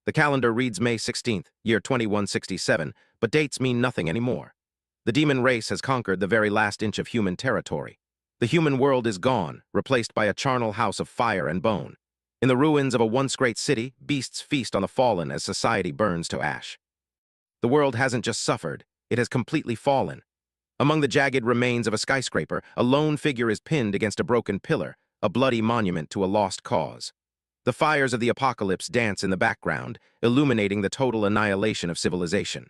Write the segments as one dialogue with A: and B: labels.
A: The calendar reads May 16th, year 2167, but dates mean nothing anymore. The demon race has conquered the very last inch of human territory. The human world is gone, replaced by a charnel house of fire and bone. In the ruins of a once great city, beasts feast on the fallen as society burns to ash. The world hasn't just suffered, it has completely fallen. Among the jagged remains of a skyscraper, a lone figure is pinned against a broken pillar, a bloody monument to a lost cause. The fires of the apocalypse dance in the background, illuminating the total annihilation of civilization.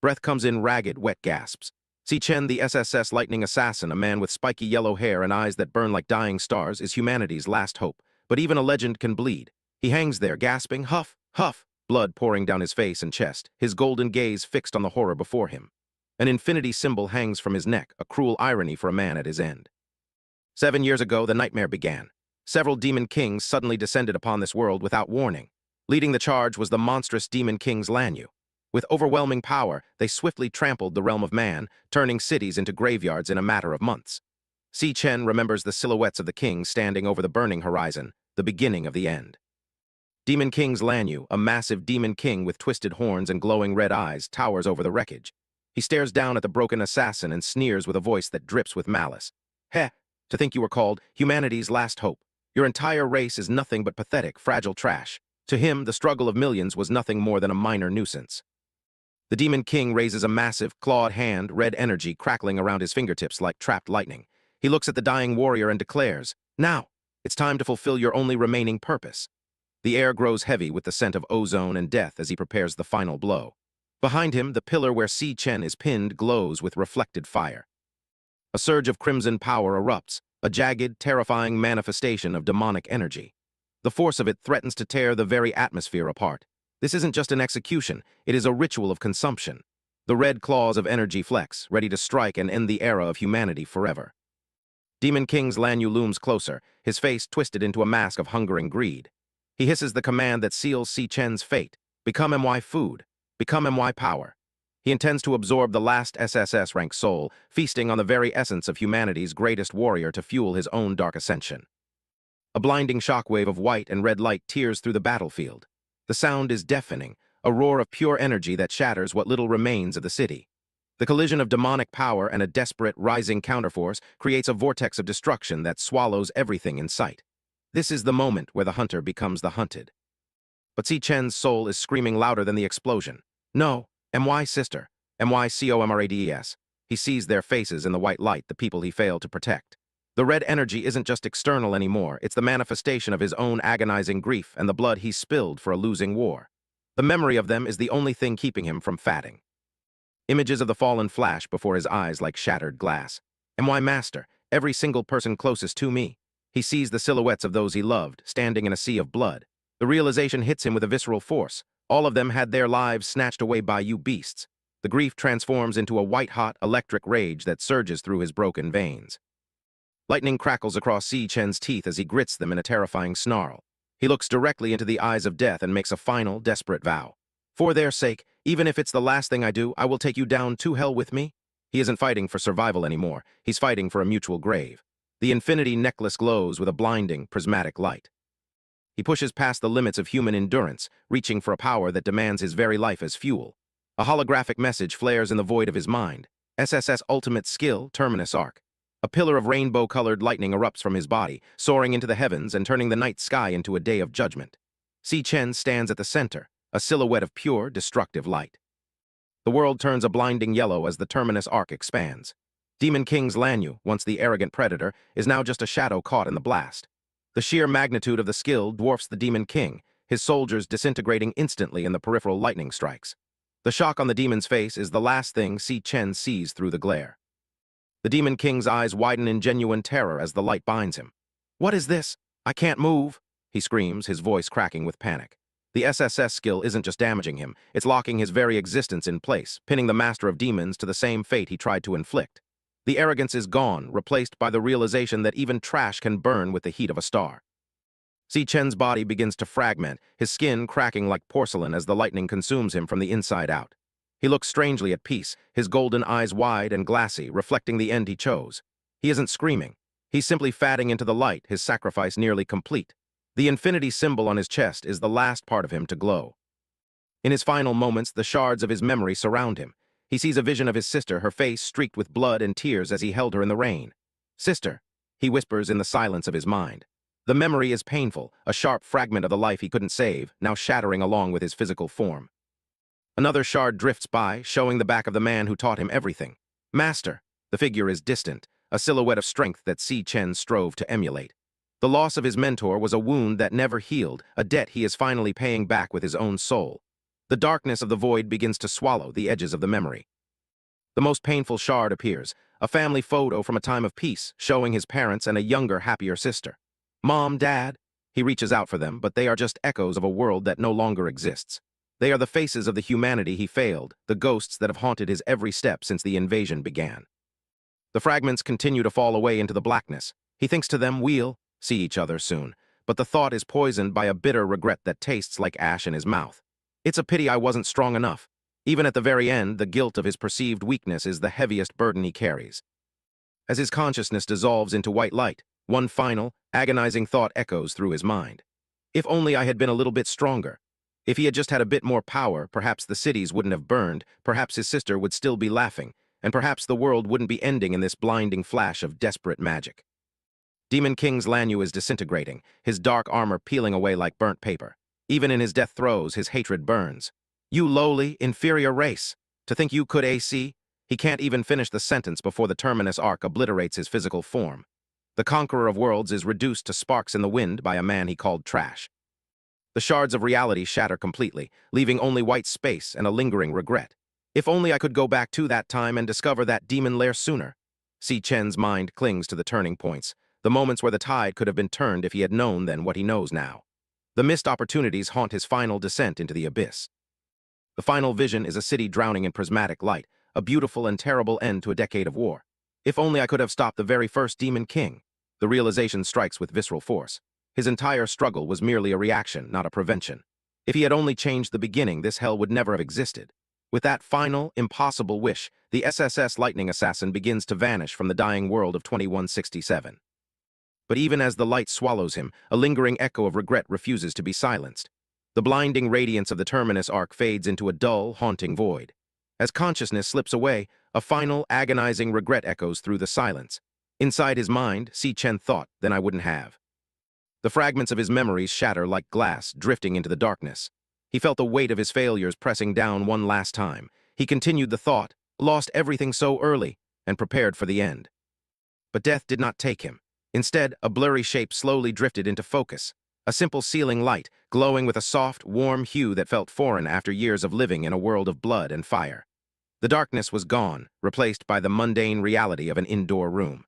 A: Breath comes in ragged, wet gasps. Si Chen, the SSS lightning assassin, a man with spiky yellow hair and eyes that burn like dying stars, is humanity's last hope. But even a legend can bleed. He hangs there, gasping, huff, huff, blood pouring down his face and chest, his golden gaze fixed on the horror before him. An infinity symbol hangs from his neck, a cruel irony for a man at his end. 7 years ago, the nightmare began. Several demon kings suddenly descended upon this world without warning. Leading the charge was the monstrous demon kings Lanyu. With overwhelming power, they swiftly trampled the realm of man, turning cities into graveyards in a matter of months. Si Chen remembers the silhouettes of the kings standing over the burning horizon, the beginning of the end. Demon King's Lanyu, a massive demon king with twisted horns and glowing red eyes, towers over the wreckage. He stares down at the broken assassin and sneers with a voice that drips with malice. Heh, to think you were called humanity's last hope. Your entire race is nothing but pathetic, fragile trash. To him, the struggle of millions was nothing more than a minor nuisance. The Demon King raises a massive, clawed hand, red energy crackling around his fingertips like trapped lightning. He looks at the dying warrior and declares, "Now, it's time to fulfill your only remaining purpose." The air grows heavy with the scent of ozone and death as he prepares the final blow. Behind him, the pillar where Si Chen is pinned glows with reflected fire. A surge of crimson power erupts, a jagged, terrifying manifestation of demonic energy. The force of it threatens to tear the very atmosphere apart. This isn't just an execution, it is a ritual of consumption. The red claws of energy flex, ready to strike and end the era of humanity forever. Demon King's Lanyu looms closer, his face twisted into a mask of hunger and greed. He hisses the command that seals Si Chen's fate: become MY food, become MY power. He intends to absorb the last SSS-rank soul, feasting on the very essence of humanity's greatest warrior to fuel his own dark ascension. A blinding shockwave of white and red light tears through the battlefield. The sound is deafening, a roar of pure energy that shatters what little remains of the city. The collision of demonic power and a desperate, rising counterforce creates a vortex of destruction that swallows everything in sight. This is the moment where the hunter becomes the hunted. But Si Chen's soul is screaming louder than the explosion. No, MY sister, MYCOMRADES. He sees their faces in the white light, the people he failed to protect. The red energy isn't just external anymore, it's the manifestation of his own agonizing grief and the blood he spilled for a losing war. The memory of them is the only thing keeping him from fatting. Images of the fallen flash before his eyes like shattered glass. MY master, every single person closest to me. He sees the silhouettes of those he loved, standing in a sea of blood. The realization hits him with a visceral force. All of them had their lives snatched away by you beasts. The grief transforms into a white-hot, electric rage that surges through his broken veins. Lightning crackles across Si Chen's teeth as he grits them in a terrifying snarl. He looks directly into the eyes of death and makes a final, desperate vow. For their sake, even if it's the last thing I do, I will take you down to hell with me. He isn't fighting for survival anymore. He's fighting for a mutual grave. The infinity necklace glows with a blinding, prismatic light. He pushes past the limits of human endurance, reaching for a power that demands his very life as fuel. A holographic message flares in the void of his mind. SSS Ultimate Skill, Terminus Arc. A pillar of rainbow-colored lightning erupts from his body, soaring into the heavens and turning the night sky into a day of judgment. Si Chen stands at the center, a silhouette of pure, destructive light. The world turns a blinding yellow as the Terminus Arc expands. Demon King's Lanyu, once the arrogant predator, is now just a shadow caught in the blast. The sheer magnitude of the skill dwarfs the Demon King, his soldiers disintegrating instantly in the peripheral lightning strikes. The shock on the demon's face is the last thing Si Chen sees through the glare. The Demon King's eyes widen in genuine terror as the light binds him. "What is this? I can't move," he screams, his voice cracking with panic. The SSS skill isn't just damaging him, it's locking his very existence in place, pinning the Master of Demons to the same fate he tried to inflict. The arrogance is gone, replaced by the realization that even trash can burn with the heat of a star. Si Chen's body begins to fragment, his skin cracking like porcelain as the lightning consumes him from the inside out. He looks strangely at peace, his golden eyes wide and glassy, reflecting the end he chose. He isn't screaming. He's simply fatting into the light, his sacrifice nearly complete. The infinity symbol on his chest is the last part of him to glow. In his final moments, the shards of his memory surround him. He sees a vision of his sister, her face streaked with blood and tears as he held her in the rain. "Sister," he whispers in the silence of his mind. The memory is painful, a sharp fragment of the life he couldn't save, now shattering along with his physical form. Another shard drifts by, showing the back of the man who taught him everything. Master. The figure is distant, a silhouette of strength that Si Chen strove to emulate. The loss of his mentor was a wound that never healed, a debt he is finally paying back with his own soul. The darkness of the void begins to swallow the edges of the memory. The most painful shard appears, a family photo from a time of peace, showing his parents and a younger, happier sister. Mom, Dad. He reaches out for them, but they are just echoes of a world that no longer exists. They are the faces of the humanity he failed, the ghosts that have haunted his every step since the invasion began. The fragments continue to fall away into the blackness. He thinks to them, we'll see each other soon, but the thought is poisoned by a bitter regret that tastes like ash in his mouth. It's a pity I wasn't strong enough. Even at the very end, the guilt of his perceived weakness is the heaviest burden he carries. As his consciousness dissolves into white light, one final, agonizing thought echoes through his mind. If only I had been a little bit stronger. If he had just had a bit more power, perhaps the cities wouldn't have burned, perhaps his sister would still be laughing, and perhaps the world wouldn't be ending in this blinding flash of desperate magic. Demon King's Lanyu is disintegrating, his dark armor peeling away like burnt paper. Even in his death throes, his hatred burns. You lowly, inferior race! To think you could AC? He can't even finish the sentence before the Terminus arc obliterates his physical form. The Conqueror of Worlds is reduced to sparks in the wind by a man he called trash. The shards of reality shatter completely, leaving only white space and a lingering regret. If only I could go back to that time and discover that demon lair sooner. Si Chen's mind clings to the turning points, the moments where the tide could have been turned if he had known then what he knows now. The missed opportunities haunt his final descent into the abyss. The final vision is a city drowning in prismatic light, a beautiful and terrible end to a decade of war. If only I could have stopped the very first Demon King. The realization strikes with visceral force. His entire struggle was merely a reaction, not a prevention. If he had only changed the beginning, this hell would never have existed. With that final, impossible wish, the SSS Lightning Assassin begins to vanish from the dying world of 2167. But even as the light swallows him, a lingering echo of regret refuses to be silenced. The blinding radiance of the Terminus arc fades into a dull, haunting void. As consciousness slips away, a final, agonizing regret echoes through the silence. Inside his mind, Si Chen thought, then I wouldn't have. The fragments of his memories shatter like glass, drifting into the darkness. He felt the weight of his failures pressing down one last time. He continued the thought, lost everything so early, and prepared for the end. But death did not take him. Instead, a blurry shape slowly drifted into focus. A simple ceiling light, glowing with a soft, warm hue that felt foreign after years of living in a world of blood and fire. The darkness was gone, replaced by the mundane reality of an indoor room.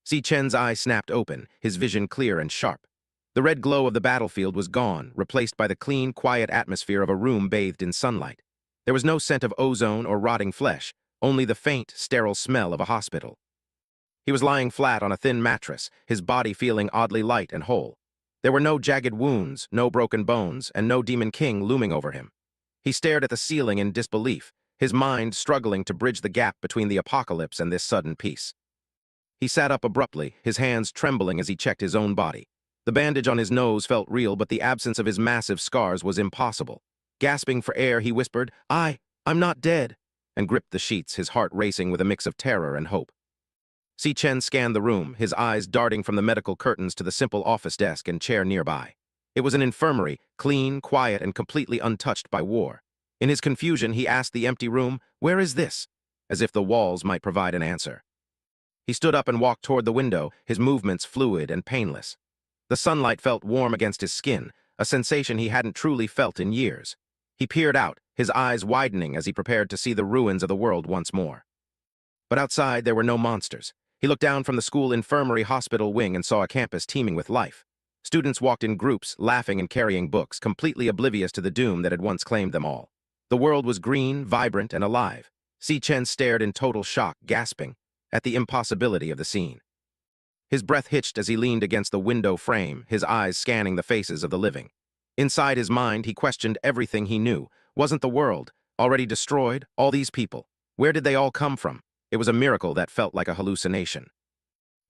A: Si Chen's eyes snapped open, his vision clear and sharp. The red glow of the battlefield was gone, replaced by the clean, quiet atmosphere of a room bathed in sunlight. There was no scent of ozone or rotting flesh, only the faint, sterile smell of a hospital. He was lying flat on a thin mattress, his body feeling oddly light and whole. There were no jagged wounds, no broken bones, and no Demon King looming over him. He stared at the ceiling in disbelief, his mind struggling to bridge the gap between the apocalypse and this sudden peace. He sat up abruptly, his hands trembling as he checked his own body. The bandage on his nose felt real, but the absence of his massive scars was impossible. Gasping for air, he whispered, I'm not dead, and gripped the sheets, his heart racing with a mix of terror and hope. Si Chen scanned the room, his eyes darting from the medical curtains to the simple office desk and chair nearby. It was an infirmary, clean, quiet, and completely untouched by war. In his confusion, he asked the empty room, "Where is this?" as if the walls might provide an answer. He stood up and walked toward the window, his movements fluid and painless. The sunlight felt warm against his skin, a sensation he hadn't truly felt in years. He peered out, his eyes widening as he prepared to see the ruins of the world once more. But outside, there were no monsters. He looked down from the school infirmary hospital wing and saw a campus teeming with life. Students walked in groups, laughing and carrying books, completely oblivious to the doom that had once claimed them all. The world was green, vibrant, and alive. Si Chen stared in total shock, gasping at the impossibility of the scene. His breath hitched as he leaned against the window frame, his eyes scanning the faces of the living. Inside his mind, he questioned everything he knew. Wasn't the world already destroyed? All these people, where did they all come from? It was a miracle that felt like a hallucination.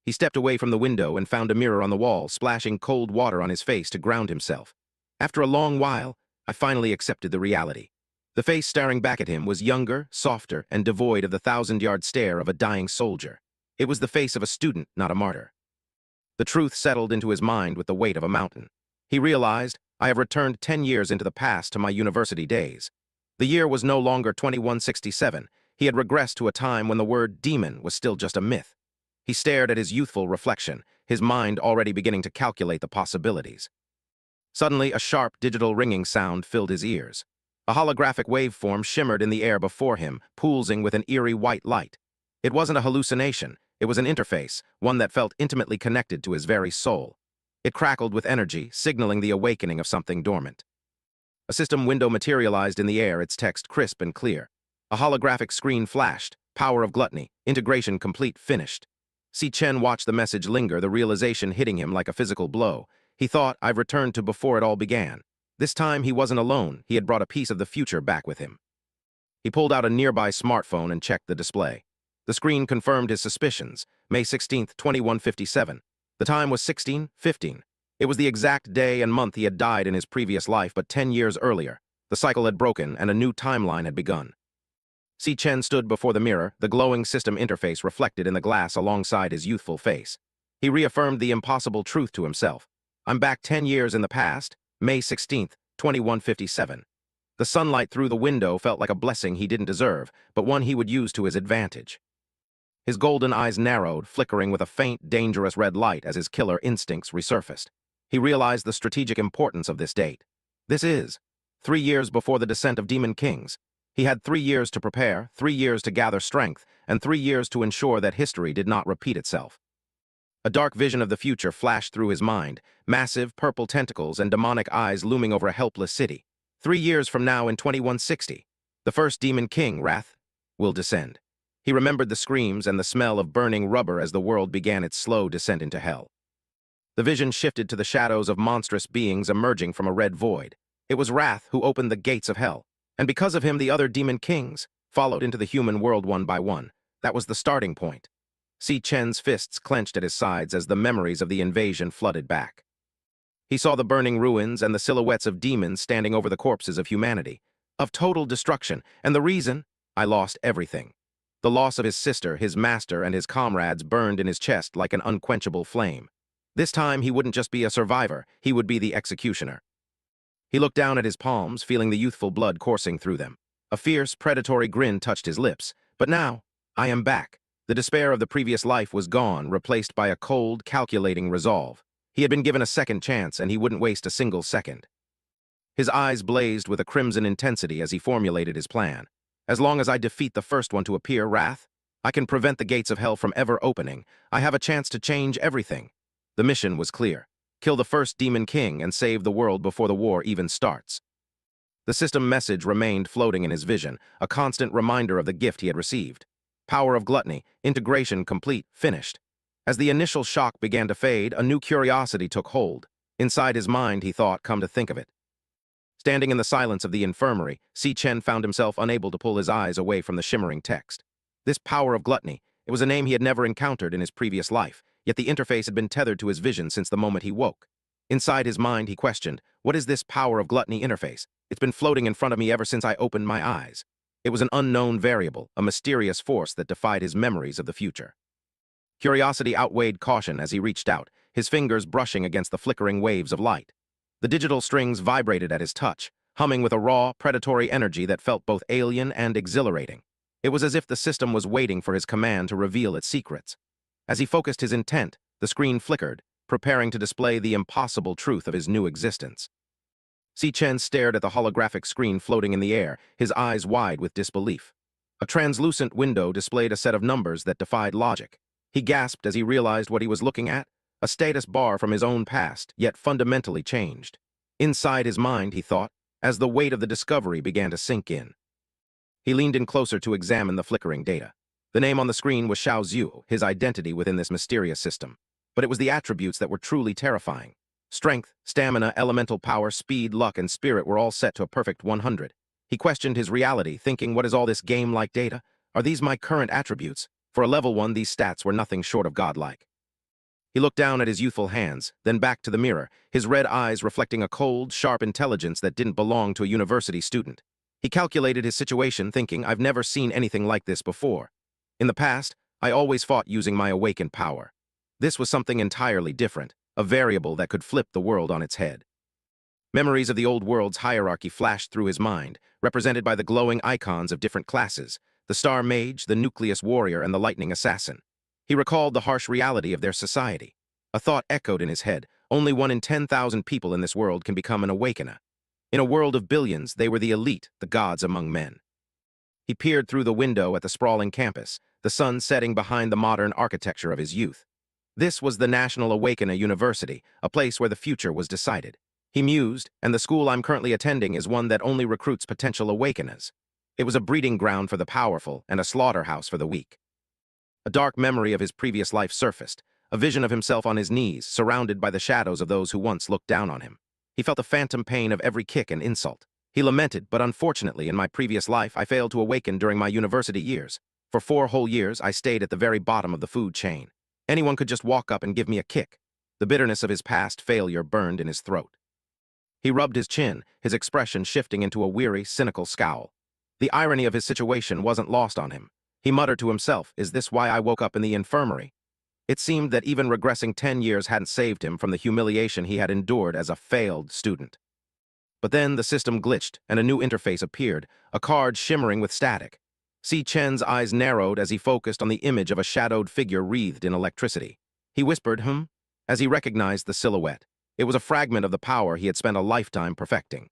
A: He stepped away from the window and found a mirror on the wall, splashing cold water on his face to ground himself. After a long while, I finally accepted the reality. The face staring back at him was younger, softer, and devoid of the thousand-yard stare of a dying soldier. It was the face of a student, not a martyr. The truth settled into his mind with the weight of a mountain. He realized, I have returned 10 years into the past to my university days. The year was no longer 2167. He had regressed to a time when the word demon was still just a myth. He stared at his youthful reflection, his mind already beginning to calculate the possibilities. Suddenly, a sharp, digital ringing sound filled his ears. A holographic waveform shimmered in the air before him, pulsing with an eerie white light. It wasn't a hallucination. It was an interface, one that felt intimately connected to his very soul. It crackled with energy, signaling the awakening of something dormant. A system window materialized in the air, its text crisp and clear. A holographic screen flashed. Power of gluttony. Integration complete. Finished. Si Chen watched the message linger, the realization hitting him like a physical blow. He thought, I've returned to before it all began. This time, he wasn't alone. He had brought a piece of the future back with him. He pulled out a nearby smartphone and checked the display. The screen confirmed his suspicions. May 16, 2157. The time was 16:15. It was the exact day and month he had died in his previous life, but 10 years earlier. The cycle had broken and a new timeline had begun. Si Chen stood before the mirror, the glowing system interface reflected in the glass alongside his youthful face. He reaffirmed the impossible truth to himself. I'm back 10 years in the past, May 16, 2157. The sunlight through the window felt like a blessing he didn't deserve, but one he would use to his advantage. His golden eyes narrowed, flickering with a faint, dangerous red light as his killer instincts resurfaced. He realized the strategic importance of this date. This is 3 years before the descent of Demon Kings. He had 3 years to prepare, 3 years to gather strength, and 3 years to ensure that history did not repeat itself. A dark vision of the future flashed through his mind, massive purple tentacles and demonic eyes looming over a helpless city. 3 years from now in 2160, the first Demon King, Wrath, will descend. He remembered the screams and the smell of burning rubber as the world began its slow descent into hell. The vision shifted to the shadows of monstrous beings emerging from a red void. It was Wrath who opened the gates of hell, and because of him the other Demon Kings followed into the human world one by one. That was the starting point. Si Chen's fists clenched at his sides as the memories of the invasion flooded back. He saw the burning ruins and the silhouettes of demons standing over the corpses of humanity, of total destruction, and the reason, I lost everything. The loss of his sister, his master, and his comrades burned in his chest like an unquenchable flame. This time, he wouldn't just be a survivor, he would be the executioner. He looked down at his palms, feeling the youthful blood coursing through them. A fierce, predatory grin touched his lips. But now, I am back. The despair of the previous life was gone, replaced by a cold, calculating resolve. He had been given a second chance, and he wouldn't waste a single second. His eyes blazed with a crimson intensity as he formulated his plan. As long as I defeat the first one to appear, Wrath, I can prevent the gates of hell from ever opening. I have a chance to change everything. The mission was clear. Kill the first Demon King and save the world before the war even starts. The system message remained floating in his vision, a constant reminder of the gift he had received. Power of gluttony, integration complete, finished. As the initial shock began to fade, a new curiosity took hold. Inside his mind, he thought, come to think of it. Standing in the silence of the infirmary, Si Chen found himself unable to pull his eyes away from the shimmering text. This power of gluttony, it was a name he had never encountered in his previous life, yet the interface had been tethered to his vision since the moment he woke. Inside his mind, he questioned, what is this power of gluttony interface? It's been floating in front of me ever since I opened my eyes. It was an unknown variable, a mysterious force that defied his memories of the future. Curiosity outweighed caution as he reached out, his fingers brushing against the flickering waves of light. The digital strings vibrated at his touch, humming with a raw, predatory energy that felt both alien and exhilarating. It was as if the system was waiting for his command to reveal its secrets. As he focused his intent, the screen flickered, preparing to display the impossible truth of his new existence. Si Chen stared at the holographic screen floating in the air, his eyes wide with disbelief. A translucent window displayed a set of numbers that defied logic. He gasped as he realized what he was looking at, a status bar from his own past, yet fundamentally changed. Inside his mind, he thought, as the weight of the discovery began to sink in. He leaned in closer to examine the flickering data. The name on the screen was Xiao Zhu, his identity within this mysterious system. But it was the attributes that were truly terrifying. Strength, stamina, elemental power, speed, luck, and spirit were all set to a perfect 100. He questioned his reality, thinking, what is all this game-like data? Are these my current attributes? For a level 1, these stats were nothing short of godlike. He looked down at his youthful hands, then back to the mirror, his red eyes reflecting a cold, sharp intelligence that didn't belong to a university student. He calculated his situation, thinking, I've never seen anything like this before. In the past, I always fought using my awakened power. This was something entirely different, a variable that could flip the world on its head. Memories of the old world's hierarchy flashed through his mind, represented by the glowing icons of different classes, the Star Mage, the Nucleus Warrior, and the Lightning Assassin. He recalled the harsh reality of their society. A thought echoed in his head, only 1 in 10,000 people in this world can become an awakener. In a world of billions, they were the elite, the gods among men. He peered through the window at the sprawling campus, the sun setting behind the modern architecture of his youth. This was the National Awakener University, a place where the future was decided. He mused, and the school I'm currently attending is one that only recruits potential awakeners. It was a breeding ground for the powerful and a slaughterhouse for the weak. A dark memory of his previous life surfaced, a vision of himself on his knees, surrounded by the shadows of those who once looked down on him. He felt the phantom pain of every kick and insult. He lamented, but unfortunately, in my previous life, I failed to awaken during my university years. For 4 whole years, I stayed at the very bottom of the food chain. Anyone could just walk up and give me a kick. The bitterness of his past failure burned in his throat. He rubbed his chin, his expression shifting into a weary, cynical scowl. The irony of his situation wasn't lost on him. He muttered to himself, is this why I woke up in the infirmary? It seemed that even regressing 10 years hadn't saved him from the humiliation he had endured as a failed student. But then the system glitched, and a new interface appeared, a card shimmering with static. Si Chen's eyes narrowed as he focused on the image of a shadowed figure wreathed in electricity. He whispered, as he recognized the silhouette. It was a fragment of the power he had spent a lifetime perfecting.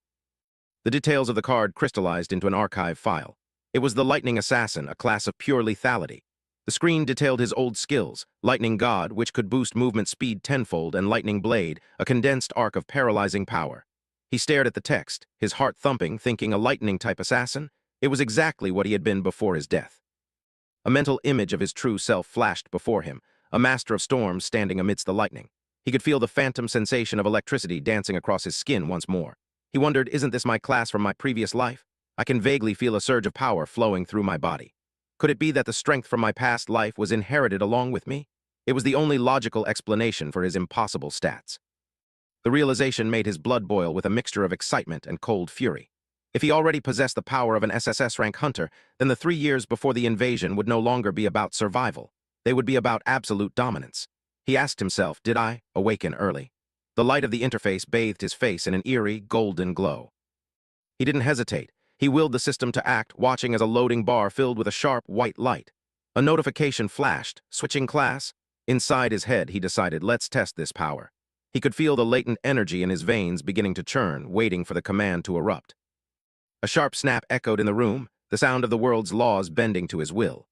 A: The details of the card crystallized into an archive file. It was the Lightning Assassin, a class of pure lethality. The screen detailed his old skills, Lightning God, which could boost movement speed tenfold, and Lightning Blade, a condensed arc of paralyzing power. He stared at the text, his heart thumping, thinking a lightning-type assassin? It was exactly what he had been before his death. A mental image of his true self flashed before him, a master of storms standing amidst the lightning. He could feel the phantom sensation of electricity dancing across his skin once more. He wondered, isn't this my class from my previous life? I can vaguely feel a surge of power flowing through my body. Could it be that the strength from my past life was inherited along with me? It was the only logical explanation for his impossible stats. The realization made his blood boil with a mixture of excitement and cold fury. If he already possessed the power of an SSS-rank hunter, then the 3 years before the invasion would no longer be about survival. They would be about absolute dominance. He asked himself, did I awaken early? The light of the interface bathed his face in an eerie, golden glow. He didn't hesitate. He willed the system to act, watching as a loading bar filled with a sharp, white light. A notification flashed. Switching class? Inside his head, he decided, let's test this power. He could feel the latent energy in his veins beginning to churn, waiting for the command to erupt. A sharp snap echoed in the room, the sound of the world's laws bending to his will.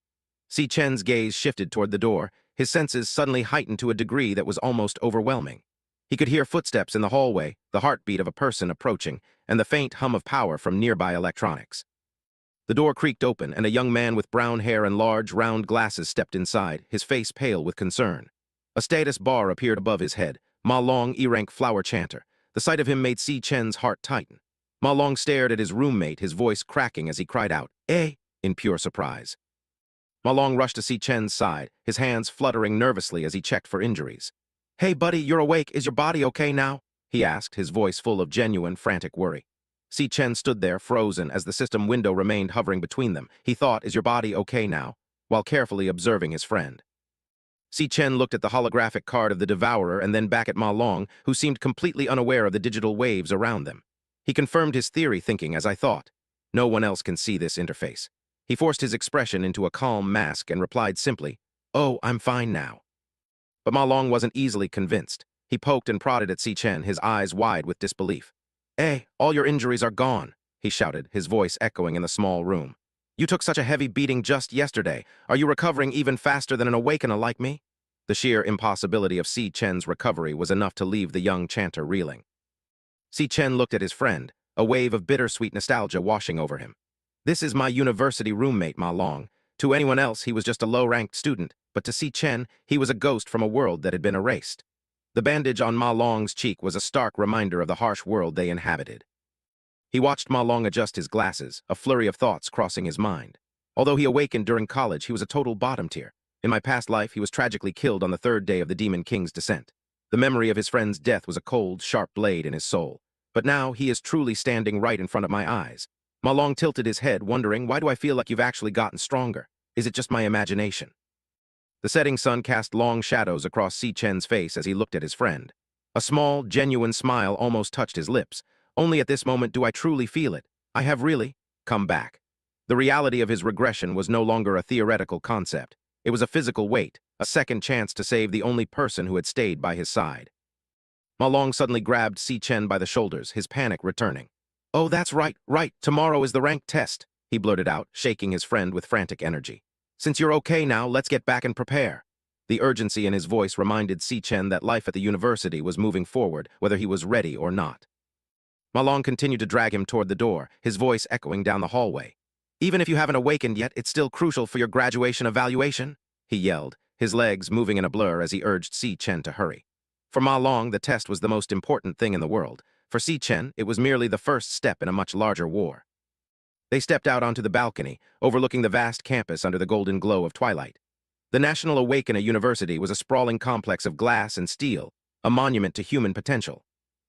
A: Si Chen's gaze shifted toward the door, his senses suddenly heightened to a degree that was almost overwhelming. He could hear footsteps in the hallway, the heartbeat of a person approaching, and the faint hum of power from nearby electronics. The door creaked open, and a young man with brown hair and large, round glasses stepped inside, his face pale with concern. A status bar appeared above his head, Ma Long, E-rank flower chanter. The sight of him made Si Chen's heart tighten. Ma Long stared at his roommate, his voice cracking as he cried out, "Eh?" in pure surprise. Ma Long rushed to Si Chen's side, his hands fluttering nervously as he checked for injuries. "Hey, buddy, you're awake. Is your body okay now?" he asked, his voice full of genuine, frantic worry. Si Chen stood there, frozen, as the system window remained hovering between them. He thought, is your body okay now? While carefully observing his friend. Si Chen looked at the holographic card of the Devourer and then back at Ma Long, who seemed completely unaware of the digital waves around them. He confirmed his theory, thinking, as I thought. No one else can see this interface. He forced his expression into a calm mask and replied simply, "Oh, I'm fine now." But Ma Long wasn't easily convinced. He poked and prodded at Si Chen, his eyes wide with disbelief. "Eh, all your injuries are gone," he shouted, his voice echoing in the small room. "You took such a heavy beating just yesterday. Are you recovering even faster than an awakener like me?" The sheer impossibility of Si Chen's recovery was enough to leave the young chanter reeling. Si Chen looked at his friend, a wave of bittersweet nostalgia washing over him. "This is my university roommate, Ma Long. To anyone else, he was just a low-ranked student, but to Si Chen, he was a ghost from a world that had been erased." The bandage on Ma Long's cheek was a stark reminder of the harsh world they inhabited. He watched Ma Long adjust his glasses, a flurry of thoughts crossing his mind. Although he awakened during college, he was a total bottom tier. In my past life, he was tragically killed on the third day of the Demon King's descent. The memory of his friend's death was a cold, sharp blade in his soul. But now he is truly standing right in front of my eyes. Ma Long tilted his head, wondering, why do I feel like you've actually gotten stronger? Is it just my imagination? The setting sun cast long shadows across Si Chen's face as he looked at his friend. A small, genuine smile almost touched his lips. Only at this moment do I truly feel it. I have really come back. The reality of his regression was no longer a theoretical concept. It was a physical weight, a second chance to save the only person who had stayed by his side. Ma Long suddenly grabbed Si Chen by the shoulders, his panic returning. "Oh, that's right. Tomorrow is the rank test," he blurted out, shaking his friend with frantic energy. "Since you're okay now, let's get back and prepare." The urgency in his voice reminded Si Chen that life at the university was moving forward, whether he was ready or not. Ma Long continued to drag him toward the door, his voice echoing down the hallway. "Even if you haven't awakened yet, it's still crucial for your graduation evaluation," he yelled, his legs moving in a blur as he urged Si Chen to hurry. For Ma Long, the test was the most important thing in the world. For Si Chen, it was merely the first step in a much larger war. They stepped out onto the balcony, overlooking the vast campus under the golden glow of twilight. The National Awakener University was a sprawling complex of glass and steel, a monument to human potential.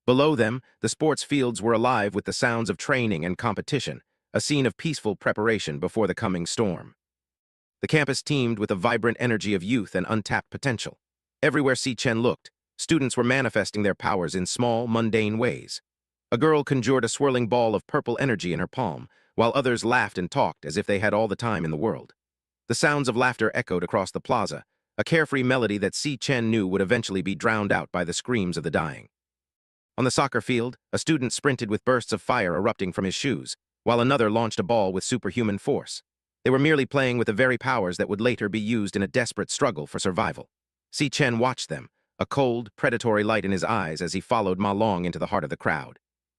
A: Below them, the sports fields were alive with the sounds of training and competition, a scene of peaceful preparation before the coming storm. The campus teemed with the vibrant energy of youth and untapped potential. Everywhere Si Chen looked, students were manifesting their powers in small, mundane ways. A girl conjured a swirling ball of purple energy in her palm, while others laughed and talked as if they had all the time in the world. The sounds of laughter echoed across the plaza, a carefree melody that Si Chen knew would eventually be drowned out by the screams of the dying. On the soccer field, a student sprinted with bursts of fire erupting from his shoes, while another launched a ball with superhuman force. They were merely playing with the very powers that would later be used in a desperate struggle for survival. Si Chen watched them, a cold, predatory light in his eyes as he followed Ma Long into the heart of the crowd.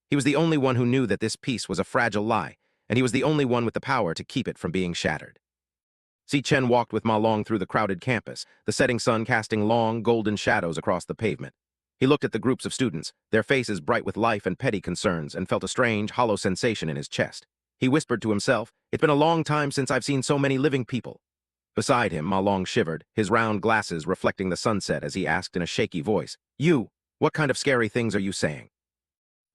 A: He was the only one who knew that this peace was a fragile lie, and he was the only one with the power to keep it from being shattered. Si Chen walked with Ma Long through the crowded campus, the setting sun casting long, golden shadows across the pavement. He looked at the groups of students, their faces bright with life and petty concerns, and felt a strange, hollow sensation in his chest. He whispered to himself, "It's been a long time since I've seen so many living people." Beside him, Ma Long shivered, his round glasses reflecting the sunset as he asked in a shaky voice, "You, what kind of scary things are you saying?"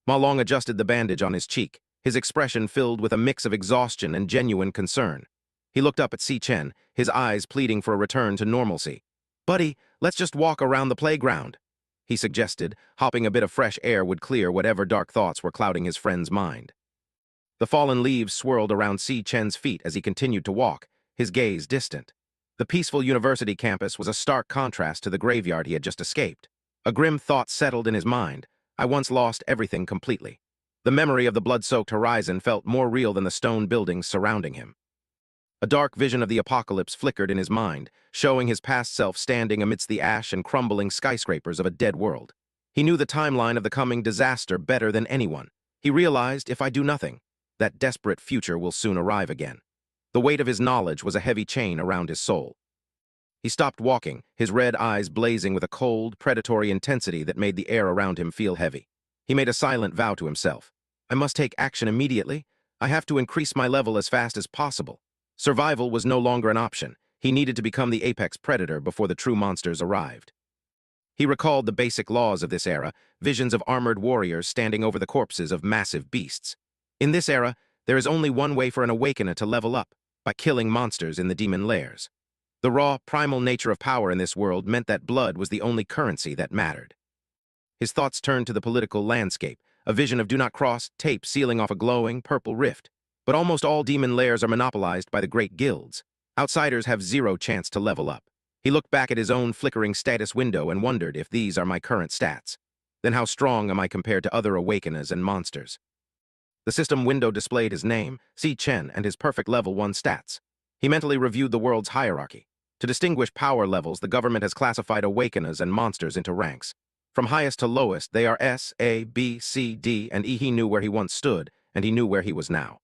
A: Ma Long adjusted the bandage on his cheek, his expression filled with a mix of exhaustion and genuine concern. He looked up at Si Chen, his eyes pleading for a return to normalcy. "Buddy, let's just walk around the playground," he suggested, hoping a bit of fresh air would clear whatever dark thoughts were clouding his friend's mind. The fallen leaves swirled around Si Chen's feet as he continued to walk, his gaze distant. The peaceful university campus was a stark contrast to the graveyard he had just escaped. A grim thought settled in his mind. I once lost everything completely. The memory of the blood-soaked horizon felt more real than the stone buildings surrounding him. A dark vision of the apocalypse flickered in his mind, showing his past self standing amidst the ash and crumbling skyscrapers of a dead world. He knew the timeline of the coming disaster better than anyone. He realized, if I do nothing, that desperate future will soon arrive again. The weight of his knowledge was a heavy chain around his soul. He stopped walking, his red eyes blazing with a cold, predatory intensity that made the air around him feel heavy. He made a silent vow to himself. I must take action immediately. I have to increase my level as fast as possible. Survival was no longer an option. He needed to become the apex predator before the true monsters arrived. He recalled the basic laws of this era, visions of armored warriors standing over the corpses of massive beasts. In this era, there is only one way for an awakener to level up, by killing monsters in the demon lairs. The raw, primal nature of power in this world meant that blood was the only currency that mattered. His thoughts turned to the political landscape, a vision of do not cross tape sealing off a glowing, purple rift. But almost all demon lairs are monopolized by the great guilds. Outsiders have zero chance to level up. He looked back at his own flickering status window and wondered if these are my current stats. Then how strong am I compared to other awakeners and monsters? The system window displayed his name, Si Chen, and his perfect level 1 stats. He mentally reviewed the world's hierarchy. To distinguish power levels, the government has classified awakeners and monsters into ranks. From highest to lowest, they are S, A, B, C, D, and E. He knew where he once stood, and he knew where he was now.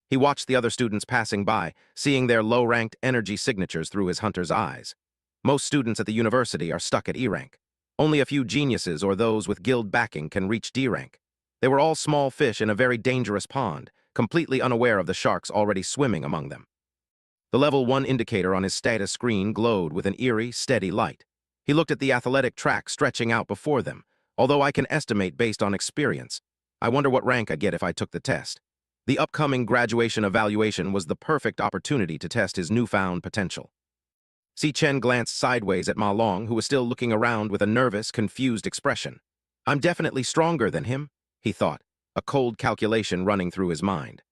A: He watched the other students passing by, seeing their low-ranked energy signatures through his hunter's eyes. Most students at the university are stuck at E rank. Only a few geniuses or those with guild backing can reach D rank. They were all small fish in a very dangerous pond, completely unaware of the sharks already swimming among them. The level 1 indicator on his status screen glowed with an eerie, steady light. He looked at the athletic track stretching out before them. Although I can estimate based on experience, I wonder what rank I get if I took the test. The upcoming graduation evaluation was the perfect opportunity to test his newfound potential. Si Chen glanced sideways at Ma Long, who was still looking around with a nervous, confused expression. I'm definitely stronger than him, he thought, a cold calculation running through his mind.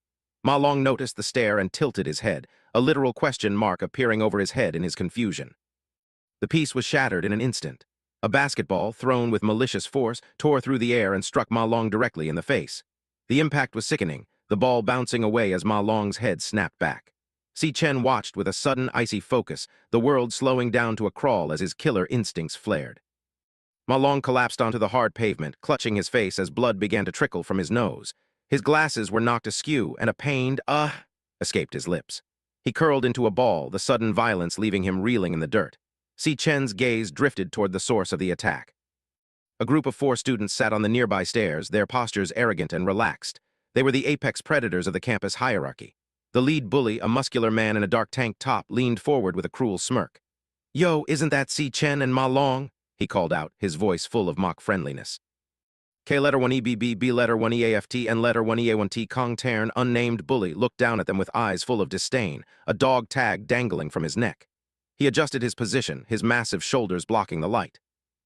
A: Ma Long noticed the stare and tilted his head, a literal question mark appearing over his head in his confusion. The piece was shattered in an instant. A basketball, thrown with malicious force, tore through the air and struck Ma Long directly in the face. The impact was sickening, the ball bouncing away as Ma Long's head snapped back. Si Chen watched with a sudden, icy focus, the world slowing down to a crawl as his killer instincts flared. Ma Long collapsed onto the hard pavement, clutching his face as blood began to trickle from his nose. His glasses were knocked askew, and a pained escaped his lips. He curled into a ball, the sudden violence leaving him reeling in the dirt. Si Chen's gaze drifted toward the source of the attack. A group of 4 students sat on the nearby stairs, their postures arrogant and relaxed. They were the apex predators of the campus hierarchy. The lead bully, a muscular man in a dark tank top, leaned forward with a cruel smirk. Yo, isn't that Si Chen and Ma Long? He called out, his voice full of mock friendliness. K letter 1 EBB, B letter 1 EAFT, and letter 1 EA1T Kong Tern, unnamed bully, looked down at them with eyes full of disdain, a dog tag dangling from his neck. He adjusted his position, his massive shoulders blocking the light.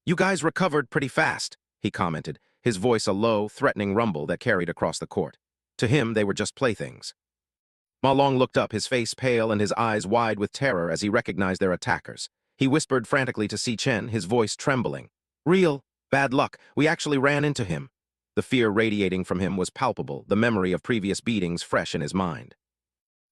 A: You guys recovered pretty fast, he commented, his voice a low, threatening rumble that carried across the court. To him, they were just playthings. Ma Long looked up, his face pale and his eyes wide with terror as he recognized their attackers. He whispered frantically to Si Chen, his voice trembling. Real bad luck, we actually ran into him. The fear radiating from him was palpable, the memory of previous beatings fresh in his mind.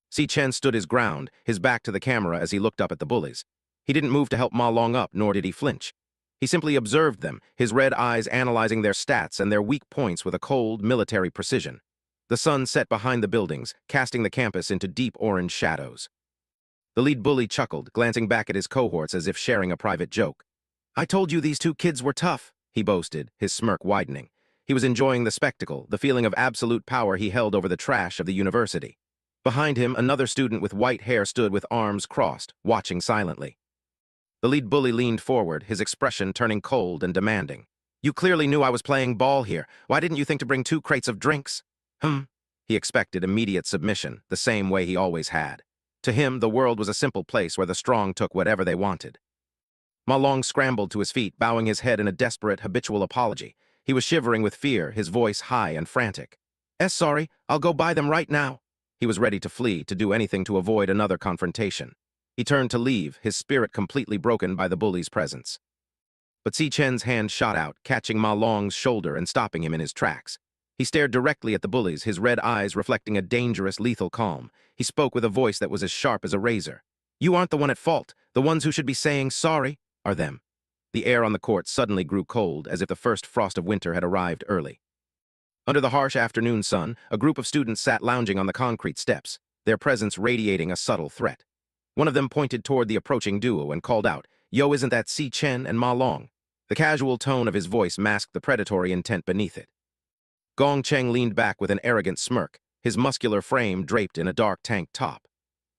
A: Si Chen stood his ground, his back to the camera as he looked up at the bullies. He didn't move to help Ma Long up, nor did he flinch. He simply observed them, his red eyes analyzing their stats and their weak points with a cold, military precision. The sun set behind the buildings, casting the campus into deep orange shadows. The lead bully chuckled, glancing back at his cohorts as if sharing a private joke. I told you these 2 kids were tough, he boasted, his smirk widening. He was enjoying the spectacle, the feeling of absolute power he held over the trash of the university. Behind him, another student with white hair stood with arms crossed, watching silently. The lead bully leaned forward, his expression turning cold and demanding. You clearly knew I was playing ball here. Why didn't you think to bring 2 crates of drinks? He expected immediate submission, the same way he always had. To him, the world was a simple place where the strong took whatever they wanted. Ma Long scrambled to his feet, bowing his head in a desperate, habitual apology. He was shivering with fear, his voice high and frantic. Sorry, I'll go buy them right now. He was ready to flee, to do anything to avoid another confrontation. He turned to leave, his spirit completely broken by the bully's presence. But Si Chen's hand shot out, catching Ma Long's shoulder and stopping him in his tracks. He stared directly at the bullies, his red eyes reflecting a dangerous, lethal calm. He spoke with a voice that was as sharp as a razor. You aren't the one at fault. The ones who should be saying sorry are them. The air on the court suddenly grew cold, as if the first frost of winter had arrived early. Under the harsh afternoon sun, a group of students sat lounging on the concrete steps, their presence radiating a subtle threat. One of them pointed toward the approaching duo and called out, Yo, isn't that Si Chen and Ma Long? The casual tone of his voice masked the predatory intent beneath it. Gong Cheng leaned back with an arrogant smirk, his muscular frame draped in a dark tank top.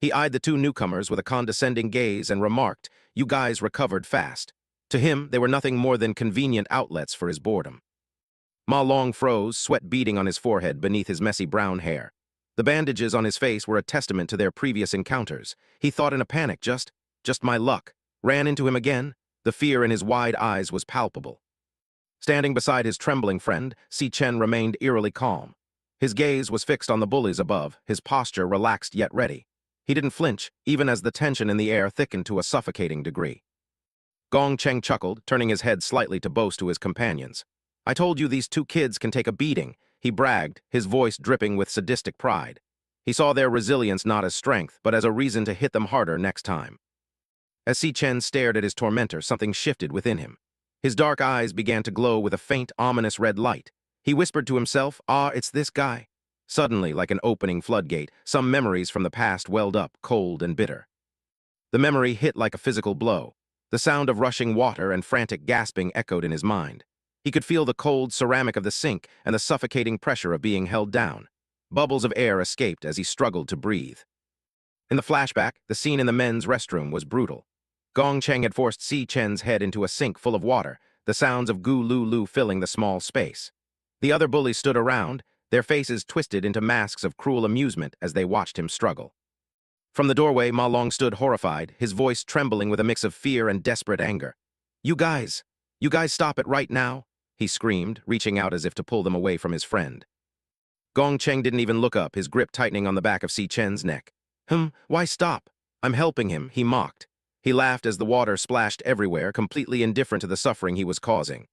A: He eyed the 2 newcomers with a condescending gaze and remarked, You guys recovered fast. To him, they were nothing more than convenient outlets for his boredom. Ma Long froze, sweat beading on his forehead beneath his messy brown hair. The bandages on his face were a testament to their previous encounters. He thought in a panic, just my luck. Ran into him again. The fear in his wide eyes was palpable. Standing beside his trembling friend, Si Chen remained eerily calm. His gaze was fixed on the bullies above, his posture relaxed yet ready. He didn't flinch, even as the tension in the air thickened to a suffocating degree. Gong Cheng chuckled, turning his head slightly to boast to his companions. I told you these 2 kids can take a beating, he bragged, his voice dripping with sadistic pride. He saw their resilience not as strength, but as a reason to hit them harder next time. As Si Chen stared at his tormentor, something shifted within him. His dark eyes began to glow with a faint, ominous red light. He whispered to himself, it's this guy. Suddenly, like an opening floodgate, some memories from the past welled up, cold and bitter. The memory hit like a physical blow. The sound of rushing water and frantic gasping echoed in his mind. He could feel the cold ceramic of the sink and the suffocating pressure of being held down. Bubbles of air escaped as he struggled to breathe. In the flashback, the scene in the men's restroom was brutal. Gong Cheng had forced Si Chen's head into a sink full of water, the sounds of Gu Lu Lu filling the small space. The other bullies stood around, their faces twisted into masks of cruel amusement as they watched him struggle. From the doorway, Ma Long stood horrified, his voice trembling with a mix of fear and desperate anger. You guys stop it right now," he screamed, reaching out as if to pull them away from his friend. Gong Cheng didn't even look up, his grip tightening on the back of Si Chen's neck. Why stop? I'm helping him," he mocked. He laughed as the water splashed everywhere, completely indifferent to the suffering he was causing.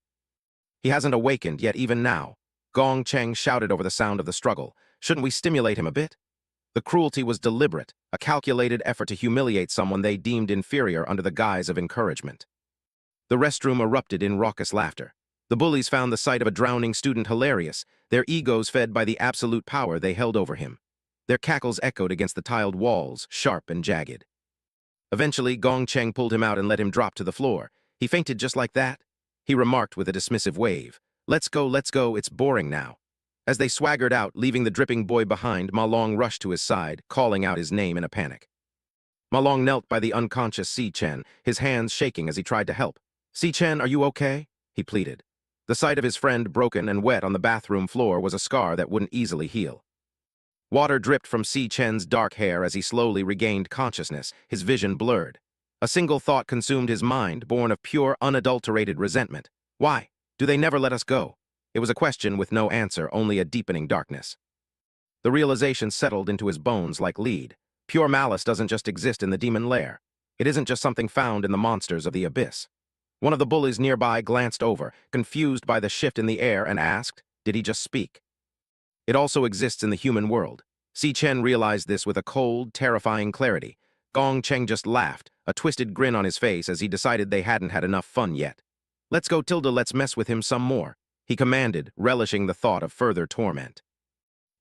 A: He hasn't awakened yet even now. Gong Cheng shouted over the sound of the struggle. Shouldn't we stimulate him a bit? The cruelty was deliberate, a calculated effort to humiliate someone they deemed inferior under the guise of encouragement. The restroom erupted in raucous laughter. The bullies found the sight of a drowning student hilarious, their egos fed by the absolute power they held over him. Their cackles echoed against the tiled walls, sharp and jagged. Eventually, Gong Cheng pulled him out and let him drop to the floor. He fainted just like that, he remarked with a dismissive wave. Let's go, it's boring now." As they swaggered out, leaving the dripping boy behind, Ma Long rushed to his side, calling out his name in a panic. Ma Long knelt by the unconscious Si Chen, his hands shaking as he tried to help. "Si Chen, are you okay?" he pleaded. The sight of his friend broken and wet on the bathroom floor was a scar that wouldn't easily heal. Water dripped from Si Chen's dark hair as he slowly regained consciousness, his vision blurred. A single thought consumed his mind, born of pure, unadulterated resentment. Why? Do they never let us go? It was a question with no answer, only a deepening darkness. The realization settled into his bones like lead. Pure malice doesn't just exist in the demon lair. It isn't just something found in the monsters of the abyss. One of the bullies nearby glanced over, confused by the shift in the air, and asked, did he just speak? It also exists in the human world. Si Chen realized this with a cold, terrifying clarity. Gong Cheng just laughed, a twisted grin on his face as he decided they hadn't had enough fun yet. Let's go, Tilda, let's mess with him some more, he commanded, relishing the thought of further torment.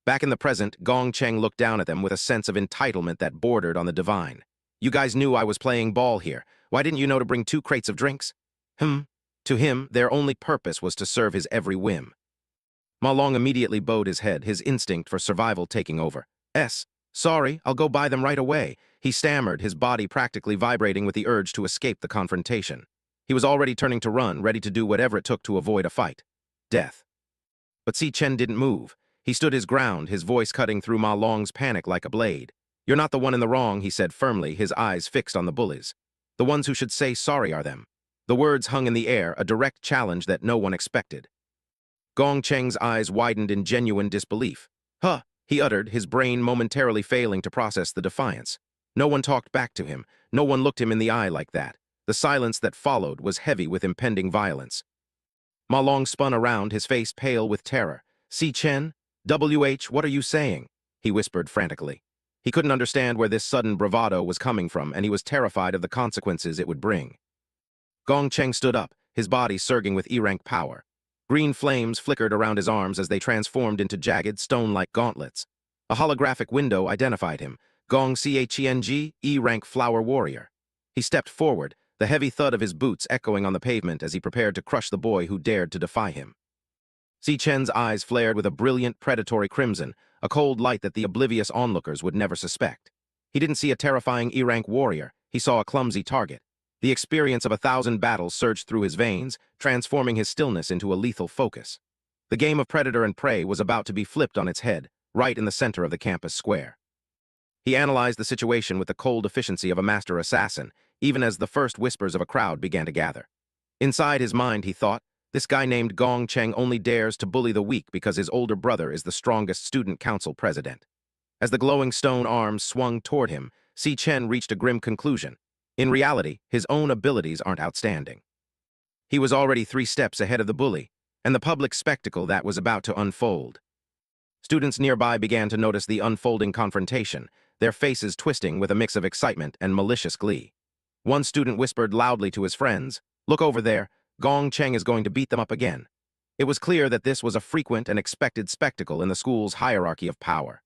A: Back in the present, Gong Cheng looked down at them with a sense of entitlement that bordered on the divine. You guys knew I was playing ball here. Why didn't you know to bring 2 crates of drinks? To him, their only purpose was to serve his every whim. Ma Long immediately bowed his head, his instinct for survival taking over. Sorry, I'll go buy them right away, he stammered, his body practically vibrating with the urge to escape the confrontation. He was already turning to run, ready to do whatever it took to avoid a fight. Death. But Si Chen didn't move. He stood his ground, his voice cutting through Ma Long's panic like a blade. You're not the one in the wrong, he said firmly, his eyes fixed on the bullies. The ones who should say sorry are them. The words hung in the air, a direct challenge that no one expected. Gong Cheng's eyes widened in genuine disbelief. He uttered, his brain momentarily failing to process the defiance. No one talked back to him. No one looked him in the eye like that. The silence that followed was heavy with impending violence. Ma Long spun around, his face pale with terror. Si Chen? What are you saying? He whispered frantically. He couldn't understand where this sudden bravado was coming from, and he was terrified of the consequences it would bring. Gong Cheng stood up, his body surging with E-rank power. Green flames flickered around his arms as they transformed into jagged, stone-like gauntlets. A holographic window identified him. Gong Cheng, E-rank flower warrior. He stepped forward, the heavy thud of his boots echoing on the pavement as he prepared to crush the boy who dared to defy him. Si Chen's eyes flared with a brilliant, predatory crimson, a cold light that the oblivious onlookers would never suspect. He didn't see a terrifying E-rank warrior, he saw a clumsy target. The experience of 1,000 battles surged through his veins, transforming his stillness into a lethal focus. The game of predator and prey was about to be flipped on its head, right in the center of the campus square. He analyzed the situation with the cold efficiency of a master assassin, even as the first whispers of a crowd began to gather. Inside his mind, he thought, this guy named Gong Cheng only dares to bully the weak because his older brother is the strongest student council president. As the glowing stone arms swung toward him, Si Chen reached a grim conclusion. In reality, his own abilities aren't outstanding. He was already 3 steps ahead of the bully, and the public spectacle that was about to unfold. Students nearby began to notice the unfolding confrontation, their faces twisting with a mix of excitement and malicious glee. One student whispered loudly to his friends, "Look over there, Gong Cheng is going to beat them up again." It was clear that this was a frequent and expected spectacle in the school's hierarchy of power.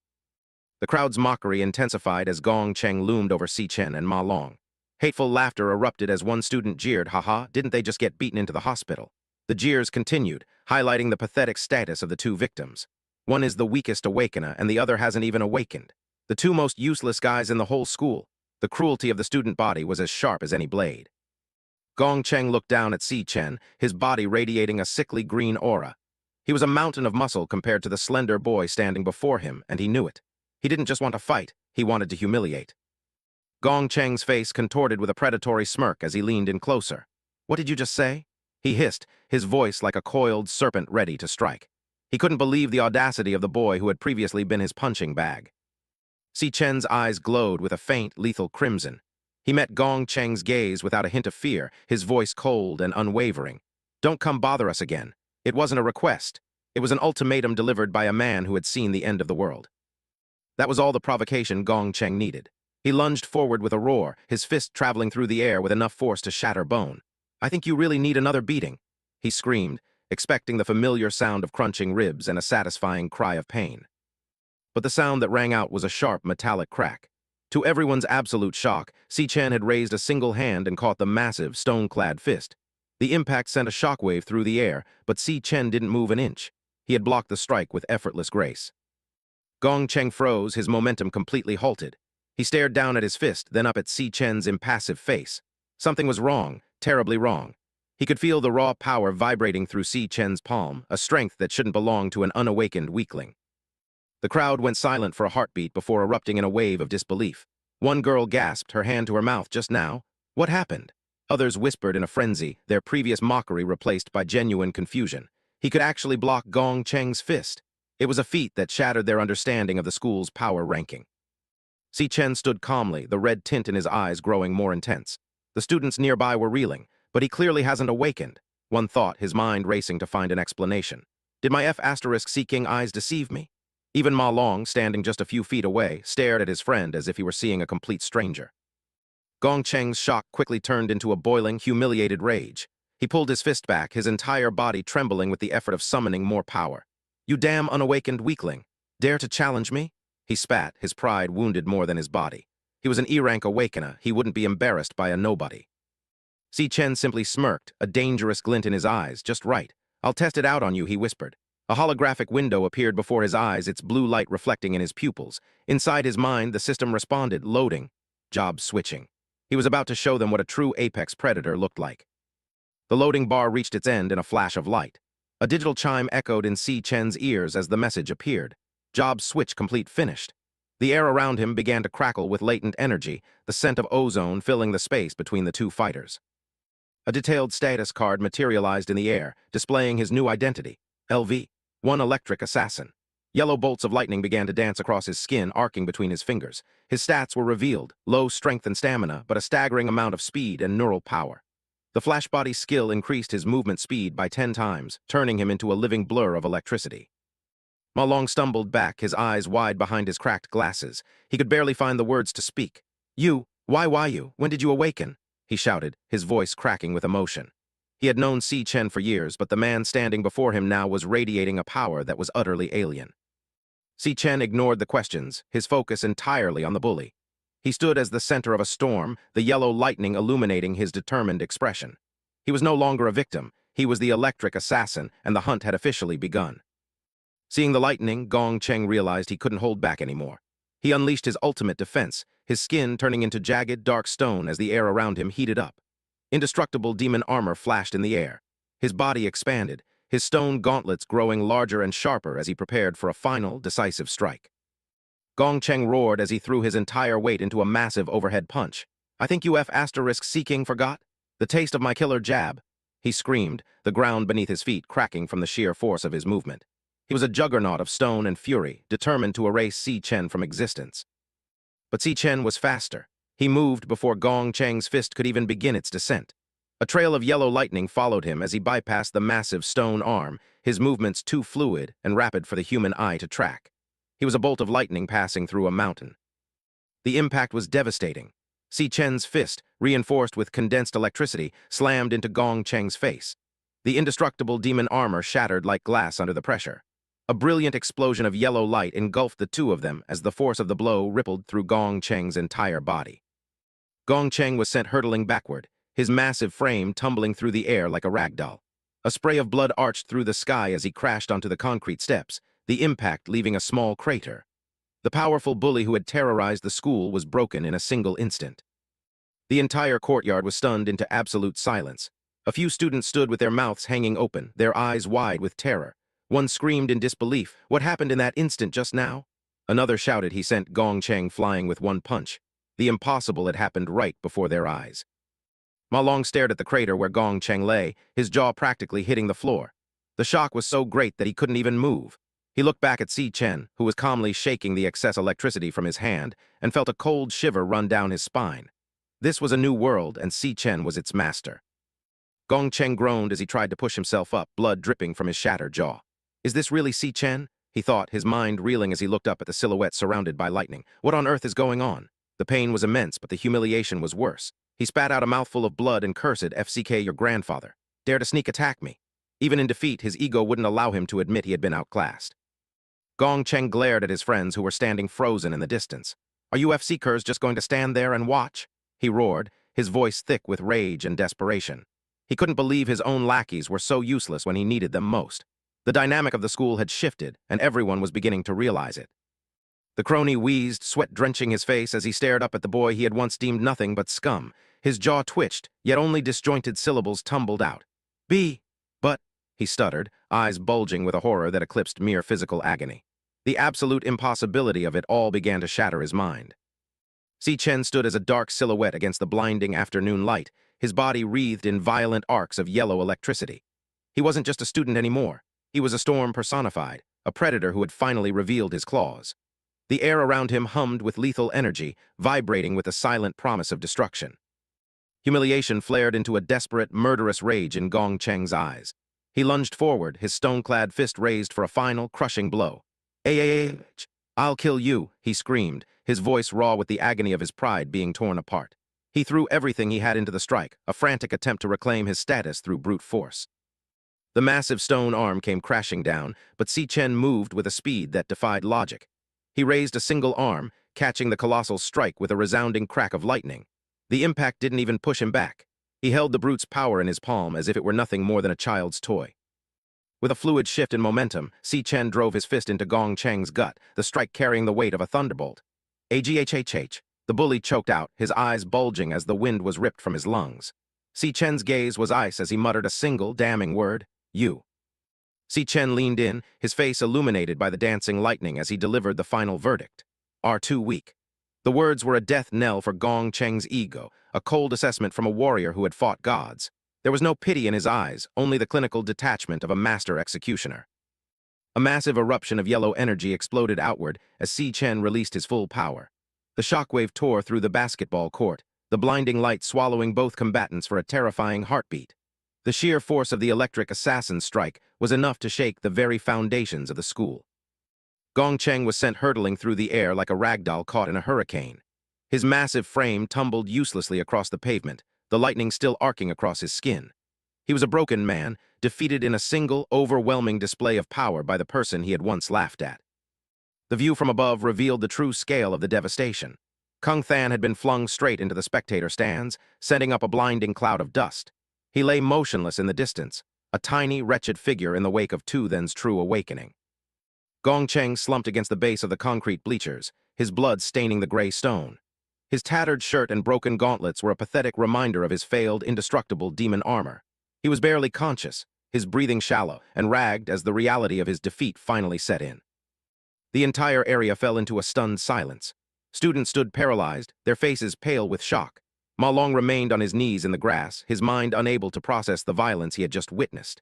A: The crowd's mockery intensified as Gong Cheng loomed over Si Chen and Ma Long. Hateful laughter erupted as one student jeered, "Haha, didn't they just get beaten into the hospital?" The jeers continued, highlighting the pathetic status of the 2 victims. One is the weakest awakener, and the other hasn't even awakened. The two most useless guys in the whole school. The cruelty of the student body was as sharp as any blade. Gong Cheng looked down at Si Chen, his body radiating a sickly green aura. He was a mountain of muscle compared to the slender boy standing before him, and he knew it. He didn't just want to fight, he wanted to humiliate. Gong Cheng's face contorted with a predatory smirk as he leaned in closer. "What did you just say?" he hissed, his voice like a coiled serpent ready to strike. He couldn't believe the audacity of the boy who had previously been his punching bag. Si Chen's eyes glowed with a faint, lethal crimson. He met Gong Cheng's gaze without a hint of fear, his voice cold and unwavering. "Don't come bother us again." It wasn't a request. It was an ultimatum delivered by a man who had seen the end of the world. That was all the provocation Gong Cheng needed. He lunged forward with a roar, his fist traveling through the air with enough force to shatter bone. "I think you really need another beating," he screamed, expecting the familiar sound of crunching ribs and a satisfying cry of pain. But the sound that rang out was a sharp, metallic crack. To everyone's absolute shock, Si Chen had raised a single hand and caught the massive, stone-clad fist. The impact sent a shockwave through the air, but Si Chen didn't move an inch. He had blocked the strike with effortless grace. Gong Cheng froze, his momentum completely halted. He stared down at his fist, then up at Si Chen's impassive face. Something was wrong, terribly wrong. He could feel the raw power vibrating through Si Chen's palm, a strength that shouldn't belong to an unawakened weakling. The crowd went silent for a heartbeat before erupting in a wave of disbelief. One girl gasped, her hand to her mouth. "Just now? What happened?" Others whispered in a frenzy, their previous mockery replaced by genuine confusion. He could actually block Gong Cheng's fist. It was a feat that shattered their understanding of the school's power ranking. Si Chen stood calmly, the red tint in his eyes growing more intense. The students nearby were reeling, but he clearly hasn't awakened. One thought, his mind racing to find an explanation. Did my F***seeking eyes deceive me? Even Ma Long, standing just a few feet away, stared at his friend as if he were seeing a complete stranger. Gong Cheng's shock quickly turned into a boiling, humiliated rage. He pulled his fist back, his entire body trembling with the effort of summoning more power. "You damn unawakened weakling! Dare to challenge me?" He spat, his pride wounded more than his body. He was an E-rank awakener, he wouldn't be embarrassed by a nobody. Si Chen simply smirked, a dangerous glint in his eyes. "Just right. I'll test it out on you," he whispered. A holographic window appeared before his eyes, its blue light reflecting in his pupils. Inside his mind, the system responded, loading. Job switching. He was about to show them what a true apex predator looked like. The loading bar reached its end in a flash of light. A digital chime echoed in Si Chen's ears as the message appeared. Job switch complete, finished. The air around him began to crackle with latent energy, the scent of ozone filling the space between the two fighters. A detailed status card materialized in the air, displaying his new identity, LV, one electric assassin. Yellow bolts of lightning began to dance across his skin, arcing between his fingers. His stats were revealed, low strength and stamina, but a staggering amount of speed and neural power. The flash body skill increased his movement speed by 10 times, turning him into a living blur of electricity. Ma Long stumbled back, his eyes wide behind his cracked glasses. He could barely find the words to speak. "You? Why you? When did you awaken?" he shouted, his voice cracking with emotion. He had known Si Chen for years, but the man standing before him now was radiating a power that was utterly alien. Si Chen ignored the questions, his focus entirely on the bully. He stood as the center of a storm, the yellow lightning illuminating his determined expression. He was no longer a victim, he was the electric assassin, and the hunt had officially begun. Seeing the lightning, Gong Cheng realized he couldn't hold back anymore. He unleashed his ultimate defense, his skin turning into jagged, dark stone as the air around him heated up. Indestructible demon armor flashed in the air. His body expanded, his stone gauntlets growing larger and sharper as he prepared for a final, decisive strike. Gong Cheng roared as he threw his entire weight into a massive overhead punch. "I think you F***seeking forgot? The taste of my killer jab," he screamed, the ground beneath his feet cracking from the sheer force of his movement. He was a juggernaut of stone and fury, determined to erase Si Chen from existence. But Si Chen was faster. He moved before Gong Cheng's fist could even begin its descent. A trail of yellow lightning followed him as he bypassed the massive stone arm, his movements too fluid and rapid for the human eye to track. He was a bolt of lightning passing through a mountain. The impact was devastating. Si Chen's fist, reinforced with condensed electricity, slammed into Gong Cheng's face. The indestructible demon armor shattered like glass under the pressure. A brilliant explosion of yellow light engulfed the two of them as the force of the blow rippled through Gong Cheng's entire body. Gong Cheng was sent hurtling backward, his massive frame tumbling through the air like a rag doll. A spray of blood arched through the sky as he crashed onto the concrete steps, the impact leaving a small crater. The powerful bully who had terrorized the school was broken in a single instant. The entire courtyard was stunned into absolute silence. A few students stood with their mouths hanging open, their eyes wide with terror. One screamed in disbelief, "What happened in that instant just now?" Another shouted he sent Gong Cheng flying with one punch. The impossible had happened right before their eyes. Ma Long stared at the crater where Gong Cheng lay, his jaw practically hitting the floor. The shock was so great that he couldn't even move. He looked back at Si Chen, who was calmly shaking the excess electricity from his hand, and felt a cold shiver run down his spine. This was a new world, and Si Chen was its master. Gong Cheng groaned as he tried to push himself up, blood dripping from his shattered jaw. Is this really Si Chen? He thought, his mind reeling as he looked up at the silhouette surrounded by lightning. What on earth is going on? The pain was immense, but the humiliation was worse. He spat out a mouthful of blood and cursed, "FCK, your grandfather. Dare to sneak attack me." Even in defeat, his ego wouldn't allow him to admit he had been outclassed. Gong Cheng glared at his friends who were standing frozen in the distance. "Are you FCKers just going to stand there and watch?" He roared, his voice thick with rage and desperation. He couldn't believe his own lackeys were so useless when he needed them most. The dynamic of the school had shifted, and everyone was beginning to realize it. The crony wheezed, sweat drenching his face as he stared up at the boy he had once deemed nothing but scum. His jaw twitched, yet only disjointed syllables tumbled out. But, he stuttered, eyes bulging with a horror that eclipsed mere physical agony. The absolute impossibility of it all began to shatter his mind. Si Chen stood as a dark silhouette against the blinding afternoon light, his body wreathed in violent arcs of yellow electricity. He wasn't just a student anymore. He was a storm personified, a predator who had finally revealed his claws. The air around him hummed with lethal energy, vibrating with the silent promise of destruction. Humiliation flared into a desperate, murderous rage in Gong Cheng's eyes. He lunged forward, his stone-clad fist raised for a final, crushing blow. I'll kill you," he screamed, his voice raw with the agony of his pride being torn apart. He threw everything he had into the strike, a frantic attempt to reclaim his status through brute force. The massive stone arm came crashing down, but Si Chen moved with a speed that defied logic. He raised a single arm, catching the colossal strike with a resounding crack of lightning. The impact didn't even push him back. He held the brute's power in his palm as if it were nothing more than a child's toy. With a fluid shift in momentum, Si Chen drove his fist into Gong Cheng's gut, the strike carrying the weight of a thunderbolt. Aghhh, the bully choked out, his eyes bulging as the wind was ripped from his lungs. Si Chen's gaze was ice as he muttered a single, damning word, "You." Si Chen leaned in, his face illuminated by the dancing lightning as he delivered the final verdict. "Are too weak." The words were a death knell for Gong Cheng's ego, a cold assessment from a warrior who had fought gods. There was no pity in his eyes, only the clinical detachment of a master executioner. A massive eruption of yellow energy exploded outward as Si Chen released his full power. The shockwave tore through the basketball court, the blinding light swallowing both combatants for a terrifying heartbeat. The sheer force of the electric assassin strike was enough to shake the very foundations of the school. Gong Cheng was sent hurtling through the air like a ragdoll caught in a hurricane. His massive frame tumbled uselessly across the pavement, the lightning still arcing across his skin. He was a broken man, defeated in a single, overwhelming display of power by the person he had once laughed at. The view from above revealed the true scale of the devastation. Kung Than had been flung straight into the spectator stands, sending up a blinding cloud of dust. He lay motionless in the distance, a tiny, wretched figure in the wake of Tu Then's true awakening. Gong Cheng slumped against the base of the concrete bleachers, his blood staining the gray stone. His tattered shirt and broken gauntlets were a pathetic reminder of his failed, indestructible demon armor. He was barely conscious, his breathing shallow, and ragged as the reality of his defeat finally set in. The entire area fell into a stunned silence. Students stood paralyzed, their faces pale with shock. Ma Long remained on his knees in the grass, his mind unable to process the violence he had just witnessed.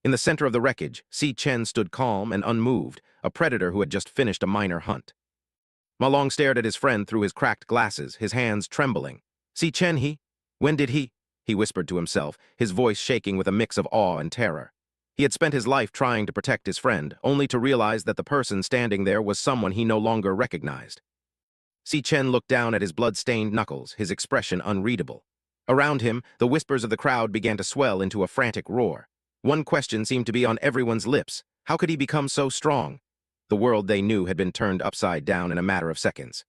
A: In the center of the wreckage, Si Chen stood calm and unmoved, a predator who had just finished a minor hunt. Ma Long stared at his friend through his cracked glasses, his hands trembling. "Si Chen, when did he whispered to himself, his voice shaking with a mix of awe and terror. He had spent his life trying to protect his friend, only to realize that the person standing there was someone he no longer recognized. Si Chen looked down at his blood-stained knuckles, his expression unreadable. Around him, the whispers of the crowd began to swell into a frantic roar. One question seemed to be on everyone's lips. How could he become so strong? The world they knew had been turned upside down in a matter of seconds.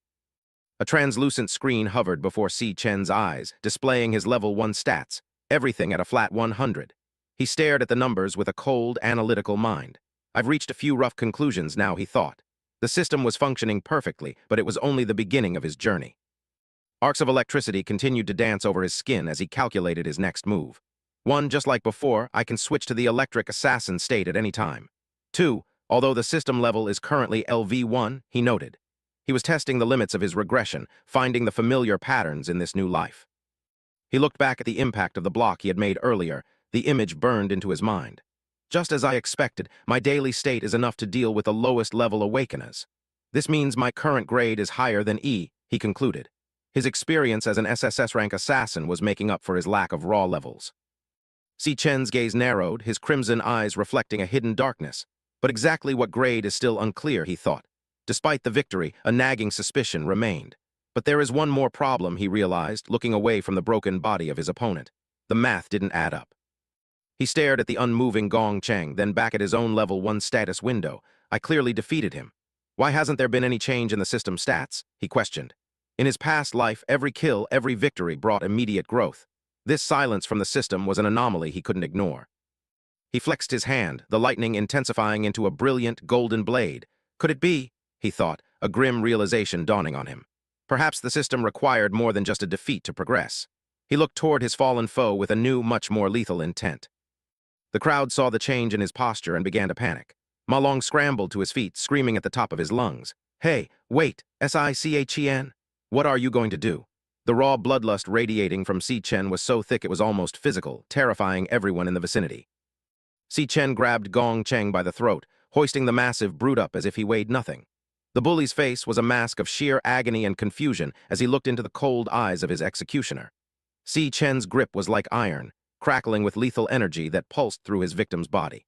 A: A translucent screen hovered before Si Chen's eyes, displaying his level 1 stats, everything at a flat 100. He stared at the numbers with a cold, analytical mind. I've reached a few rough conclusions now, he thought. The system was functioning perfectly, but it was only the beginning of his journey. Arcs of electricity continued to dance over his skin as he calculated his next move. 1. Just like before, I can switch to the electric assassin state at any time. 2. Although the system level is currently LV1, he noted. He was testing the limits of his regression, finding the familiar patterns in this new life. He looked back at the impact of the block he had made earlier. The image burned into his mind. Just as I expected, my daily state is enough to deal with the lowest level awakeners. This means my current grade is higher than E, he concluded. His experience as an SSS rank assassin was making up for his lack of raw levels. Si Chen's gaze narrowed, his crimson eyes reflecting a hidden darkness. But exactly what grade is still unclear, he thought. Despite the victory, a nagging suspicion remained. But there is one more problem, he realized, looking away from the broken body of his opponent. The math didn't add up. He stared at the unmoving Gong Cheng, then back at his own level 1 status window. I clearly defeated him. Why hasn't there been any change in the system stats? He questioned. In his past life, every kill, every victory brought immediate growth. This silence from the system was an anomaly he couldn't ignore. He flexed his hand, the lightning intensifying into a brilliant golden blade. Could it be? He thought, a grim realization dawning on him. Perhaps the system required more than just a defeat to progress. He looked toward his fallen foe with a new, much more lethal intent. The crowd saw the change in his posture and began to panic. Ma Long scrambled to his feet, screaming at the top of his lungs. Hey, wait, SICHEN? What are you going to do? The raw bloodlust radiating from Si Chen was so thick it was almost physical, terrifying everyone in the vicinity. Si Chen grabbed Gong Cheng by the throat, hoisting the massive brute up as if he weighed nothing. The bully's face was a mask of sheer agony and confusion as he looked into the cold eyes of his executioner. Si Chen's grip was like iron, crackling with lethal energy that pulsed through his victim's body.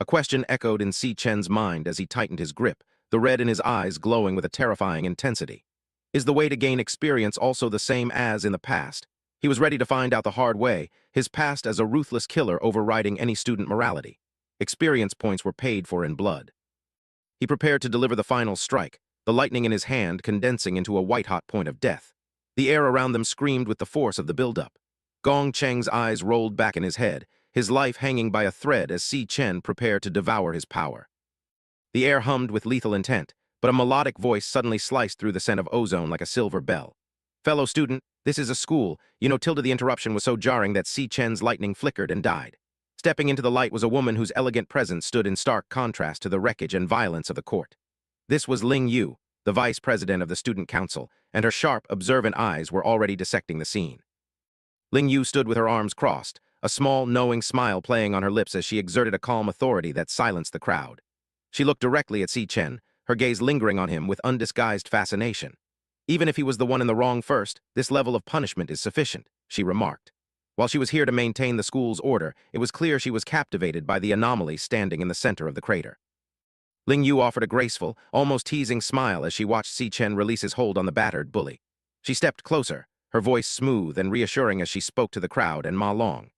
A: A question echoed in Si Chen's mind as he tightened his grip, the red in his eyes glowing with a terrifying intensity. Is the way to gain experience also the same as in the past? He was ready to find out the hard way, his past as a ruthless killer overriding any student morality. Experience points were paid for in blood. He prepared to deliver the final strike, the lightning in his hand condensing into a white-hot point of death. The air around them screamed with the force of the buildup. Gong Cheng's eyes rolled back in his head, his life hanging by a thread as Si Chen prepared to devour his power. The air hummed with lethal intent, but a melodic voice suddenly sliced through the scent of ozone like a silver bell. Fellow student, this is a school. The interruption was so jarring that Si Chen's lightning flickered and died. Stepping into the light was a woman whose elegant presence stood in stark contrast to the wreckage and violence of the court. This was Ling Yu, the vice president of the student council, and her sharp, observant eyes were already dissecting the scene. Ling Yu stood with her arms crossed, a small, knowing smile playing on her lips as she exerted a calm authority that silenced the crowd. She looked directly at Si Chen, her gaze lingering on him with undisguised fascination. Even if he was the one in the wrong first, this level of punishment is sufficient, she remarked. While she was here to maintain the school's order, it was clear she was captivated by the anomaly standing in the center of the crater. Ling Yu offered a graceful, almost teasing smile as she watched Si Chen release his hold on the battered bully. She stepped closer, her voice smooth and reassuring as she spoke to the crowd and Ma Long.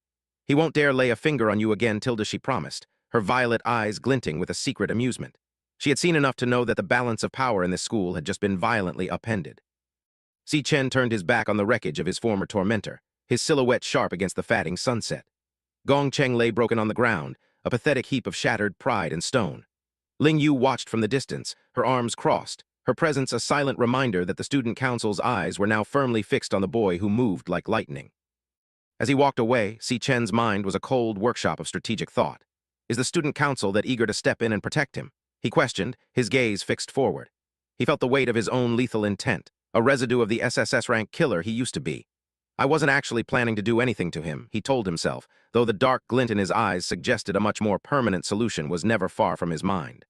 A: He won't dare lay a finger on you again, Tilda, she promised, her violet eyes glinting with a secret amusement. She had seen enough to know that the balance of power in this school had just been violently upended. Si Chen turned his back on the wreckage of his former tormentor, his silhouette sharp against the fatting sunset. Gong Cheng lay broken on the ground, a pathetic heap of shattered pride and stone. Ling Yu watched from the distance, her arms crossed, her presence a silent reminder that the student council's eyes were now firmly fixed on the boy who moved like lightning. As he walked away, Si Chen's mind was a cold workshop of strategic thought. Is the student council that eager to step in and protect him? He questioned, his gaze fixed forward. He felt the weight of his own lethal intent, a residue of the SSS rank killer he used to be. I wasn't actually planning to do anything to him, he told himself, though the dark glint in his eyes suggested a much more permanent solution was never far from his mind.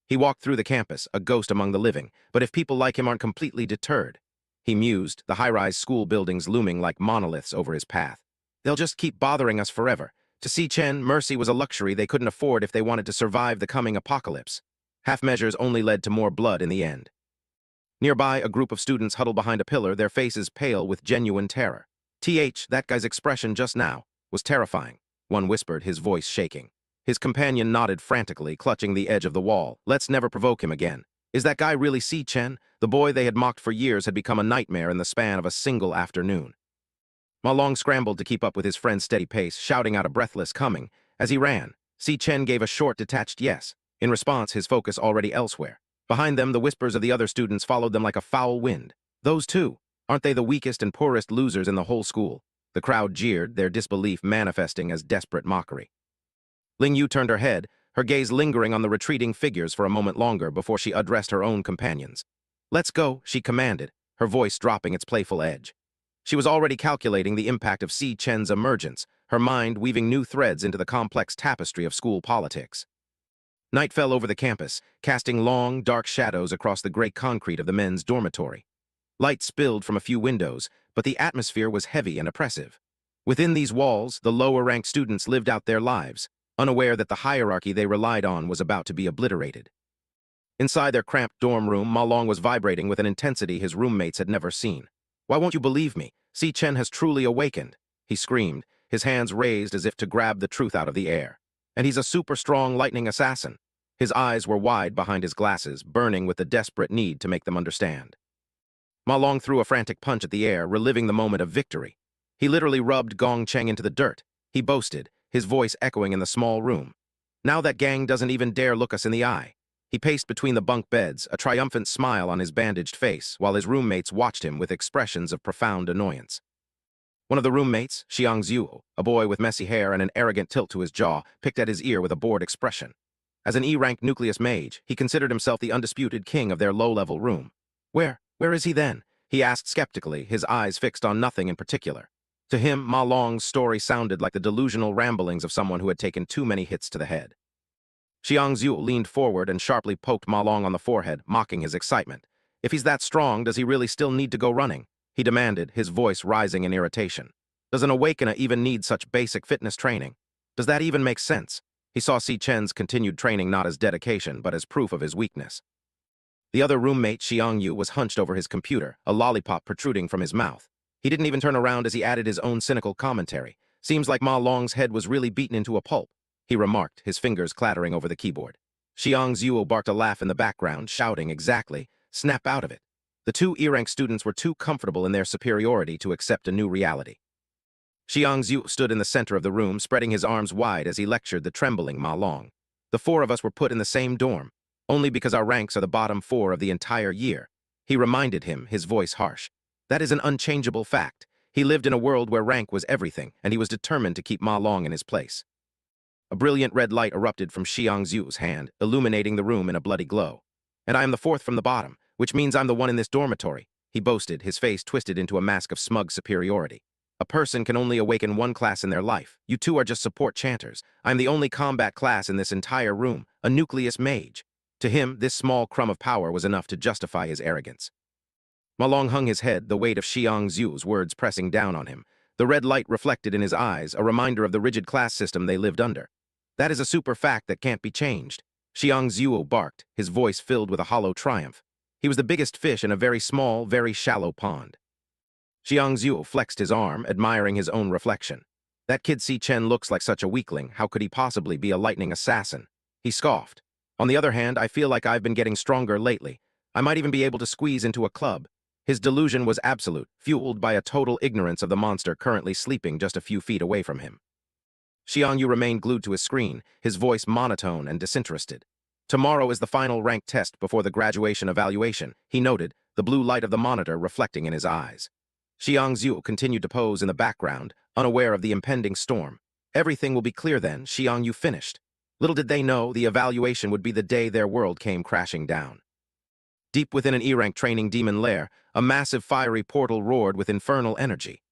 A: He walked through the campus, a ghost among the living, but if people like him aren't completely deterred, he mused, the high-rise school buildings looming like monoliths over his path. They'll just keep bothering us forever. To Si Chen, mercy was a luxury they couldn't afford if they wanted to survive the coming apocalypse. Half measures only led to more blood in the end. Nearby, a group of students huddled behind a pillar, their faces pale with genuine terror. That guy's expression just now was terrifying, one whispered, his voice shaking. His companion nodded frantically, clutching the edge of the wall. Let's never provoke him again. Is that guy really Si Chen? The boy they had mocked for years had become a nightmare in the span of a single afternoon. Ma Long scrambled to keep up with his friend's steady pace, shouting out a breathless coming. As he ran, Si Chen gave a short, detached yes. In response, his focus already elsewhere. Behind them, the whispers of the other students followed them like a foul wind. Those two, aren't they the weakest and poorest losers in the whole school? The crowd jeered, their disbelief manifesting as desperate mockery. Ling Yu turned her head, her gaze lingering on the retreating figures for a moment longer before she addressed her own companions. "Let's go," she commanded, her voice dropping its playful edge. She was already calculating the impact of Si Chen's emergence, her mind weaving new threads into the complex tapestry of school politics. Night fell over the campus, casting long, dark shadows across the gray concrete of the men's dormitory. Light spilled from a few windows, but the atmosphere was heavy and oppressive. Within these walls, the lower-ranked students lived out their lives, unaware that the hierarchy they relied on was about to be obliterated. Inside their cramped dorm room, Ma Long was vibrating with an intensity his roommates had never seen. "Why won't you believe me? Si Chen has truly awakened," he screamed, his hands raised as if to grab the truth out of the air. "And he's a super-strong lightning assassin." His eyes were wide behind his glasses, burning with the desperate need to make them understand. Ma Long threw a frantic punch at the air, reliving the moment of victory. He literally rubbed Gong Cheng into the dirt. He boasted, his voice echoing in the small room. "Now that gang doesn't even dare look us in the eye." He paced between the bunk beds, a triumphant smile on his bandaged face, while his roommates watched him with expressions of profound annoyance. One of the roommates, Xiang Zhu, a boy with messy hair and an arrogant tilt to his jaw, picked at his ear with a bored expression. As an E-rank nucleus mage, he considered himself the undisputed king of their low-level room. Where is he then?" he asked skeptically, his eyes fixed on nothing in particular. To him, Ma Long's story sounded like the delusional ramblings of someone who had taken too many hits to the head. Xiang Zhu leaned forward and sharply poked Ma Long on the forehead, mocking his excitement. "If he's that strong, does he really still need to go running?" he demanded, his voice rising in irritation. "Does an awakener even need such basic fitness training? Does that even make sense?" He saw Si Chen's continued training not as dedication, but as proof of his weakness. The other roommate, Xiang Yu, was hunched over his computer, a lollipop protruding from his mouth. He didn't even turn around as he added his own cynical commentary. "Seems like Ma Long's head was really beaten into a pulp," he remarked, his fingers clattering over the keyboard. Xiang Zhu barked a laugh in the background, shouting, "Exactly, snap out of it." The two E-rank students were too comfortable in their superiority to accept a new reality. Xiang Zhu stood in the center of the room, spreading his arms wide as he lectured the trembling Ma Long. "The four of us were put in the same dorm, only because our ranks are the bottom four of the entire year," he reminded him, his voice harsh. "That is an unchangeable fact. He lived in a world where rank was everything, and he was determined to keep Ma Long in his place." A brilliant red light erupted from Xiang Zhu's hand, illuminating the room in a bloody glow. "And I am the fourth from the bottom, which means I'm the one in this dormitory," he boasted, his face twisted into a mask of smug superiority. "A person can only awaken one class in their life. You two are just support chanters. I'm the only combat class in this entire room, a nucleus mage." To him, this small crumb of power was enough to justify his arrogance. Ma Long hung his head, the weight of Xiang Zhu's words pressing down on him. The red light reflected in his eyes, a reminder of the rigid class system they lived under. "That is a super fact that can't be changed," Xiang Zhu barked, his voice filled with a hollow triumph. He was the biggest fish in a very small, very shallow pond. Xiang Zhu flexed his arm, admiring his own reflection. "That kid Si Chen looks like such a weakling. How could he possibly be a lightning assassin?" He scoffed. "On the other hand, I feel like I've been getting stronger lately. I might even be able to squeeze into a club." His delusion was absolute, fueled by a total ignorance of the monster currently sleeping just a few feet away from him. Xiang Yu remained glued to his screen, his voice monotone and disinterested. "Tomorrow is the final rank test before the graduation evaluation," he noted, the blue light of the monitor reflecting in his eyes. Xiang Zhu continued to pose in the background, unaware of the impending storm. "Everything will be clear then," Xiang Yu finished. Little did they know the evaluation would be the day their world came crashing down. Deep within an E-rank training demon lair, a massive fiery portal roared with infernal energy.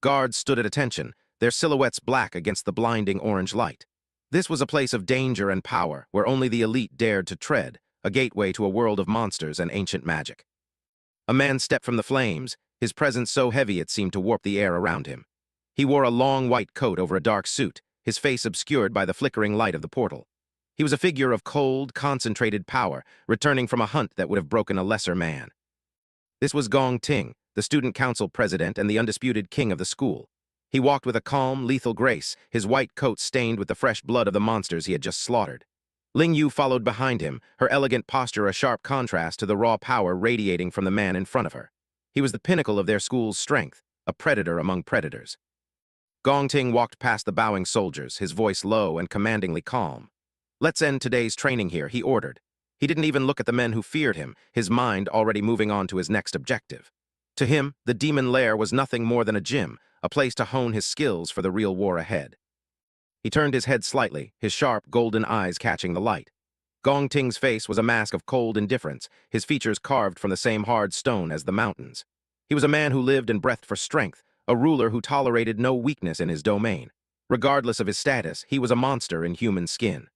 A: Guards stood at attention, their silhouettes black against the blinding orange light. This was a place of danger and power, where only the elite dared to tread, a gateway to a world of monsters and ancient magic. A man stepped from the flames, his presence so heavy it seemed to warp the air around him. He wore a long white coat over a dark suit, his face obscured by the flickering light of the portal. He was a figure of cold, concentrated power, returning from a hunt that would have broken a lesser man. This was Gong Ting, the student council president and the undisputed king of the school. He walked with a calm, lethal grace, his white coat stained with the fresh blood of the monsters he had just slaughtered. Ling Yu followed behind him, her elegant posture a sharp contrast to the raw power radiating from the man in front of her. He was the pinnacle of their school's strength, a predator among predators. Gong Ting walked past the bowing soldiers, his voice low and commandingly calm. "Let's end today's training here," he ordered. He didn't even look at the men who feared him, his mind already moving on to his next objective. To him, the demon lair was nothing more than a gym, a place to hone his skills for the real war ahead. He turned his head slightly, his sharp, golden eyes catching the light. Gong Ting's face was a mask of cold indifference, his features carved from the same hard stone as the mountains. He was a man who lived and breathed for strength, a ruler who tolerated no weakness in his domain. Regardless of his status, he was a monster in human skin.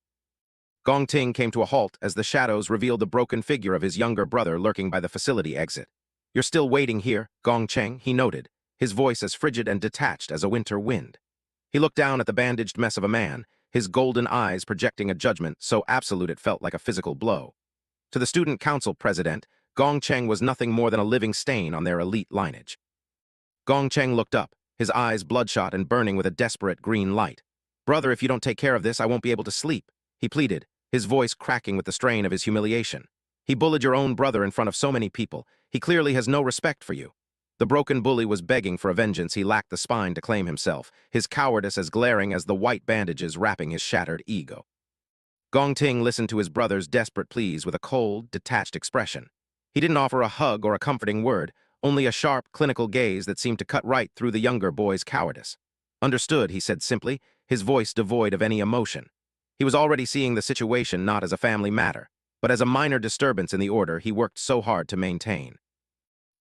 A: Gong Ting came to a halt as the shadows revealed the broken figure of his younger brother lurking by the facility exit. "You're still waiting here, Gong Cheng," he noted, his voice as frigid and detached as a winter wind. He looked down at the bandaged mess of a man, his golden eyes projecting a judgment so absolute it felt like a physical blow. To the student council president, Gong Cheng was nothing more than a living stain on their elite lineage. Gong Cheng looked up, his eyes bloodshot and burning with a desperate green light. "Brother, if you don't take care of this, I won't be able to sleep," he pleaded, his voice cracking with the strain of his humiliation. "He bullied your own brother in front of so many people. He clearly has no respect for you." The broken bully was begging for a vengeance he lacked the spine to claim himself, his cowardice as glaring as the white bandages wrapping his shattered ego. Gong Ting listened to his brother's desperate pleas with a cold, detached expression. He didn't offer a hug or a comforting word, only a sharp, clinical gaze that seemed to cut right through the younger boy's cowardice. "Understood," he said simply, his voice devoid of any emotion. He was already seeing the situation not as a family matter, but as a minor disturbance in the order he worked so hard to maintain.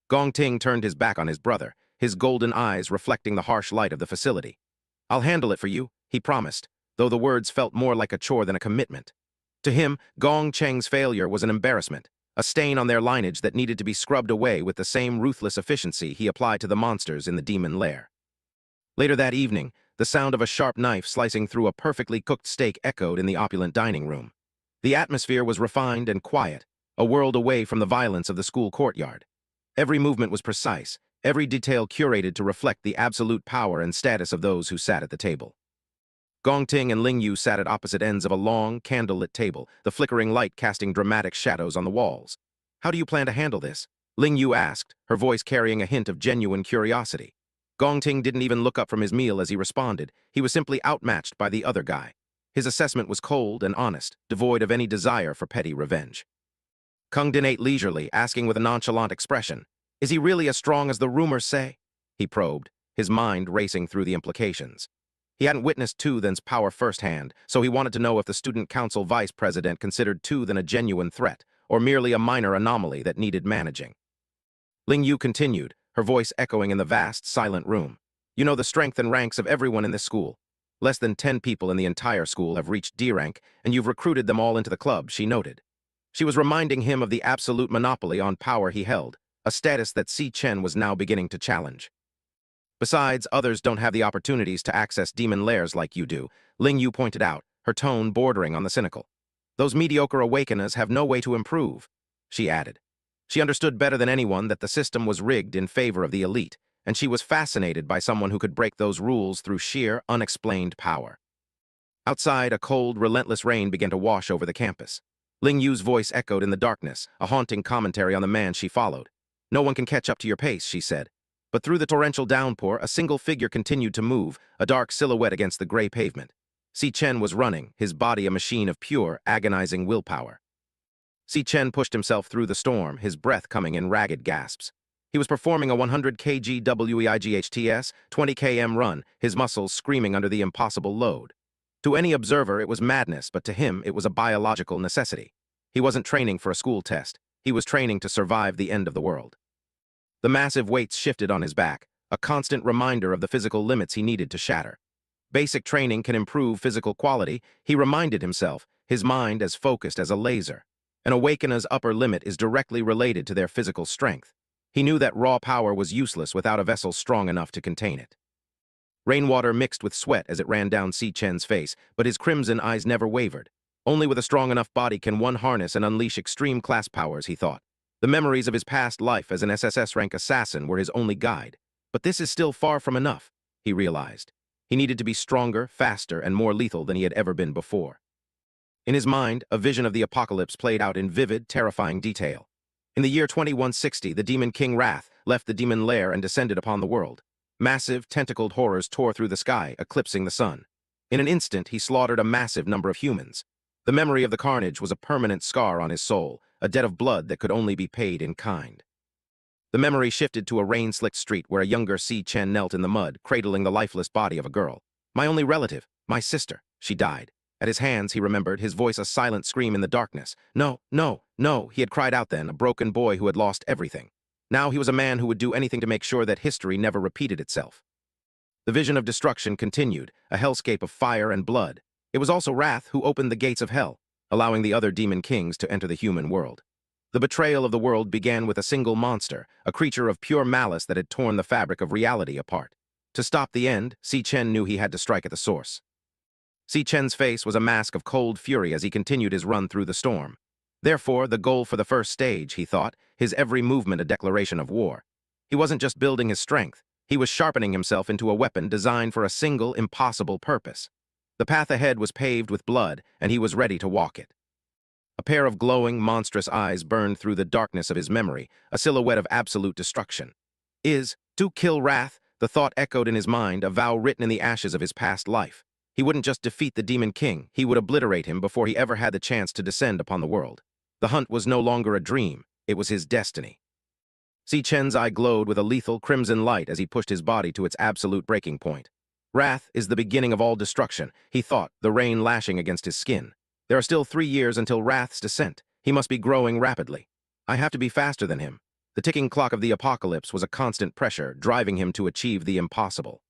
A: Gong Ting turned his back on his brother, his golden eyes reflecting the harsh light of the facility. "I'll handle it for you," he promised, though the words felt more like a chore than a commitment. To him, Gong Cheng's failure was an embarrassment, a stain on their lineage that needed to be scrubbed away with the same ruthless efficiency he applied to the monsters in the demon lair. Later that evening, the sound of a sharp knife slicing through a perfectly cooked steak echoed in the opulent dining room. The atmosphere was refined and quiet, a world away from the violence of the school courtyard. Every movement was precise, every detail curated to reflect the absolute power and status of those who sat at the table. Gong Ting and Ling Yu sat at opposite ends of a long, candlelit table, the flickering light casting dramatic shadows on the walls. "How do you plan to handle this?" Ling Yu asked, her voice carrying a hint of genuine curiosity. Gong Ting didn't even look up from his meal as he responded. He was simply outmatched by the other guy. His assessment was cold and honest, devoid of any desire for petty revenge. Kung Din ate leisurely, asking with a nonchalant expression, "Is he really as strong as the rumors say?" He probed, his mind racing through the implications. He hadn't witnessed Tu Than's power firsthand, so he wanted to know if the student council vice president considered Tu Than a genuine threat, or merely a minor anomaly that needed managing. Ling Yu continued, her voice echoing in the vast, silent room. "You know the strength and ranks of everyone in this school. Less than 10 people in the entire school have reached D rank, and you've recruited them all into the club," she noted. She was reminding him of the absolute monopoly on power he held, a status that Si Chen was now beginning to challenge. "Besides, others don't have the opportunities to access demon lairs like you do," Ling Yu pointed out, her tone bordering on the cynical. "Those mediocre awakeners have no way to improve," she added. She understood better than anyone that the system was rigged in favor of the elite, and she was fascinated by someone who could break those rules through sheer, unexplained power. Outside, a cold, relentless rain began to wash over the campus. Ling Yu's voice echoed in the darkness, a haunting commentary on the man she followed. "No one can catch up to your pace," she said. But through the torrential downpour, a single figure continued to move, a dark silhouette against the gray pavement. Si Chen was running, his body a machine of pure, agonizing willpower. Si Chen pushed himself through the storm, his breath coming in ragged gasps. He was performing a 100 kg WEIGHTS, 20 km run, his muscles screaming under the impossible load. To any observer, it was madness, but to him, it was a biological necessity. He wasn't training for a school test. He was training to survive the end of the world. The massive weights shifted on his back, a constant reminder of the physical limits he needed to shatter. Basic training can improve physical quality, he reminded himself, his mind as focused as a laser. An awakener's upper limit is directly related to their physical strength. He knew that raw power was useless without a vessel strong enough to contain it. Rainwater mixed with sweat as it ran down Si Chen's face, but his crimson eyes never wavered. Only with a strong enough body can one harness and unleash extreme class powers, he thought. The memories of his past life as an SSS-rank assassin were his only guide. But this is still far from enough, he realized. He needed to be stronger, faster, and more lethal than he had ever been before. In his mind, a vision of the apocalypse played out in vivid, terrifying detail. In the year 2160, the demon king Wrath left the demon lair and descended upon the world. Massive, tentacled horrors tore through the sky, eclipsing the sun. In an instant, he slaughtered a massive number of humans. The memory of the carnage was a permanent scar on his soul, a debt of blood that could only be paid in kind. The memory shifted to a rain-slicked street where a younger Si Chen knelt in the mud, cradling the lifeless body of a girl. My only relative, my sister, she died. At his hands, he remembered, his voice a silent scream in the darkness. No, no, no, he had cried out then, a broken boy who had lost everything. Now he was a man who would do anything to make sure that history never repeated itself. The vision of destruction continued, a hellscape of fire and blood. It was also Wrath who opened the gates of hell, allowing the other demon kings to enter the human world. The betrayal of the world began with a single monster, a creature of pure malice that had torn the fabric of reality apart. To stop the end, Si Chen knew he had to strike at the source. Si Chen's face was a mask of cold fury as he continued his run through the storm. Therefore, the goal for the first stage, he thought, his every movement a declaration of war. He wasn't just building his strength, he was sharpening himself into a weapon designed for a single, impossible purpose. The path ahead was paved with blood, and he was ready to walk it. A pair of glowing, monstrous eyes burned through the darkness of his memory, a silhouette of absolute destruction. To kill Wrath, the thought echoed in his mind, a vow written in the ashes of his past life. He wouldn't just defeat the demon king, he would obliterate him before he ever had the chance to descend upon the world. The hunt was no longer a dream, it was his destiny. Si Chen's eye glowed with a lethal crimson light as he pushed his body to its absolute breaking point. Wrath is the beginning of all destruction, he thought, the rain lashing against his skin. There are still 3 years until Wrath's descent. He must be growing rapidly. I have to be faster than him. The ticking clock of the apocalypse was a constant pressure, driving him to achieve the impossible.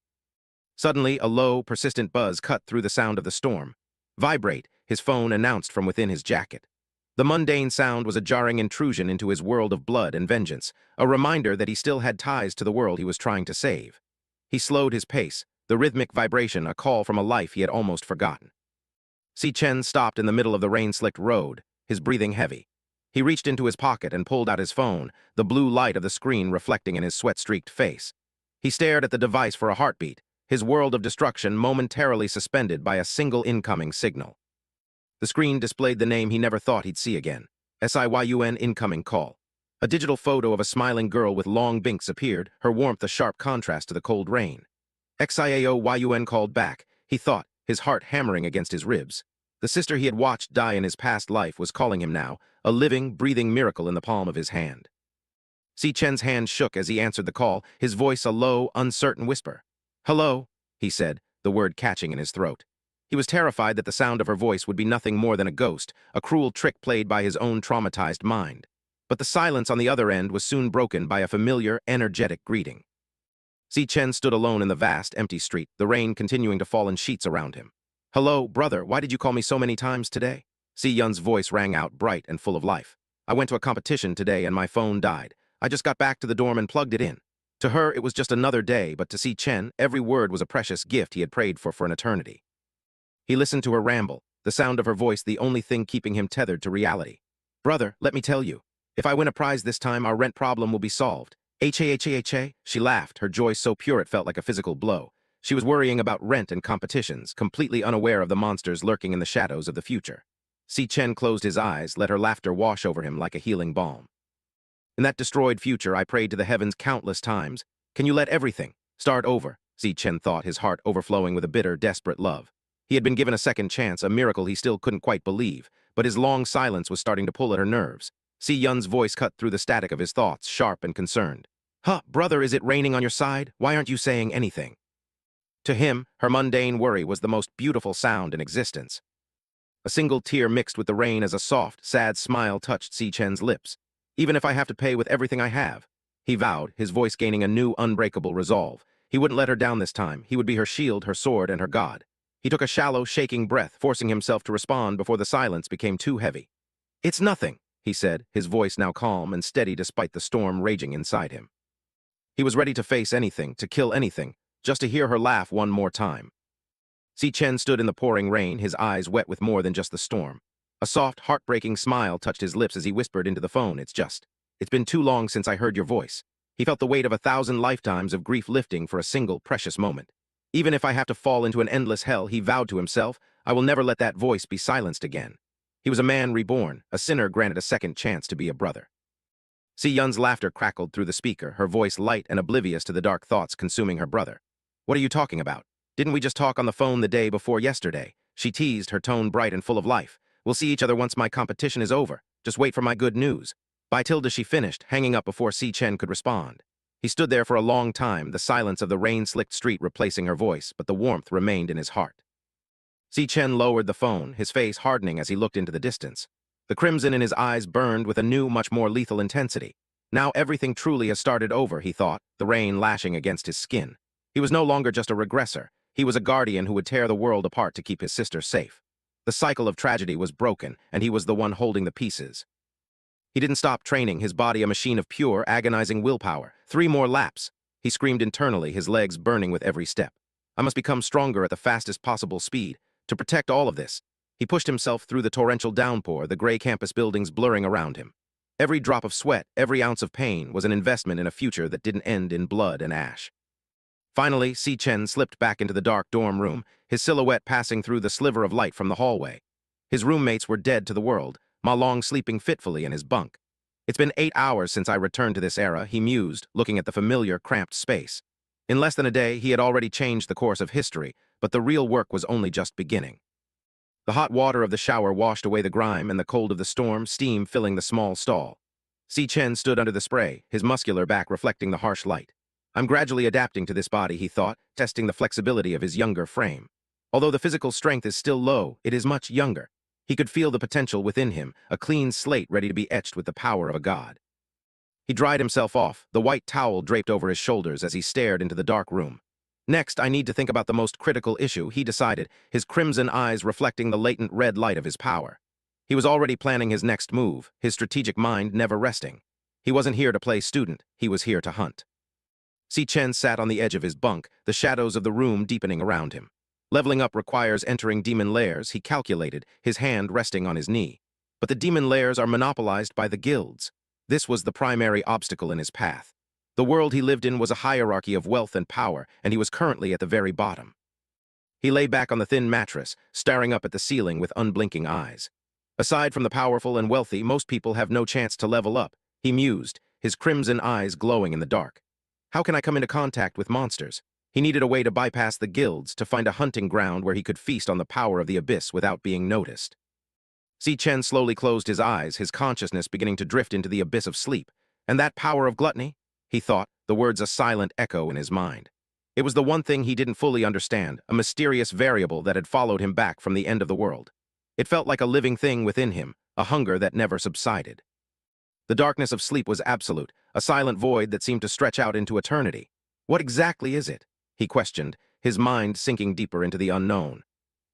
A: Suddenly, a low, persistent buzz cut through the sound of the storm. Vibrate, his phone announced from within his jacket. The mundane sound was a jarring intrusion into his world of blood and vengeance, a reminder that he still had ties to the world he was trying to save. He slowed his pace, the rhythmic vibration a call from a life he had almost forgotten. Si Chen stopped in the middle of the rain-slicked road, his breathing heavy. He reached into his pocket and pulled out his phone, the blue light of the screen reflecting in his sweat-streaked face. He stared at the device for a heartbeat, his world of destruction momentarily suspended by a single incoming signal. The screen displayed the name he never thought he'd see again. SIYUN incoming call. A digital photo of a smiling girl with long binks appeared, her warmth a sharp contrast to the cold rain. XIAOYUN called back, he thought, his heart hammering against his ribs. The sister he had watched die in his past life was calling him now, a living, breathing miracle in the palm of his hand. Si Chen's hand shook as he answered the call, his voice a low, uncertain whisper. Hello, he said, the word catching in his throat. He was terrified that the sound of her voice would be nothing more than a ghost, a cruel trick played by his own traumatized mind. But the silence on the other end was soon broken by a familiar, energetic greeting. Si Chen stood alone in the vast, empty street, the rain continuing to fall in sheets around him. Hello, brother, why did you call me so many times today? Si Yun's voice rang out, bright and full of life. I went to a competition today and my phone died. I just got back to the dorm and plugged it in. To her, it was just another day, but to Si Chen, every word was a precious gift he had prayed for an eternity. He listened to her ramble, the sound of her voice the only thing keeping him tethered to reality. Brother, let me tell you, if I win a prize this time, our rent problem will be solved. H-A-H-A-H-A, she laughed, her joy so pure it felt like a physical blow. She was worrying about rent and competitions, completely unaware of the monsters lurking in the shadows of the future. Si Chen closed his eyes, let her laughter wash over him like a healing balm. In that destroyed future, I prayed to the heavens countless times. Can you let everything start over? Si Chen thought, his heart overflowing with a bitter, desperate love. He had been given a second chance, a miracle he still couldn't quite believe, but his long silence was starting to pull at her nerves. Si Yun's voice cut through the static of his thoughts, sharp and concerned. Huh, brother, is it raining on your side? Why aren't you saying anything? To him, her mundane worry was the most beautiful sound in existence. A single tear mixed with the rain as a soft, sad smile touched Si Chen's lips. Even if I have to pay with everything I have, he vowed, his voice gaining a new, unbreakable resolve. He wouldn't let her down this time. He would be her shield, her sword, and her god. He took a shallow, shaking breath, forcing himself to respond before the silence became too heavy. It's nothing, he said, his voice now calm and steady despite the storm raging inside him. He was ready to face anything, to kill anything, just to hear her laugh one more time. Si Chen stood in the pouring rain, his eyes wet with more than just the storm. A soft, heartbreaking smile touched his lips as he whispered into the phone, It's been too long since I heard your voice. He felt the weight of 1,000 lifetimes of grief lifting for a single precious moment. Even if I have to fall into an endless hell, he vowed to himself, I will never let that voice be silenced again. He was a man reborn, a sinner granted a second chance to be a brother. Si Yun's laughter crackled through the speaker, her voice light and oblivious to the dark thoughts consuming her brother. What are you talking about? Didn't we just talk on the phone the day before yesterday? She teased, her tone bright and full of life. We'll see each other once my competition is over. Just wait for my good news. By Tilda she finished, hanging up before Si Chen could respond. He stood there for a long time, the silence of the rain-slicked street replacing her voice, but the warmth remained in his heart. Si Chen lowered the phone, his face hardening as he looked into the distance. The crimson in his eyes burned with a new, much more lethal intensity. Now everything truly has started over, he thought, the rain lashing against his skin. He was no longer just a regressor. He was a guardian who would tear the world apart to keep his sister safe. The cycle of tragedy was broken, and he was the one holding the pieces. He didn't stop training, his body a machine of pure, agonizing willpower. 3 more laps. He screamed internally, his legs burning with every step. I must become stronger at the fastest possible speed. To protect all of this, he pushed himself through the torrential downpour, the gray campus buildings blurring around him. Every drop of sweat, every ounce of pain was an investment in a future that didn't end in blood and ash. Finally, Si Chen slipped back into the dark dorm room, his silhouette passing through the sliver of light from the hallway. His roommates were dead to the world, Ma Long sleeping fitfully in his bunk. It's been 8 hours since I returned to this era, he mused, looking at the familiar, cramped space. In less than a day, he had already changed the course of history, but the real work was only just beginning. The hot water of the shower washed away the grime, and the cold of the storm, steam filling the small stall. Si Chen stood under the spray, his muscular back reflecting the harsh light. I'm gradually adapting to this body, he thought, testing the flexibility of his younger frame. Although the physical strength is still low, it is much younger. He could feel the potential within him, a clean slate ready to be etched with the power of a god. He dried himself off, the white towel draped over his shoulders as he stared into the dark room. Next, I need to think about the most critical issue, he decided, his crimson eyes reflecting the latent red light of his power. He was already planning his next move, his strategic mind never resting. He wasn't here to play student, he was here to hunt. Si Chen sat on the edge of his bunk, the shadows of the room deepening around him. Leveling up requires entering demon lairs, he calculated, his hand resting on his knee. But the demon lairs are monopolized by the guilds. This was the primary obstacle in his path. The world he lived in was a hierarchy of wealth and power, and he was currently at the very bottom. He lay back on the thin mattress, staring up at the ceiling with unblinking eyes. Aside from the powerful and wealthy, most people have no chance to level up, he mused, his crimson eyes glowing in the dark. How can I come into contact with monsters? He needed a way to bypass the guilds, to find a hunting ground where he could feast on the power of the abyss without being noticed. Si Chen slowly closed his eyes, his consciousness beginning to drift into the abyss of sleep. And that power of gluttony? He thought, the words a silent echo in his mind. It was the one thing he didn't fully understand, a mysterious variable that had followed him back from the end of the world. It felt like a living thing within him, a hunger that never subsided. The darkness of sleep was absolute, a silent void that seemed to stretch out into eternity. What exactly is it? He questioned, his mind sinking deeper into the unknown.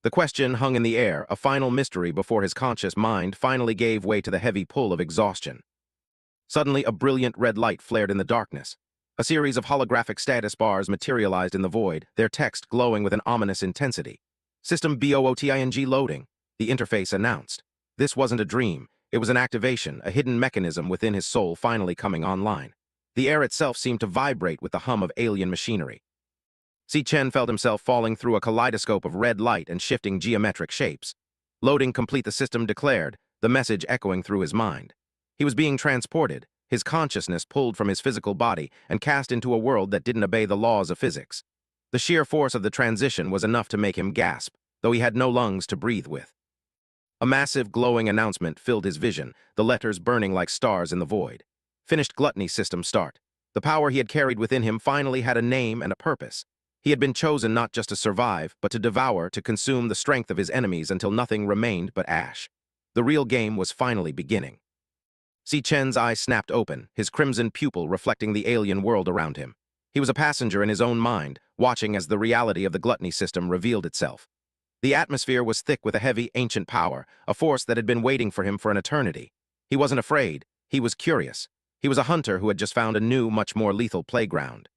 A: The question hung in the air, a final mystery before his conscious mind finally gave way to the heavy pull of exhaustion. Suddenly, a brilliant red light flared in the darkness. A series of holographic status bars materialized in the void, their text glowing with an ominous intensity. System BOOTING loading, the interface announced. This wasn't a dream. It was an activation, a hidden mechanism within his soul finally coming online. The air itself seemed to vibrate with the hum of alien machinery. Si Chen felt himself falling through a kaleidoscope of red light and shifting geometric shapes. Loading complete, the system declared, the message echoing through his mind. He was being transported, his consciousness pulled from his physical body and cast into a world that didn't obey the laws of physics. The sheer force of the transition was enough to make him gasp, though he had no lungs to breathe with. A massive, glowing announcement filled his vision, the letters burning like stars in the void. Finished gluttony system start. The power he had carried within him finally had a name and a purpose. He had been chosen not just to survive, but to devour, to consume the strength of his enemies until nothing remained but ash. The real game was finally beginning. Si Chen's eyes snapped open, his crimson pupil reflecting the alien world around him. He was a passenger in his own mind, watching as the reality of the gluttony system revealed itself. The atmosphere was thick with a heavy, ancient power, a force that had been waiting for him for an eternity. He wasn't afraid, he was curious. He was a hunter who had just found a new, much more lethal playground.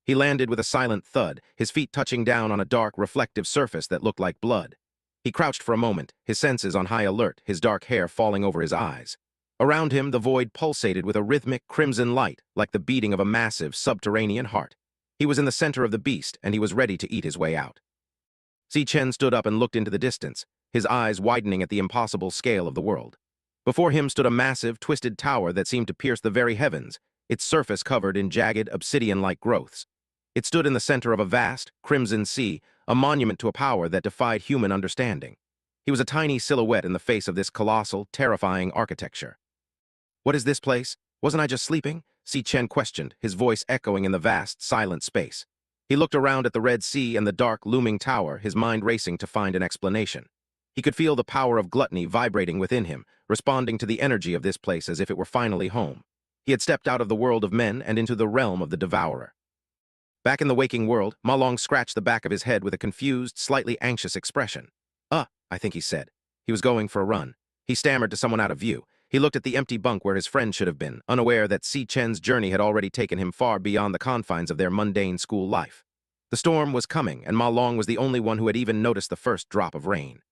A: He landed with a silent thud, his feet touching down on a dark, reflective surface that looked like blood. He crouched for a moment, his senses on high alert, his dark hair falling over his eyes. Around him, the void pulsated with a rhythmic, crimson light, like the beating of a massive, subterranean heart. He was in the center of the beast, and he was ready to eat his way out. Si Chen stood up and looked into the distance, his eyes widening at the impossible scale of the world. Before him stood a massive, twisted tower that seemed to pierce the very heavens, its surface covered in jagged, obsidian-like growths. It stood in the center of a vast, crimson sea, a monument to a power that defied human understanding. He was a tiny silhouette in the face of this colossal, terrifying architecture. "What is this place? Wasn't I just sleeping?" Si Chen questioned, his voice echoing in the vast, silent space. He looked around at the Red Sea and the dark, looming tower, his mind racing to find an explanation. He could feel the power of gluttony vibrating within him, responding to the energy of this place as if it were finally home. He had stepped out of the world of men and into the realm of the devourer. Back in the waking world, Ma Long scratched the back of his head with a confused, slightly anxious expression. I think he said. He was going for a run. He stammered to someone out of view. He looked at the empty bunk where his friend should have been, unaware that Si Chen's journey had already taken him far beyond the confines of their mundane school life. The storm was coming, and Ma Long was the only one who had even noticed the first drop of rain.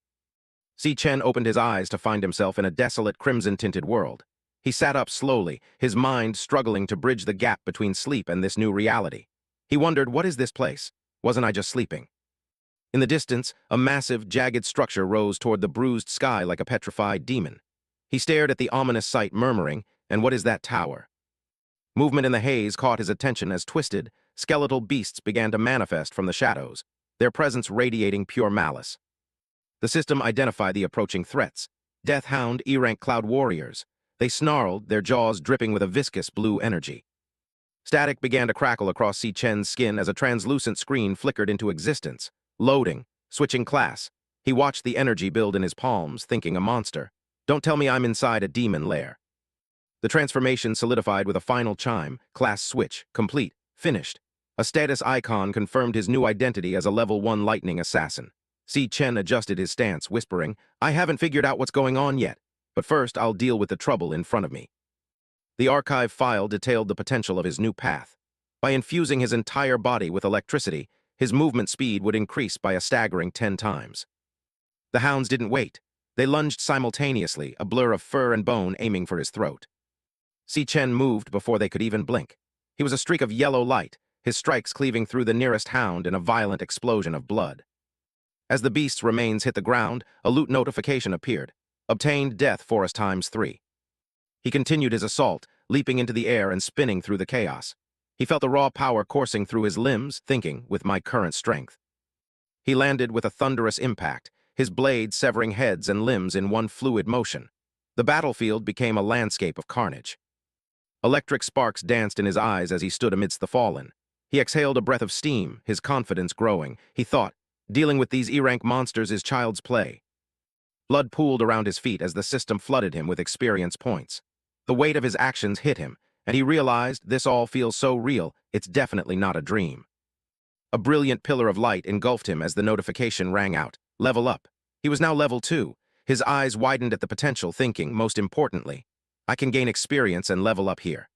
A: Si Chen opened his eyes to find himself in a desolate, crimson-tinted world. He sat up slowly, his mind struggling to bridge the gap between sleep and this new reality. He wondered, what is this place? Wasn't I just sleeping? In the distance, a massive, jagged structure rose toward the bruised sky like a petrified demon. He stared at the ominous sight, murmuring, "And what is that tower?" Movement in the haze caught his attention as twisted, skeletal beasts began to manifest from the shadows, their presence radiating pure malice. The system identified the approaching threats. Death Hound E-rank cloud warriors. They snarled, their jaws dripping with a viscous blue energy. Static began to crackle across Si Chen's skin as a translucent screen flickered into existence. Loading, switching class. He watched the energy build in his palms, thinking a monster. Don't tell me I'm inside a demon lair. The transformation solidified with a final chime, class switch, complete, finished. A status icon confirmed his new identity as a level 1 lightning assassin. Si Chen adjusted his stance, whispering, "I haven't figured out what's going on yet, but first I'll deal with the trouble in front of me." The archive file detailed the potential of his new path. By infusing his entire body with electricity, his movement speed would increase by a staggering 10 times. The hounds didn't wait. They lunged simultaneously, a blur of fur and bone aiming for his throat. Si Chen moved before they could even blink. He was a streak of yellow light, his strikes cleaving through the nearest hound in a violent explosion of blood. As the beast's remains hit the ground, a loot notification appeared. Obtained death forest ×3. He continued his assault, leaping into the air and spinning through the chaos. He felt the raw power coursing through his limbs, thinking, with my current strength. He landed with a thunderous impact, his blade severing heads and limbs in one fluid motion. The battlefield became a landscape of carnage. Electric sparks danced in his eyes as he stood amidst the fallen. He exhaled a breath of steam, his confidence growing. He thought, dealing with these E-rank monsters is child's play. Blood pooled around his feet as the system flooded him with experience points. The weight of his actions hit him, and he realized this all feels so real, it's definitely not a dream. A brilliant pillar of light engulfed him as the notification rang out. Level up. He was now level 2. His eyes widened at the potential, thinking, most importantly, I can gain experience and level up here.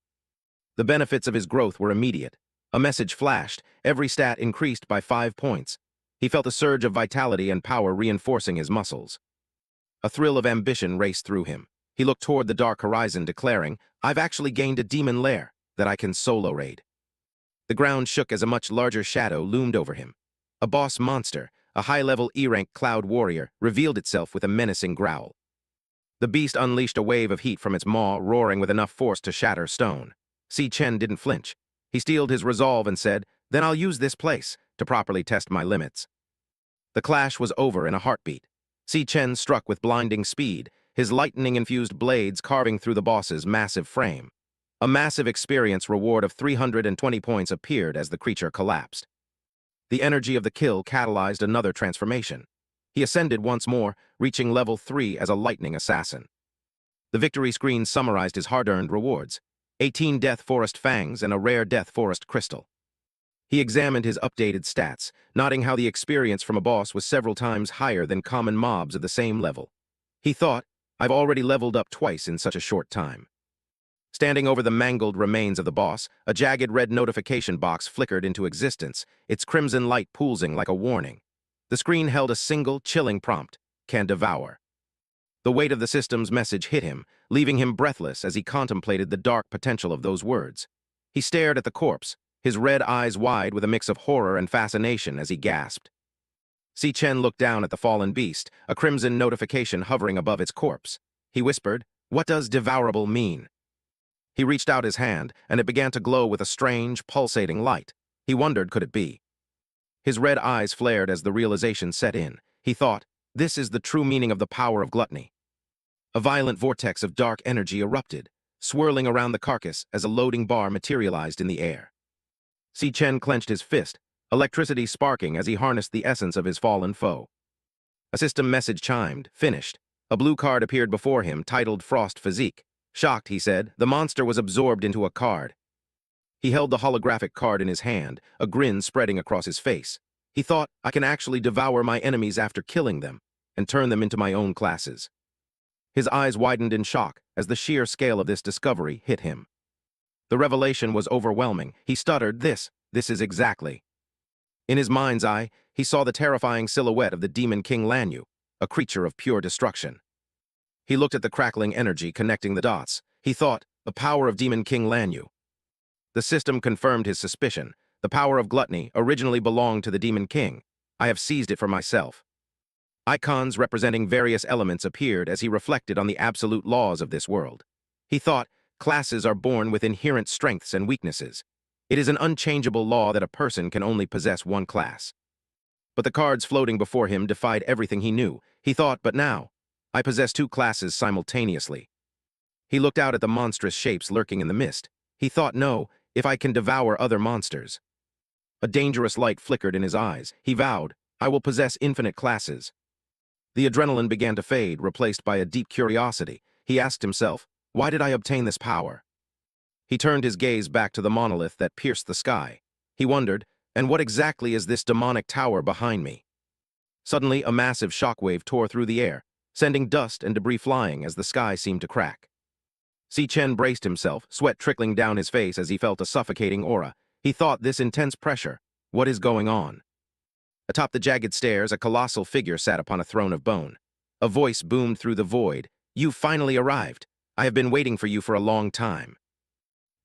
A: The benefits of his growth were immediate. A message flashed, every stat increased by 5 points. He felt a surge of vitality and power reinforcing his muscles. A thrill of ambition raced through him. He looked toward the dark horizon, declaring, I've actually gained a demon lair that I can solo raid. The ground shook as a much larger shadow loomed over him. A boss monster, a high-level E-rank cloud warrior, revealed itself with a menacing growl. The beast unleashed a wave of heat from its maw, roaring with enough force to shatter stone. Si Chen didn't flinch. He steeled his resolve and said, then I'll use this place to properly test my limits. The clash was over in a heartbeat. Si Chen struck with blinding speed, his lightning-infused blades carving through the boss's massive frame. A massive experience reward of 320 points appeared as the creature collapsed. The energy of the kill catalyzed another transformation. He ascended once more, reaching level 3 as a lightning assassin. The victory screen summarized his hard-earned rewards: 18 Death Forest Fangs and a rare Death Forest Crystal. He examined his updated stats, noting how the experience from a boss was several times higher than common mobs of the same level. He thought, I've already leveled up twice in such a short time. Standing over the mangled remains of the boss, a jagged red notification box flickered into existence, its crimson light pulsing like a warning. The screen held a single, chilling prompt: can devour. The weight of the system's message hit him, leaving him breathless as he contemplated the dark potential of those words. He stared at the corpse, his red eyes wide with a mix of horror and fascination as he gasped. Si Chen looked down at the fallen beast, a crimson notification hovering above its corpse. He whispered, what does devourable mean? He reached out his hand, and it began to glow with a strange, pulsating light. He wondered, could it be? His red eyes flared as the realization set in. He thought, This is the true meaning of the power of gluttony. A violent vortex of dark energy erupted, swirling around the carcass as a loading bar materialized in the air. Si Chen clenched his fist, electricity sparking as he harnessed the essence of his fallen foe. A system message chimed, finished. A blue card appeared before him, titled Frost Physique. Shocked, he said, the monster was absorbed into a card. He held the holographic card in his hand, a grin spreading across his face. He thought, I can actually devour my enemies after killing them, and turn them into my own classes. His eyes widened in shock as the sheer scale of this discovery hit him. The revelation was overwhelming. He stuttered, this is exactly. In his mind's eye, he saw the terrifying silhouette of the demon King Lanyu, a creature of pure destruction. He looked at the crackling energy connecting the dots. He thought, the power of demon King Lanyu. The system confirmed his suspicion. The power of gluttony originally belonged to the demon king. I have seized it for myself. Icons representing various elements appeared as he reflected on the absolute laws of this world. He thought, classes are born with inherent strengths and weaknesses. It is an unchangeable law that a person can only possess one class. But the cards floating before him defied everything he knew. He thought, but now, I possess two classes simultaneously. He looked out at the monstrous shapes lurking in the mist. He thought, no, if I can devour other monsters. A dangerous light flickered in his eyes. He vowed, I will possess infinite classes. The adrenaline began to fade, replaced by a deep curiosity. He asked himself, why did I obtain this power? He turned his gaze back to the monolith that pierced the sky. He wondered, and what exactly is this demonic tower behind me? Suddenly, a massive shockwave tore through the air, sending dust and debris flying as the sky seemed to crack. Si Chen braced himself, sweat trickling down his face as he felt a suffocating aura. He thought, this intense pressure, what is going on? Atop the jagged stairs, a colossal figure sat upon a throne of bone. A voice boomed through the void. You finally arrived. I have been waiting for you for a long time.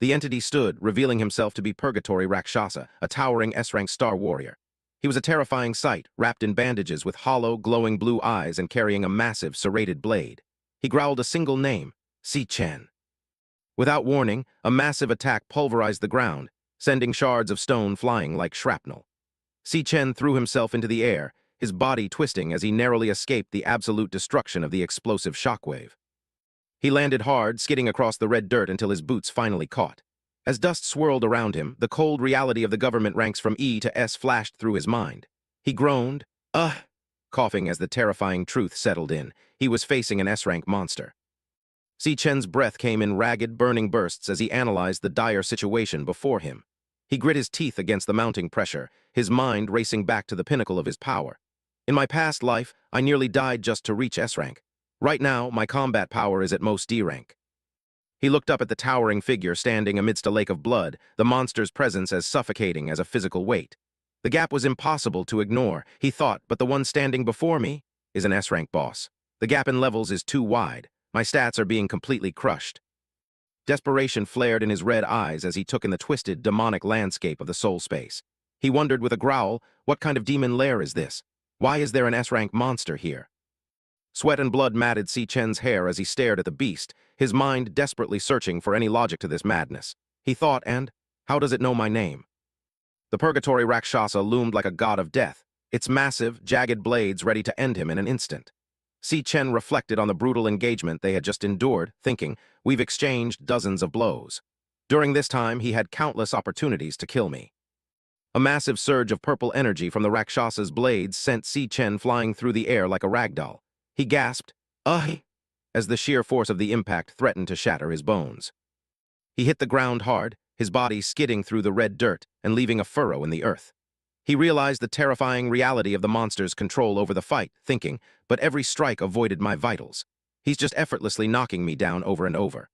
A: The entity stood, revealing himself to be Purgatory Rakshasa, a towering S-rank star warrior. He was a terrifying sight, wrapped in bandages with hollow, glowing blue eyes and carrying a massive, serrated blade. He growled a single name, Si Chen. Without warning, a massive attack pulverized the ground, sending shards of stone flying like shrapnel. Si Chen threw himself into the air, his body twisting as he narrowly escaped the absolute destruction of the explosive shockwave. He landed hard, skidding across the red dirt until his boots finally caught. As dust swirled around him, the cold reality of the government ranks from E to S flashed through his mind. He groaned, coughing as the terrifying truth settled in. He was facing an S-rank monster. Si Chen's breath came in ragged, burning bursts as he analyzed the dire situation before him. He grit his teeth against the mounting pressure, his mind racing back to the pinnacle of his power. In my past life, I nearly died just to reach S-rank. Right now, my combat power is at most D-rank. He looked up at the towering figure standing amidst a lake of blood, the monster's presence as suffocating as a physical weight. The gap was impossible to ignore, he thought, but the one standing before me is an S-rank boss. The gap in levels is too wide. My stats are being completely crushed. Desperation flared in his red eyes as he took in the twisted, demonic landscape of the soul space. He wondered with a growl, what kind of demon lair is this? Why is there an S-rank monster here? Sweat and blood matted Si Chen's hair as he stared at the beast, his mind desperately searching for any logic to this madness. He thought, and how does it know my name? The Purgatory Rakshasa loomed like a god of death, its massive, jagged blades ready to end him in an instant. Si Chen reflected on the brutal engagement they had just endured, thinking, we've exchanged dozens of blows. During this time, he had countless opportunities to kill me. A massive surge of purple energy from the Rakshasa's blades sent Si Chen flying through the air like a ragdoll. He gasped, as the sheer force of the impact threatened to shatter his bones. He hit the ground hard, his body skidding through the red dirt and leaving a furrow in the earth. He realized the terrifying reality of the monster's control over the fight, thinking, but every strike avoided my vitals. He's just effortlessly knocking me down over and over.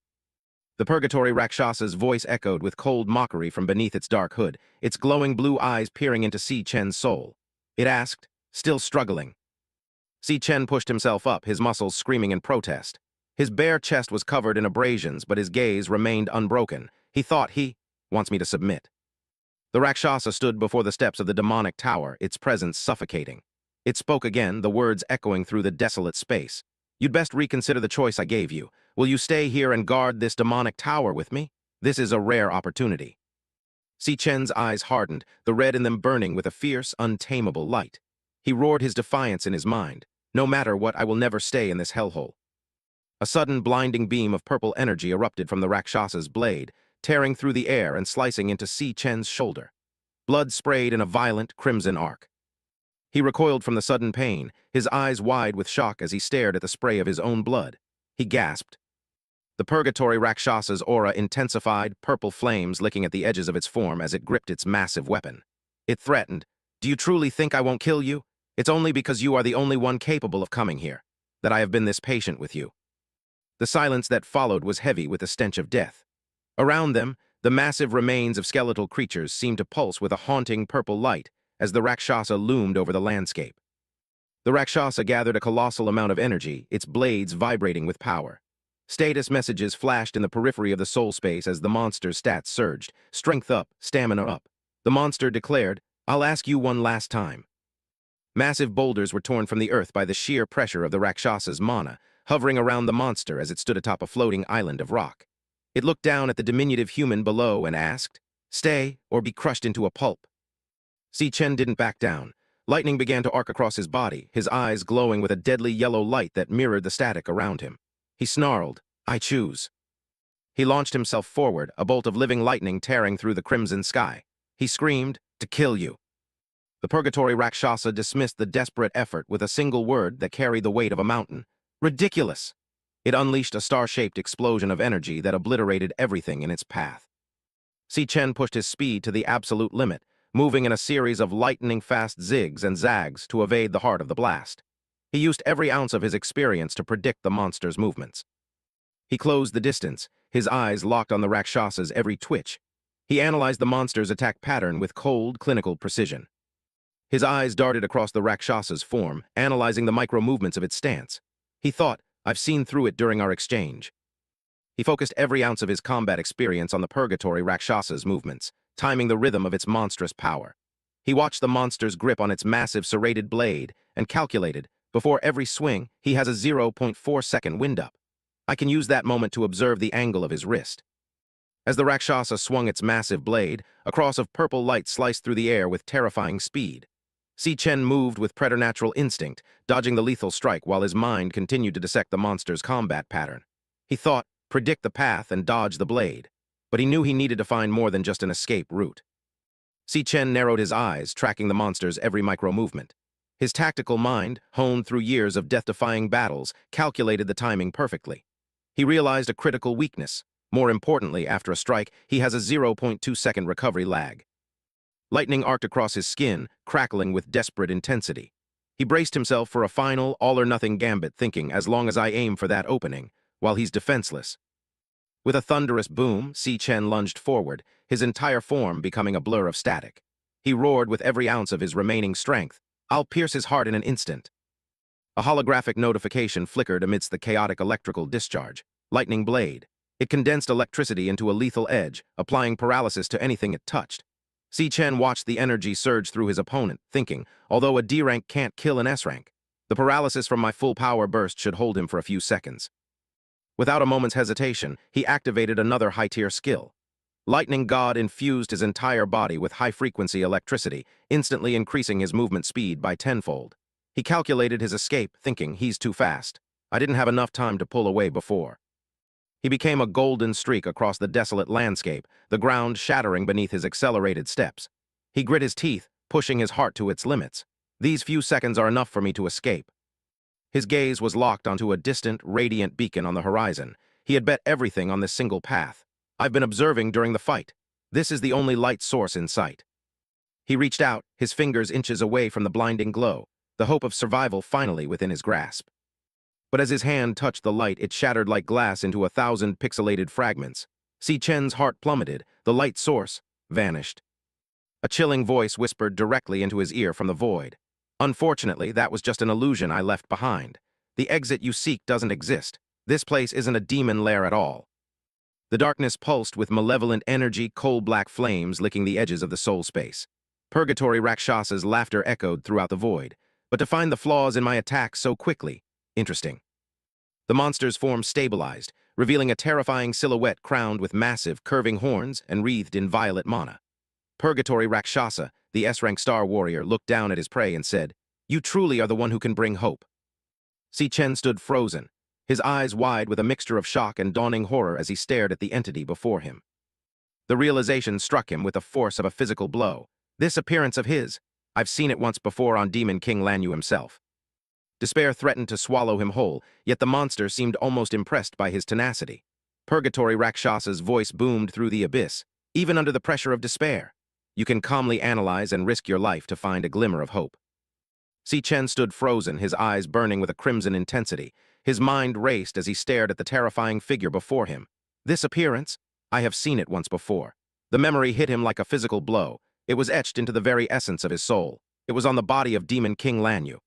A: The Purgatory Rakshasa's voice echoed with cold mockery from beneath its dark hood, its glowing blue eyes peering into Si Chen's soul. It asked, still struggling. Si Chen pushed himself up, his muscles screaming in protest. His bare chest was covered in abrasions, but his gaze remained unbroken. He thought, he wants me to submit. The Rakshasa stood before the steps of the demonic tower, its presence suffocating. It spoke again, the words echoing through the desolate space. You'd best reconsider the choice I gave you. Will you stay here and guard this demonic tower with me? This is a rare opportunity. Si Chen's eyes hardened, the red in them burning with a fierce, untamable light. He roared his defiance in his mind. No matter what, I will never stay in this hellhole. A sudden blinding beam of purple energy erupted from the Rakshasa's blade, tearing through the air and slicing into Si Chen's shoulder. Blood sprayed in a violent, crimson arc. He recoiled from the sudden pain, his eyes wide with shock as he stared at the spray of his own blood. He gasped. The Purgatory Rakshasa's aura intensified, purple flames licking at the edges of its form as it gripped its massive weapon. It threatened, "Do you truly think I won't kill you? It's only because you are the only one capable of coming here that I have been this patient with you." The silence that followed was heavy with the stench of death. Around them, the massive remains of skeletal creatures seemed to pulse with a haunting purple light as the Rakshasa loomed over the landscape. The Rakshasa gathered a colossal amount of energy, its blades vibrating with power. Status messages flashed in the periphery of the soul space as the monster's stats surged. Strength up, stamina up. The monster declared, "I'll ask you one last time." Massive boulders were torn from the earth by the sheer pressure of the Rakshasa's mana, hovering around the monster as it stood atop a floating island of rock. It looked down at the diminutive human below and asked, "Stay or be crushed into a pulp." Si Chen didn't back down. Lightning began to arc across his body, his eyes glowing with a deadly yellow light that mirrored the static around him. He snarled, "I choose." He launched himself forward, a bolt of living lightning tearing through the crimson sky. He screamed, "To kill you." The Purgatory Rakshasa dismissed the desperate effort with a single word that carried the weight of a mountain. "Ridiculous!" It unleashed a star-shaped explosion of energy that obliterated everything in its path. Si Chen pushed his speed to the absolute limit, moving in a series of lightning-fast zigs and zags to evade the heart of the blast. He used every ounce of his experience to predict the monster's movements. He closed the distance, his eyes locked on the Rakshasa's every twitch. He analyzed the monster's attack pattern with cold, clinical precision. His eyes darted across the Rakshasa's form, analyzing the micro-movements of its stance. He thought, "I've seen through it during our exchange." He focused every ounce of his combat experience on the Purgatory Rakshasa's movements, timing the rhythm of its monstrous power. He watched the monster's grip on its massive serrated blade and calculated, before every swing, he has a 0.4-second wind-up. I can use that moment to observe the angle of his wrist. As the Rakshasa swung its massive blade, a cross of purple light sliced through the air with terrifying speed. Si Chen moved with preternatural instinct, dodging the lethal strike while his mind continued to dissect the monster's combat pattern. He thought, predict the path and dodge the blade, but he knew he needed to find more than just an escape route. Si Chen narrowed his eyes, tracking the monster's every micro-movement. His tactical mind, honed through years of death-defying battles, calculated the timing perfectly. He realized a critical weakness. More importantly, after a strike, he has a 0.2-second recovery lag. Lightning arced across his skin, crackling with desperate intensity. He braced himself for a final, all-or-nothing gambit, thinking, as long as I aim for that opening, while he's defenseless. With a thunderous boom, Si Chen lunged forward, his entire form becoming a blur of static. He roared with every ounce of his remaining strength, "I'll pierce his heart in an instant." A holographic notification flickered amidst the chaotic electrical discharge. Lightning blade. It condensed electricity into a lethal edge, applying paralysis to anything it touched. Si Chen watched the energy surge through his opponent, thinking, although a D rank can't kill an S rank, the paralysis from my full power burst should hold him for a few seconds. Without a moment's hesitation, he activated another high-tier skill. Lightning God infused his entire body with high-frequency electricity, instantly increasing his movement speed by tenfold. He calculated his escape, thinking, he's too fast. I didn't have enough time to pull away before. He became a golden streak across the desolate landscape, the ground shattering beneath his accelerated steps. He grit his teeth, pushing his heart to its limits. These few seconds are enough for me to escape. His gaze was locked onto a distant, radiant beacon on the horizon. He had bet everything on this single path. I've been observing during the fight. This is the only light source in sight. He reached out, his fingers inches away from the blinding glow, the hope of survival finally within his grasp. But as his hand touched the light, it shattered like glass into 1,000 pixelated fragments. Si Chen's heart plummeted, the light source vanished. A chilling voice whispered directly into his ear from the void. Unfortunately, that was just an illusion I left behind. The exit you seek doesn't exist. This place isn't a demon lair at all. The darkness pulsed with malevolent energy, coal-black flames licking the edges of the soul space. Purgatory Rakshasa's laughter echoed throughout the void. But to find the flaws in my attack so quickly, interesting. The monster's form stabilized, revealing a terrifying silhouette crowned with massive, curving horns and wreathed in violet mana. Purgatory Rakshasa, the S-rank star warrior, looked down at his prey and said, "You truly are the one who can bring hope." Si Chen stood frozen, his eyes wide with a mixture of shock and dawning horror as he stared at the entity before him. The realization struck him with the force of a physical blow. This appearance of his, I've seen it once before on Demon King Lanyu himself. Despair threatened to swallow him whole, yet the monster seemed almost impressed by his tenacity. Purgatory Rakshasa's voice boomed through the abyss, even under the pressure of despair. You can calmly analyze and risk your life to find a glimmer of hope. Si Chen stood frozen, his eyes burning with a crimson intensity. His mind raced as he stared at the terrifying figure before him. This appearance? I have seen it once before. The memory hit him like a physical blow. It was etched into the very essence of his soul. It was on the body of Demon King Lanyu.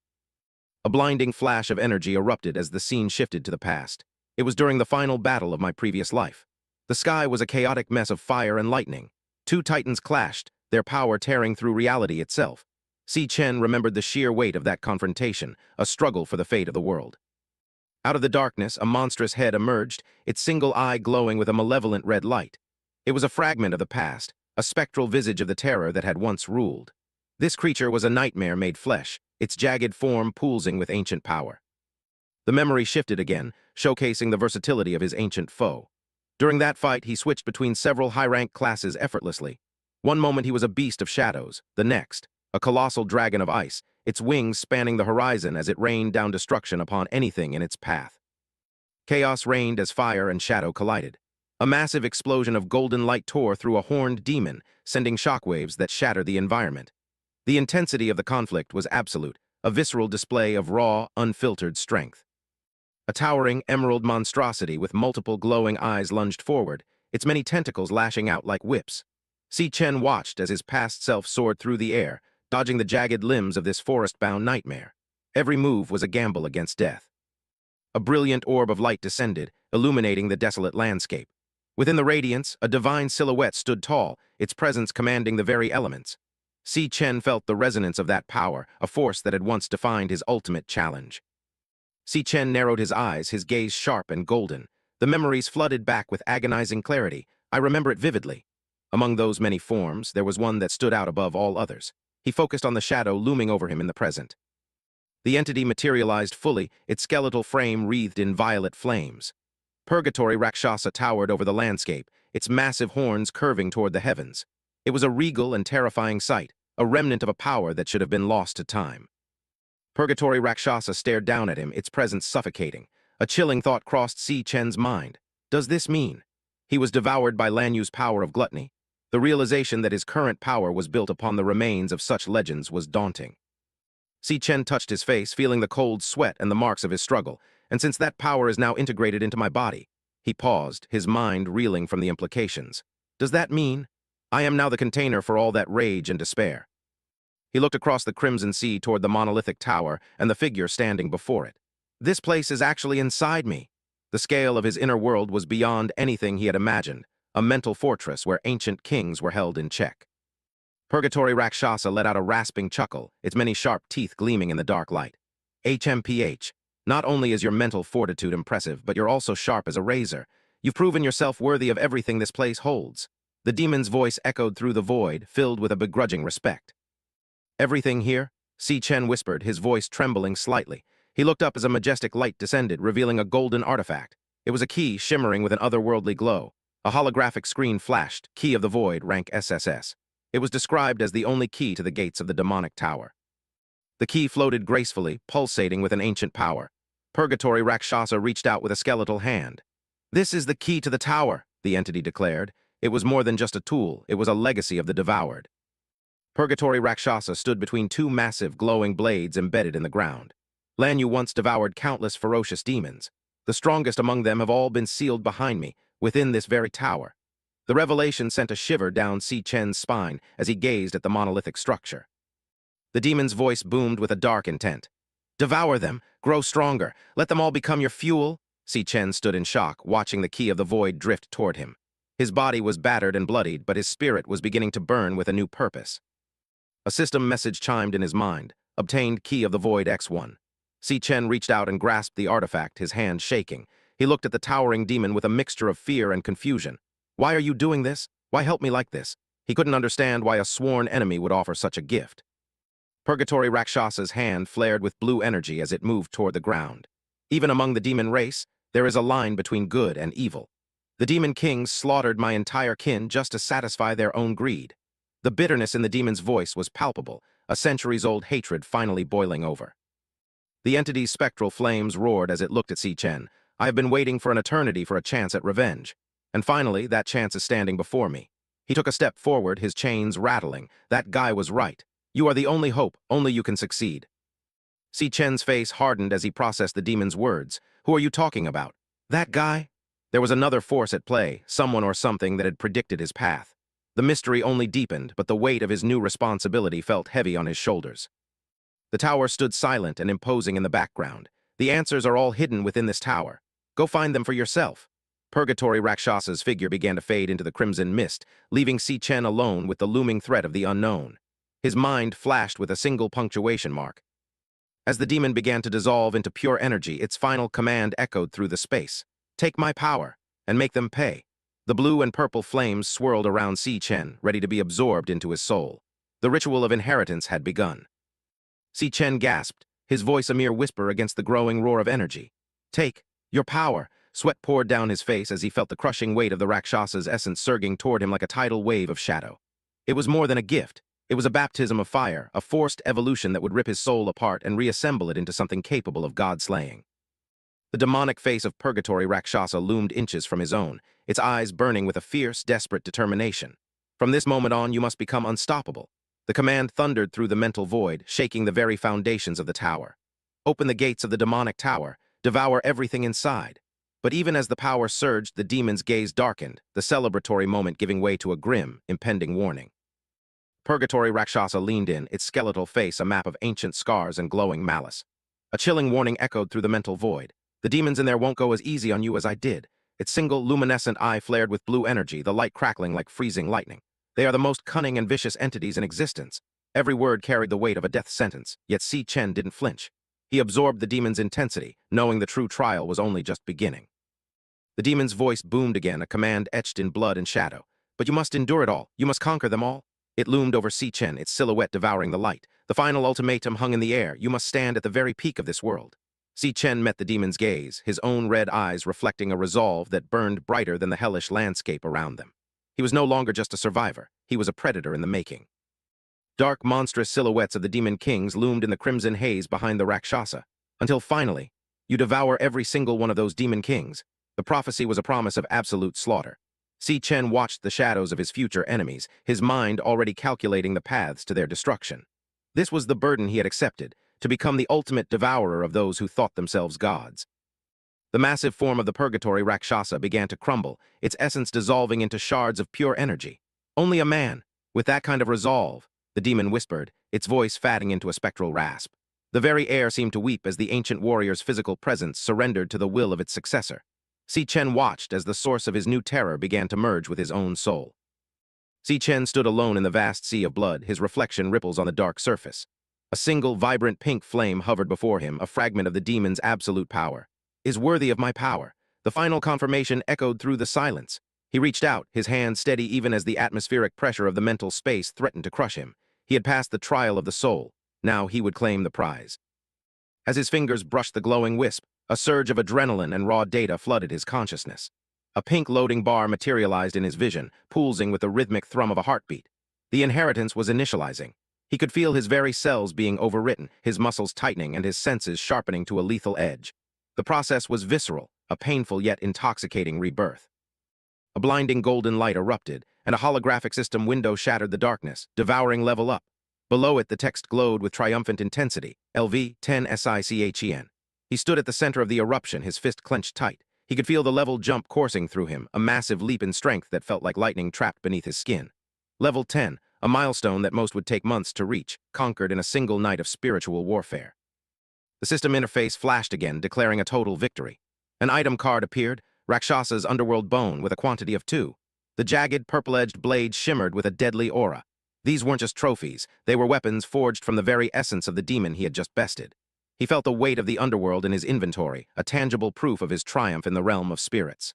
A: A blinding flash of energy erupted as the scene shifted to the past. It was during the final battle of my previous life. The sky was a chaotic mess of fire and lightning. Two titans clashed, their power tearing through reality itself. Si Chen remembered the sheer weight of that confrontation, a struggle for the fate of the world. Out of the darkness, a monstrous head emerged, its single eye glowing with a malevolent red light. It was a fragment of the past, a spectral visage of the terror that had once ruled. This creature was a nightmare made flesh, its jagged form pulsing with ancient power. The memory shifted again, showcasing the versatility of his ancient foe. During that fight, he switched between several high-rank classes effortlessly. One moment he was a beast of shadows, the next, a colossal dragon of ice, its wings spanning the horizon as it rained down destruction upon anything in its path. Chaos reigned as fire and shadow collided. A massive explosion of golden light tore through a horned demon, sending shockwaves that shattered the environment. The intensity of the conflict was absolute, a visceral display of raw, unfiltered strength. A towering emerald monstrosity with multiple glowing eyes lunged forward, its many tentacles lashing out like whips. Si Chen watched as his past self soared through the air, dodging the jagged limbs of this forest-bound nightmare. Every move was a gamble against death. A brilliant orb of light descended, illuminating the desolate landscape. Within the radiance, a divine silhouette stood tall, its presence commanding the very elements. Si Chen felt the resonance of that power, a force that had once defined his ultimate challenge. Si Chen narrowed his eyes, his gaze sharp and golden. The memories flooded back with agonizing clarity. I remember it vividly. Among those many forms, there was one that stood out above all others. He focused on the shadow looming over him in the present. The entity materialized fully, its skeletal frame wreathed in violet flames. Purgatory Rakshasa towered over the landscape, its massive horns curving toward the heavens. It was a regal and terrifying sight, a remnant of a power that should have been lost to time. Purgatory Rakshasa stared down at him, its presence suffocating. A chilling thought crossed Si Chen's mind. Does this mean he was devoured by Lanyu's power of gluttony? The realization that his current power was built upon the remains of such legends was daunting. Si Chen touched his face, feeling the cold sweat and the marks of his struggle, and since that power is now integrated into my body, he paused, his mind reeling from the implications. Does that mean I am now the container for all that rage and despair? He looked across the crimson sea toward the monolithic tower and the figure standing before it. This place is actually inside me. The scale of his inner world was beyond anything he had imagined, a mental fortress where ancient kings were held in check. Purgatory Rakshasa let out a rasping chuckle, its many sharp teeth gleaming in the dark light. HMPH, not only is your mental fortitude impressive, but you're also sharp as a razor. You've proven yourself worthy of everything this place holds. The demon's voice echoed through the void, filled with a begrudging respect. Everything here? Si Chen whispered, his voice trembling slightly. He looked up as a majestic light descended, revealing a golden artifact. It was a key shimmering with an otherworldly glow. A holographic screen flashed, Key of the Void, rank SSS. It was described as the only key to the gates of the demonic tower. The key floated gracefully, pulsating with an ancient power. Purgatory Rakshasa reached out with a skeletal hand. This is the key to the tower, the entity declared. It was more than just a tool, it was a legacy of the devoured. Purgatory Rakshasa stood between two massive, glowing blades embedded in the ground. Lanyu once devoured countless ferocious demons. The strongest among them have all been sealed behind me, within this very tower. The revelation sent a shiver down Si Chen's spine as he gazed at the monolithic structure. The demon's voice boomed with a dark intent. Devour them, grow stronger, let them all become your fuel. Si Chen stood in shock, watching the Key of the Void drift toward him. His body was battered and bloodied, but his spirit was beginning to burn with a new purpose. A system message chimed in his mind. Obtained Key of the Void X1. Si Chen reached out and grasped the artifact, his hand shaking. He looked at the towering demon with a mixture of fear and confusion. Why are you doing this? Why help me like this? He couldn't understand why a sworn enemy would offer such a gift. Purgatory Rakshasa's hand flared with blue energy as it moved toward the ground. Even among the demon race, there is a line between good and evil. The demon kings slaughtered my entire kin just to satisfy their own greed. The bitterness in the demon's voice was palpable, a centuries-old hatred finally boiling over. The entity's spectral flames roared as it looked at Si Chen. I have been waiting for an eternity for a chance at revenge. And finally, that chance is standing before me. He took a step forward, his chains rattling. That guy was right. You are the only hope, only you can succeed. Si Chen's face hardened as he processed the demon's words. Who are you talking about? That guy? There was another force at play, someone or something that had predicted his path. The mystery only deepened, but the weight of his new responsibility felt heavy on his shoulders. The tower stood silent and imposing in the background. The answers are all hidden within this tower. Go find them for yourself. Purgatory Rakshasa's figure began to fade into the crimson mist, leaving Si Chen alone with the looming threat of the unknown. His mind flashed with a single punctuation mark. As the demon began to dissolve into pure energy, its final command echoed through the space. Take my power, and make them pay. The blue and purple flames swirled around Si Chen, ready to be absorbed into his soul. The ritual of inheritance had begun. Si Chen gasped, his voice a mere whisper against the growing roar of energy. Take your power. Sweat poured down his face as he felt the crushing weight of the Rakshasa's essence surging toward him like a tidal wave of shadow. It was more than a gift. It was a baptism of fire, a forced evolution that would rip his soul apart and reassemble it into something capable of God-slaying. The demonic face of Purgatory Rakshasa loomed inches from his own, its eyes burning with a fierce, desperate determination. From this moment on, you must become unstoppable. The command thundered through the mental void, shaking the very foundations of the tower. Open the gates of the demonic tower, devour everything inside. But even as the power surged, the demon's gaze darkened, the celebratory moment giving way to a grim, impending warning. Purgatory Rakshasa leaned in, its skeletal face a map of ancient scars and glowing malice. A chilling warning echoed through the mental void. The demons in there won't go as easy on you as I did. Its single, luminescent eye flared with blue energy, the light crackling like freezing lightning. They are the most cunning and vicious entities in existence. Every word carried the weight of a death sentence, yet Si Chen didn't flinch. He absorbed the demon's intensity, knowing the true trial was only just beginning. The demon's voice boomed again, a command etched in blood and shadow. But you must endure it all. You must conquer them all. It loomed over Si Chen, its silhouette devouring the light. The final ultimatum hung in the air. You must stand at the very peak of this world. Si Chen met the demon's gaze, his own red eyes reflecting a resolve that burned brighter than the hellish landscape around them. He was no longer just a survivor. He was a predator in the making. Dark, monstrous silhouettes of the demon kings loomed in the crimson haze behind the Rakshasa, until finally, you devour every single one of those demon kings. The prophecy was a promise of absolute slaughter. Si Chen watched the shadows of his future enemies, his mind already calculating the paths to their destruction. This was the burden he had accepted, to become the ultimate devourer of those who thought themselves gods. The massive form of the Purgatory Rakshasa began to crumble, its essence dissolving into shards of pure energy. Only a man, with that kind of resolve, the demon whispered, its voice fatting into a spectral rasp. The very air seemed to weep as the ancient warrior's physical presence surrendered to the will of its successor. Si Chen watched as the source of his new terror began to merge with his own soul. Si Chen stood alone in the vast sea of blood, his reflection ripples on the dark surface. A single, vibrant pink flame hovered before him, a fragment of the demon's absolute power. Is worthy of my power. The final confirmation echoed through the silence. He reached out, his hand steady even as the atmospheric pressure of the mental space threatened to crush him. He had passed the trial of the soul. Now he would claim the prize. As his fingers brushed the glowing wisp, a surge of adrenaline and raw data flooded his consciousness. A pink loading bar materialized in his vision, pulsing with the rhythmic thrum of a heartbeat. The inheritance was initializing. He could feel his very cells being overwritten, his muscles tightening and his senses sharpening to a lethal edge. The process was visceral, a painful yet intoxicating rebirth. A blinding golden light erupted, and a holographic system window shattered the darkness, devouring level up. Below it, the text glowed with triumphant intensity, LV 10 SICHEN. He stood at the center of the eruption, his fist clenched tight. He could feel the level jump coursing through him, a massive leap in strength that felt like lightning trapped beneath his skin. Level 10, a milestone that most would take months to reach, conquered in a single night of spiritual warfare. The system interface flashed again, declaring a total victory. An item card appeared, Rakshasa's underworld bone with a quantity of 2. The jagged, purple-edged blade shimmered with a deadly aura. These weren't just trophies, they were weapons forged from the very essence of the demon he had just bested. He felt the weight of the underworld in his inventory, a tangible proof of his triumph in the realm of spirits.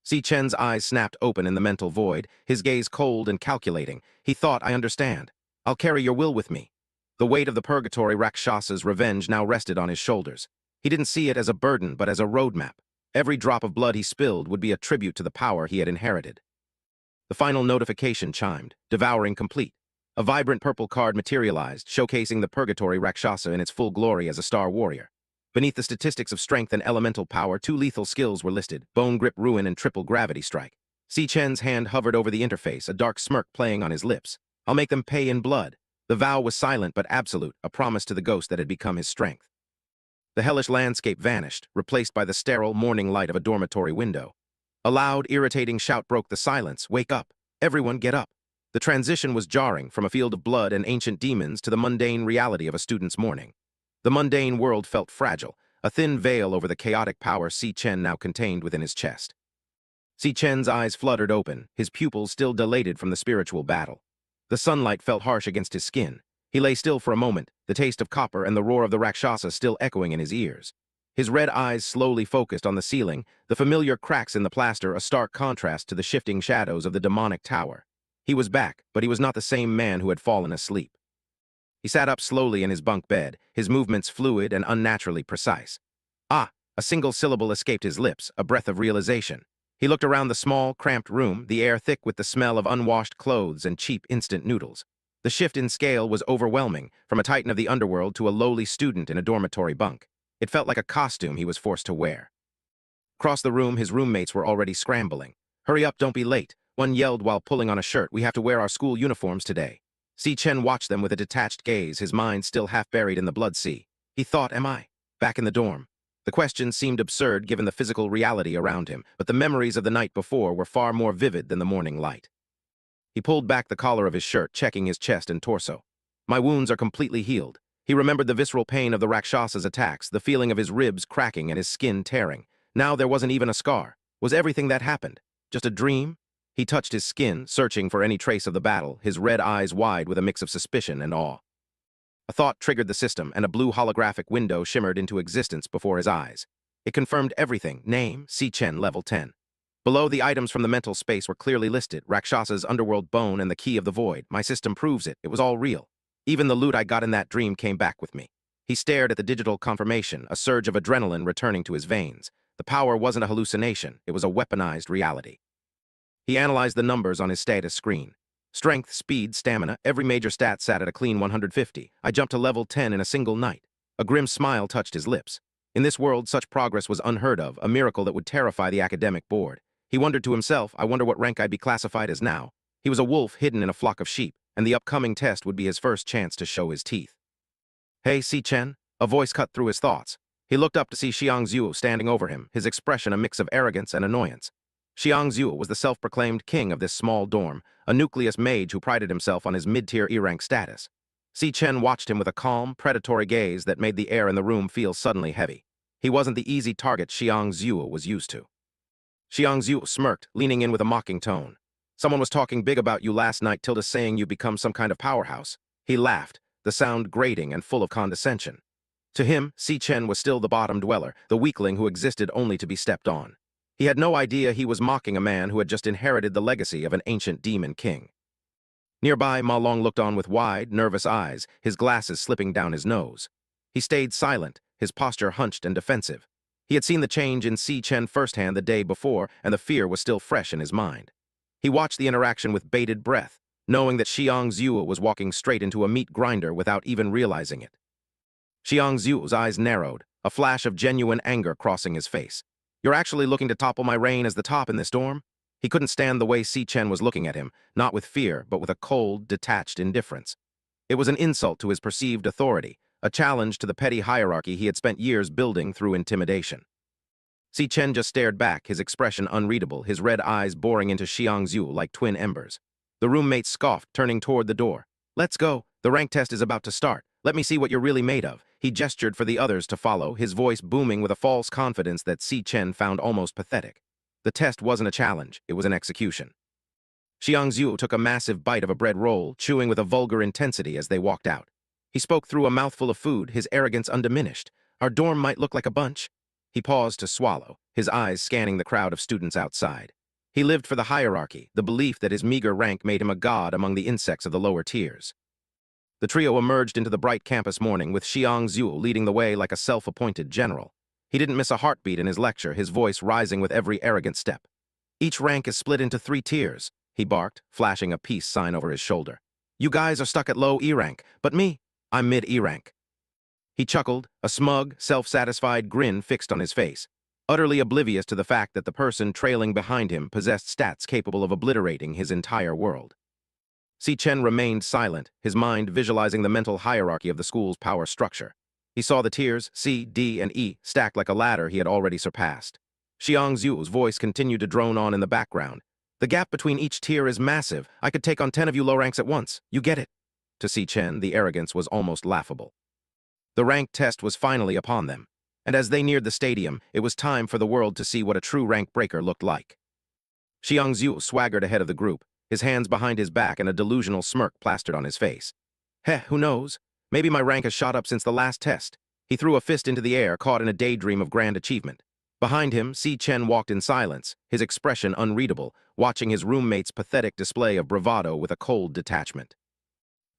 A: Si Chen's eyes snapped open in the mental void, his gaze cold and calculating. He thought, I understand. I'll carry your will with me. The weight of the Purgatory Rakshasa's revenge now rested on his shoulders. He didn't see it as a burden, but as a roadmap. Every drop of blood he spilled would be a tribute to the power he had inherited. The final notification chimed, devouring complete. A vibrant purple card materialized, showcasing the Purgatory Rakshasa in its full glory as a star warrior. Beneath the statistics of strength and elemental power, 2 lethal skills were listed, Bone Grip Ruin and Triple Gravity Strike. Si Chen's hand hovered over the interface, a dark smirk playing on his lips. I'll make them pay in blood. The vow was silent but absolute, a promise to the ghost that had become his strength. The hellish landscape vanished, replaced by the sterile morning light of a dormitory window. A loud, irritating shout broke the silence. Wake up! Everyone get up! The transition was jarring, from a field of blood and ancient demons to the mundane reality of a student's morning. The mundane world felt fragile, a thin veil over the chaotic power Si Chen now contained within his chest. Si Chen's eyes fluttered open, his pupils still dilated from the spiritual battle. The sunlight felt harsh against his skin. He lay still for a moment, the taste of copper and the roar of the Rakshasa still echoing in his ears. His red eyes slowly focused on the ceiling, the familiar cracks in the plaster a stark contrast to the shifting shadows of the demonic tower. He was back, but he was not the same man who had fallen asleep. He sat up slowly in his bunk bed, his movements fluid and unnaturally precise. Ah! A single syllable escaped his lips, a breath of realization. He looked around the small, cramped room, the air thick with the smell of unwashed clothes and cheap instant noodles. The shift in scale was overwhelming, from a titan of the underworld to a lowly student in a dormitory bunk. It felt like a costume he was forced to wear. Across the room, his roommates were already scrambling. Hurry up, don't be late, one yelled while pulling on a shirt. We have to wear our school uniforms today. Si Chen watched them with a detached gaze, his mind still half buried in the blood sea. He thought, am I back in the dorm? The question seemed absurd given the physical reality around him, but the memories of the night before were far more vivid than the morning light. He pulled back the collar of his shirt, checking his chest and torso. My wounds are completely healed. He remembered the visceral pain of the Rakshasa's attacks, the feeling of his ribs cracking and his skin tearing. Now there wasn't even a scar. Was everything that happened just a dream? He touched his skin, searching for any trace of the battle, his red eyes wide with a mix of suspicion and awe. A thought triggered the system, and a blue holographic window shimmered into existence before his eyes. It confirmed everything. Name, Si Chen, level 10. Below, the items from the mental space were clearly listed, Rakshasa's underworld bone and the key of the void. My system proves it. It was all real. Even the loot I got in that dream came back with me. He stared at the digital confirmation, a surge of adrenaline returning to his veins. The power wasn't a hallucination. It was a weaponized reality. He analyzed the numbers on his status screen. Strength, speed, stamina, every major stat sat at a clean 150. I jumped to level 10 in a single night. A grim smile touched his lips. In this world, such progress was unheard of, a miracle that would terrify the academic board. He wondered to himself, I wonder what rank I'd be classified as now. He was a wolf hidden in a flock of sheep, and the upcoming test would be his first chance to show his teeth. Hey, Si Chen? A voice cut through his thoughts. He looked up to see Xiang Zhu standing over him, his expression a mix of arrogance and annoyance. Xiang Zhu was the self-proclaimed king of this small dorm, a nucleus mage who prided himself on his mid-tier E-rank status. Si Chen watched him with a calm, predatory gaze that made the air in the room feel suddenly heavy. He wasn't the easy target Xiang Zhu was used to. Xiang Zhu smirked, leaning in with a mocking tone. Someone was talking big about you last night, Tilda, saying you become some kind of powerhouse. He laughed, the sound grating and full of condescension. To him, Si Chen was still the bottom dweller, the weakling who existed only to be stepped on. He had no idea he was mocking a man who had just inherited the legacy of an ancient demon king. Nearby, Ma Long looked on with wide, nervous eyes, his glasses slipping down his nose. He stayed silent, his posture hunched and defensive. He had seen the change in Si Chen firsthand the day before, and the fear was still fresh in his mind. He watched the interaction with bated breath, knowing that Xiang Zhu was walking straight into a meat grinder without even realizing it. Xiang Zhu's eyes narrowed, a flash of genuine anger crossing his face. You're actually looking to topple my reign as the top in this dorm? He couldn't stand the way Si Chen was looking at him, not with fear, but with a cold, detached indifference. It was an insult to his perceived authority, a challenge to the petty hierarchy he had spent years building through intimidation. Si Chen just stared back, his expression unreadable, his red eyes boring into Xiang Zhu like twin embers. The roommate scoffed, turning toward the door. Let's go. The rank test is about to start. Let me see what you're really made of. He gestured for the others to follow, his voice booming with a false confidence that Si Chen found almost pathetic. The test wasn't a challenge, it was an execution. Xiang Zhu took a massive bite of a bread roll, chewing with a vulgar intensity as they walked out. He spoke through a mouthful of food, his arrogance undiminished. Our dorm might look like a bunch. He paused to swallow, his eyes scanning the crowd of students outside. He lived for the hierarchy, the belief that his meager rank made him a god among the insects of the lower tiers. The trio emerged into the bright campus morning with Xiang Zhu leading the way like a self-appointed general. He didn't miss a heartbeat in his lecture, his voice rising with every arrogant step. "Each rank is split into 3 tiers, he barked, flashing a peace sign over his shoulder. "You guys are stuck at low E rank, but me, I'm mid-E rank." He chuckled, a smug, self-satisfied grin fixed on his face, utterly oblivious to the fact that the person trailing behind him possessed stats capable of obliterating his entire world. Si Chen remained silent, his mind visualizing the mental hierarchy of the school's power structure. He saw the tiers, C, D, and E, stacked like a ladder he had already surpassed. Xiang Zhu's voice continued to drone on in the background. "The gap between each tier is massive. I could take on 10 of you low ranks at once. You get it?" To Si Chen, the arrogance was almost laughable. The rank test was finally upon them, and as they neared the stadium, it was time for the world to see what a true rank breaker looked like. Xiang Zhu swaggered ahead of the group, his hands behind his back and a delusional smirk plastered on his face. "Heh, who knows? Maybe my rank has shot up since the last test." He threw a fist into the air, caught in a daydream of grand achievement. Behind him, Si Chen walked in silence, his expression unreadable, watching his roommate's pathetic display of bravado with a cold detachment.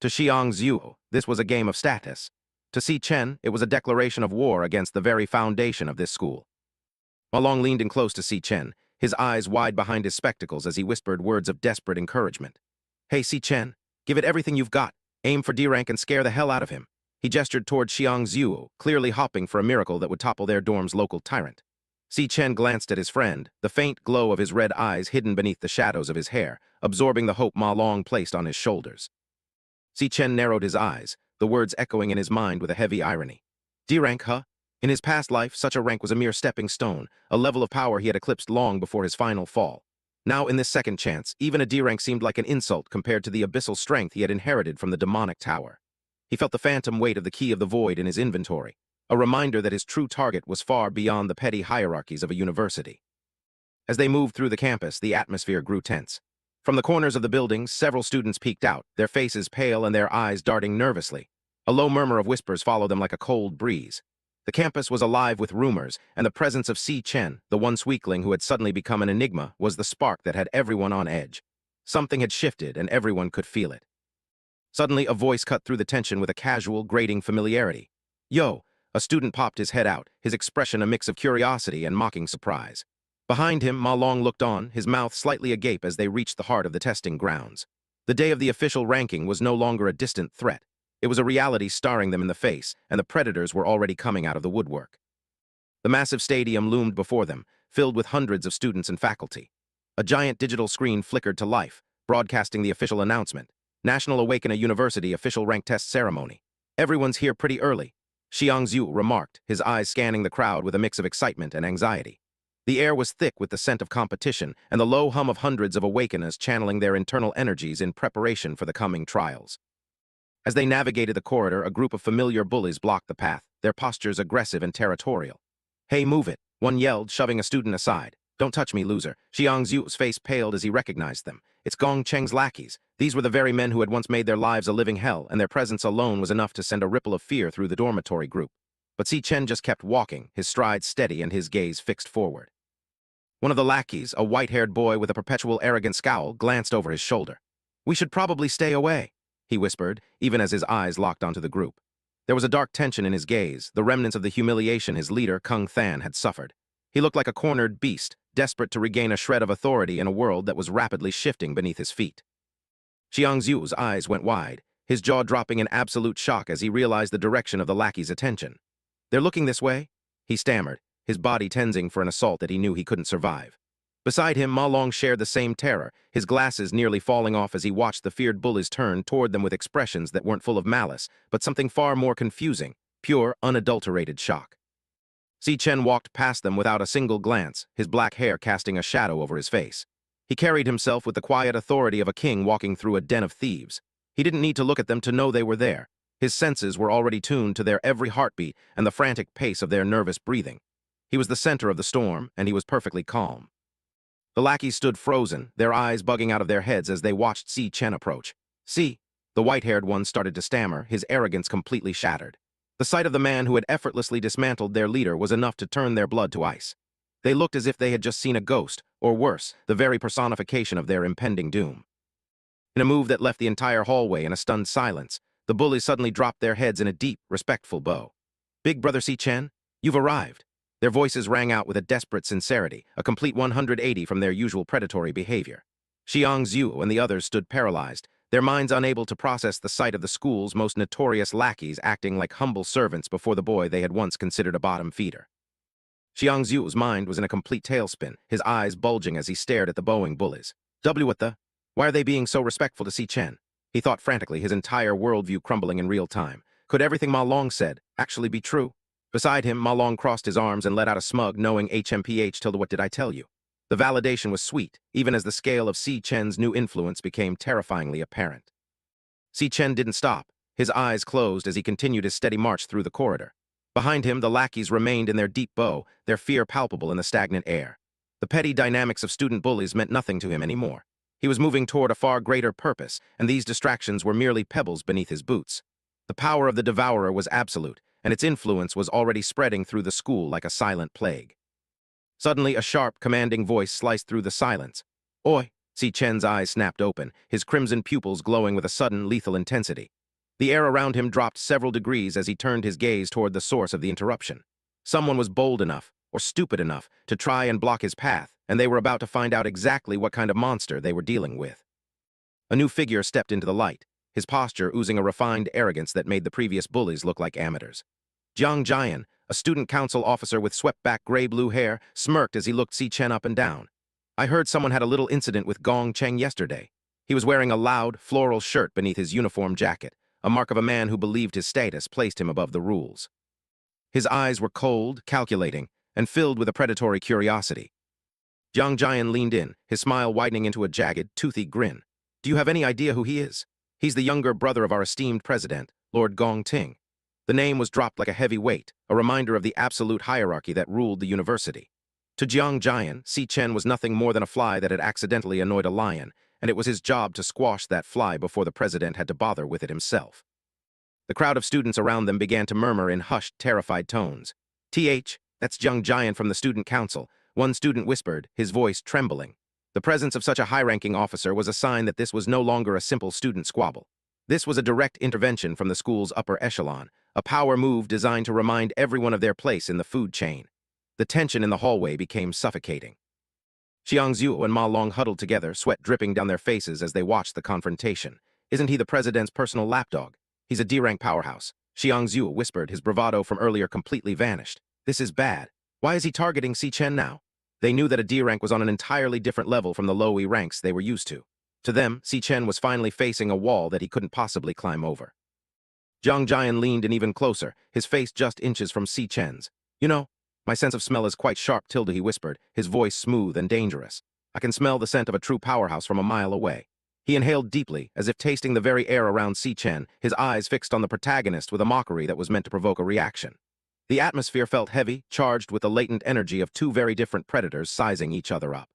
A: To Xiang Zhu, this was a game of status. To Si Chen, it was a declaration of war against the very foundation of this school. Ma Long leaned in close to Si Chen, his eyes wide behind his spectacles as he whispered words of desperate encouragement. "Hey, Si Chen, give it everything you've got. Aim for D rank and scare the hell out of him." He gestured toward Xiang Zhu, clearly hopping for a miracle that would topple their dorm's local tyrant. Si Chen glanced at his friend, the faint glow of his red eyes hidden beneath the shadows of his hair, absorbing the hope Ma Long placed on his shoulders. Si Chen narrowed his eyes, the words echoing in his mind with a heavy irony. D rank, huh? In his past life, such a rank was a mere stepping stone, a level of power he had eclipsed long before his final fall. Now, in this second chance, even a D rank seemed like an insult compared to the abyssal strength he had inherited from the demonic tower. He felt the phantom weight of the key of the void in his inventory, a reminder that his true target was far beyond the petty hierarchies of a university. As they moved through the campus, the atmosphere grew tense. From the corners of the buildings, several students peeked out, their faces pale and their eyes darting nervously. A low murmur of whispers followed them like a cold breeze. The campus was alive with rumors, and the presence of Si Chen, the once weakling who had suddenly become an enigma, was the spark that had everyone on edge. Something had shifted, and everyone could feel it. Suddenly, a voice cut through the tension with a casual, grating familiarity. "Yo!" A student popped his head out, his expression a mix of curiosity and mocking surprise. Behind him, Ma Long looked on, his mouth slightly agape as they reached the heart of the testing grounds. The day of the official ranking was no longer a distant threat. It was a reality staring them in the face, and the predators were already coming out of the woodwork. The massive stadium loomed before them, filled with hundreds of students and faculty. A giant digital screen flickered to life, broadcasting the official announcement. National Awakener University official rank test ceremony. "Everyone's here pretty early," Xiang Zhu remarked, his eyes scanning the crowd with a mix of excitement and anxiety. The air was thick with the scent of competition and the low hum of hundreds of awakeners channeling their internal energies in preparation for the coming trials. As they navigated the corridor, a group of familiar bullies blocked the path, their postures aggressive and territorial. "Hey, move it," one yelled, shoving a student aside. "Don't touch me, loser." Xiang Zhu's face paled as he recognized them. It's Gong Cheng's lackeys. These were the very men who had once made their lives a living hell, and their presence alone was enough to send a ripple of fear through the dormitory group. But Si Chen just kept walking, his stride steady and his gaze fixed forward. One of the lackeys, a white-haired boy with a perpetual arrogant scowl, glanced over his shoulder. "We should probably stay away," he whispered, even as his eyes locked onto the group. There was a dark tension in his gaze, the remnants of the humiliation his leader, Kung Than, had suffered. He looked like a cornered beast, desperate to regain a shred of authority in a world that was rapidly shifting beneath his feet. Xiang Zhu's eyes went wide, his jaw dropping in absolute shock as he realized the direction of the lackey's attention. "They're looking this way?" he stammered, his body tensing for an assault that he knew he couldn't survive. Beside him, Ma Long shared the same terror, his glasses nearly falling off as he watched the feared bullies turn toward them with expressions that weren't full of malice, but something far more confusing, pure, unadulterated shock. Si Chen walked past them without a single glance, his black hair casting a shadow over his face. He carried himself with the quiet authority of a king walking through a den of thieves. He didn't need to look at them to know they were there. His senses were already tuned to their every heartbeat and the frantic pace of their nervous breathing. He was the center of the storm, and he was perfectly calm. The lackeys stood frozen, their eyes bugging out of their heads as they watched Si Chen approach. "See," the white-haired one started to stammer, his arrogance completely shattered. The sight of the man who had effortlessly dismantled their leader was enough to turn their blood to ice. They looked as if they had just seen a ghost, or worse, the very personification of their impending doom. In a move that left the entire hallway in a stunned silence, the bullies suddenly dropped their heads in a deep, respectful bow. "Big Brother Si Chen, you've arrived." Their voices rang out with a desperate sincerity, a complete 180 from their usual predatory behavior. Xiang Zhu and the others stood paralyzed, their minds unable to process the sight of the school's most notorious lackeys acting like humble servants before the boy they had once considered a bottom feeder. Xiang Zhu's mind was in a complete tailspin, his eyes bulging as he stared at the bowing bullies. What the? Why are they being so respectful to Si Chen? He thought frantically, his entire worldview crumbling in real time. Could everything Ma Long said actually be true? Beside him, Ma Long crossed his arms and let out a smug, knowing HMPH. Tilde, what did I tell you? The validation was sweet, even as the scale of Si Chen's new influence became terrifyingly apparent. Si Chen didn't stop, his eyes closed as he continued his steady march through the corridor. Behind him, the lackeys remained in their deep bow, their fear palpable in the stagnant air. The petty dynamics of student bullies meant nothing to him anymore. He was moving toward a far greater purpose, and these distractions were merely pebbles beneath his boots. The power of the devourer was absolute, and its influence was already spreading through the school like a silent plague. Suddenly, a sharp, commanding voice sliced through the silence. "Oi!" Si Chen's eyes snapped open, his crimson pupils glowing with a sudden, lethal intensity. The air around him dropped several degrees as he turned his gaze toward the source of the interruption. Someone was bold enough, or stupid enough, to try and block his path, and they were about to find out exactly what kind of monster they were dealing with. A new figure stepped into the light, his posture oozing a refined arrogance that made the previous bullies look like amateurs. Jiang Jian, a student council officer with swept-back gray-blue hair, smirked as he looked Si Chen up and down. "I heard someone had a little incident with Gong Cheng yesterday." He was wearing a loud, floral shirt beneath his uniform jacket, a mark of a man who believed his status placed him above the rules. His eyes were cold, calculating, and filled with a predatory curiosity. Jiang Jian leaned in, his smile widening into a jagged, toothy grin. "Do you have any idea who he is? He's the younger brother of our esteemed president, Lord Gong Ting." The name was dropped like a heavy weight, a reminder of the absolute hierarchy that ruled the university. To Jiang Jian, Si Chen was nothing more than a fly that had accidentally annoyed a lion, and it was his job to squash that fly before the president had to bother with it himself. The crowd of students around them began to murmur in hushed, terrified tones. That's Jiang Jian from the student council," one student whispered, his voice trembling. The presence of such a high-ranking officer was a sign that this was no longer a simple student squabble. This was a direct intervention from the school's upper echelon, a power move designed to remind everyone of their place in the food chain. The tension in the hallway became suffocating. Xiang Zhu and Ma Long huddled together, sweat dripping down their faces as they watched the confrontation. "Isn't he the president's personal lapdog? He's a D-rank powerhouse." Xiang Zhu whispered, his bravado from earlier completely vanished. "This is bad. Why is he targeting Si Chen now?" They knew that a D-rank was on an entirely different level from the low E ranks they were used to. To them, Si Chen was finally facing a wall that he couldn't possibly climb over. Jiang Jian leaned in even closer, his face just inches from Si Chen's. "You know, my sense of smell is quite sharp," he whispered, his voice smooth and dangerous. "I can smell the scent of a true powerhouse from a mile away." He inhaled deeply, as if tasting the very air around Si Chen, his eyes fixed on the protagonist with a mockery that was meant to provoke a reaction. The atmosphere felt heavy, charged with the latent energy of two very different predators sizing each other up.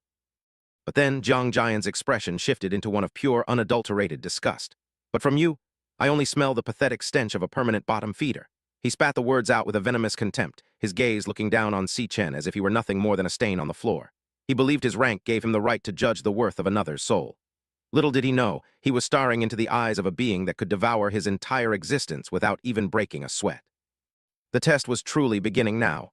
A: But then Jiang Jian's expression shifted into one of pure, unadulterated disgust. "But from you, I only smell the pathetic stench of a permanent bottom feeder." He spat the words out with a venomous contempt, his gaze looking down on Si Chen as if he were nothing more than a stain on the floor. He believed his rank gave him the right to judge the worth of another's soul. Little did he know, he was staring into the eyes of a being that could devour his entire existence without even breaking a sweat. The test was truly beginning now.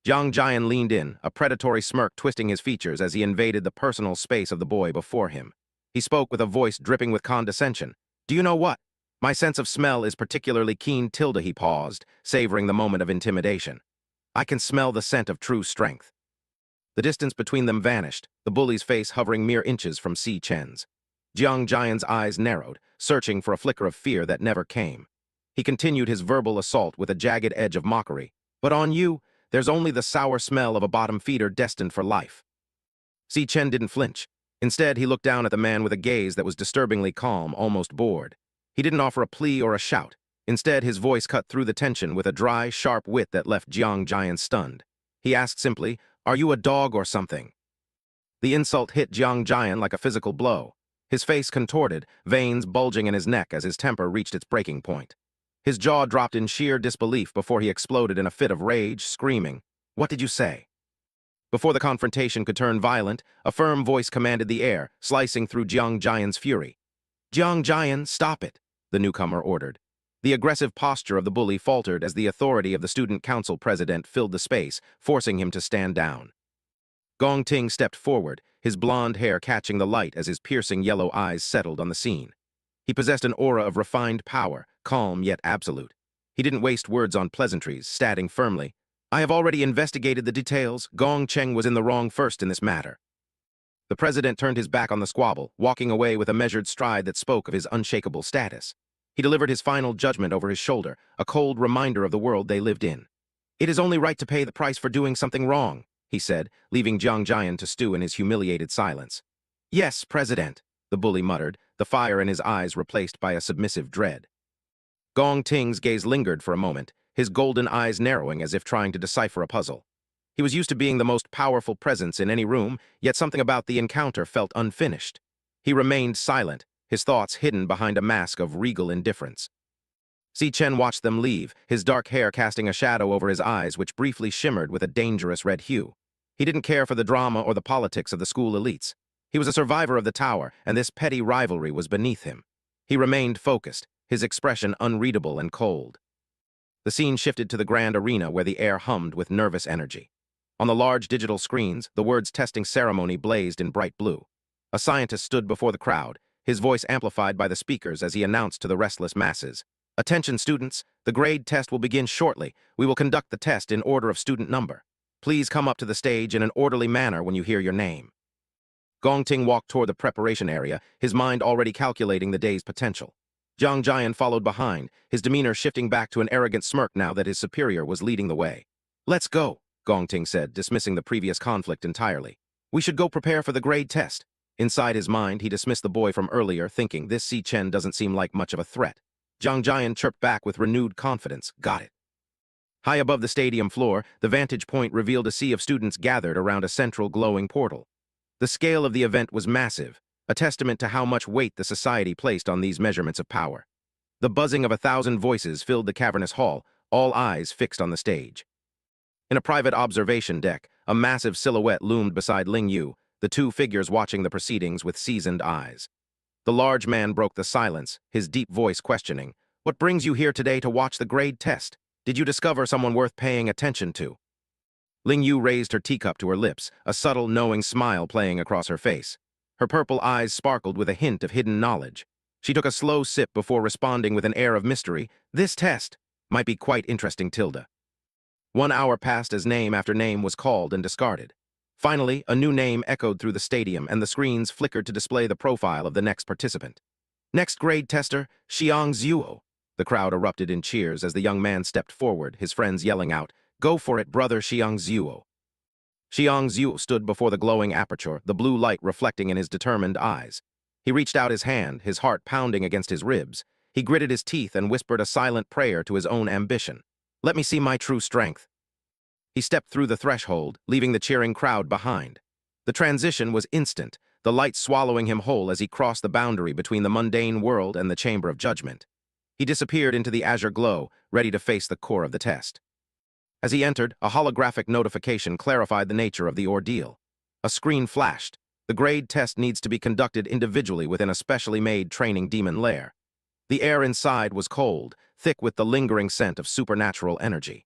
A: Jiang Jian leaned in, a predatory smirk twisting his features as he invaded the personal space of the boy before him. He spoke with a voice dripping with condescension. "Do you know what? My sense of smell is particularly keen." He paused, savoring the moment of intimidation. "I can smell the scent of true strength." The distance between them vanished, the bully's face hovering mere inches from Si Chen's. Jiang Jian's eyes narrowed, searching for a flicker of fear that never came. He continued his verbal assault with a jagged edge of mockery. "But on you, there's only the sour smell of a bottom feeder destined for life." Si Chen didn't flinch. Instead, he looked down at the man with a gaze that was disturbingly calm, almost bored. He didn't offer a plea or a shout. Instead, his voice cut through the tension with a dry, sharp wit that left Jiang Jian stunned. He asked simply, "Are you a dog or something?" The insult hit Jiang Jian like a physical blow. His face contorted, veins bulging in his neck as his temper reached its breaking point. His jaw dropped in sheer disbelief before he exploded in a fit of rage, screaming, "What did you say?" Before the confrontation could turn violent, a firm voice commanded the air, slicing through Jiang Jian's fury. "Jiang Jian, stop it. the newcomer ordered. The aggressive posture of the bully faltered as the authority of the student council president filled the space, forcing him to stand down. Gong Ting stepped forward, his blonde hair catching the light as his piercing yellow eyes settled on the scene. He possessed an aura of refined power, calm yet absolute. He didn't waste words on pleasantries, stating firmly, "I have already investigated the details. Gong Cheng was in the wrong first in this matter." The president turned his back on the squabble, walking away with a measured stride that spoke of his unshakable status. He delivered his final judgment over his shoulder, a cold reminder of the world they lived in. "It is only right to pay the price for doing something wrong," he said, leaving Jiang Jian to stew in his humiliated silence. "Yes, President," the bully muttered, the fire in his eyes replaced by a submissive dread. Gong Ting's gaze lingered for a moment, his golden eyes narrowing as if trying to decipher a puzzle. He was used to being the most powerful presence in any room, yet something about the encounter felt unfinished. He remained silent, his thoughts hidden behind a mask of regal indifference. Si Chen watched them leave, his dark hair casting a shadow over his eyes which briefly shimmered with a dangerous red hue. He didn't care for the drama or the politics of the school elites. He was a survivor of the tower, and this petty rivalry was beneath him. He remained focused, his expression unreadable and cold. The scene shifted to the grand arena where the air hummed with nervous energy. On the large digital screens, the words testing ceremony blazed in bright blue. A scientist stood before the crowd, his voice amplified by the speakers as he announced to the restless masses, "Attention students, the grade test will begin shortly. We will conduct the test in order of student number. Please come up to the stage in an orderly manner when you hear your name." Gong Ting walked toward the preparation area, his mind already calculating the day's potential. Jiang Jian followed behind, his demeanor shifting back to an arrogant smirk now that his superior was leading the way. "Let's go," Gong Ting said, dismissing the previous conflict entirely. "We should go prepare for the grade test." Inside his mind, he dismissed the boy from earlier, thinking this Si Chen doesn't seem like much of a threat. Jiang Jian chirped back with renewed confidence. "Got it." High above the stadium floor, the vantage point revealed a sea of students gathered around a central glowing portal. The scale of the event was massive, a testament to how much weight the society placed on these measurements of power. The buzzing of 1,000 voices filled the cavernous hall, all eyes fixed on the stage. In a private observation deck, a massive silhouette loomed beside Ling Yu, the two figures watching the proceedings with seasoned eyes. The large man broke the silence, his deep voice questioning, "What brings you here today to watch the grade test? Did you discover someone worth paying attention to?" Ling Yu raised her teacup to her lips, a subtle, knowing smile playing across her face. Her purple eyes sparkled with a hint of hidden knowledge. She took a slow sip before responding with an air of mystery, "This test might be quite interesting, Tilda." 1 hour passed as name after name was called and discarded. Finally, a new name echoed through the stadium and the screens flickered to display the profile of the next participant. "Next grade tester, Xiang Zhuo." The crowd erupted in cheers as the young man stepped forward, his friends yelling out, "Go for it, brother Xiang Zhuo." Xiang Zhuo stood before the glowing aperture, the blue light reflecting in his determined eyes. He reached out his hand, his heart pounding against his ribs. He gritted his teeth and whispered a silent prayer to his own ambition. "Let me see my true strength." He stepped through the threshold, leaving the cheering crowd behind. The transition was instant, the light swallowing him whole as he crossed the boundary between the mundane world and the chamber of judgment. He disappeared into the azure glow, ready to face the core of the test. As he entered, a holographic notification clarified the nature of the ordeal. A screen flashed. The grade test needs to be conducted individually within a specially made training demon lair. The air inside was cold, thick with the lingering scent of supernatural energy.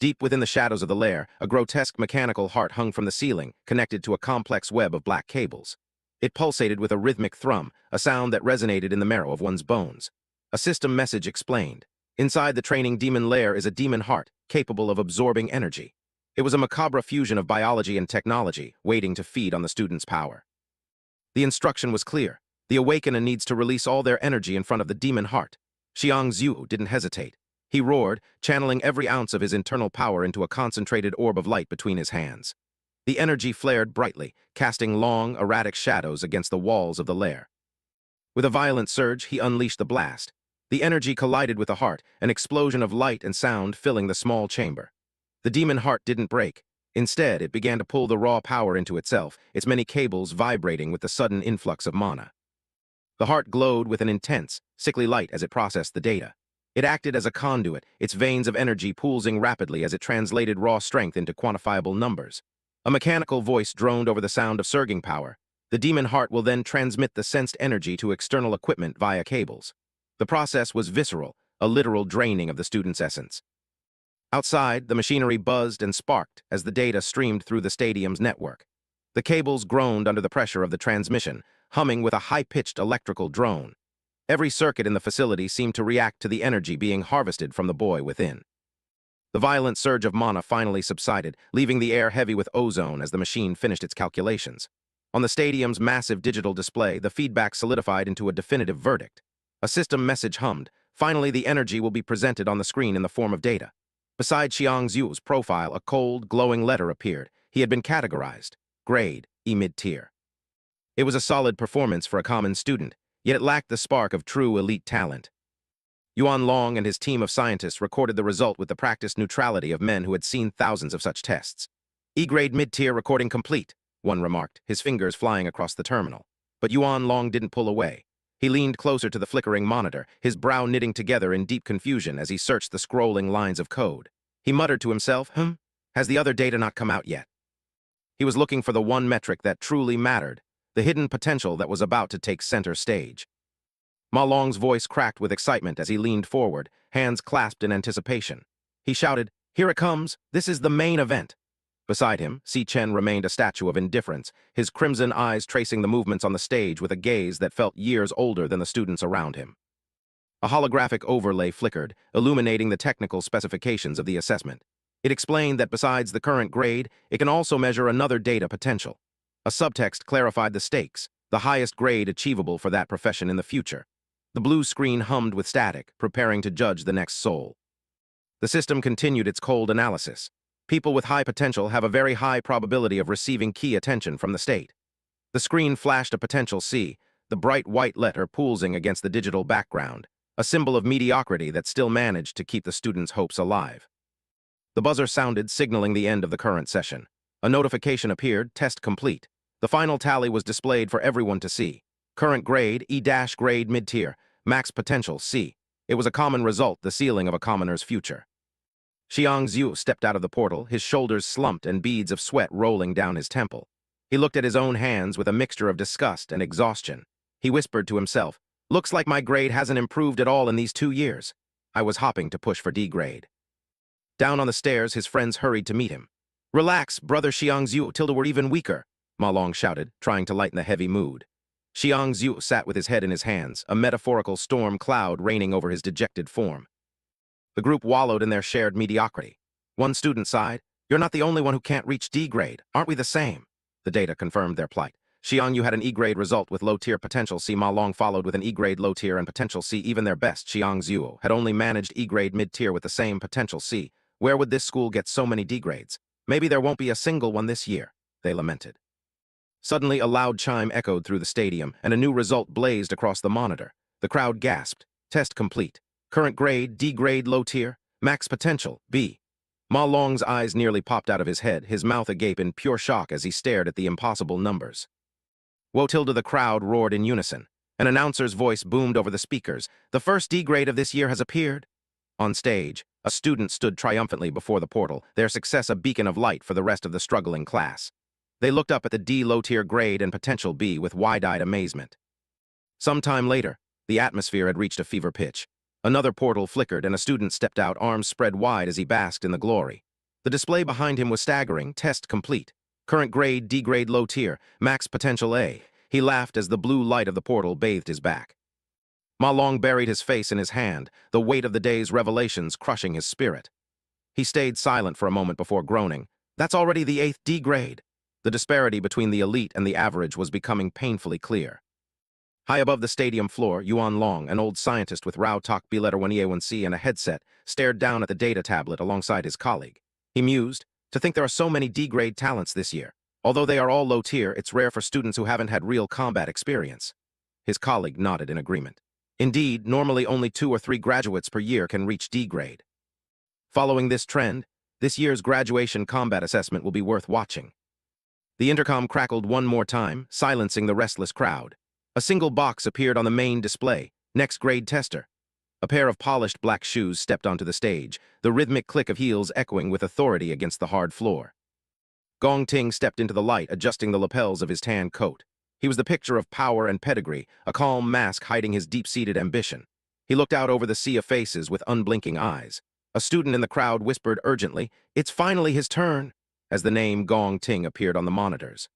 A: Deep within the shadows of the lair, a grotesque mechanical heart hung from the ceiling, connected to a complex web of black cables. It pulsated with a rhythmic thrum, a sound that resonated in the marrow of one's bones. A system message explained. Inside the training demon lair is a demon heart, capable of absorbing energy. It was a macabre fusion of biology and technology, waiting to feed on the student's power. The instruction was clear. The awakener needs to release all their energy in front of the demon heart. Xiang Zhu didn't hesitate. He roared, channeling every ounce of his internal power into a concentrated orb of light between his hands. The energy flared brightly, casting long, erratic shadows against the walls of the lair. With a violent surge, he unleashed the blast. The energy collided with the heart, an explosion of light and sound filling the small chamber. The demon heart didn't break. Instead, it began to pull the raw power into itself, its many cables vibrating with the sudden influx of mana. The heart glowed with an intense, sickly light as it processed the data. It acted as a conduit, its veins of energy pulsing rapidly as it translated raw strength into quantifiable numbers. A mechanical voice droned over the sound of surging power. The demon heart will then transmit the sensed energy to external equipment via cables. The process was visceral, a literal draining of the student's essence. Outside, the machinery buzzed and sparked as the data streamed through the stadium's network. The cables groaned under the pressure of the transmission, humming with a high-pitched electrical drone. Every circuit in the facility seemed to react to the energy being harvested from the boy within. The violent surge of mana finally subsided, leaving the air heavy with ozone as the machine finished its calculations. On the stadium's massive digital display, the feedback solidified into a definitive verdict. A system message hummed. Finally, the energy will be presented on the screen in the form of data. Beside Xiang Zhu's profile, a cold, glowing letter appeared. He had been categorized. Grade, E mid-tier. It was a solid performance for a common student, yet it lacked the spark of true elite talent. Yuan Long and his team of scientists recorded the result with the practiced neutrality of men who had seen thousands of such tests. E-grade mid-tier recording complete, one remarked, his fingers flying across the terminal. But Yuan Long didn't pull away. He leaned closer to the flickering monitor, his brow knitting together in deep confusion as he searched the scrolling lines of code. He muttered to himself, has the other data not come out yet? He was looking for the one metric that truly mattered, the hidden potential that was about to take center stage. Ma Long's voice cracked with excitement as he leaned forward, hands clasped in anticipation. He shouted, "Here it comes! This is the main event!" Beside him, Si Chen remained a statue of indifference, his crimson eyes tracing the movements on the stage with a gaze that felt years older than the students around him. A holographic overlay flickered, illuminating the technical specifications of the assessment. It explained that besides the current grade, it can also measure another data potential. A subtext clarified the stakes, the highest grade achievable for that profession in the future. The blue screen hummed with static, preparing to judge the next soul. The system continued its cold analysis. People with high potential have a very high probability of receiving key attention from the state. The screen flashed a potential C, the bright white letter pulsing against the digital background, a symbol of mediocrity that still managed to keep the students' hopes alive. The buzzer sounded, signaling the end of the current session. A notification appeared, test complete. The final tally was displayed for everyone to see. Current grade, E-grade mid-tier, max potential, C. It was a common result, the ceiling of a commoner's future. Xiang Zhu stepped out of the portal, his shoulders slumped and beads of sweat rolling down his temple. He looked at his own hands with a mixture of disgust and exhaustion. He whispered to himself, "Looks like my grade hasn't improved at all in these 2 years. I was hopping to push for D grade." Down on the stairs, his friends hurried to meet him. "Relax, brother Xiang Zhu, till we're even weaker," Ma Long shouted, trying to lighten the heavy mood. Xiang Zhu sat with his head in his hands, a metaphorical storm cloud reigning over his dejected form. The group wallowed in their shared mediocrity. One student sighed, "You're not the only one who can't reach D grade. Aren't we the same?" The data confirmed their plight. Xiang Yu had an E-grade result with low-tier potential C. Ma Long followed with an E-grade low-tier and potential C. Even their best, Xiang Zhu, had only managed E-grade mid-tier with the same potential C. Where would this school get so many D grades? Maybe there won't be a single one this year, they lamented. Suddenly, a loud chime echoed through the stadium, and a new result blazed across the monitor. The crowd gasped. Test complete. Current grade, D grade, low tier. Max potential, B. Ma Long's eyes nearly popped out of his head, his mouth agape in pure shock as he stared at the impossible numbers. Wotilda, the crowd roared in unison. An announcer's voice boomed over the speakers. "The first D grade of this year has appeared." On stage, a student stood triumphantly before the portal, their success a beacon of light for the rest of the struggling class. They looked up at the D low-tier grade and potential B with wide-eyed amazement. Some time later, the atmosphere had reached a fever pitch. Another portal flickered and a student stepped out, arms spread wide as he basked in the glory. The display behind him was staggering, test complete. Current grade, D grade low tier, max potential A. He laughed as the blue light of the portal bathed his back. Ma Long buried his face in his hand, the weight of the day's revelations crushing his spirit. He stayed silent for a moment before groaning. "That's already the 8th D grade." The disparity between the elite and the average was becoming painfully clear. High above the stadium floor, Yuan Long, an old scientist with Rao Tak B-1E1C and a headset, stared down at the data tablet alongside his colleague. He mused, "To think there are so many D-grade talents this year. Although they are all low-tier, it's rare for students who haven't had real combat experience." His colleague nodded in agreement. Indeed, normally only 2 or 3 graduates per year can reach D-grade. Following this trend, this year's graduation combat assessment will be worth watching. The intercom crackled one more time, silencing the restless crowd. A single box appeared on the main display, next grade tester. A pair of polished black shoes stepped onto the stage, the rhythmic click of heels echoing with authority against the hard floor. Gong Ting stepped into the light, adjusting the lapels of his tan coat. He was the picture of power and pedigree, a calm mask hiding his deep-seated ambition. He looked out over the sea of faces with unblinking eyes. A student in the crowd whispered urgently, "It's finally his turn," as the name Gong Ting appeared on the monitors.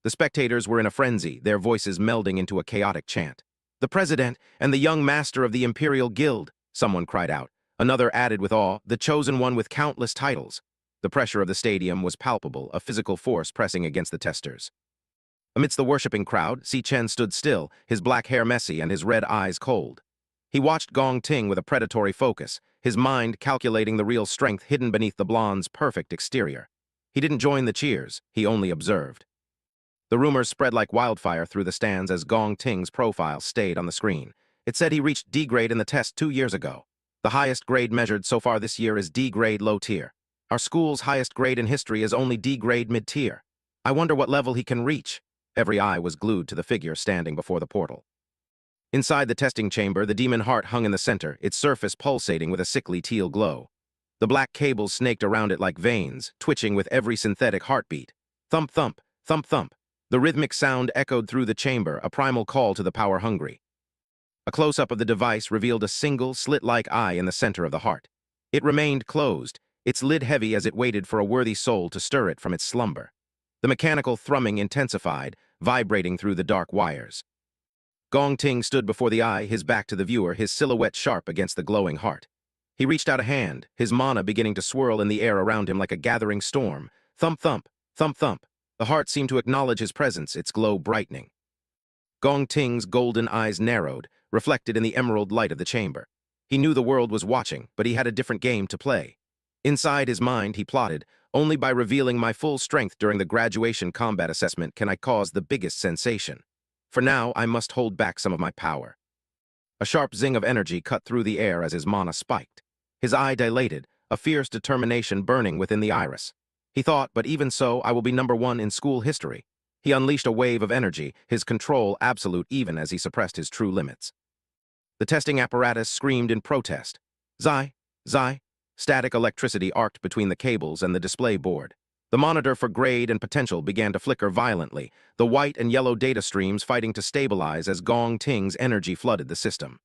A: The spectators were in a frenzy, their voices melding into a chaotic chant. "The president and the young master of the Imperial Guild," someone cried out. Another added with awe, "The chosen one with countless titles." The pressure of the stadium was palpable, a physical force pressing against the testers. Amidst the worshipping crowd, Si Chen stood still, his black hair messy and his red eyes cold. He watched Gong Ting with a predatory focus, his mind calculating the real strength hidden beneath the blonde's perfect exterior. He didn't join the cheers, he only observed. The rumors spread like wildfire through the stands as Gong Ting's profile stayed on the screen. It said he reached D grade in the test 2 years ago. The highest grade measured so far this year is D grade low tier. Our school's highest grade in history is only D grade mid-tier. I wonder what level he can reach. Every eye was glued to the figure standing before the portal. Inside the testing chamber, the demon heart hung in the center, its surface pulsating with a sickly teal glow. The black cables snaked around it like veins, twitching with every synthetic heartbeat. Thump, thump, thump, thump. The rhythmic sound echoed through the chamber, a primal call to the power-hungry. A close-up of the device revealed a single, slit-like eye in the center of the heart. It remained closed, its lid heavy as it waited for a worthy soul to stir it from its slumber. The mechanical thrumming intensified, vibrating through the dark wires. Gong Ting stood before the eye, his back to the viewer, his silhouette sharp against the glowing heart. He reached out a hand, his mana beginning to swirl in the air around him like a gathering storm. Thump, thump, thump, thump. The heart seemed to acknowledge his presence, its glow brightening. Gong Ting's golden eyes narrowed, reflected in the emerald light of the chamber. He knew the world was watching, but he had a different game to play. Inside his mind, he plotted, "Only by revealing my full strength during the graduation combat assessment can I cause the biggest sensation. For now, I must hold back some of my power." A sharp zing of energy cut through the air as his mana spiked. His eye dilated, a fierce determination burning within the iris. He thought, but even so, I will be #1 in school history. He unleashed a wave of energy, his control absolute even as he suppressed his true limits. The testing apparatus screamed in protest. Zai, Zai. Static electricity arced between the cables and the display board. The monitor for grade and potential began to flicker violently, the white and yellow data streams fighting to stabilize as Gong Ting's energy flooded the system.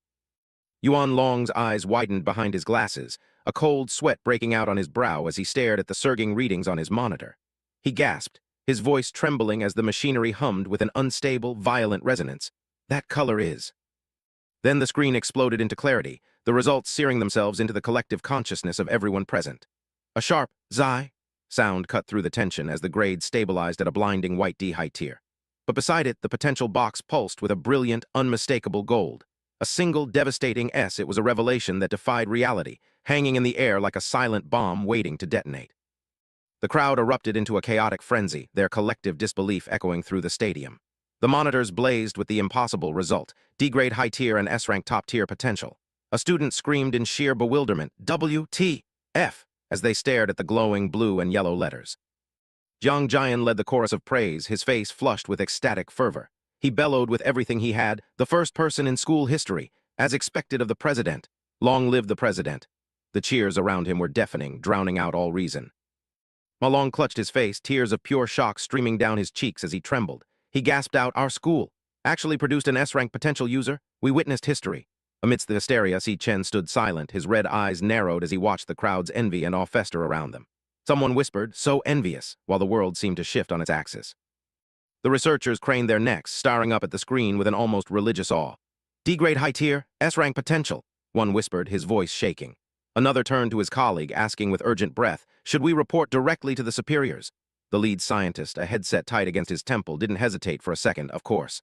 A: Yuan Long's eyes widened behind his glasses, a cold sweat breaking out on his brow as he stared at the surging readings on his monitor. He gasped, his voice trembling as the machinery hummed with an unstable, violent resonance. "That color is..." Then the screen exploded into clarity, the results searing themselves into the collective consciousness of everyone present. A sharp, "Zai" sound cut through the tension as the grade stabilized at a blinding white D high tier. But beside it, the potential box pulsed with a brilliant, unmistakable gold. A single devastating S, it was a revelation that defied reality, hanging in the air like a silent bomb waiting to detonate. The crowd erupted into a chaotic frenzy, their collective disbelief echoing through the stadium. The monitors blazed with the impossible result, D-grade high-tier and S-rank top-tier potential. A student screamed in sheer bewilderment, "WTF!" as they stared at the glowing blue and yellow letters. Jiang Jian led the chorus of praise, his face flushed with ecstatic fervor. He bellowed with everything he had, "The first person in school history, as expected of the president. Long live the president." The cheers around him were deafening, drowning out all reason. Ma Long clutched his face, tears of pure shock streaming down his cheeks as he trembled. He gasped out, "Our school actually produced an S-rank potential user? We witnessed history." Amidst the hysteria, Si Chen stood silent, his red eyes narrowed as he watched the crowd's envy and awe fester around them. Someone whispered, "So envious," while the world seemed to shift on its axis. The researchers craned their necks, staring up at the screen with an almost religious awe. "D-grade high-tier, S-rank potential," one whispered, his voice shaking. Another turned to his colleague, asking with urgent breath, "Should we report directly to the superiors?" The lead scientist, a headset tight against his temple, didn't hesitate for a second, of course.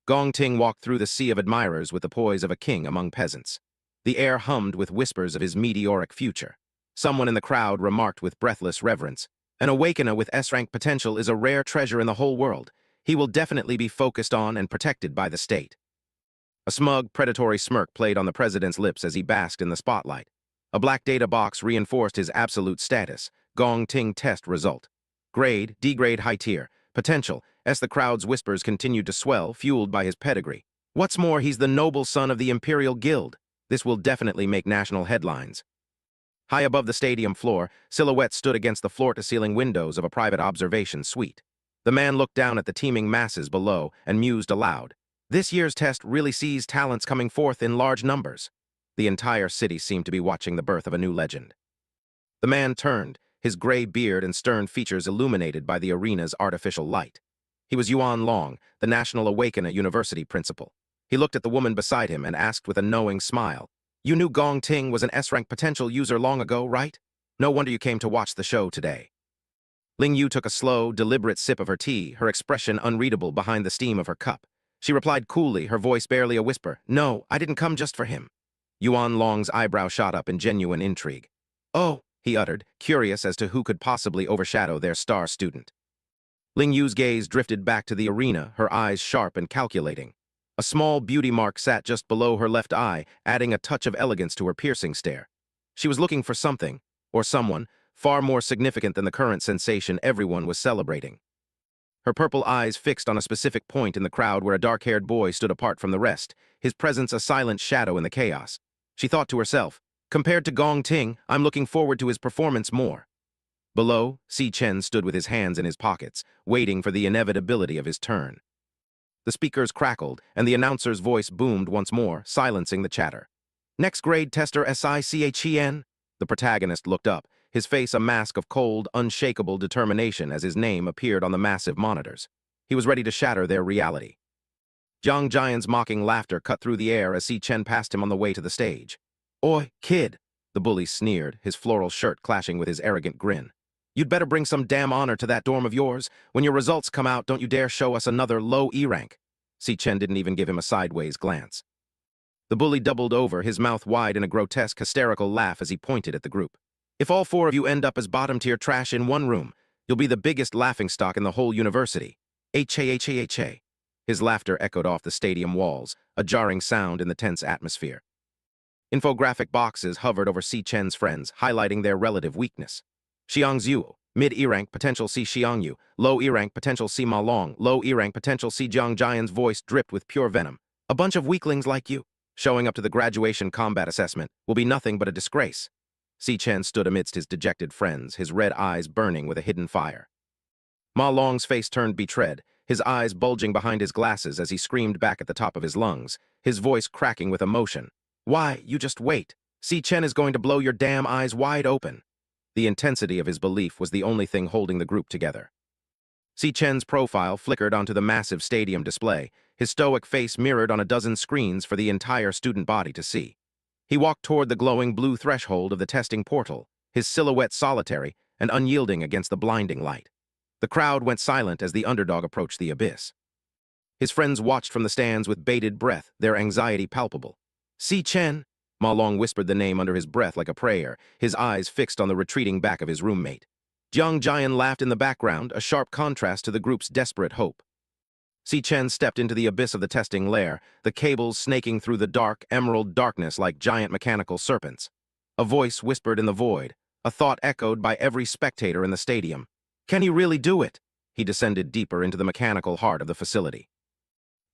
A: Gong Ting walked through the sea of admirers with the poise of a king among peasants. The air hummed with whispers of his meteoric future. Someone in the crowd remarked with breathless reverence, "An awakener with S-rank potential is a rare treasure in the whole world. He will definitely be focused on and protected by the state." A smug, predatory smirk played on the president's lips as he basked in the spotlight. A black data box reinforced his absolute status. Gong Ting test result. Grade, D-grade high tier. Potential, as the crowd's whispers continued to swell, fueled by his pedigree. What's more, he's the noble son of the Imperial Guild. This will definitely make national headlines. High above the stadium floor, silhouettes stood against the floor-to-ceiling windows of a private observation suite. The man looked down at the teeming masses below and mused aloud. This year's test really sees talents coming forth in large numbers. The entire city seemed to be watching the birth of a new legend. The man turned, his gray beard and stern features illuminated by the arena's artificial light. He was Yuan Long, the National Awakener University principal. He looked at the woman beside him and asked with a knowing smile, "You knew Gong Ting was an S-rank potential user long ago, right? No wonder you came to watch the show today." Ling Yu took a slow, deliberate sip of her tea, her expression unreadable behind the steam of her cup. She replied coolly, her voice barely a whisper, "No, I didn't come just for him." Yuan Long's eyebrow shot up in genuine intrigue. "Oh," he uttered, curious as to who could possibly overshadow their star student. Ling Yu's gaze drifted back to the arena, her eyes sharp and calculating. A small beauty mark sat just below her left eye, adding a touch of elegance to her piercing stare. She was looking for something, or someone, far more significant than the current sensation everyone was celebrating. Her purple eyes fixed on a specific point in the crowd where a dark-haired boy stood apart from the rest, his presence a silent shadow in the chaos. She thought to herself, compared to Gong Ting, I'm looking forward to his performance more. Below, Si Chen stood with his hands in his pockets, waiting for the inevitability of his turn. The speakers crackled, and the announcer's voice boomed once more, silencing the chatter. "Next grade tester SICHEN?" The protagonist looked up, his face a mask of cold, unshakable determination as his name appeared on the massive monitors. He was ready to shatter their reality. Jiang Jian's mocking laughter cut through the air as Si Chen passed him on the way to the stage. "Oi, kid," the bully sneered, his floral shirt clashing with his arrogant grin. "You'd better bring some damn honor to that dorm of yours. When your results come out, don't you dare show us another low E rank." Si Chen didn't even give him a sideways glance. The bully doubled over, his mouth wide in a grotesque, hysterical laugh as he pointed at the group. "If all four of you end up as bottom-tier trash in one room, you'll be the biggest laughingstock in the whole university. H-A-H-A-H-A." His laughter echoed off the stadium walls, a jarring sound in the tense atmosphere. Infographic boxes hovered over Si Chen's friends, highlighting their relative weakness. Xiang Zhu, mid-E rank potential Si Xiang Yu, low E rank potential Si Ma Long, low E rank potential Si Jiang Jian's voice dripped with pure venom. "A bunch of weaklings like you, showing up to the graduation combat assessment, will be nothing but a disgrace." Si Chen stood amidst his dejected friends, his red eyes burning with a hidden fire. Ma Long's face turned betrayed, his eyes bulging behind his glasses as he screamed back at the top of his lungs, his voice cracking with emotion. "Why, you just wait. Si Chen is going to blow your damn eyes wide open." The intensity of his belief was the only thing holding the group together. Si Chen's profile flickered onto the massive stadium display, his stoic face mirrored on a dozen screens for the entire student body to see. He walked toward the glowing blue threshold of the testing portal, his silhouette solitary and unyielding against the blinding light. The crowd went silent as the underdog approached the abyss. His friends watched from the stands with bated breath, their anxiety palpable. "Si Chen," Ma Long whispered the name under his breath like a prayer, his eyes fixed on the retreating back of his roommate. Jiang Jian laughed in the background, a sharp contrast to the group's desperate hope. Si Chen stepped into the abyss of the testing lair, the cables snaking through the dark, emerald darkness like giant mechanical serpents. A voice whispered in the void, a thought echoed by every spectator in the stadium. "Can he really do it?" He descended deeper into the mechanical heart of the facility.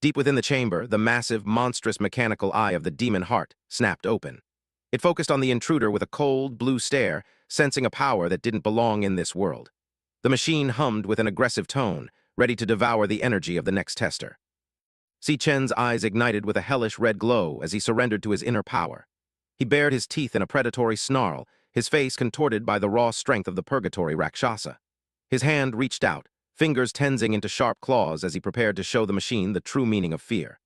A: Deep within the chamber, the massive, monstrous mechanical eye of the demon heart snapped open. It focused on the intruder with a cold, blue stare, sensing a power that didn't belong in this world. The machine hummed with an aggressive tone, ready to devour the energy of the next tester. Si Chen's eyes ignited with a hellish red glow as he surrendered to his inner power. He bared his teeth in a predatory snarl, his face contorted by the raw strength of the purgatory Rakshasa. His hand reached out, fingers tensing into sharp claws as he prepared to show the machine the true meaning of fear.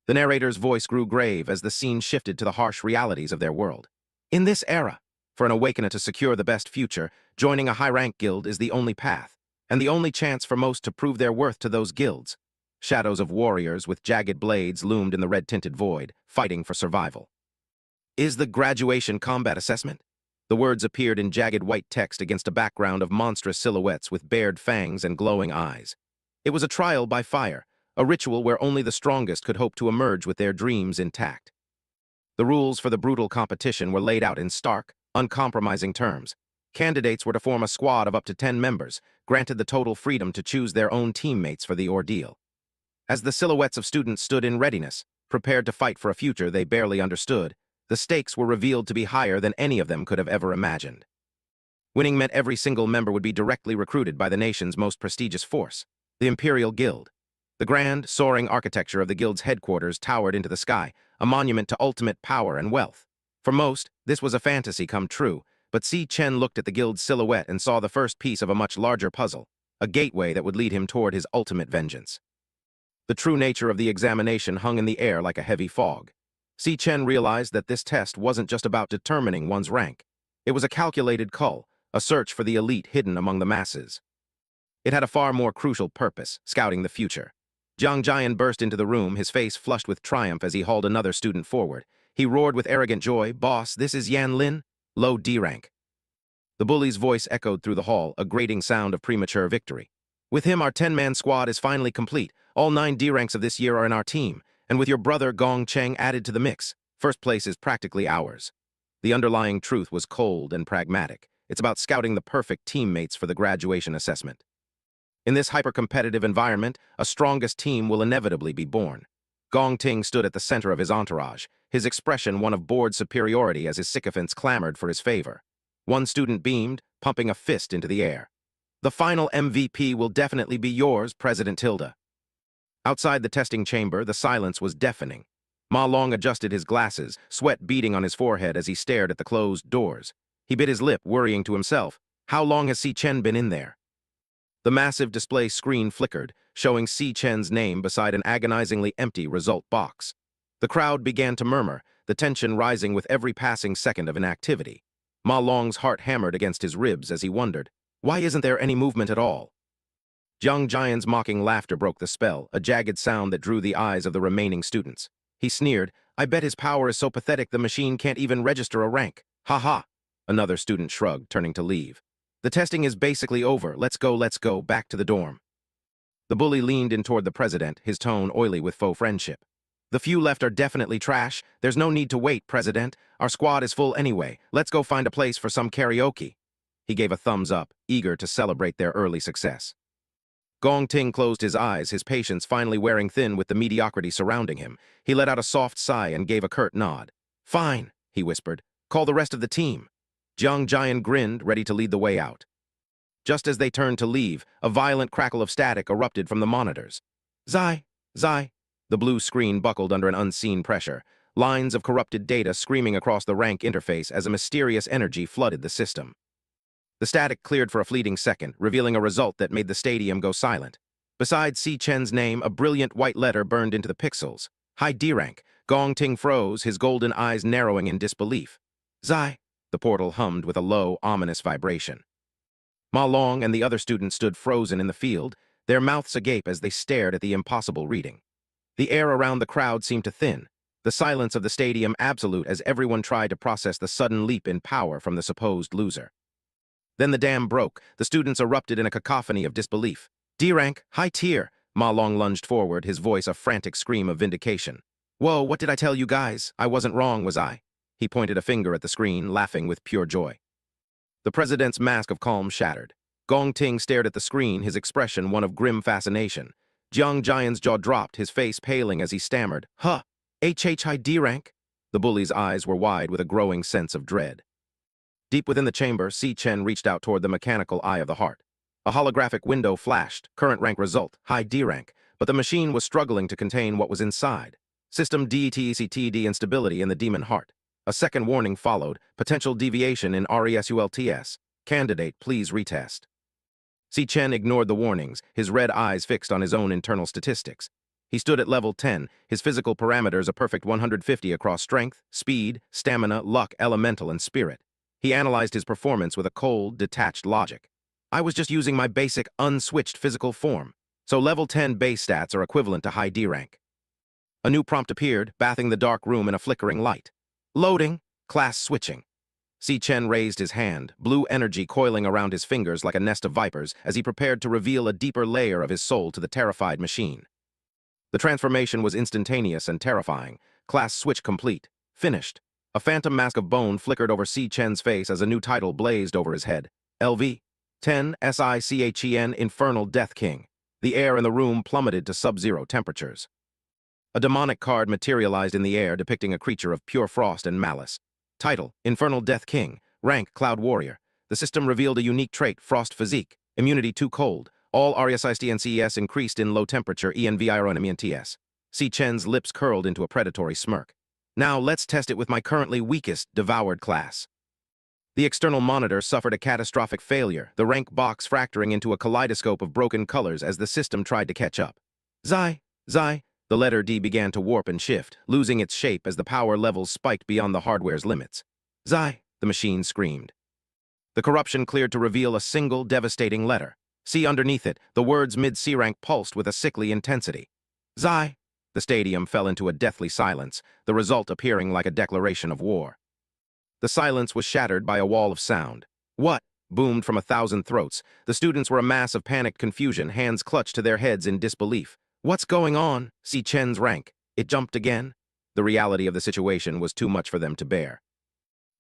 A: The narrator's voice grew grave as the scene shifted to the harsh realities of their world. In this era, for an awakener to secure the best future, joining a high-rank guild is the only path, and the only chance for most to prove their worth to those guilds. Shadows of warriors with jagged blades loomed in the red-tinted void, fighting for survival. "Is the graduation combat assessment?" The words appeared in jagged white text against a background of monstrous silhouettes with bared fangs and glowing eyes. It was a trial by fire, a ritual where only the strongest could hope to emerge with their dreams intact. The rules for the brutal competition were laid out in stark, uncompromising terms. Candidates were to form a squad of up to 10 members, granted the total freedom to choose their own teammates for the ordeal. As the silhouettes of students stood in readiness, prepared to fight for a future they barely understood, the stakes were revealed to be higher than any of them could have ever imagined. Winning meant every single member would be directly recruited by the nation's most prestigious force, the Imperial Guild. The grand, soaring architecture of the guild's headquarters towered into the sky, a monument to ultimate power and wealth. For most, this was a fantasy come true, but Si Chen looked at the guild's silhouette and saw the first piece of a much larger puzzle, a gateway that would lead him toward his ultimate vengeance. The true nature of the examination hung in the air like a heavy fog. Si Chen realized that this test wasn't just about determining one's rank. It was a calculated cull, a search for the elite hidden among the masses. It had a far more crucial purpose, scouting the future. Jiang Jian burst into the room, his face flushed with triumph as he hauled another student forward. He roared with arrogant joy, "Boss, this is Yan Lin, low D rank." The bully's voice echoed through the hall, a grating sound of premature victory. "With him, our 10-man squad is finally complete. All 9 D ranks of this year are in our team, and with your brother Gong Cheng added to the mix, first place is practically ours." The underlying truth was cold and pragmatic. It's about scouting the perfect teammates for the graduation assessment. In this hyper-competitive environment, a strongest team will inevitably be born. Gong Ting stood at the center of his entourage, his expression one of bored superiority as his sycophants clamored for his favor. One student beamed, pumping a fist into the air. "The final MVP will definitely be yours, President Tilda." Outside the testing chamber, the silence was deafening. Ma Long adjusted his glasses, sweat beading on his forehead as he stared at the closed doors. He bit his lip, worrying to himself, how long has Si Chen been in there? The massive display screen flickered, showing Si Chen's name beside an agonizingly empty result box. The crowd began to murmur, the tension rising with every passing second of inactivity. Ma Long's heart hammered against his ribs as he wondered, why isn't there any movement at all? Jiang Jian's mocking laughter broke the spell, a jagged sound that drew the eyes of the remaining students. He sneered, "I bet his power is so pathetic the machine can't even register a rank. Ha ha." Another student shrugged, turning to leave. "The testing is basically over. Let's go, back to the dorm." The bully leaned in toward the president, his tone oily with faux friendship. "The few left are definitely trash. There's no need to wait, President. Our squad is full anyway. Let's go find a place for some karaoke." He gave a thumbs up, eager to celebrate their early success. Gong Ting closed his eyes, his patience finally wearing thin with the mediocrity surrounding him. He let out a soft sigh and gave a curt nod. "Fine," he whispered. "Call the rest of the team." Jiang Jian grinned, ready to lead the way out. Just as they turned to leave, a violent crackle of static erupted from the monitors. "Zai! Zai!" The blue screen buckled under an unseen pressure, lines of corrupted data screaming across the rank interface as a mysterious energy flooded the system. The static cleared for a fleeting second, revealing a result that made the stadium go silent. Beside Si Chen's name, a brilliant white letter burned into the pixels. High D rank. Gong Ting froze, his golden eyes narrowing in disbelief. "Zai!" The portal hummed with a low, ominous vibration. Ma Long and the other students stood frozen in the field, their mouths agape as they stared at the impossible reading. The air around the crowd seemed to thin, the silence of the stadium absolute as everyone tried to process the sudden leap in power from the supposed loser. Then the dam broke. The students erupted in a cacophony of disbelief. "D rank, high tier." Ma Long lunged forward, his voice a frantic scream of vindication. "Whoa, what did I tell you guys? I wasn't wrong, was I?" He pointed a finger at the screen, laughing with pure joy. The president's mask of calm shattered. Gong Ting stared at the screen, his expression one of grim fascination. Jiang Jian's jaw dropped, his face paling as he stammered, "Huh, high D rank?" The bully's eyes were wide with a growing sense of dread. Deep within the chamber, Si Chen reached out toward the mechanical eye of the heart. A holographic window flashed, current rank result, high D rank, but the machine was struggling to contain what was inside. System DETECTD instability in the demon heart. A second warning followed, potential deviation in RESULTS. Candidate, please retest. Si Chen ignored the warnings, his red eyes fixed on his own internal statistics. He stood at level 10, his physical parameters a perfect 150 across strength, speed, stamina, luck, elemental, and spirit. He analyzed his performance with a cold, detached logic. I was just using my basic, unswitched physical form, so level 10 base stats are equivalent to high D rank. A new prompt appeared, bathing the dark room in a flickering light. Loading, class switching. Si Chen raised his hand, blue energy coiling around his fingers like a nest of vipers as he prepared to reveal a deeper layer of his soul to the terrified machine. The transformation was instantaneous and terrifying. Class switch complete. Finished. A phantom mask of bone flickered over Si Chen's face as a new title blazed over his head. LV. 10 SICHEN Infernal Death King. The air in the room plummeted to sub-zero temperatures. A demonic card materialized in the air depicting a creature of pure frost and malice. Title, Infernal Death King. Rank, Cloud Warrior. The system revealed a unique trait, Frost Physique. Immunity too cold. All RSISTNCES increased in low temperature ENVIRONMENTS. Si Chen's lips curled into a predatory smirk. Now let's test it with my currently weakest, devoured class. The external monitor suffered a catastrophic failure, the rank box fracturing into a kaleidoscope of broken colors as the system tried to catch up. Xi, Xi, the letter D began to warp and shift, losing its shape as the power levels spiked beyond the hardware's limits. Xi, the machine screamed. The corruption cleared to reveal a single devastating letter. See underneath it, the words mid-C rank pulsed with a sickly intensity. Xi. The stadium fell into a deathly silence, the result appearing like a declaration of war. The silence was shattered by a wall of sound. What? Boomed from 1,000 throats. The students were a mass of panicked confusion, hands clutched to their heads in disbelief. What's going on? Si Chen's rank. It jumped again? The reality of the situation was too much for them to bear.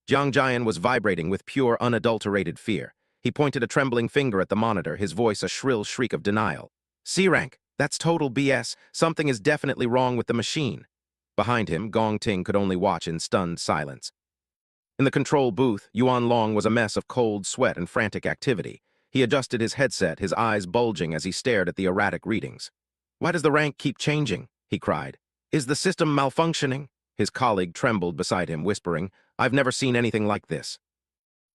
A: Jiang Jian was vibrating with pure, unadulterated fear. He pointed a trembling finger at the monitor, his voice a shrill shriek of denial. C rank. That's total BS. Something is definitely wrong with the machine. Behind him, Gong Ting could only watch in stunned silence. In the control booth, Yuan Long was a mess of cold sweat and frantic activity. He adjusted his headset, his eyes bulging as he stared at the erratic readings. Why does the rank keep changing? He cried. Is the system malfunctioning? His colleague trembled beside him, whispering, I've never seen anything like this.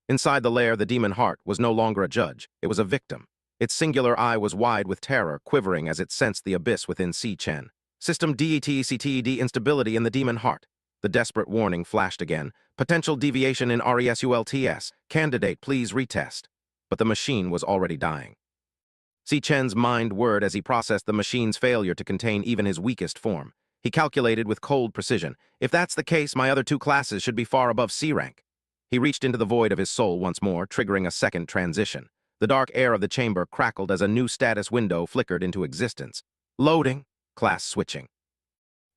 A: Inside the lair, the demon heart was no longer a judge. It was a victim. Its singular eye was wide with terror, quivering as it sensed the abyss within Si Chen. System DETCTED instability in the demon heart. The desperate warning flashed again. Potential deviation in RESULTS. Candidate, please retest. But the machine was already dying. Si Chen's mind whirred as he processed the machine's failure to contain even his weakest form. He calculated with cold precision. If that's the case, my other two classes should be far above C rank. He reached into the void of his soul once more, triggering a second transition. The dark air of the chamber crackled as a new status window flickered into existence. Loading. Class switching.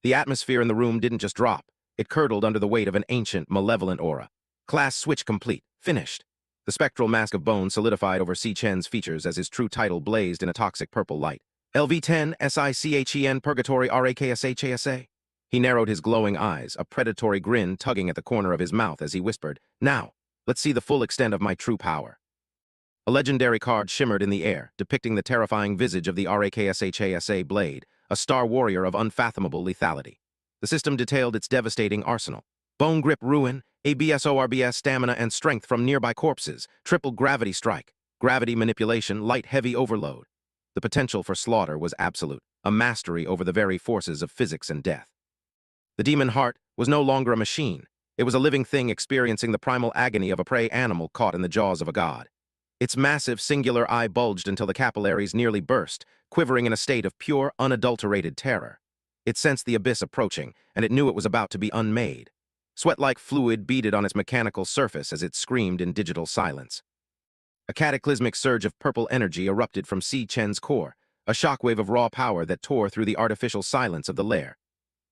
A: The atmosphere in the room didn't just drop. It curdled under the weight of an ancient, malevolent aura. Class switch complete. Finished. The spectral mask of bone solidified over Si Chen's features as his true title blazed in a toxic purple light. LV10 SICHEN Purgatory RAKSHASA. He narrowed his glowing eyes, a predatory grin tugging at the corner of his mouth as he whispered, Now, let's see the full extent of my true power. A legendary card shimmered in the air, depicting the terrifying visage of the RAKSHASA blade, a star warrior of unfathomable lethality. The system detailed its devastating arsenal. Bone grip ruin, ABSORBS stamina and strength from nearby corpses, triple gravity strike, gravity manipulation, light-heavy overload. The potential for slaughter was absolute, a mastery over the very forces of physics and death. The demon heart was no longer a machine. It was a living thing experiencing the primal agony of a prey animal caught in the jaws of a god. Its massive, singular eye bulged until the capillaries nearly burst, quivering in a state of pure, unadulterated terror. It sensed the abyss approaching, and it knew it was about to be unmade. Sweat-like fluid beaded on its mechanical surface as it screamed in digital silence. A cataclysmic surge of purple energy erupted from Si Chen's core, a shockwave of raw power that tore through the artificial silence of the lair.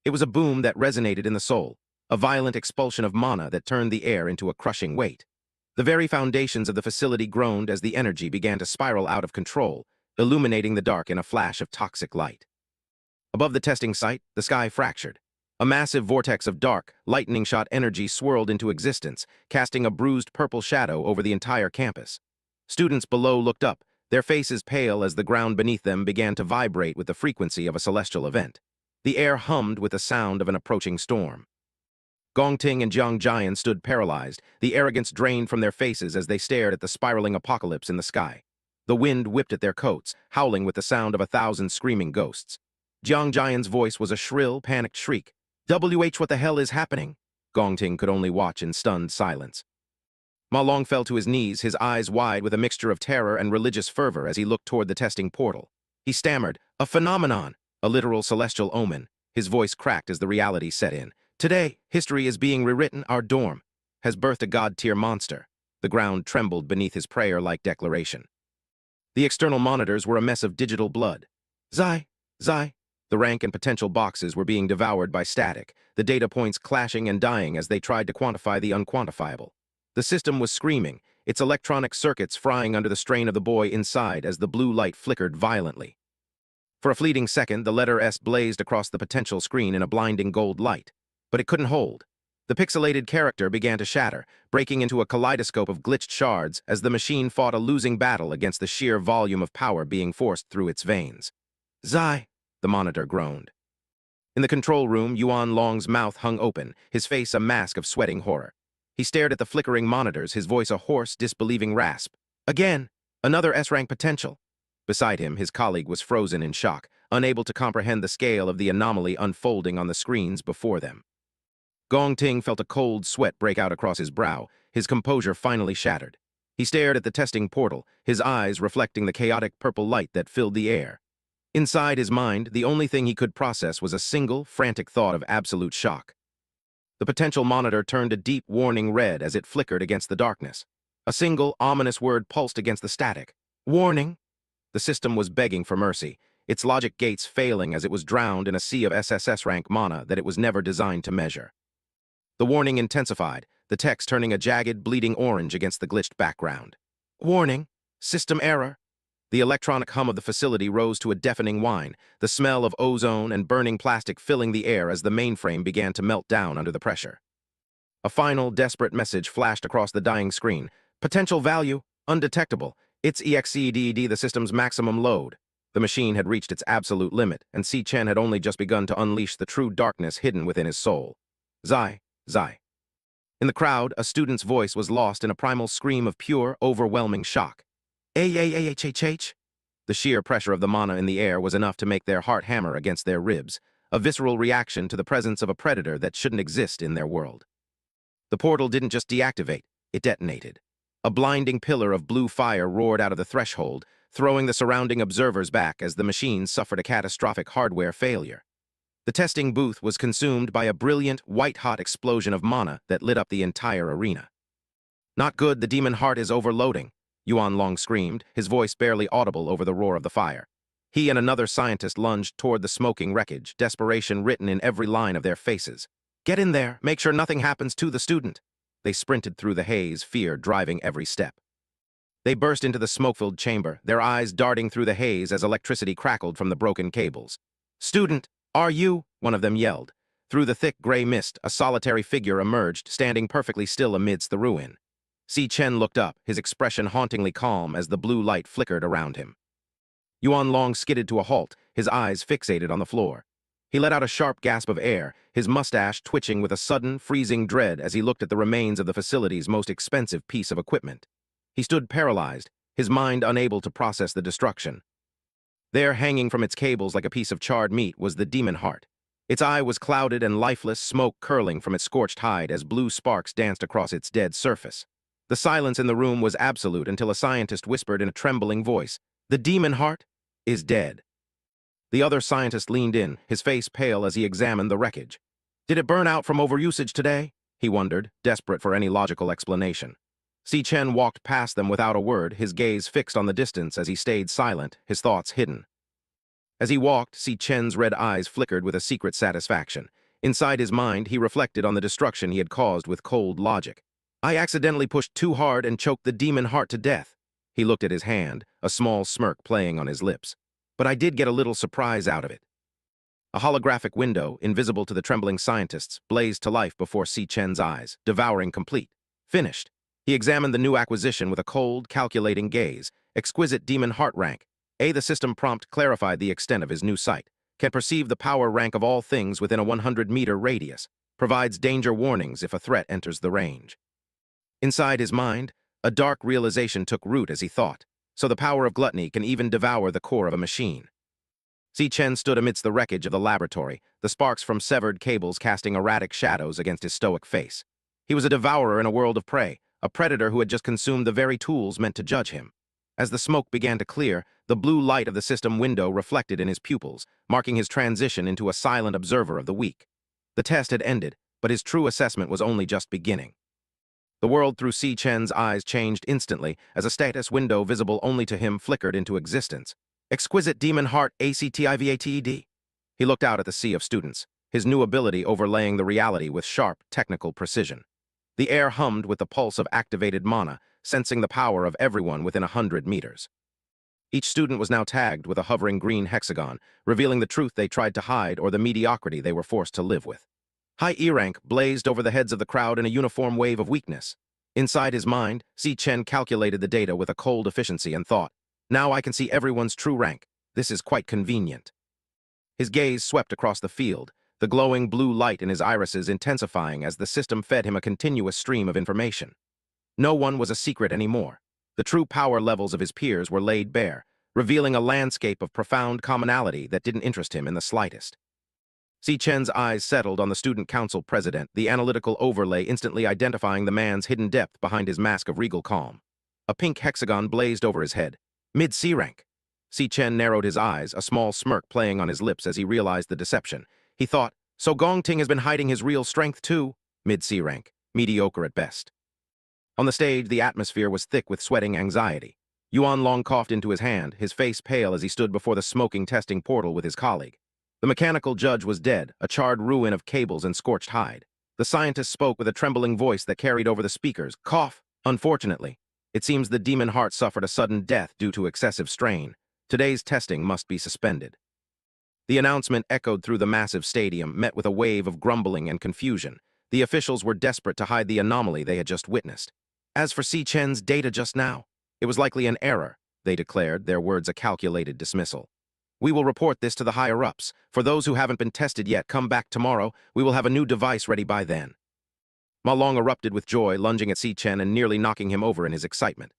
A: It was a boom that resonated in the soul, a violent expulsion of mana that turned the air into a crushing weight. The very foundations of the facility groaned as the energy began to spiral out of control, illuminating the dark in a flash of toxic light. Above the testing site, the sky fractured. A massive vortex of dark, lightning-shot energy swirled into existence, casting a bruised purple shadow over the entire campus. Students below looked up, their faces pale as the ground beneath them began to vibrate with the frequency of a celestial event. The air hummed with the sound of an approaching storm. Gong Ting and Jiang Jian stood paralyzed, the arrogance drained from their faces as they stared at the spiraling apocalypse in the sky. The wind whipped at their coats, howling with the sound of 1,000 screaming ghosts. Jiang Jian's voice was a shrill, panicked shriek. What the hell is happening? Gong Ting could only watch in stunned silence. Ma Long fell to his knees, his eyes wide with a mixture of terror and religious fervor as he looked toward the testing portal. He stammered, a phenomenon, a literal celestial omen. His voice cracked as the reality set in. Today, history is being rewritten. Our dorm has birthed a god-tier monster. The ground trembled beneath his prayer-like declaration. The external monitors were a mess of digital blood. Xi. The rank and potential boxes were being devoured by static, the data points clashing and dying as they tried to quantify the unquantifiable. The system was screaming, its electronic circuits frying under the strain of the boy inside as the blue light flickered violently. For a fleeting second, the letter S blazed across the potential screen in a blinding gold light. But it couldn't hold. The pixelated character began to shatter, breaking into a kaleidoscope of glitched shards as the machine fought a losing battle against the sheer volume of power being forced through its veins. "Zai," the monitor groaned. In the control room, Yuan Long's mouth hung open, his face a mask of sweating horror. He stared at the flickering monitors, his voice a hoarse, disbelieving rasp. "Again! Another S-rank potential!" Beside him, his colleague was frozen in shock, unable to comprehend the scale of the anomaly unfolding on the screens before them. Gong Ting felt a cold sweat break out across his brow, his composure finally shattered. He stared at the testing portal, his eyes reflecting the chaotic purple light that filled the air. Inside his mind, the only thing he could process was a single, frantic thought of absolute shock. The potential monitor turned a deep, warning red as it flickered against the darkness. A single, ominous word pulsed against the static. "Warning!" The system was begging for mercy, its logic gates failing as it was drowned in a sea of SSS-rank mana that it was never designed to measure. The warning intensified, the text turning a jagged, bleeding orange against the glitched background. "Warning! System error!" The electronic hum of the facility rose to a deafening whine, the smell of ozone and burning plastic filling the air as the mainframe began to melt down under the pressure. A final, desperate message flashed across the dying screen. "Potential value, undetectable. It's EXCEDD, the system's maximum load." The machine had reached its absolute limit, and Si Chen had only just begun to unleash the true darkness hidden within his soul. "Zai, Zai." In the crowd, a student's voice was lost in a primal scream of pure, overwhelming shock. "AAAHHH." The sheer pressure of the mana in the air was enough to make their heart hammer against their ribs, a visceral reaction to the presence of a predator that shouldn't exist in their world. The portal didn't just deactivate, it detonated. A blinding pillar of blue fire roared out of the threshold, throwing the surrounding observers back as the machine suffered a catastrophic hardware failure. The testing booth was consumed by a brilliant, white-hot explosion of mana that lit up the entire arena. "Not good, the demon heart is overloading," Yuan Long screamed, his voice barely audible over the roar of the fire. He and another scientist lunged toward the smoking wreckage, desperation written in every line of their faces. "Get in there, make sure nothing happens to the student." They sprinted through the haze, fear driving every step. They burst into the smoke-filled chamber, their eyes darting through the haze as electricity crackled from the broken cables. "Student, are you?" one of them yelled. Through the thick gray mist, a solitary figure emerged, standing perfectly still amidst the ruin. Si Chen looked up, his expression hauntingly calm as the blue light flickered around him. Yuan Long skidded to a halt, his eyes fixated on the floor. He let out a sharp gasp of air, his mustache twitching with a sudden, freezing dread as he looked at the remains of the facility's most expensive piece of equipment. He stood paralyzed, his mind unable to process the destruction. There, hanging from its cables like a piece of charred meat, was the demon heart. Its eye was clouded and lifeless, smoke curling from its scorched hide as blue sparks danced across its dead surface. The silence in the room was absolute until a scientist whispered in a trembling voice, "The demon heart is dead." The other scientist leaned in, his face pale as he examined the wreckage. "Did it burn out from overusage today?" he wondered, desperate for any logical explanation. Si Chen walked past them without a word, his gaze fixed on the distance as he stayed silent, his thoughts hidden. As he walked, Si Chen's red eyes flickered with a secret satisfaction. Inside his mind, he reflected on the destruction he had caused with cold logic. "I accidentally pushed too hard and choked the demon heart to death." He looked at his hand, a small smirk playing on his lips. "But I did get a little surprise out of it." A holographic window, invisible to the trembling scientists, blazed to life before Si Chen's eyes, devouring complete. Finished. He examined the new acquisition with a cold, calculating gaze. Exquisite demon heart rank. The system prompt clarified the extent of his new sight. Can perceive the power rank of all things within a 100-meter radius. Provides danger warnings if a threat enters the range. Inside his mind, a dark realization took root as he thought. So the power of gluttony can even devour the core of a machine. Si Chen stood amidst the wreckage of the laboratory, the sparks from severed cables casting erratic shadows against his stoic face. He was a devourer in a world of prey, a predator who had just consumed the very tools meant to judge him. As the smoke began to clear, the blue light of the system window reflected in his pupils, marking his transition into a silent observer of the weak. The test had ended, but his true assessment was only just beginning. The world through Si Chen's eyes changed instantly as a status window visible only to him flickered into existence. Exquisite demon heart ACTIVATED. He looked out at the sea of students, his new ability overlaying the reality with sharp, technical precision. The air hummed with the pulse of activated mana, sensing the power of everyone within 100 meters. Each student was now tagged with a hovering green hexagon, revealing the truth they tried to hide or the mediocrity they were forced to live with. High E rank blazed over the heads of the crowd in a uniform wave of weakness. Inside his mind, Si Chen calculated the data with a cold efficiency and thought, now I can see everyone's true rank. This is quite convenient. His gaze swept across the field, the glowing blue light in his irises intensifying as the system fed him a continuous stream of information. No one was a secret anymore. The true power levels of his peers were laid bare, revealing a landscape of profound commonality that didn't interest him in the slightest. Si Chen's eyes settled on the student council president, the analytical overlay instantly identifying the man's hidden depth behind his mask of regal calm. A pink hexagon blazed over his head. Mid-C rank. Si Chen narrowed his eyes, a small smirk playing on his lips as he realized the deception. He thought, so Gong Ting has been hiding his real strength too? Mid-C rank. Mediocre at best. On the stage, the atmosphere was thick with sweating anxiety. Yuan Long coughed into his hand, his face pale as he stood before the smoking testing portal with his colleague. The mechanical judge was dead, a charred ruin of cables and scorched hide. The scientist spoke with a trembling voice that carried over the speakers. Cough! Unfortunately, it seems the demon heart suffered a sudden death due to excessive strain. Today's testing must be suspended. The announcement echoed through the massive stadium, met with a wave of grumbling and confusion. The officials were desperate to hide the anomaly they had just witnessed. As for Si Chen's data just now, it was likely an error, they declared, their words a calculated dismissal. We will report this to the higher-ups. For those who haven't been tested yet, come back tomorrow. We will have a new device ready by then. Ma Long erupted with joy, lunging at Si Chen and nearly knocking him over in his excitement.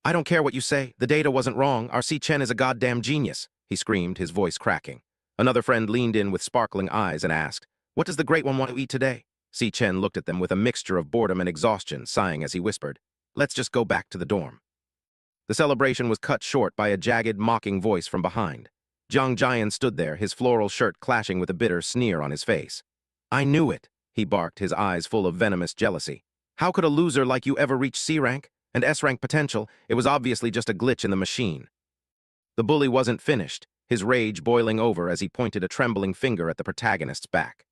A: I don't care what you say. The data wasn't wrong. Our Si Chen is a goddamn genius, he screamed, his voice cracking. Another friend leaned in with sparkling eyes and asked, what does the Great One want to eat today? Si Chen looked at them with a mixture of boredom and exhaustion, sighing as he whispered, let's just go back to the dorm. The celebration was cut short by a jagged, mocking voice from behind. Jiang Jian stood there, his floral shirt clashing with a bitter sneer on his face. I knew it, he barked, his eyes full of venomous jealousy. How could a loser like you ever reach C rank and S rank potential? It was obviously just a glitch in the machine. The bully wasn't finished, his rage boiling over as he pointed a trembling finger at the protagonist's back.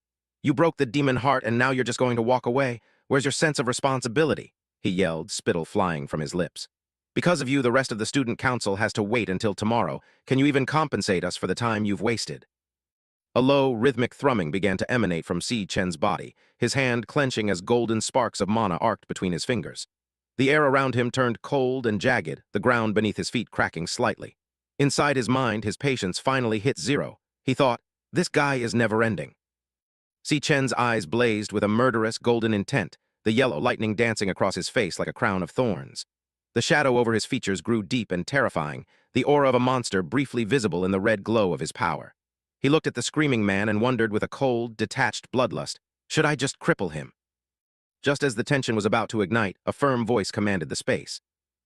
A: You broke the demon heart and now you're just going to walk away? Where's your sense of responsibility? He yelled, spittle flying from his lips. Because of you, the rest of the student council has to wait until tomorrow. Can you even compensate us for the time you've wasted? A low, rhythmic thrumming began to emanate from Si Chen's body, his hand clenching as golden sparks of mana arced between his fingers. The air around him turned cold and jagged, the ground beneath his feet cracking slightly. Inside his mind, his patience finally hit zero. He thought, this guy is never-ending. Si Chen's eyes blazed with a murderous, golden intent, the yellow lightning dancing across his face like a crown of thorns. The shadow over his features grew deep and terrifying, the aura of a monster briefly visible in the red glow of his power. He looked at the screaming man and wondered with a cold, detached bloodlust, should I just cripple him? Just as the tension was about to ignite, a firm voice commanded the space.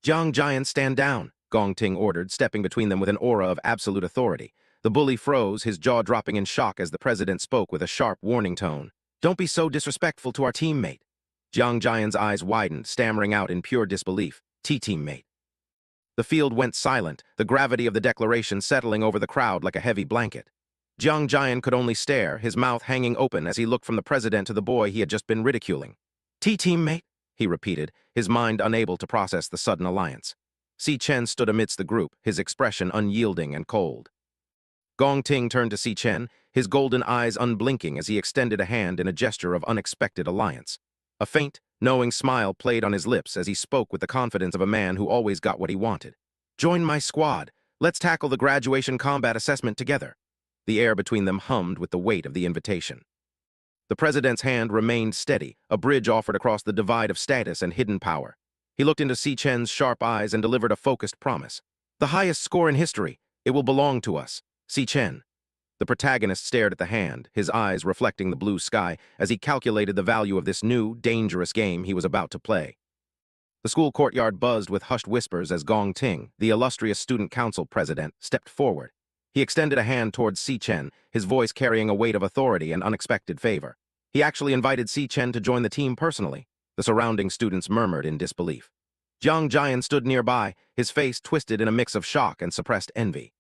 A: Jiang Jian, stand down, Gong Ting ordered, stepping between them with an aura of absolute authority. The bully froze, his jaw dropping in shock as the president spoke with a sharp warning tone. Don't be so disrespectful to our teammate. Jiang Jian's eyes widened, stammering out in pure disbelief. Teammate. The field went silent, the gravity of the declaration settling over the crowd like a heavy blanket. Jiang Jian could only stare, his mouth hanging open as he looked from the president to the boy he had just been ridiculing. Teammate, he repeated, his mind unable to process the sudden alliance. Si Chen stood amidst the group, his expression unyielding and cold. Gong Ting turned to Si Chen, his golden eyes unblinking as he extended a hand in a gesture of unexpected alliance. A faint, knowing smile played on his lips as he spoke with the confidence of a man who always got what he wanted. Join my squad. Let's tackle the graduation combat assessment together. The air between them hummed with the weight of the invitation. The president's hand remained steady, a bridge offered across the divide of status and hidden power. He looked into Si Chen's sharp eyes and delivered a focused promise. The highest score in history. It will belong to us. Si Chen. The protagonist stared at the hand, his eyes reflecting the blue sky as he calculated the value of this new, dangerous game he was about to play. The school courtyard buzzed with hushed whispers as Gong Ting, the illustrious student council president, stepped forward. He extended a hand towards Si Chen, his voice carrying a weight of authority and unexpected favor. He actually invited Si Chen to join the team personally. The surrounding students murmured in disbelief. Jiang Jian stood nearby, his face twisted in a mix of shock and suppressed envy.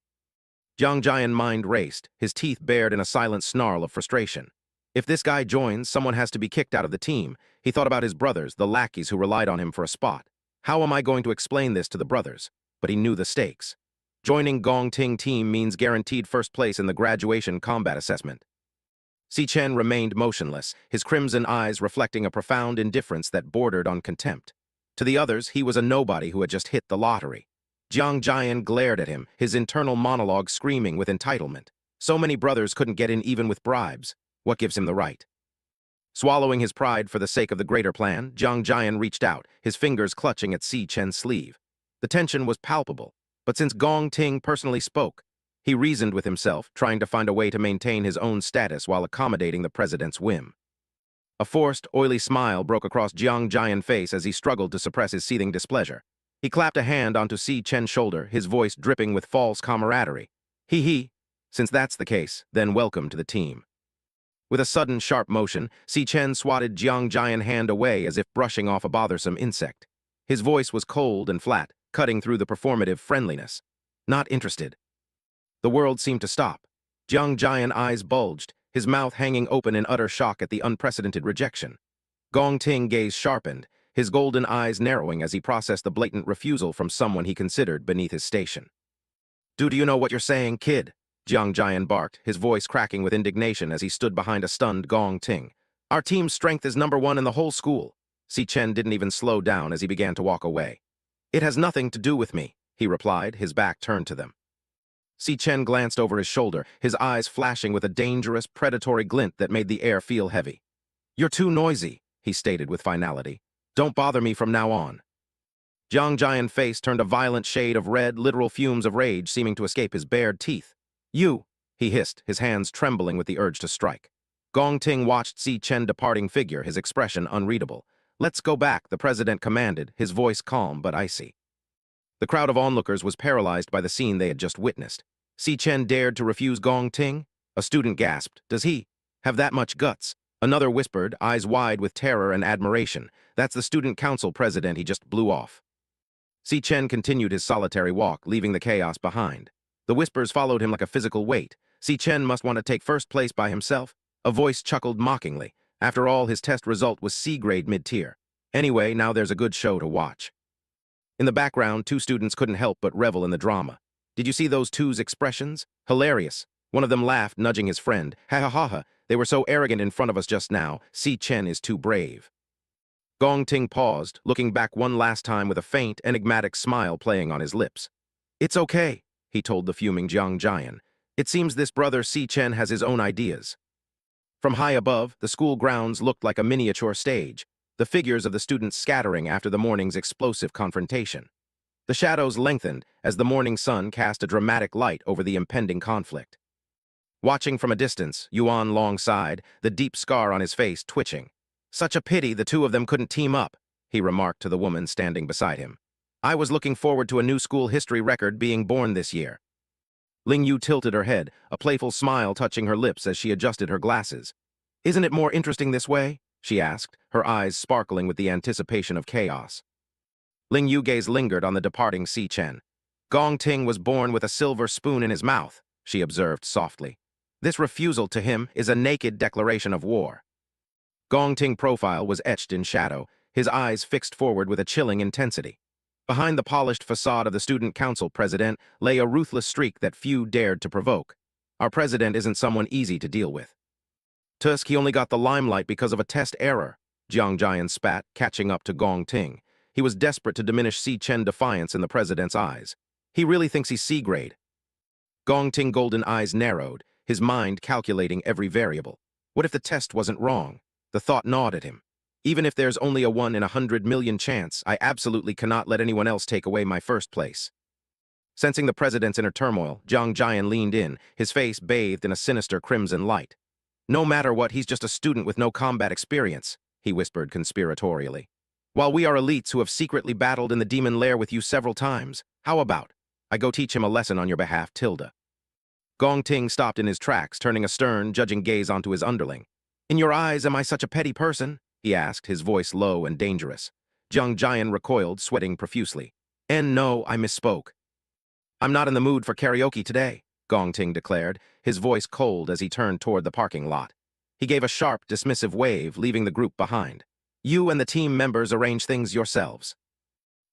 A: Jiang Jian's mind raced, his teeth bared in a silent snarl of frustration. If this guy joins, someone has to be kicked out of the team. He thought about his brothers, the lackeys who relied on him for a spot. How am I going to explain this to the brothers? But he knew the stakes. Joining Gong Ting team means guaranteed first place in the graduation combat assessment. Si Chen remained motionless, his crimson eyes reflecting a profound indifference that bordered on contempt. To the others, he was a nobody who had just hit the lottery. Jiang Jian glared at him, his internal monologue screaming with entitlement. So many brothers couldn't get in even with bribes. What gives him the right? Swallowing his pride for the sake of the greater plan, Jiang Jian reached out, his fingers clutching at Si Chen's sleeve. The tension was palpable, but since Gong Ting personally spoke, he reasoned with himself, trying to find a way to maintain his own status while accommodating the president's whim. A forced, oily smile broke across Jiang Jian's face as he struggled to suppress his seething displeasure. He clapped a hand onto Si Chen's shoulder, his voice dripping with false camaraderie. He. Since that's the case, then welcome to the team. With a sudden, sharp motion, Si Chen swatted Jiang Jian's hand away as if brushing off a bothersome insect. His voice was cold and flat, cutting through the performative friendliness. Not interested. The world seemed to stop. Jiang Jian's eyes bulged, his mouth hanging open in utter shock at the unprecedented rejection. Gong Ting's gaze sharpened, his golden eyes narrowing as he processed the blatant refusal from someone he considered beneath his station. Do you know what you're saying, kid? Jiang Jian barked, his voice cracking with indignation as he stood behind a stunned Gong Ting. Our team's strength is #1 in the whole school. Si Chen didn't even slow down as he began to walk away. It has nothing to do with me, he replied, his back turned to them. Si Chen glanced over his shoulder, his eyes flashing with a dangerous, predatory glint that made the air feel heavy. You're too noisy, he stated with finality. Don't bother me from now on. Jiang Jian's face turned a violent shade of red, literal fumes of rage seeming to escape his bared teeth. You, he hissed, his hands trembling with the urge to strike. Gong Ting watched Si Chen departing figure, his expression unreadable. Let's go back, the president commanded, his voice calm but icy. The crowd of onlookers was paralyzed by the scene they had just witnessed. Si Chen dared to refuse Gong Ting? A student gasped. Does he have that much guts? Another whispered, eyes wide with terror and admiration. That's the student council president he just blew off. Si Chen continued his solitary walk, leaving the chaos behind. The whispers followed him like a physical weight. Si Chen must want to take first place by himself. A voice chuckled mockingly. After all, his test result was C-grade mid-tier. Anyway, now there's a good show to watch. In the background, two students couldn't help but revel in the drama. Did you see those two's expressions? Hilarious. One of them laughed, nudging his friend. Ha ha ha ha. They were so arrogant in front of us just now. Si Chen is too brave. Gong Ting paused, looking back one last time with a faint, enigmatic smile playing on his lips. It's okay, he told the fuming Jiang Jian. It seems this brother Si Chen has his own ideas. From high above, the school grounds looked like a miniature stage, the figures of the students scattering after the morning's explosive confrontation. The shadows lengthened as the morning sun cast a dramatic light over the impending conflict. Watching from a distance, Yuan Long sighed, the deep scar on his face twitching. Such a pity the two of them couldn't team up, he remarked to the woman standing beside him. I was looking forward to a new school history record being born this year. Ling Yu tilted her head, a playful smile touching her lips as she adjusted her glasses. Isn't it more interesting this way? She asked, her eyes sparkling with the anticipation of chaos. Ling Yu's gaze lingered on the departing Si Chen. Gong Ting was born with a silver spoon in his mouth, she observed softly. This refusal to him is a naked declaration of war. Gong Ting's profile was etched in shadow, his eyes fixed forward with a chilling intensity. Behind the polished facade of the student council president lay a ruthless streak that few dared to provoke. Our president isn't someone easy to deal with. Tusk, he only got the limelight because of a test error, Jiang Jian spat, catching up to Gong Ting. He was desperate to diminish Si Chen's defiance in the president's eyes. He really thinks he's C-grade. Gong Ting's golden eyes narrowed, his mind calculating every variable. What if the test wasn't wrong? The thought gnawed at him. Even if there's only a 1 in 100 million chance, I absolutely cannot let anyone else take away my first place. Sensing the president's inner turmoil, Jiang Jian leaned in, his face bathed in a sinister crimson light. No matter what, he's just a student with no combat experience, he whispered conspiratorially. While we are elites who have secretly battled in the demon lair with you several times, how about I go teach him a lesson on your behalf, Tilda? Gong Ting stopped in his tracks, turning a stern, judging gaze onto his underling. In your eyes, am I such a petty person? He asked, his voice low and dangerous. Jiang Jian recoiled, sweating profusely. No, I misspoke. I'm not in the mood for karaoke today, Gong Ting declared, his voice cold as he turned toward the parking lot. He gave a sharp, dismissive wave, leaving the group behind. You and the team members arrange things yourselves.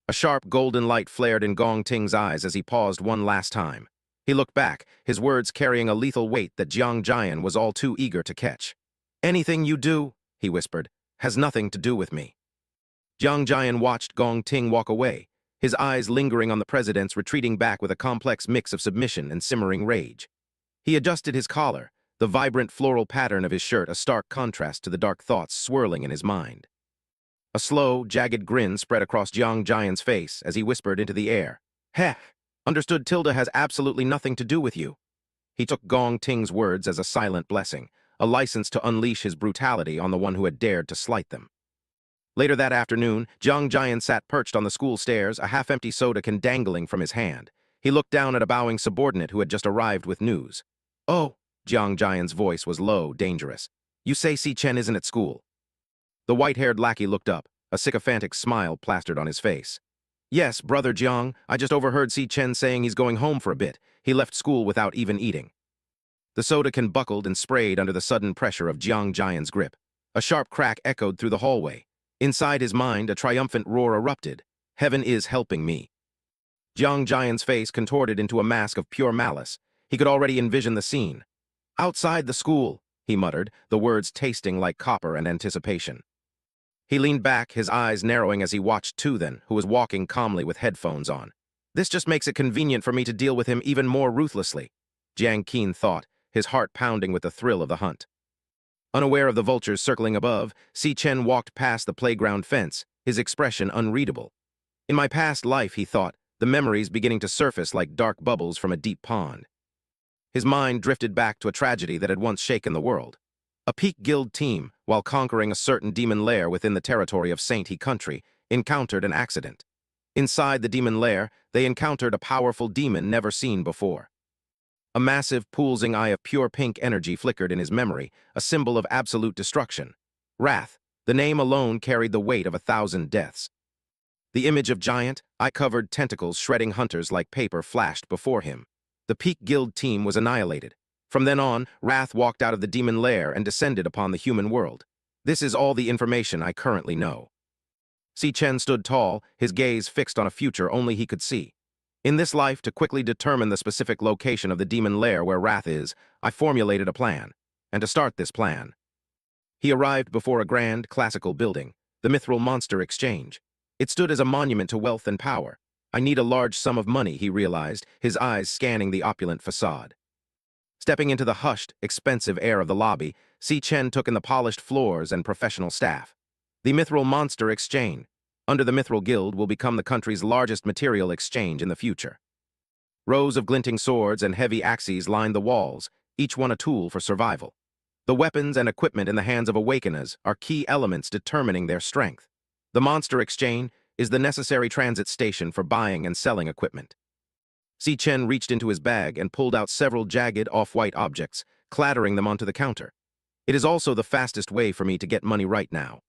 A: A sharp golden light flared in Gong Ting's eyes as he paused one last time. He looked back, his words carrying a lethal weight that Jiang Jian was all too eager to catch. "Anything you do," he whispered, "has nothing to do with me." Jiang Jian watched Gong Ting walk away, his eyes lingering on the president's retreating back with a complex mix of submission and simmering rage. He adjusted his collar, the vibrant floral pattern of his shirt a stark contrast to the dark thoughts swirling in his mind. A slow, jagged grin spread across Jiang Jian's face as he whispered into the air. "Heh, understood Tilda has absolutely nothing to do with you." He took Gong Ting's words as a silent blessing, a license to unleash his brutality on the one who had dared to slight them. Later that afternoon, Jiang Jian sat perched on the school stairs, a half-empty soda can dangling from his hand. He looked down at a bowing subordinate who had just arrived with news. "Oh," Jiang Jian's voice was low, dangerous. "You say Si Chen isn't at school?" The white-haired lackey looked up, a sycophantic smile plastered on his face. "Yes, brother Jiang, I just overheard Si Chen saying he's going home for a bit. He left school without even eating." The soda can buckled and sprayed under the sudden pressure of Jiang Jian's grip. A sharp crack echoed through the hallway. Inside his mind, a triumphant roar erupted. "Heaven is helping me." Jiang Jian's face contorted into a mask of pure malice. He could already envision the scene. "Outside the school," he muttered, the words tasting like copper and anticipation. He leaned back, his eyes narrowing as he watched Tu Then, who was walking calmly with headphones on. "This just makes it convenient for me to deal with him even more ruthlessly," Jiang Qin thought, his heart pounding with the thrill of the hunt. Unaware of the vultures circling above, Si Chen walked past the playground fence, his expression unreadable. In my past life, he thought, the memories beginning to surface like dark bubbles from a deep pond. His mind drifted back to a tragedy that had once shaken the world. A Peak Guild team, while conquering a certain demon lair within the territory of Saint He Country, encountered an accident. Inside the demon lair, they encountered a powerful demon never seen before. A massive, pulsing eye of pure pink energy flickered in his memory, a symbol of absolute destruction. Wrath, the name alone carried the weight of 1,000 deaths. The image of giant, eye-covered tentacles shredding hunters like paper flashed before him. The Peak Guild team was annihilated. From then on, Wrath walked out of the demon lair and descended upon the human world. This is all the information I currently know. Si Chen stood tall, his gaze fixed on a future only he could see. In this life, to quickly determine the specific location of the demon lair where Wrath is, I formulated a plan. And to start this plan, he arrived before a grand, classical building, the Mithril Monster Exchange. It stood as a monument to wealth and power. I need a large sum of money, he realized, his eyes scanning the opulent facade. Stepping into the hushed, expensive air of the lobby, Si Chen took in the polished floors and professional staff. The Mithril Monster Exchange, under the Mithril Guild, will become the country's largest material exchange in the future. Rows of glinting swords and heavy axes lined the walls, each one a tool for survival. The weapons and equipment in the hands of awakeners are key elements determining their strength. The Monster Exchange is the necessary transit station for buying and selling equipment. Si Chen reached into his bag and pulled out several jagged, off-white objects, clattering them onto the counter. It is also the fastest way for me to get money right now.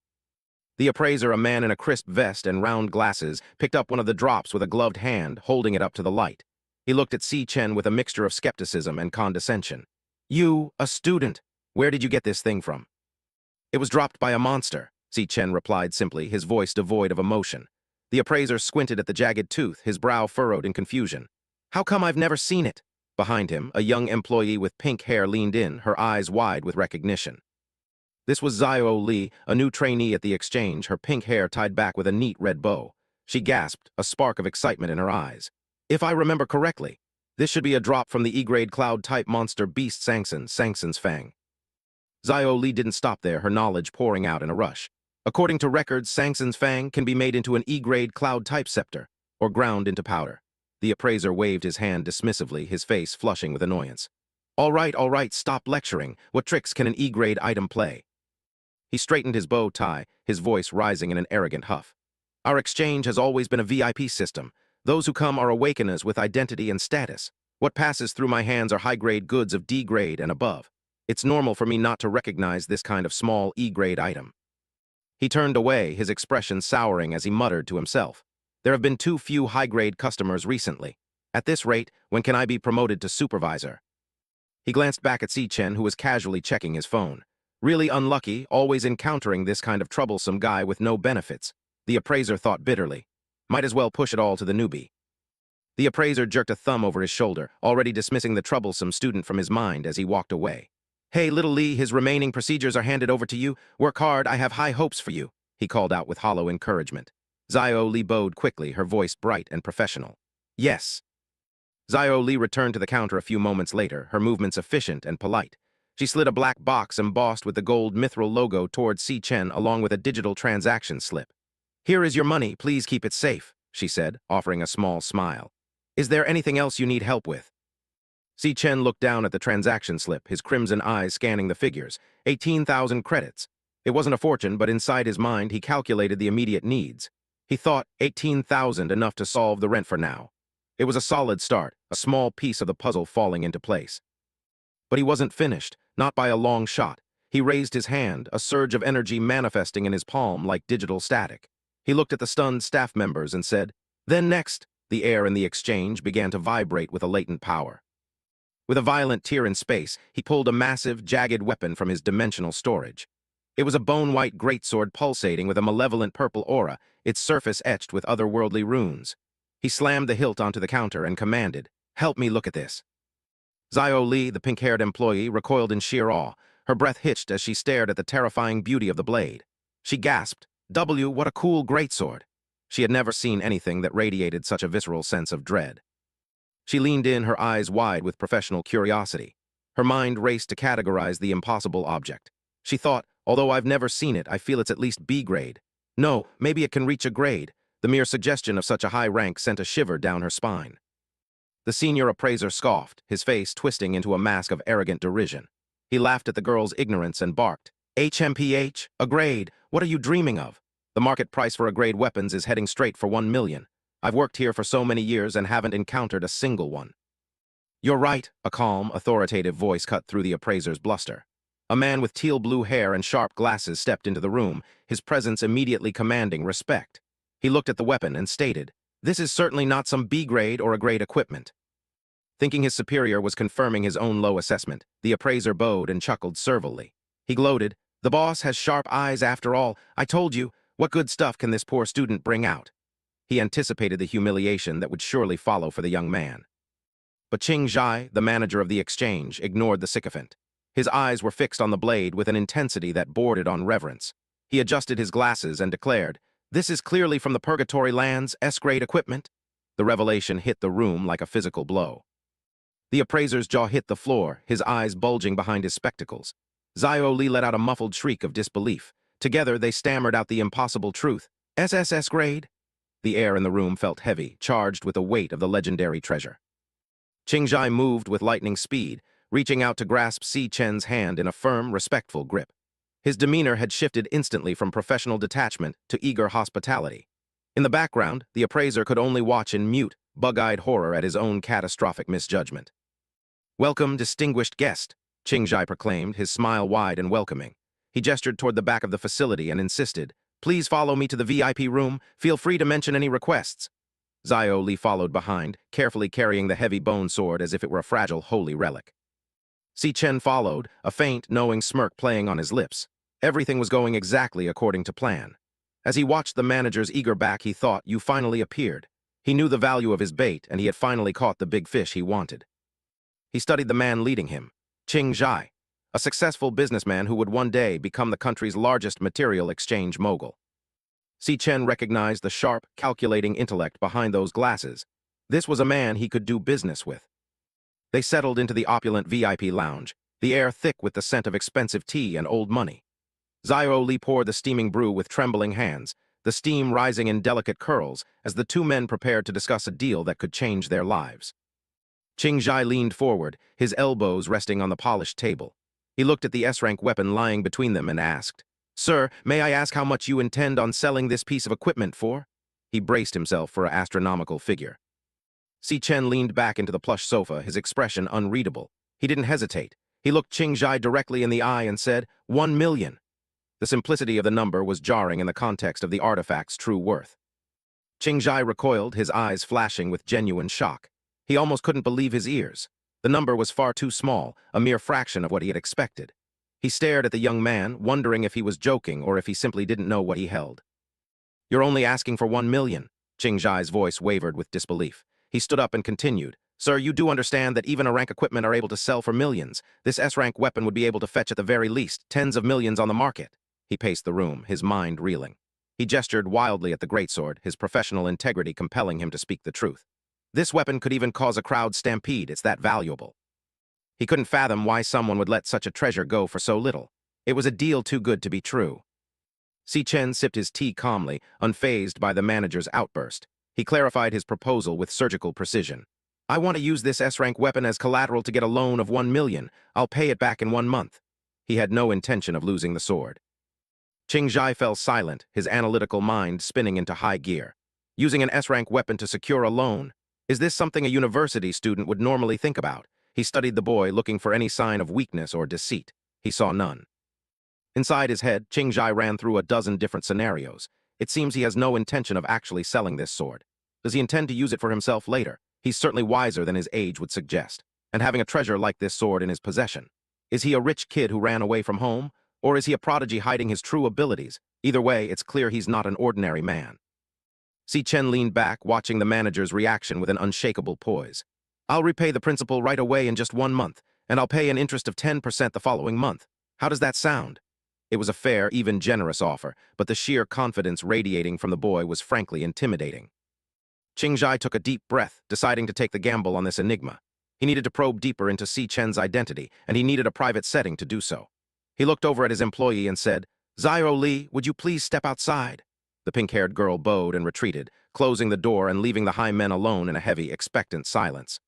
A: The appraiser, a man in a crisp vest and round glasses, picked up one of the drops with a gloved hand, holding it up to the light. He looked at Si Chen with a mixture of skepticism and condescension. "You, a student, where did you get this thing from?" "It was dropped by a monster," Si Chen replied simply, his voice devoid of emotion. The appraiser squinted at the jagged tooth, his brow furrowed in confusion. "How come I've never seen it?" Behind him, a young employee with pink hair leaned in, her eyes wide with recognition. This was Xiao Li, a new trainee at the exchange, her pink hair tied back with a neat red bow. She gasped, a spark of excitement in her eyes. "If I remember correctly, this should be a drop from the E-grade cloud-type monster beast Sangson's Fang." Xiao Li didn't stop there, her knowledge pouring out in a rush. According to records, Sangson's Fang can be made into an E-grade cloud-type scepter, or ground into powder. The appraiser waved his hand dismissively, his face flushing with annoyance. All right, stop lecturing. What tricks can an E-grade item play?" He straightened his bow tie, his voice rising in an arrogant huff. "Our exchange has always been a VIP system. Those who come are awakeners with identity and status. What passes through my hands are high-grade goods of D-grade and above. It's normal for me not to recognize this kind of small E-grade item." He turned away, his expression souring as he muttered to himself. "There have been too few high-grade customers recently. At this rate, when can I be promoted to supervisor?" He glanced back at Si Chen, who was casually checking his phone. Really unlucky, always encountering this kind of troublesome guy with no benefits. The appraiser thought bitterly. Might as well push it all to the newbie. The appraiser jerked a thumb over his shoulder, already dismissing the troublesome student from his mind as he walked away. "Hey, little Lee, his remaining procedures are handed over to you. Work hard, I have high hopes for you," he called out with hollow encouragement. Zio Lee bowed quickly, her voice bright and professional. "Yes." Zio Lee returned to the counter a few moments later, her movements efficient and polite. She slid a black box embossed with the gold mithril logo toward Si Chen along with a digital transaction slip. "Here is your money, please keep it safe," she said, offering a small smile. "Is there anything else you need help with?" Si Chen looked down at the transaction slip, his crimson eyes scanning the figures. 18,000 credits. It wasn't a fortune, but inside his mind he calculated the immediate needs. He thought 18,000 enough to solve the rent for now. It was a solid start, a small piece of the puzzle falling into place. But he wasn't finished, not by a long shot. He raised his hand, a surge of energy manifesting in his palm like digital static. He looked at the stunned staff members and said, "Then next." The air in the exchange began to vibrate with a latent power. With a violent tear in space, he pulled a massive, jagged weapon from his dimensional storage. It was a bone-white greatsword pulsating with a malevolent purple aura, its surface etched with otherworldly runes. He slammed the hilt onto the counter and commanded, "Help me look at this." Zio Lee, the pink-haired employee, recoiled in sheer awe. Her breath hitched as she stared at the terrifying beauty of the blade. She gasped, What a cool greatsword." She had never seen anything that radiated such a visceral sense of dread. She leaned in, her eyes wide with professional curiosity. Her mind raced to categorize the impossible object. She thought, although I've never seen it, I feel it's at least B grade. No, maybe it can reach a grade. The mere suggestion of such a high rank sent a shiver down her spine. The senior appraiser scoffed, his face twisting into a mask of arrogant derision. He laughed at the girl's ignorance and barked, "HMPH? A grade? What are you dreaming of? The market price for a grade weapons is heading straight for 1 million. I've worked here for so many years and haven't encountered a single one." "You're right," a calm, authoritative voice cut through the appraiser's bluster. A man with teal-blue hair and sharp glasses stepped into the room, his presence immediately commanding respect. He looked at the weapon and stated, "This is certainly not some B-grade or a grade equipment." Thinking his superior was confirming his own low assessment, the appraiser bowed and chuckled servilely. He gloated, "The boss has sharp eyes after all. I told you, what good stuff can this poor student bring out?" He anticipated the humiliation that would surely follow for the young man. But Qing Zhai, the manager of the exchange, ignored the sycophant. His eyes were fixed on the blade with an intensity that bordered on reverence. He adjusted his glasses and declared, "This is clearly from the Purgatory Lands S-grade equipment." The revelation hit the room like a physical blow. The appraiser's jaw hit the floor, his eyes bulging behind his spectacles. Zio Lee let out a muffled shriek of disbelief. Together, they stammered out the impossible truth. "SSS grade?" The air in the room felt heavy, charged with the weight of the legendary treasure. Qingzhai moved with lightning speed, reaching out to grasp Si Chen's hand in a firm, respectful grip. His demeanor had shifted instantly from professional detachment to eager hospitality. In the background, the appraiser could only watch in mute, bug-eyed horror at his own catastrophic misjudgment. "Welcome, distinguished guest," Qingzhai proclaimed, his smile wide and welcoming. He gestured toward the back of the facility and insisted, "Please follow me to the VIP room. Feel free to mention any requests." Zio Lee followed behind, carefully carrying the heavy bone sword as if it were a fragile holy relic. Si Chen followed, a faint, knowing smirk playing on his lips. Everything was going exactly according to plan. As he watched the manager's eager back, he thought, "You finally appeared." He knew the value of his bait, and he had finally caught the big fish he wanted. He studied the man leading him, Qing Zhai, a successful businessman who would one day become the country's largest material exchange mogul. Si Chen recognized the sharp, calculating intellect behind those glasses. This was a man he could do business with. They settled into the opulent VIP lounge, the air thick with the scent of expensive tea and old money. Zio Lee poured the steaming brew with trembling hands, the steam rising in delicate curls as the two men prepared to discuss a deal that could change their lives. Qing Zhai leaned forward, his elbows resting on the polished table. He looked at the S-rank weapon lying between them and asked, "Sir, may I ask how much you intend on selling this piece of equipment for?" He braced himself for an astronomical figure. Si Chen leaned back into the plush sofa, his expression unreadable. He didn't hesitate. He looked Qing Zhai directly in the eye and said, 1 million. The simplicity of the number was jarring in the context of the artifact's true worth. Qing Zhai recoiled, his eyes flashing with genuine shock. He almost couldn't believe his ears. The number was far too small, a mere fraction of what he had expected. He stared at the young man, wondering if he was joking or if he simply didn't know what he held. "You're only asking for 1 million. Qing Zhai's voice wavered with disbelief. He stood up and continued. Sir, you do understand that even A-rank equipment are able to sell for millions. This S-rank weapon would be able to fetch at the very least tens of millions on the market. He paced the room, his mind reeling. He gestured wildly at the greatsword, his professional integrity compelling him to speak the truth. This weapon could even cause a crowd stampede, it's that valuable. He couldn't fathom why someone would let such a treasure go for so little. It was a deal too good to be true. Si Chen sipped his tea calmly, unfazed by the manager's outburst. He clarified his proposal with surgical precision. I want to use this S-rank weapon as collateral to get a loan of 1 million. I'll pay it back in 1 month. He had no intention of losing the sword. Qing Zhai fell silent, his analytical mind spinning into high gear. Using an S-rank weapon to secure a loan? Is this something a university student would normally think about? He studied the boy, looking for any sign of weakness or deceit. He saw none. Inside his head, Qing Zhai ran through a dozen different scenarios. It seems he has no intention of actually selling this sword. Does he intend to use it for himself later? He's certainly wiser than his age would suggest. And having a treasure like this sword in his possession. Is he a rich kid who ran away from home? Or is he a prodigy hiding his true abilities? Either way, it's clear he's not an ordinary man. Si Chen leaned back, watching the manager's reaction with an unshakable poise. I'll repay the principal right away in just 1 month, and I'll pay an interest of 10% the following month. How does that sound? It was a fair, even generous offer, but the sheer confidence radiating from the boy was frankly intimidating. Qing Zhai took a deep breath, deciding to take the gamble on this enigma. He needed to probe deeper into Si Chen's identity, and he needed a private setting to do so. He looked over at his employee and said, Xiao Li, would you please step outside? The pink-haired girl bowed and retreated, closing the door and leaving the high men alone in a heavy, expectant silence.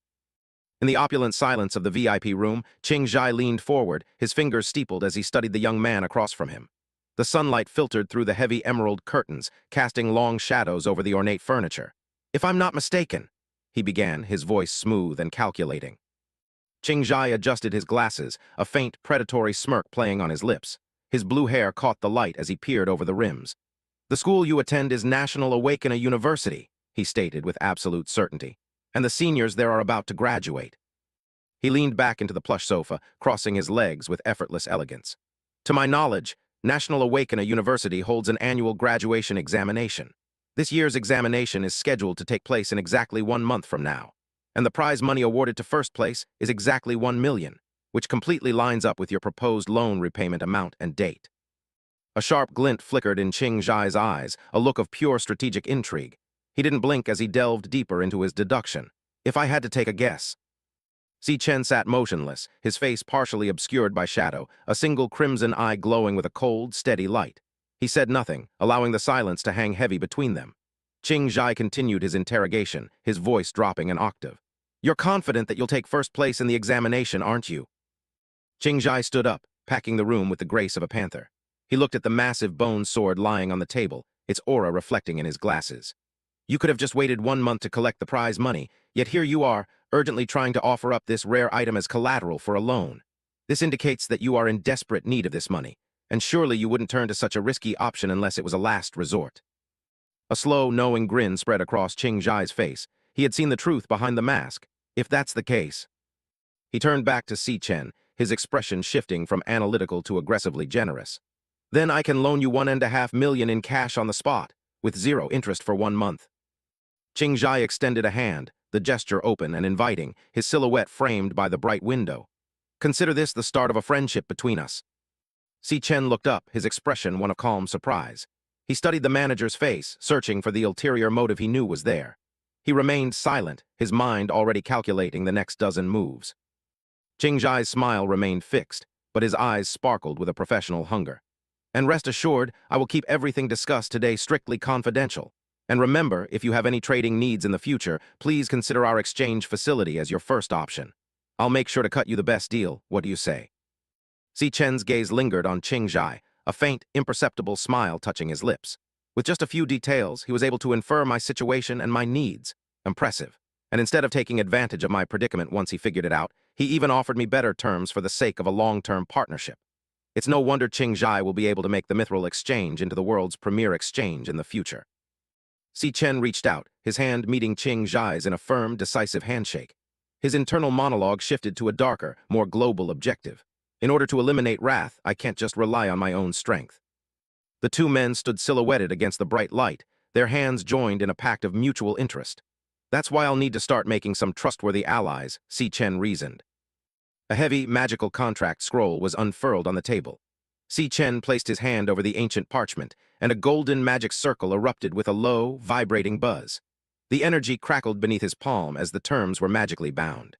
A: In the opulent silence of the VIP room, Qing Zhai leaned forward, his fingers steepled as he studied the young man across from him. The sunlight filtered through the heavy emerald curtains, casting long shadows over the ornate furniture. If I'm not mistaken, he began, his voice smooth and calculating. Qing Zhai adjusted his glasses, a faint, predatory smirk playing on his lips. His blue hair caught the light as he peered over the rims. The school you attend is National Awakener University, he stated with absolute certainty. And the seniors there are about to graduate. He leaned back into the plush sofa, crossing his legs with effortless elegance. To my knowledge, National Awakener University holds an annual graduation examination. This year's examination is scheduled to take place in exactly 1 month from now. And the prize money awarded to first place is exactly 1 million, which completely lines up with your proposed loan repayment amount and date. A sharp glint flickered in Qing Zhai's eyes, a look of pure strategic intrigue. He didn't blink as he delved deeper into his deduction. If I had to take a guess. Si Chen sat motionless, his face partially obscured by shadow, a single crimson eye glowing with a cold, steady light. He said nothing, allowing the silence to hang heavy between them. Qing Zhai continued his interrogation, his voice dropping an octave. You're confident that you'll take first place in the examination, aren't you? Qing Zhai stood up, packing the room with the grace of a panther. He looked at the massive bone sword lying on the table, its aura reflecting in his glasses. You could have just waited 1 month to collect the prize money, yet here you are, urgently trying to offer up this rare item as collateral for a loan. This indicates that you are in desperate need of this money, and surely you wouldn't turn to such a risky option unless it was a last resort. A slow, knowing grin spread across Qing Zhai's face. He had seen the truth behind the mask. If that's the case. He turned back to Si Chen, his expression shifting from analytical to aggressively generous. Then I can loan you 1.5 million in cash on the spot, with 0 interest for 1 month. Qing Zhai extended a hand, the gesture open and inviting, his silhouette framed by the bright window. Consider this the start of a friendship between us. Si Chen looked up, his expression one of calm surprise. He studied the manager's face, searching for the ulterior motive he knew was there. He remained silent, his mind already calculating the next dozen moves. Qing Zhai's smile remained fixed, but his eyes sparkled with a professional hunger. And rest assured, I will keep everything discussed today strictly confidential. And remember, if you have any trading needs in the future, please consider our exchange facility as your first option. I'll make sure to cut you the best deal, what do you say? Si Chen's gaze lingered on Qing Zhai, a faint, imperceptible smile touching his lips. With just a few details, he was able to infer my situation and my needs. Impressive. And instead of taking advantage of my predicament once he figured it out, he even offered me better terms for the sake of a long-term partnership. It's no wonder Qing Zhai will be able to make the Mithril Exchange into the world's premier exchange in the future. Si Chen reached out, his hand meeting Qing Zhai's in a firm, decisive handshake. His internal monologue shifted to a darker, more global objective. In order to eliminate wrath, I can't just rely on my own strength. The two men stood silhouetted against the bright light, their hands joined in a pact of mutual interest. That's why I'll need to start making some trustworthy allies, Si Chen reasoned. A heavy, magical contract scroll was unfurled on the table. Si Chen placed his hand over the ancient parchment, and a golden magic circle erupted with a low, vibrating buzz. The energy crackled beneath his palm as the terms were magically bound.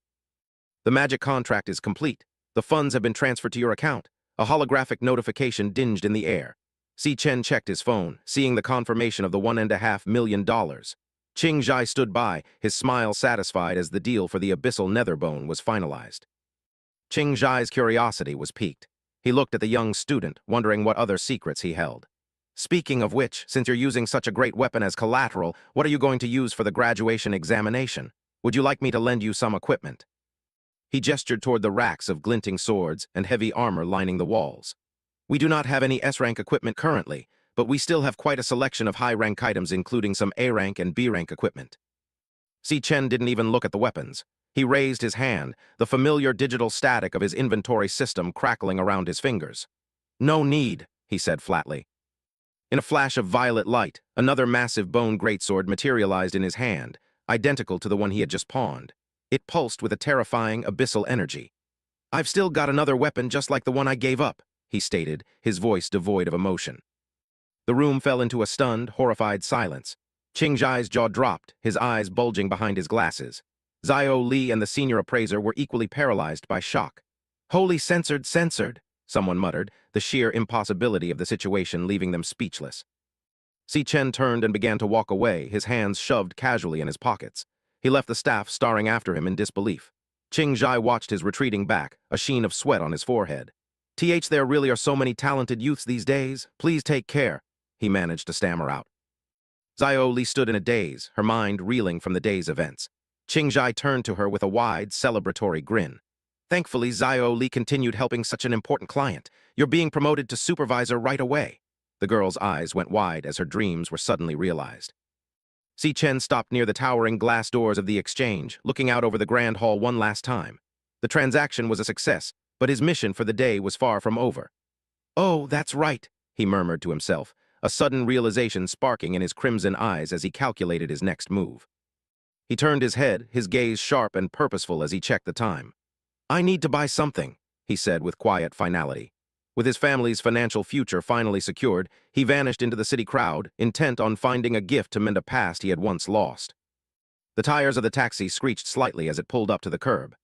A: The magic contract is complete. The funds have been transferred to your account. A holographic notification dinged in the air. Si Chen checked his phone, seeing the confirmation of the $1.5 million. Qing Zhai stood by, his smile satisfied as the deal for the abyssal netherbone was finalized. Qing Zhai's curiosity was piqued. He looked at the young student, wondering what other secrets he held. Speaking of which, since you're using such a great weapon as collateral, what are you going to use for the graduation examination? Would you like me to lend you some equipment? He gestured toward the racks of glinting swords and heavy armor lining the walls. We do not have any S-rank equipment currently, but we still have quite a selection of high-rank items including some A-rank and B-rank equipment. Si Chen didn't even look at the weapons. He raised his hand, the familiar digital static of his inventory system crackling around his fingers. No need, he said flatly. In a flash of violet light, another massive bone greatsword materialized in his hand, identical to the one he had just pawned. It pulsed with a terrifying, abyssal energy. I've still got another weapon just like the one I gave up, he stated, his voice devoid of emotion. The room fell into a stunned, horrified silence. Qing Zhai's jaw dropped, his eyes bulging behind his glasses. Xiao Li and the senior appraiser were equally paralyzed by shock. Holy censored, someone muttered, the sheer impossibility of the situation leaving them speechless. Si Chen turned and began to walk away, his hands shoved casually in his pockets. He left the staff staring after him in disbelief. Qing Zhai watched his retreating back, a sheen of sweat on his forehead. There really are so many talented youths these days. Please take care, he managed to stammer out. Xiao Li stood in a daze, her mind reeling from the day's events. Qing Zhai turned to her with a wide, celebratory grin. Thankfully, Xiao Li continued helping such an important client. You're being promoted to supervisor right away. The girl's eyes went wide as her dreams were suddenly realized. Si Chen stopped near the towering glass doors of the exchange, looking out over the grand hall one last time. The transaction was a success, but his mission for the day was far from over. Oh, that's right, he murmured to himself, a sudden realization sparking in his crimson eyes as he calculated his next move. He turned his head, his gaze sharp and purposeful as he checked the time. I need to buy something, he said with quiet finality. With his family's financial future finally secured, he vanished into the city crowd, intent on finding a gift to mend a past he had once lost. The tires of the taxi screeched slightly as it pulled up to the curb.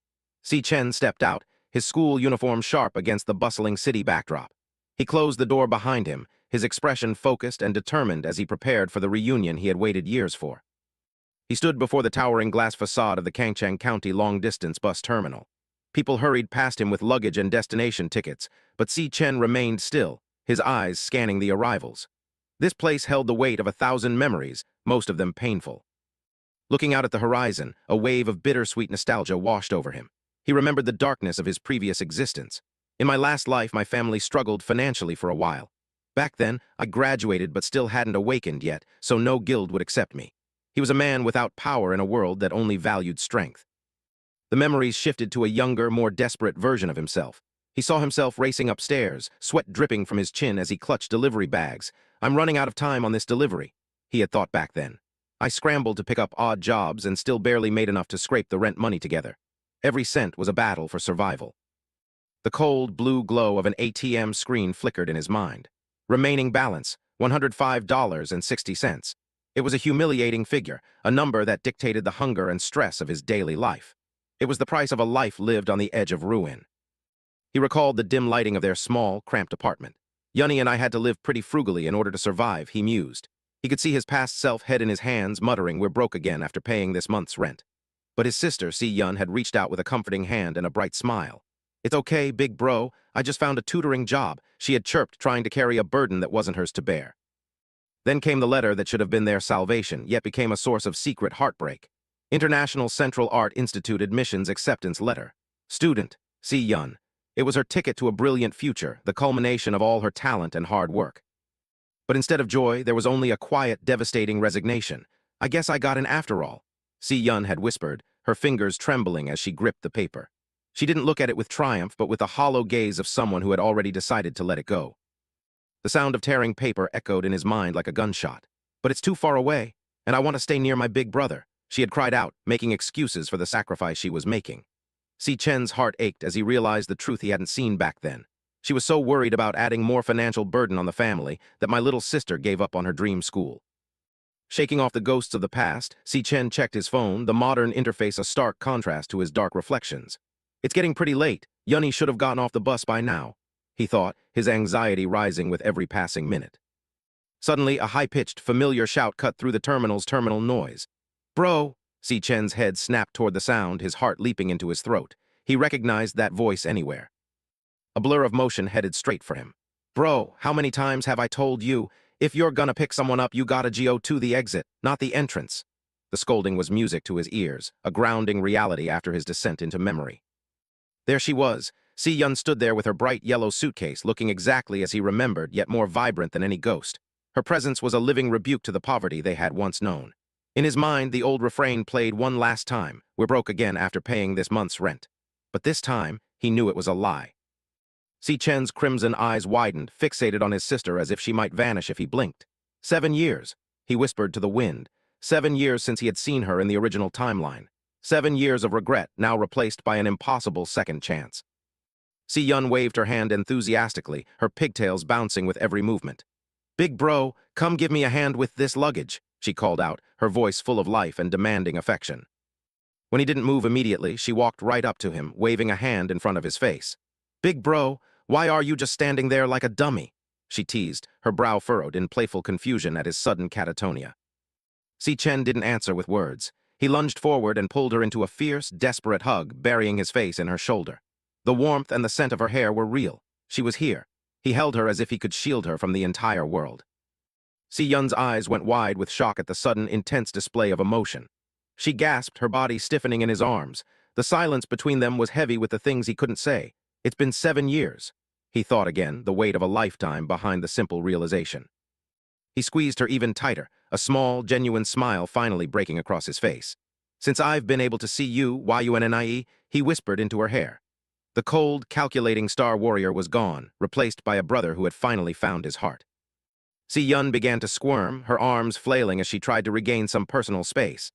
A: Si Chen stepped out, his school uniform sharp against the bustling city backdrop. He closed the door behind him, his expression focused and determined as he prepared for the reunion he had waited years for. He stood before the towering glass facade of the Kangchang County long-distance bus terminal. People hurried past him with luggage and destination tickets, but Si Chen remained still, his eyes scanning the arrivals. This place held the weight of 1,000 memories, most of them painful. Looking out at the horizon, a wave of bittersweet nostalgia washed over him. He remembered the darkness of his previous existence. In my last life, my family struggled financially for a while. Back then, I graduated but still hadn't awakened yet, so no guild would accept me. He was a man without power in a world that only valued strength. The memories shifted to a younger, more desperate version of himself. He saw himself racing upstairs, sweat dripping from his chin as he clutched delivery bags. I'm running out of time on this delivery, he had thought back then. I scrambled to pick up odd jobs and still barely made enough to scrape the rent money together. Every cent was a battle for survival. The cold, blue glow of an ATM screen flickered in his mind. Remaining balance, $105.60. It was a humiliating figure, a number that dictated the hunger and stress of his daily life. It was the price of a life lived on the edge of ruin. He recalled the dim lighting of their small, cramped apartment. Yunny and I had to live pretty frugally in order to survive, he mused. He could see his past self head in his hands, muttering, we're broke again after paying this month's rent. But his sister, Si Yun, had reached out with a comforting hand and a bright smile. It's okay, big bro. I just found a tutoring job, she had chirped, trying to carry a burden that wasn't hers to bear. Then came the letter that should have been their salvation, yet became a source of secret heartbreak. International Central Art Institute Admissions Acceptance Letter. Student, Si Yun. It was her ticket to a brilliant future, the culmination of all her talent and hard work. But instead of joy, there was only a quiet, devastating resignation. I guess I got in after all, Si Yun had whispered, her fingers trembling as she gripped the paper. She didn't look at it with triumph, but with the hollow gaze of someone who had already decided to let it go. The sound of tearing paper echoed in his mind like a gunshot. But it's too far away, and I want to stay near my big brother. She had cried out, making excuses for the sacrifice she was making. Si Chen's heart ached as he realized the truth he hadn't seen back then. She was so worried about adding more financial burden on the family that my little sister gave up on her dream school. Shaking off the ghosts of the past, Si Chen checked his phone, the modern interface a stark contrast to his dark reflections. It's getting pretty late. Yunny should have gotten off the bus by now, he thought, his anxiety rising with every passing minute. Suddenly, a high-pitched, familiar shout cut through the terminal's terminal noise. Bro! Si Chen's head snapped toward the sound, his heart leaping into his throat. He recognized that voice anywhere. A blur of motion headed straight for him. Bro, how many times have I told you, if you're gonna pick someone up, you gotta go to the exit, not the entrance. The scolding was music to his ears, a grounding reality after his descent into memory. There she was. Si Yun stood there with her bright yellow suitcase, looking exactly as he remembered, yet more vibrant than any ghost. Her presence was a living rebuke to the poverty they had once known. In his mind, the old refrain played one last time, we're broke again after paying this month's rent. But this time, he knew it was a lie. Si Chen's crimson eyes widened, fixated on his sister as if she might vanish if he blinked. 7 years, he whispered to the wind. 7 years since he had seen her in the original timeline. 7 years of regret, now replaced by an impossible second chance. Si Yun waved her hand enthusiastically, her pigtails bouncing with every movement. Big bro, come give me a hand with this luggage, she called out, her voice full of life and demanding affection. When he didn't move immediately, she walked right up to him, waving a hand in front of his face. Big bro, why are you just standing there like a dummy? She teased, her brow furrowed in playful confusion at his sudden catatonia. Si Chen didn't answer with words. He lunged forward and pulled her into a fierce, desperate hug, burying his face in her shoulder. The warmth and the scent of her hair were real. She was here. He held her as if he could shield her from the entire world. Si Yun's eyes went wide with shock at the sudden, intense display of emotion. She gasped, her body stiffening in his arms. The silence between them was heavy with the things he couldn't say. It's been 7 years. He thought again, the weight of a lifetime behind the simple realization. He squeezed her even tighter, a small, genuine smile finally breaking across his face. Since I've been able to see you, Yunnie, he whispered into her hair. The cold, calculating star warrior was gone, replaced by a brother who had finally found his heart. Si Yun began to squirm, her arms flailing as she tried to regain some personal space.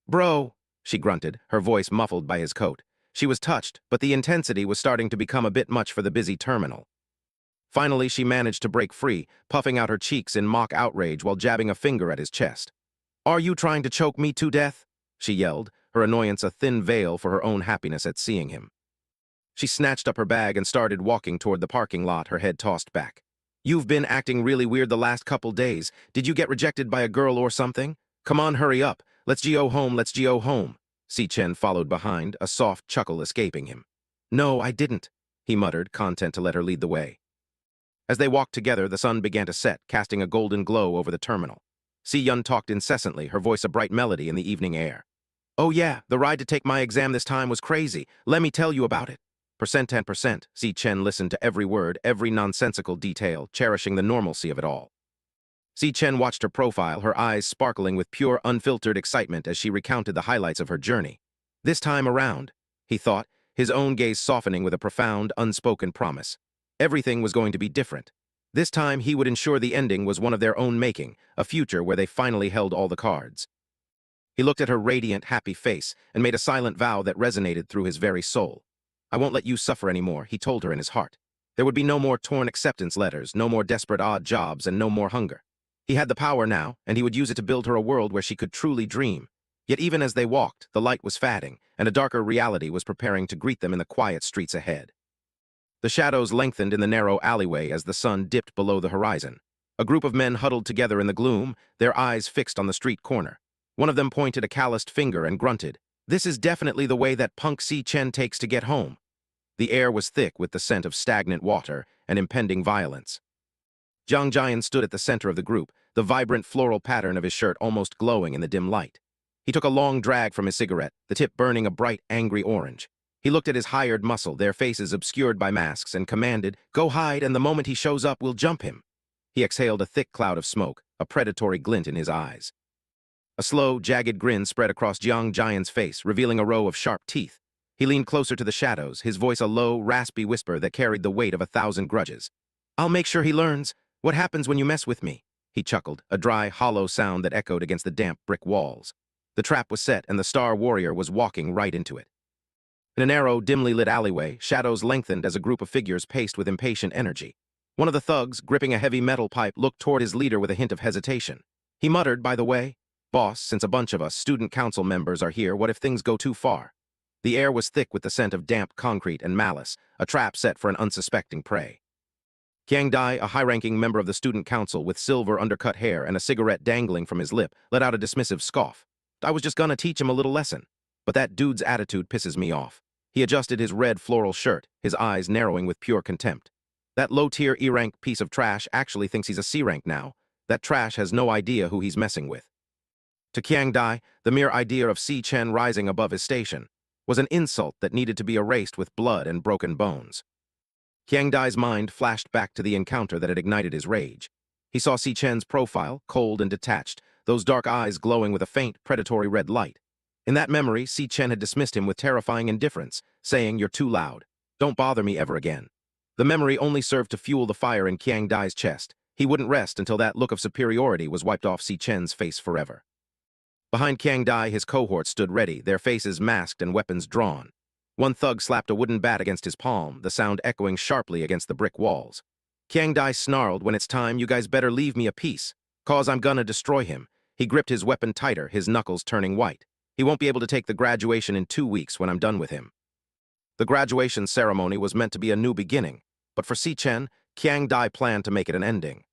A: Bro, she grunted, her voice muffled by his coat. She was touched, but the intensity was starting to become a bit much for the busy terminal. Finally, she managed to break free, puffing out her cheeks in mock outrage while jabbing a finger at his chest. Are you trying to choke me to death? She yelled, her annoyance a thin veil for her own happiness at seeing him. She snatched up her bag and started walking toward the parking lot, her head tossed back. You've been acting really weird the last couple days. Did you get rejected by a girl or something? Come on, hurry up. Let's go home, let's go home. Si Chen followed behind, a soft chuckle escaping him. No, I didn't, he muttered, content to let her lead the way. As they walked together, the sun began to set, casting a golden glow over the terminal. Si Yun talked incessantly, her voice a bright melody in the evening air. Oh yeah, the ride to take my exam this time was crazy. Let me tell you about it. 10%. Si Chen listened to every word, every nonsensical detail, cherishing the normalcy of it all. Si Chen watched her profile, her eyes sparkling with pure, unfiltered excitement as she recounted the highlights of her journey. This time around, he thought, his own gaze softening with a profound, unspoken promise. Everything was going to be different. This time he would ensure the ending was one of their own making, a future where they finally held all the cards. He looked at her radiant, happy face and made a silent vow that resonated through his very soul. I won't let you suffer anymore, he told her in his heart. There would be no more torn acceptance letters, no more desperate odd jobs, and no more hunger. He had the power now, and he would use it to build her a world where she could truly dream. Yet even as they walked, the light was fading, and a darker reality was preparing to greet them in the quiet streets ahead. The shadows lengthened in the narrow alleyway as the sun dipped below the horizon. A group of men huddled together in the gloom, their eyes fixed on the street corner. One of them pointed a calloused finger and grunted. This is definitely the way that punk Si Chen takes to get home. The air was thick with the scent of stagnant water and impending violence. Jiang Jian stood at the center of the group, the vibrant floral pattern of his shirt almost glowing in the dim light. He took a long drag from his cigarette, the tip burning a bright, angry orange. He looked at his hired muscle, their faces obscured by masks, and commanded, "Go hide, and the moment he shows up, we'll jump him." He exhaled a thick cloud of smoke, a predatory glint in his eyes. A slow, jagged grin spread across Jiang Jian's face, revealing a row of sharp teeth. He leaned closer to the shadows, his voice a low, raspy whisper that carried the weight of 1,000 grudges. I'll make sure he learns. What happens when you mess with me? He chuckled, a dry, hollow sound that echoed against the damp brick walls. The trap was set, and the Star Warrior was walking right into it. In a narrow, dimly lit alleyway, shadows lengthened as a group of figures paced with impatient energy. One of the thugs, gripping a heavy metal pipe, looked toward his leader with a hint of hesitation. He muttered, "By the way, boss, since a bunch of us student council members are here, what if things go too far?" The air was thick with the scent of damp concrete and malice, a trap set for an unsuspecting prey. Kiang Dai, a high-ranking member of the student council with silver undercut hair and a cigarette dangling from his lip, let out a dismissive scoff. "I was just gonna teach him a little lesson. But that dude's attitude pisses me off." He adjusted his red floral shirt, his eyes narrowing with pure contempt. "That low-tier E-rank piece of trash actually thinks he's a C-rank now. That trash has no idea who he's messing with." To Kiang Dai, the mere idea of Si Chen rising above his station was an insult that needed to be erased with blood and broken bones. Kiang Dai's mind flashed back to the encounter that had ignited his rage. He saw Si Chen's profile, cold and detached, those dark eyes glowing with a faint, predatory red light. In that memory, Si Chen had dismissed him with terrifying indifference, saying, "You're too loud. Don't bother me ever again." The memory only served to fuel the fire in Kiang Dai's chest. He wouldn't rest until that look of superiority was wiped off Si Chen's face forever. Behind Kiang Dai, his cohorts stood ready, their faces masked and weapons drawn. One thug slapped a wooden bat against his palm, the sound echoing sharply against the brick walls. Kiang Dai snarled, "When it's time, you guys better leave me a piece, 'cause I'm gonna destroy him." He gripped his weapon tighter, his knuckles turning white. He won't be able to take the graduation in 2 weeks when I'm done with him. The graduation ceremony was meant to be a new beginning, but for Si Chen, Kiang Dai planned to make it an ending.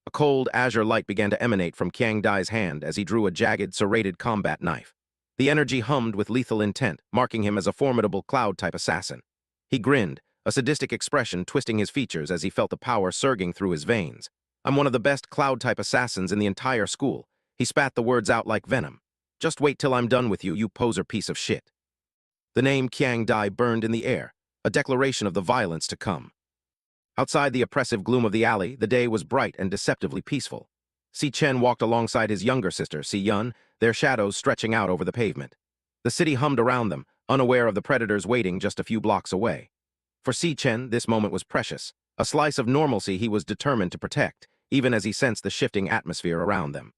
A: A cold azure light began to emanate from Kiang Dai's hand as he drew a jagged, serrated combat knife. The energy hummed with lethal intent, marking him as a formidable cloud-type assassin. He grinned, a sadistic expression twisting his features as he felt the power surging through his veins. "I'm one of the best cloud-type assassins in the entire school." He spat the words out like venom. "Just wait till I'm done with you, you poser piece of shit." The name Kiang Dai burned in the air, a declaration of the violence to come. Outside the oppressive gloom of the alley, the day was bright and deceptively peaceful. Si Chen walked alongside his younger sister, Si Yun, their shadows stretching out over the pavement. The city hummed around them, unaware of the predators waiting just a few blocks away. For Si Chen, this moment was precious, a slice of normalcy he was determined to protect, even as he sensed the shifting atmosphere around them.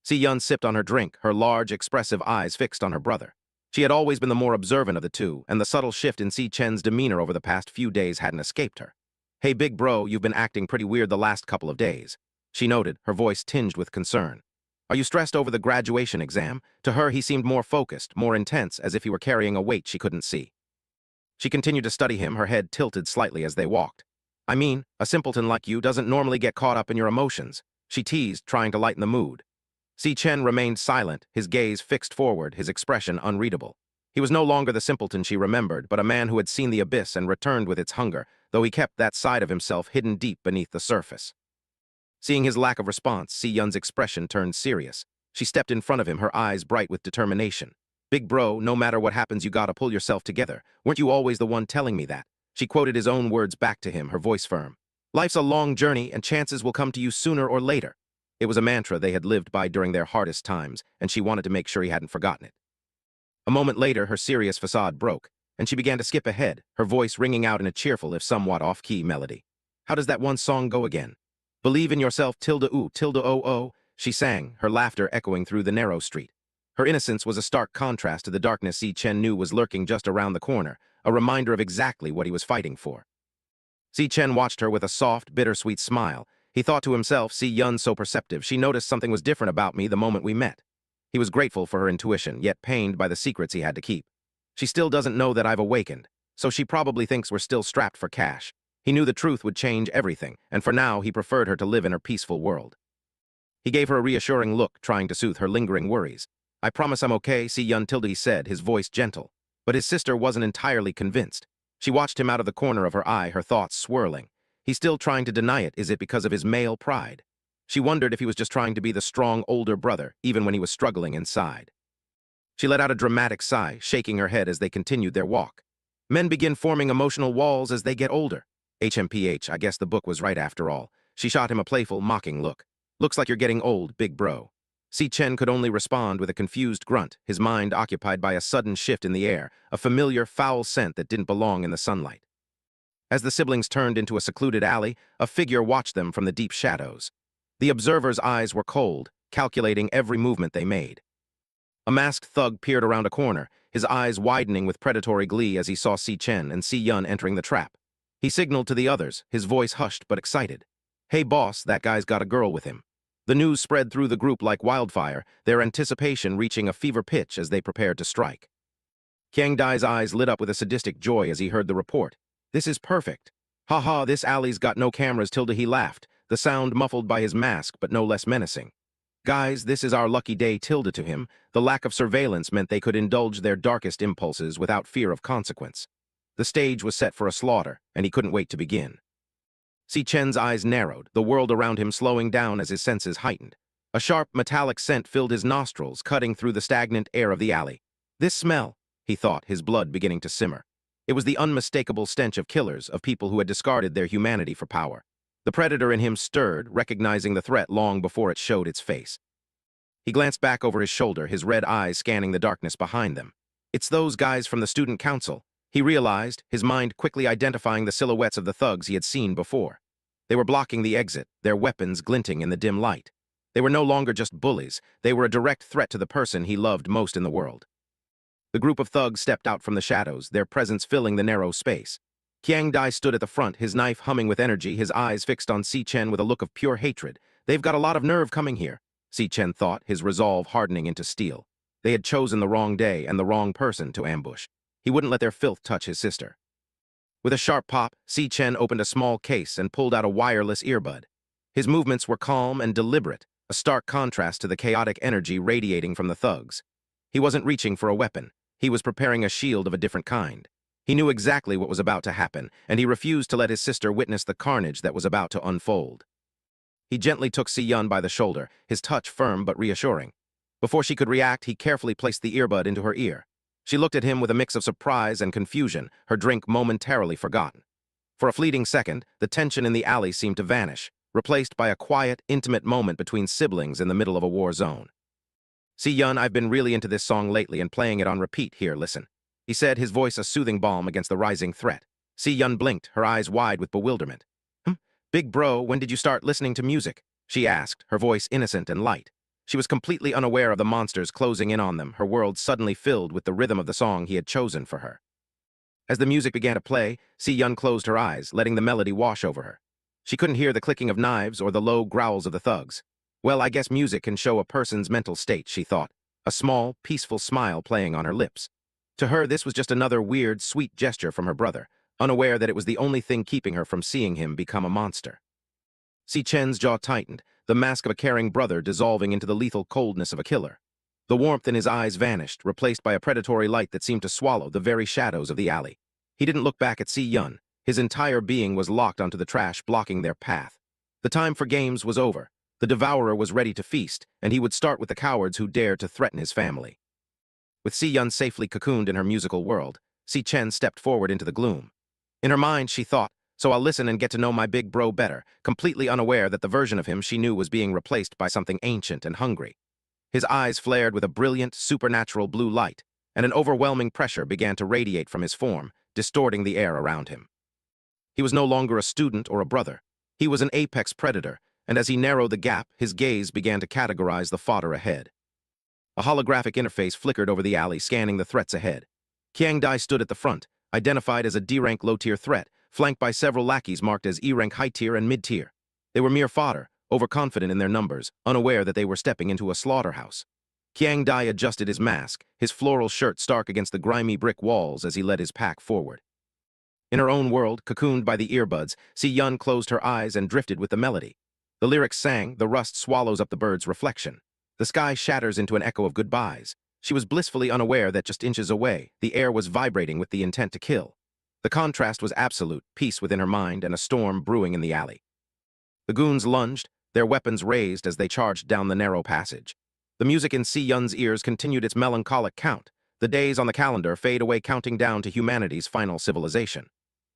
A: Si Yun sipped on her drink, her large, expressive eyes fixed on her brother. She had always been the more observant of the two, and the subtle shift in Si Chen's demeanor over the past few days hadn't escaped her. "Hey, big bro, you've been acting pretty weird the last couple of days," she noted, her voice tinged with concern. "Are you stressed over the graduation exam?" To her, he seemed more focused, more intense, as if he were carrying a weight she couldn't see. She continued to study him, her head tilted slightly as they walked. "I mean, a simpleton like you doesn't normally get caught up in your emotions," she teased, trying to lighten the mood. Si Chen remained silent, his gaze fixed forward, his expression unreadable. He was no longer the simpleton she remembered, but a man who had seen the abyss and returned with its hunger, though he kept that side of himself hidden deep beneath the surface. Seeing his lack of response, Si Yun's expression turned serious. She stepped in front of him, her eyes bright with determination. "Big bro, no matter what happens, you gotta pull yourself together. Weren't you always the one telling me that?" She quoted his own words back to him, her voice firm. "Life's a long journey, and chances will come to you sooner or later." It was a mantra they had lived by during their hardest times, and she wanted to make sure he hadn't forgotten it. A moment later, her serious facade broke, and she began to skip ahead, her voice ringing out in a cheerful, if somewhat off-key melody. "How does that one song go again? Believe in yourself, tilde oo, tilde o," she sang, her laughter echoing through the narrow street. Her innocence was a stark contrast to the darkness Si Chen knew was lurking just around the corner, a reminder of exactly what he was fighting for. Si Chen watched her with a soft, bittersweet smile. He thought to himself, "Si Yun's so perceptive. She noticed something was different about me the moment we met." He was grateful for her intuition, yet pained by the secrets he had to keep. "She still doesn't know that I've awakened, so she probably thinks we're still strapped for cash." He knew the truth would change everything, and for now he preferred her to live in her peaceful world. He gave her a reassuring look, trying to soothe her lingering worries. "I promise I'm okay," Si Yun tilde said, his voice gentle. But his sister wasn't entirely convinced. She watched him out of the corner of her eye, her thoughts swirling. He's still trying to deny it. Is it because of his male pride? She wondered if he was just trying to be the strong older brother, even when he was struggling inside. She let out a dramatic sigh, shaking her head as they continued their walk. "Men begin forming emotional walls as they get older." HMPH, I guess the book was right after all. She shot him a playful, mocking look. "Looks like you're getting old, big bro." Si Chen could only respond with a confused grunt, his mind occupied by a sudden shift in the air, a familiar, foul scent that didn't belong in the sunlight. As the siblings turned into a secluded alley, a figure watched them from the deep shadows. The observer's eyes were cold, calculating every movement they made. A masked thug peered around a corner, his eyes widening with predatory glee as he saw Si Chen and Si Yun entering the trap. He signaled to the others, his voice hushed but excited. "Hey boss, that guy's got a girl with him." The news spread through the group like wildfire, their anticipation reaching a fever pitch as they prepared to strike. Qiang Dai's eyes lit up with a sadistic joy as he heard the report. "This is perfect. Ha ha, this alley's got no cameras," he laughed, the sound muffled by his mask but no less menacing. "Guys, this is our lucky day," to him. The lack of surveillance meant they could indulge their darkest impulses without fear of consequence. The stage was set for a slaughter, and he couldn't wait to begin. Si Chen's eyes narrowed, the world around him slowing down as his senses heightened. A sharp, metallic scent filled his nostrils, cutting through the stagnant air of the alley. "This smell," he thought, his blood beginning to simmer. It was the unmistakable stench of killers, of people who had discarded their humanity for power. The predator in him stirred, recognizing the threat long before it showed its face. He glanced back over his shoulder, his red eyes scanning the darkness behind them. "It's those guys from the student council," he realized, his mind quickly identifying the silhouettes of the thugs he had seen before. They were blocking the exit, their weapons glinting in the dim light. They were no longer just bullies, they were a direct threat to the person he loved most in the world. The group of thugs stepped out from the shadows, their presence filling the narrow space. Qiang Dai stood at the front, his knife humming with energy, his eyes fixed on Si Chen with a look of pure hatred. "They've got a lot of nerve coming here," Si Chen thought, his resolve hardening into steel. They had chosen the wrong day and the wrong person to ambush. He wouldn't let their filth touch his sister. With a sharp pop, Si Chen opened a small case and pulled out a wireless earbud. His movements were calm and deliberate, a stark contrast to the chaotic energy radiating from the thugs. He wasn't reaching for a weapon. He was preparing a shield of a different kind. He knew exactly what was about to happen, and he refused to let his sister witness the carnage that was about to unfold. He gently took Si Yun by the shoulder, his touch firm but reassuring. Before she could react, he carefully placed the earbud into her ear. She looked at him with a mix of surprise and confusion, her drink momentarily forgotten. For a fleeting second, the tension in the alley seemed to vanish, replaced by a quiet, intimate moment between siblings in the middle of a war zone. "Si Yun, I've been really into this song lately and playing it on repeat here, listen," he said, his voice a soothing balm against the rising threat. Si Yun blinked, her eyes wide with bewilderment. "Big bro, when did you start listening to music?" she asked, her voice innocent and light. She was completely unaware of the monsters closing in on them, her world suddenly filled with the rhythm of the song he had chosen for her. As the music began to play, Si Yun closed her eyes, letting the melody wash over her. She couldn't hear the clicking of knives or the low growls of the thugs. Well, I guess music can show a person's mental state, she thought, a small, peaceful smile playing on her lips. To her, this was just another weird, sweet gesture from her brother, unaware that it was the only thing keeping her from seeing him become a monster. Si Chen's jaw tightened, the mask of a caring brother dissolving into the lethal coldness of a killer. The warmth in his eyes vanished, replaced by a predatory light that seemed to swallow the very shadows of the alley. He didn't look back at Si Yun. His entire being was locked onto the trash, blocking their path. The time for games was over. The devourer was ready to feast, and he would start with the cowards who dared to threaten his family. With Si Yun safely cocooned in her musical world, Si Chen stepped forward into the gloom. In her mind, she thought, "So I'll listen and get to know my big bro better," completely unaware that the version of him she knew was being replaced by something ancient and hungry. His eyes flared with a brilliant, supernatural blue light, and an overwhelming pressure began to radiate from his form, distorting the air around him. He was no longer a student or a brother. He was an apex predator, and as he narrowed the gap, his gaze began to categorize the fodder ahead. A holographic interface flickered over the alley, scanning the threats ahead. Qiang Dai stood at the front, identified as a D-rank low-tier threat, flanked by several lackeys marked as E-rank high-tier and mid-tier. They were mere fodder, overconfident in their numbers, unaware that they were stepping into a slaughterhouse. Qiang Dai adjusted his mask, his floral shirt stark against the grimy brick walls as he led his pack forward. In her own world, cocooned by the earbuds, Si Yun closed her eyes and drifted with the melody. The lyrics sang, "The rust swallows up the bird's reflection. The sky shatters into an echo of goodbyes." She was blissfully unaware that just inches away, the air was vibrating with the intent to kill. The contrast was absolute, peace within her mind and a storm brewing in the alley. The goons lunged, their weapons raised as they charged down the narrow passage. The music in Si Yun's ears continued its melancholic count. The days on the calendar fade away, counting down to humanity's final civilization.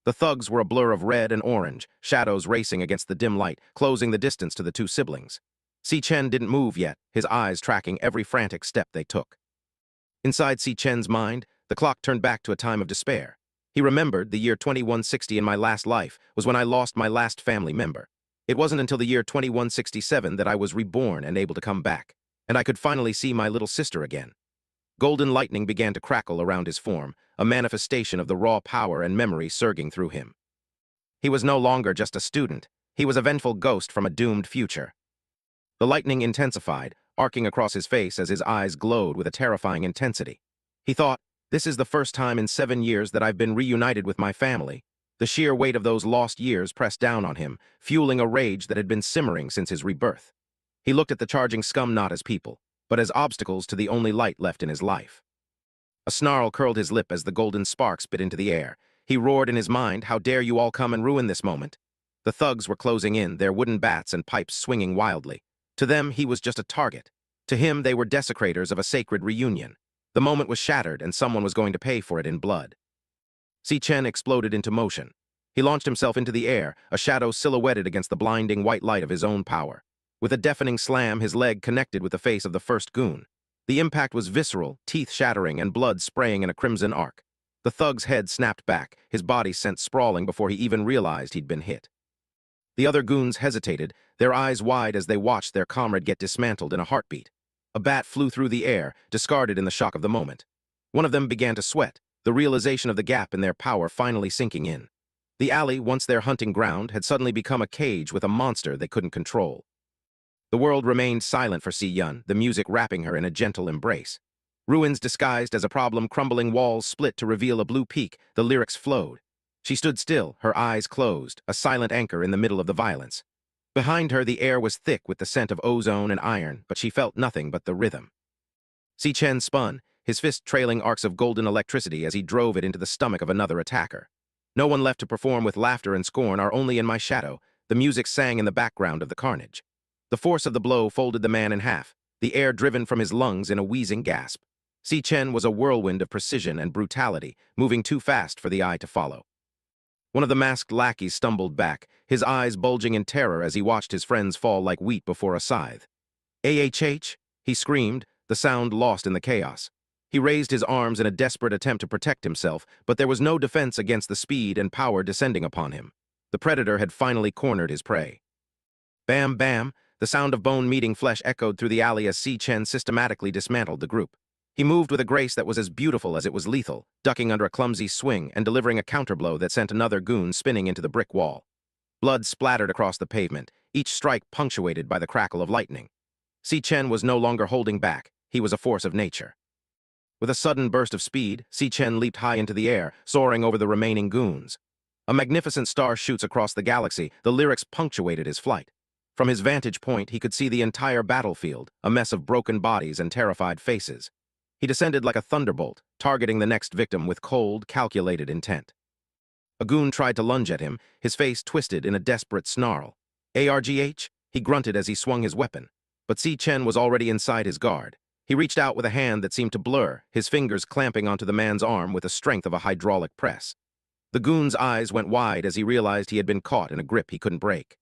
A: The thugs were a blur of red and orange, shadows racing against the dim light, closing the distance to the two siblings. Si Chen didn't move yet, his eyes tracking every frantic step they took. Inside Si Chen's mind, the clock turned back to a time of despair. He remembered the year 2160 in my last life was when I lost my last family member. It wasn't until the year 2167 that I was reborn and able to come back, and I could finally see my little sister again. Golden lightning began to crackle around his form, a manifestation of the raw power and memory surging through him. He was no longer just a student. He was a vengeful ghost from a doomed future. The lightning intensified, arcing across his face as his eyes glowed with a terrifying intensity. He thought, "This is the first time in 7 years that I've been reunited with my family." The sheer weight of those lost years pressed down on him, fueling a rage that had been simmering since his rebirth. He looked at the charging scum not as people, but as obstacles to the only light left in his life. A snarl curled his lip as the golden sparks bit into the air. He roared in his mind, "How dare you all come and ruin this moment?" The thugs were closing in, their wooden bats and pipes swinging wildly. To them, he was just a target. To him, they were desecrators of a sacred reunion. The moment was shattered, and someone was going to pay for it in blood. Si Chen exploded into motion. He launched himself into the air, a shadow silhouetted against the blinding white light of his own power. With a deafening slam, his leg connected with the face of the first goon. The impact was visceral, teeth shattering, and blood spraying in a crimson arc. The thug's head snapped back, his body sent sprawling before he even realized he'd been hit. The other goons hesitated, their eyes wide as they watched their comrade get dismantled in a heartbeat. A bat flew through the air, discarded in the shock of the moment. One of them began to sweat, the realization of the gap in their power finally sinking in. The alley, once their hunting ground, had suddenly become a cage with a monster they couldn't control. The world remained silent for Si Yun, the music wrapping her in a gentle embrace. Ruins disguised as a problem, crumbling walls split to reveal a blue peak, the lyrics flowed. She stood still, her eyes closed, a silent anchor in the middle of the violence. Behind her, the air was thick with the scent of ozone and iron, but she felt nothing but the rhythm. Si Chen spun, his fist trailing arcs of golden electricity as he drove it into the stomach of another attacker. "No one left to perform with laughter and scorn are only in my shadow," the music sang in the background of the carnage. The force of the blow folded the man in half, the air driven from his lungs in a wheezing gasp. Si Chen was a whirlwind of precision and brutality, moving too fast for the eye to follow. One of the masked lackeys stumbled back, his eyes bulging in terror as he watched his friends fall like wheat before a scythe. "AHH!" he screamed, the sound lost in the chaos. He raised his arms in a desperate attempt to protect himself, but there was no defense against the speed and power descending upon him. The predator had finally cornered his prey. Bam, bam, the sound of bone meeting flesh echoed through the alley as Si Chen systematically dismantled the group. He moved with a grace that was as beautiful as it was lethal, ducking under a clumsy swing and delivering a counterblow that sent another goon spinning into the brick wall. Blood splattered across the pavement, each strike punctuated by the crackle of lightning. Si Chen was no longer holding back, he was a force of nature. With a sudden burst of speed, Si Chen leaped high into the air, soaring over the remaining goons. A magnificent star shoots across the galaxy, the lyrics punctuated his flight. From his vantage point, he could see the entire battlefield, a mess of broken bodies and terrified faces. He descended like a thunderbolt, targeting the next victim with cold, calculated intent. A goon tried to lunge at him, his face twisted in a desperate snarl. "ARGH?" he grunted as he swung his weapon. But Si Chen was already inside his guard. He reached out with a hand that seemed to blur, his fingers clamping onto the man's arm with the strength of a hydraulic press. The goon's eyes went wide as he realized he had been caught in a grip he couldn't break.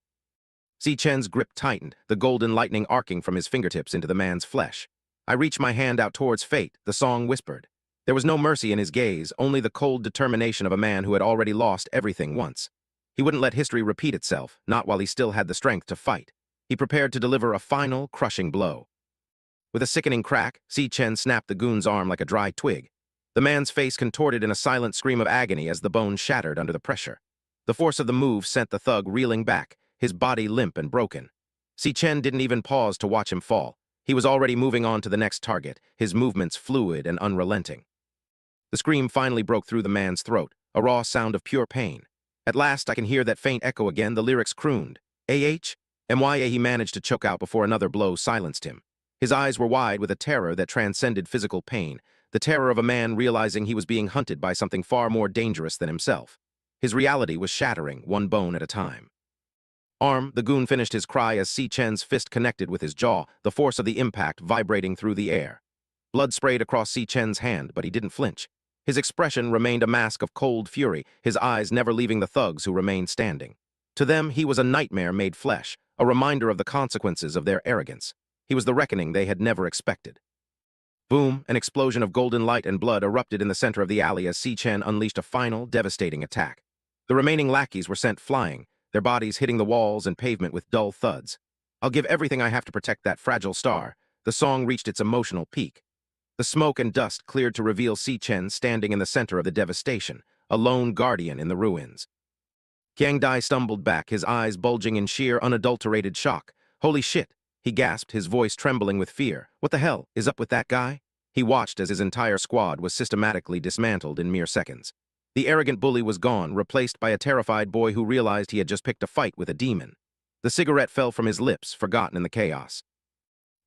A: Si Chen's grip tightened, the golden lightning arcing from his fingertips into the man's flesh. "I reached my hand out towards fate," the song whispered. There was no mercy in his gaze, only the cold determination of a man who had already lost everything once. He wouldn't let history repeat itself, not while he still had the strength to fight. He prepared to deliver a final, crushing blow. With a sickening crack, Si Chen snapped the goon's arm like a dry twig. The man's face contorted in a silent scream of agony as the bone shattered under the pressure. The force of the move sent the thug reeling back, his body limp and broken. Si Chen didn't even pause to watch him fall. He was already moving on to the next target, his movements fluid and unrelenting. The scream finally broke through the man's throat, a raw sound of pure pain. "At last I can hear that faint echo again," the lyrics crooned. "AH?" MYA he managed to choke out before another blow silenced him. His eyes were wide with a terror that transcended physical pain, the terror of a man realizing he was being hunted by something far more dangerous than himself. His reality was shattering, one bone at a time. "Arm," the goon finished his cry as Si Chen's fist connected with his jaw, the force of the impact vibrating through the air. Blood sprayed across Si Chen's hand, but he didn't flinch. His expression remained a mask of cold fury, his eyes never leaving the thugs who remained standing. To them, he was a nightmare made flesh, a reminder of the consequences of their arrogance. He was the reckoning they had never expected. Boom, an explosion of golden light and blood erupted in the center of the alley as Si Chen unleashed a final, devastating attack. The remaining lackeys were sent flying, their bodies hitting the walls and pavement with dull thuds. "I'll give everything I have to protect that fragile star." The song reached its emotional peak. The smoke and dust cleared to reveal Si Chen standing in the center of the devastation, a lone guardian in the ruins. Qiang Dai stumbled back, his eyes bulging in sheer, unadulterated shock. "Holy shit!" he gasped, his voice trembling with fear. "What the hell is up with that guy?" He watched as his entire squad was systematically dismantled in mere seconds. The arrogant bully was gone, replaced by a terrified boy who realized he had just picked a fight with a demon. The cigarette fell from his lips, forgotten in the chaos.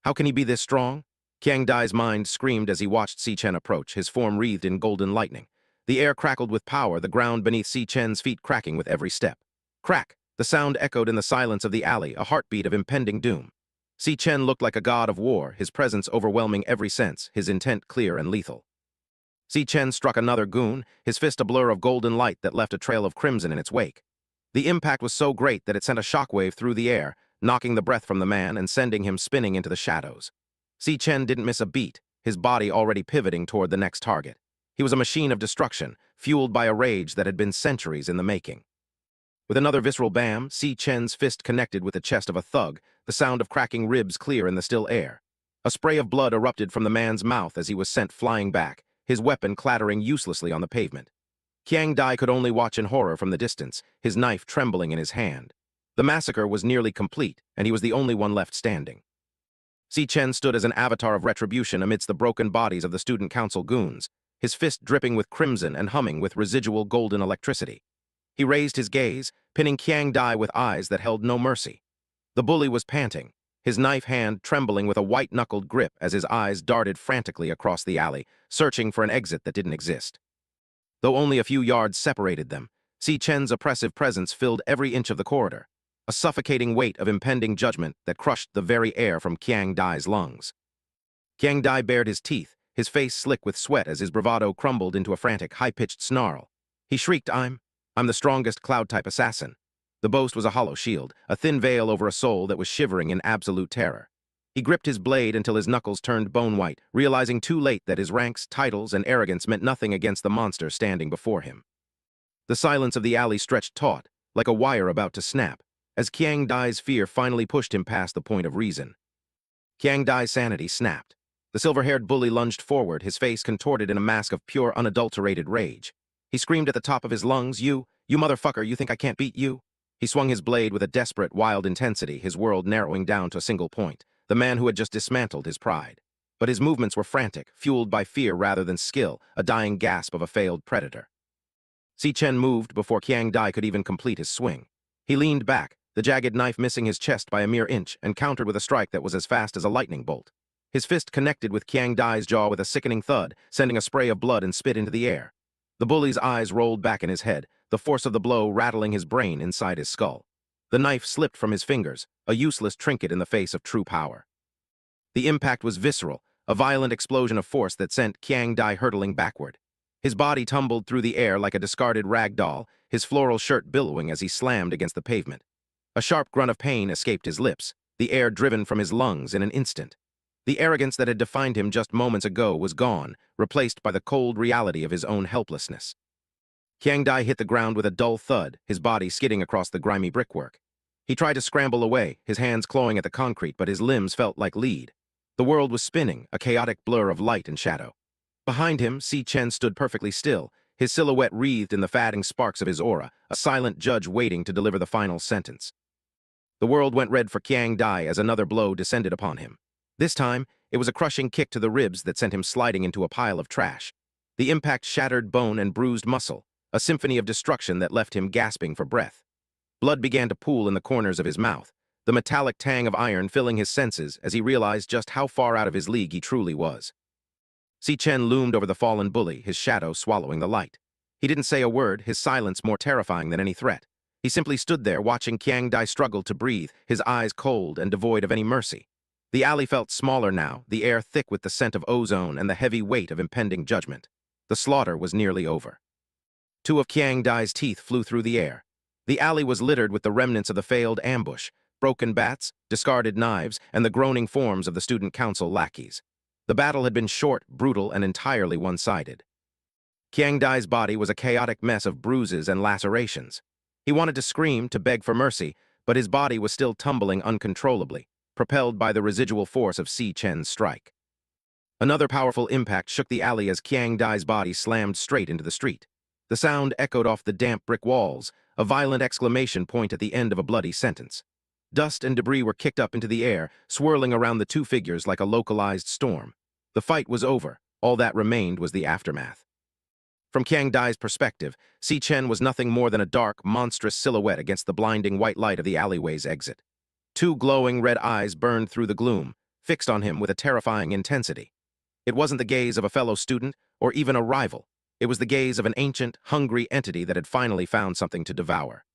A: How can he be this strong? Qiang Dai's mind screamed as he watched Si Chen approach, his form wreathed in golden lightning. The air crackled with power, the ground beneath Si Chen's feet cracking with every step. Crack! The sound echoed in the silence of the alley, a heartbeat of impending doom. Si Chen looked like a god of war, his presence overwhelming every sense, his intent clear and lethal. Si Chen struck another goon, his fist a blur of golden light that left a trail of crimson in its wake. The impact was so great that it sent a shockwave through the air, knocking the breath from the man and sending him spinning into the shadows. Si Chen didn't miss a beat, his body already pivoting toward the next target. He was a machine of destruction, fueled by a rage that had been centuries in the making. With another visceral bam, Si Chen's fist connected with the chest of a thug, the sound of cracking ribs clear in the still air. A spray of blood erupted from the man's mouth as he was sent flying back, his weapon clattering uselessly on the pavement. Qiang Dai could only watch in horror from the distance, his knife trembling in his hand. The massacre was nearly complete, and he was the only one left standing. Si Chen stood as an avatar of retribution amidst the broken bodies of the student council goons, his fist dripping with crimson and humming with residual golden electricity. He raised his gaze, pinning Qiang Dai with eyes that held no mercy. The bully was panting, his knife hand trembling with a white-knuckled grip as his eyes darted frantically across the alley, searching for an exit that didn't exist. Though only a few yards separated them, Si Chen's oppressive presence filled every inch of the corridor, a suffocating weight of impending judgment that crushed the very air from Qiang Dai's lungs. Qiang Dai bared his teeth, his face slick with sweat as his bravado crumbled into a frantic, high-pitched snarl. He shrieked, I'm the strongest cloud-type assassin." The boast was a hollow shield, a thin veil over a soul that was shivering in absolute terror. He gripped his blade until his knuckles turned bone-white, realizing too late that his ranks, titles, and arrogance meant nothing against the monster standing before him. The silence of the alley stretched taut, like a wire about to snap, as Qiang Dai's fear finally pushed him past the point of reason. Qiang Dai's sanity snapped. The silver-haired bully lunged forward, his face contorted in a mask of pure, unadulterated rage. He screamed at the top of his lungs, You motherfucker, you think I can't beat you?" He swung his blade with a desperate, wild intensity, his world narrowing down to a single point, the man who had just dismantled his pride. But his movements were frantic, fueled by fear rather than skill, a dying gasp of a failed predator. Si Chen moved before Qiang Dai could even complete his swing. He leaned back, the jagged knife missing his chest by a mere inch, and countered with a strike that was as fast as a lightning bolt. His fist connected with Qiang Dai's jaw with a sickening thud, sending a spray of blood and spit into the air. The bully's eyes rolled back in his head, the force of the blow rattling his brain inside his skull. The knife slipped from his fingers, a useless trinket in the face of true power. The impact was visceral, a violent explosion of force that sent Qiang Dai hurtling backward. His body tumbled through the air like a discarded rag doll, his floral shirt billowing as he slammed against the pavement. A sharp grunt of pain escaped his lips, the air driven from his lungs in an instant. The arrogance that had defined him just moments ago was gone, replaced by the cold reality of his own helplessness. Qiang Dai hit the ground with a dull thud, his body skidding across the grimy brickwork. He tried to scramble away, his hands clawing at the concrete, but his limbs felt like lead. The world was spinning, a chaotic blur of light and shadow. Behind him, Si Chen stood perfectly still, his silhouette wreathed in the fading sparks of his aura, a silent judge waiting to deliver the final sentence. The world went red for Qiang Dai as another blow descended upon him. This time, it was a crushing kick to the ribs that sent him sliding into a pile of trash. The impact shattered bone and bruised muscle, a symphony of destruction that left him gasping for breath. Blood began to pool in the corners of his mouth, the metallic tang of iron filling his senses as he realized just how far out of his league he truly was. Si Chen loomed over the fallen bully, his shadow swallowing the light. He didn't say a word, his silence more terrifying than any threat. He simply stood there watching Qiang Dai struggle to breathe, his eyes cold and devoid of any mercy. The alley felt smaller now, the air thick with the scent of ozone and the heavy weight of impending judgment. The slaughter was nearly over. Two of Qiang Dai's teeth flew through the air. The alley was littered with the remnants of the failed ambush, broken bats, discarded knives, and the groaning forms of the student council lackeys. The battle had been short, brutal, and entirely one-sided. Qiang Dai's body was a chaotic mess of bruises and lacerations. He wanted to scream, to beg for mercy, but his body was still tumbling uncontrollably, propelled by the residual force of Si Chen's strike. Another powerful impact shook the alley as Qiang Dai's body slammed straight into the street. The sound echoed off the damp brick walls, a violent exclamation point at the end of a bloody sentence. Dust and debris were kicked up into the air, swirling around the two figures like a localized storm. The fight was over. All that remained was the aftermath. From Qiang Dai's perspective, Si Chen was nothing more than a dark, monstrous silhouette against the blinding white light of the alleyway's exit. Two glowing red eyes burned through the gloom, fixed on him with a terrifying intensity. It wasn't the gaze of a fellow student or even a rival. It was the gaze of an ancient, hungry entity that had finally found something to devour.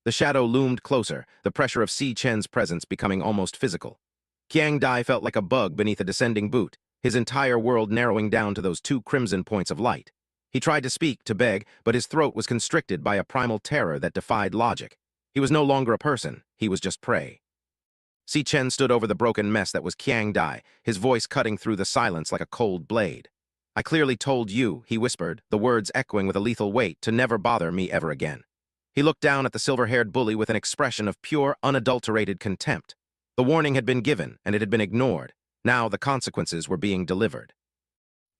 A: The shadow loomed closer, the pressure of Si Chen's presence becoming almost physical. Qiang Dai felt like a bug beneath a descending boot, his entire world narrowing down to those two crimson points of light. He tried to speak, to beg, but his throat was constricted by a primal terror that defied logic. He was no longer a person, he was just prey. Si Chen stood over the broken mess that was Qiang Dai, his voice cutting through the silence like a cold blade. "I clearly told you," he whispered, the words echoing with a lethal weight, "to never bother me ever again." He looked down at the silver-haired bully with an expression of pure, unadulterated contempt. The warning had been given, and it had been ignored. Now the consequences were being delivered.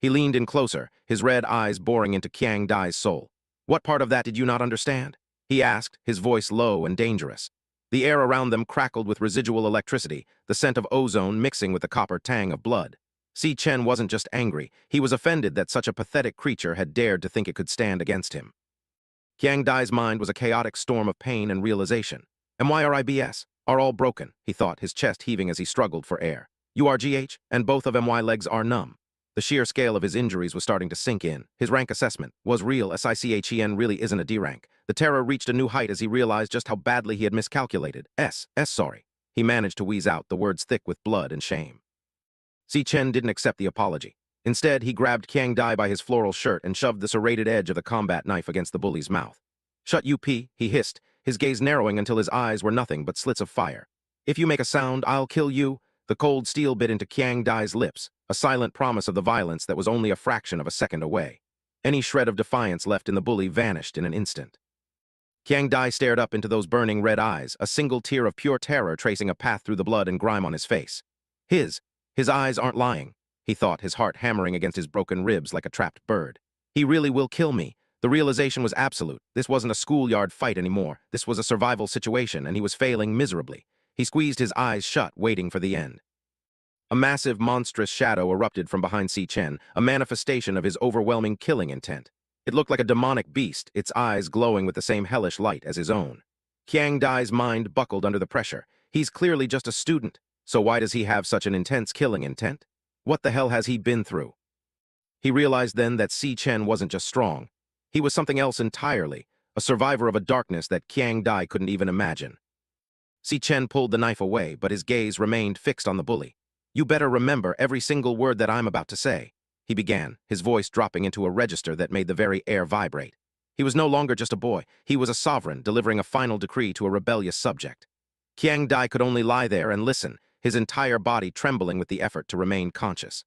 A: He leaned in closer, his red eyes boring into Qiang Dai's soul. "What part of that did you not understand?" he asked, his voice low and dangerous. The air around them crackled with residual electricity, the scent of ozone mixing with the copper tang of blood. Si Chen wasn't just angry, he was offended that such a pathetic creature had dared to think it could stand against him. Qiang Dai's mind was a chaotic storm of pain and realization. "MYRIBS are all broken," he thought, his chest heaving as he struggled for air. "URGH, and both of MY legs are numb." The sheer scale of his injuries was starting to sink in. His rank assessment was real. SICHEN really isn't a D rank. The terror reached a new height as he realized just how badly he had miscalculated. Sorry. He managed to wheeze out, the words thick with blood and shame. Si Chen didn't accept the apology. Instead, he grabbed Qiang Dai by his floral shirt and shoved the serrated edge of the combat knife against the bully's mouth. "Shut UP, he hissed, his gaze narrowing until his eyes were nothing but slits of fire. "If you make a sound, I'll kill you." The cold steel bit into Qiang Dai's lips, a silent promise of the violence that was only a fraction of a second away. Any shred of defiance left in the bully vanished in an instant. Qiang Dai stared up into those burning red eyes, a single tear of pure terror tracing a path through the blood and grime on his face. His eyes aren't lying, he thought, his heart hammering against his broken ribs like a trapped bird. He really will kill me. The realization was absolute. This wasn't a schoolyard fight anymore. This was a survival situation, and he was failing miserably. He squeezed his eyes shut, waiting for the end. A massive, monstrous shadow erupted from behind Si Chen, a manifestation of his overwhelming killing intent. It looked like a demonic beast, its eyes glowing with the same hellish light as his own. Qiang Dai's mind buckled under the pressure. He's clearly just a student, so why does he have such an intense killing intent? What the hell has he been through? He realized then that Si Chen wasn't just strong. He was something else entirely, a survivor of a darkness that Qiang Dai couldn't even imagine. Si Chen pulled the knife away, but his gaze remained fixed on the bully. "You better remember every single word that I'm about to say," he began, his voice dropping into a register that made the very air vibrate. He was no longer just a boy. He was a sovereign, delivering a final decree to a rebellious subject. Qiang Dai could only lie there and listen, his entire body trembling with the effort to remain conscious.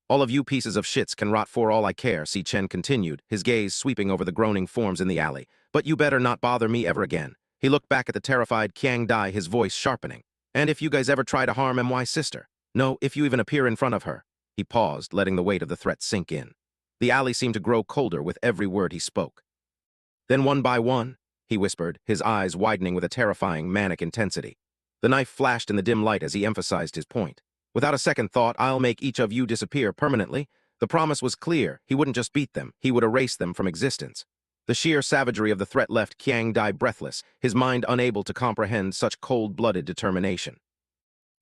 A: "All of you pieces of shits can rot for all I care," Si Chen continued, his gaze sweeping over the groaning forms in the alley. "But you better not bother me ever again." He looked back at the terrified Qiang Dai, his voice sharpening. "And if you guys ever try to harm MY's sister, no, if you even appear in front of her." He paused, letting the weight of the threat sink in. The alley seemed to grow colder with every word he spoke. "Then one by one," he whispered, his eyes widening with a terrifying, manic intensity. The knife flashed in the dim light as he emphasized his point. "Without a second thought, I'll make each of you disappear permanently." The promise was clear. He wouldn't just beat them, he would erase them from existence. The sheer savagery of the threat left Qiang Dai breathless, his mind unable to comprehend such cold-blooded determination.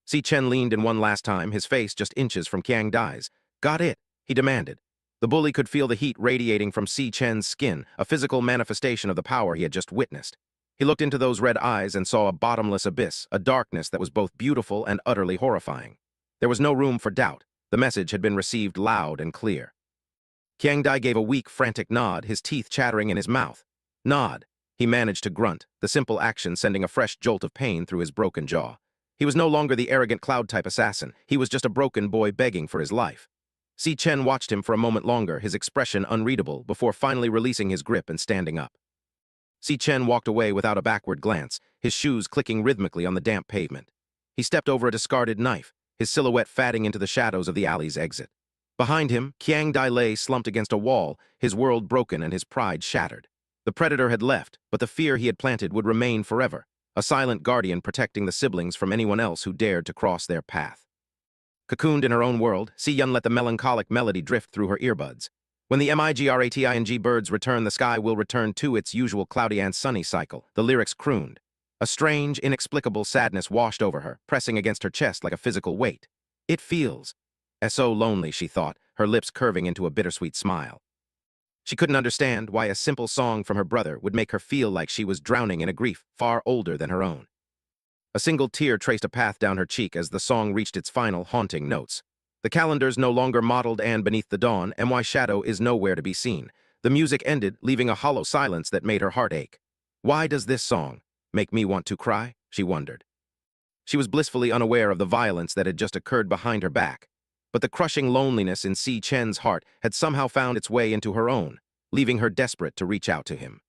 A: Si Chen leaned in one last time, his face just inches from Qiang Dai's. "Got it?" he demanded. The bully could feel the heat radiating from Si Chen's skin, a physical manifestation of the power he had just witnessed. He looked into those red eyes and saw a bottomless abyss, a darkness that was both beautiful and utterly horrifying. There was no room for doubt. The message had been received loud and clear. Qiang Dai gave a weak, frantic nod, his teeth chattering in his mouth. "Nod." He managed to grunt, the simple action sending a fresh jolt of pain through his broken jaw. He was no longer the arrogant cloud-type assassin. He was just a broken boy begging for his life. Si Chen watched him for a moment longer, his expression unreadable, before finally releasing his grip and standing up. Si Chen walked away without a backward glance, his shoes clicking rhythmically on the damp pavement. He stepped over a discarded knife, his silhouette fading into the shadows of the alley's exit. Behind him, Qiang Dai lay slumped against a wall, his world broken and his pride shattered. The predator had left, but the fear he had planted would remain forever, a silent guardian protecting the siblings from anyone else who dared to cross their path. Cocooned in her own world, Si-Yun let the melancholic melody drift through her earbuds. When the migrating birds return, the sky will return to its usual cloudy and sunny cycle, the lyrics crooned. A strange, inexplicable sadness washed over her, pressing against her chest like a physical weight. It feels so lonely, she thought, her lips curving into a bittersweet smile. She couldn't understand why a simple song from her brother would make her feel like she was drowning in a grief far older than her own. A single tear traced a path down her cheek as the song reached its final haunting notes. The calendars no longer modeled, and beneath the dawn, my shadow is nowhere to be seen. The music ended, leaving a hollow silence that made her heart ache. Why does this song make me want to cry? She wondered. She was blissfully unaware of the violence that had just occurred behind her back. But the crushing loneliness in Si Chen's heart had somehow found its way into her own, leaving her desperate to reach out to him.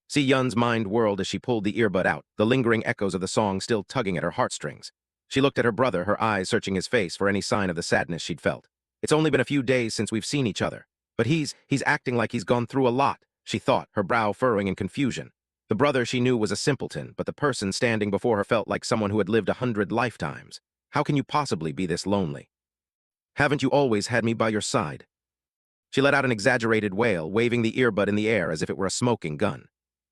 A: Si-Yun's mind whirled as she pulled the earbud out, the lingering echoes of the song still tugging at her heartstrings. She looked at her brother, her eyes searching his face for any sign of the sadness she'd felt. It's only been a few days since we've seen each other, but he's acting like he's gone through a lot, she thought, her brow furrowing in confusion. The brother she knew was a simpleton, but the person standing before her felt like someone who had lived 100 lifetimes. How can you possibly be this lonely? Haven't you always had me by your side? She let out an exaggerated wail, waving the earbud in the air as if it were a smoking gun.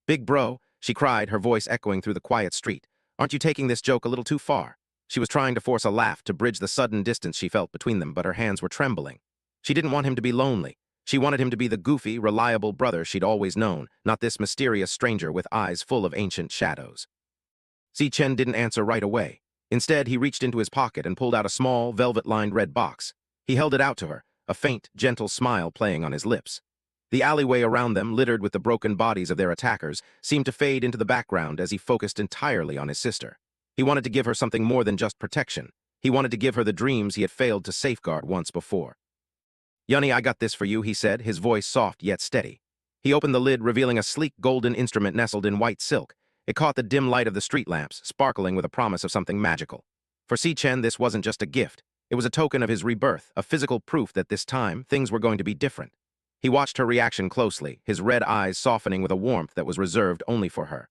A: Big bro, she cried, her voice echoing through the quiet street. Aren't you taking this joke a little too far? She was trying to force a laugh to bridge the sudden distance she felt between them, but her hands were trembling. She didn't want him to be lonely. She wanted him to be the goofy, reliable brother she'd always known, not this mysterious stranger with eyes full of ancient shadows. Si Chen didn't answer right away. Instead, he reached into his pocket and pulled out a small, velvet-lined red box. He held it out to her, a faint, gentle smile playing on his lips. The alleyway around them, littered with the broken bodies of their attackers, seemed to fade into the background as he focused entirely on his sister. He wanted to give her something more than just protection. He wanted to give her the dreams he had failed to safeguard once before. "Yunny, I got this for you," he said, his voice soft yet steady. He opened the lid, revealing a sleek golden instrument nestled in white silk. It caught the dim light of the street lamps, sparkling with a promise of something magical. For Si Chen, this wasn't just a gift. It was a token of his rebirth, a physical proof that this time, things were going to be different. He watched her reaction closely, his red eyes softening with a warmth that was reserved only for her.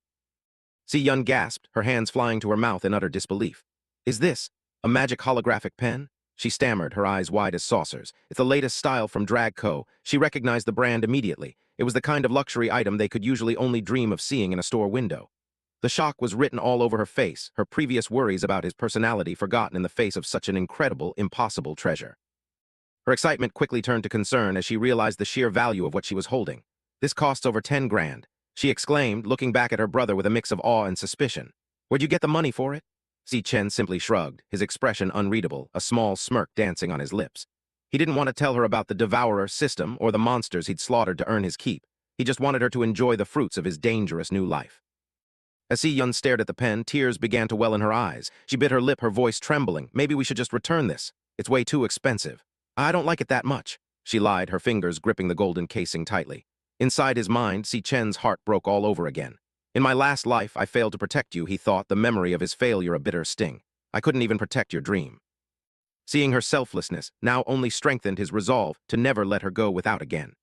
A: Si-Yun gasped, her hands flying to her mouth in utter disbelief. "Is this a magic holographic pen?" She stammered, her eyes wide as saucers. "It's the latest style from Drag Co." She recognized the brand immediately. It was the kind of luxury item they could usually only dream of seeing in a store window. The shock was written all over her face, her previous worries about his personality forgotten in the face of such an incredible, impossible treasure. Her excitement quickly turned to concern as she realized the sheer value of what she was holding. "This costs over 10 grand," she exclaimed, looking back at her brother with a mix of awe and suspicion. "Where'd you get the money for it?" Si Chen simply shrugged, his expression unreadable, a small smirk dancing on his lips. He didn't want to tell her about the devourer system or the monsters he'd slaughtered to earn his keep. He just wanted her to enjoy the fruits of his dangerous new life. As Si-Yun stared at the pen, tears began to well in her eyes. She bit her lip, her voice trembling. "Maybe we should just return this. It's way too expensive." "I don't like it that much," she lied, her fingers gripping the golden casing tightly. Inside his mind, Si Chen's heart broke all over again. "In my last life, I failed to protect you," he thought, the memory of his failure a bitter sting. "I couldn't even protect your dream." Seeing her selflessness now only strengthened his resolve to never let her go without again.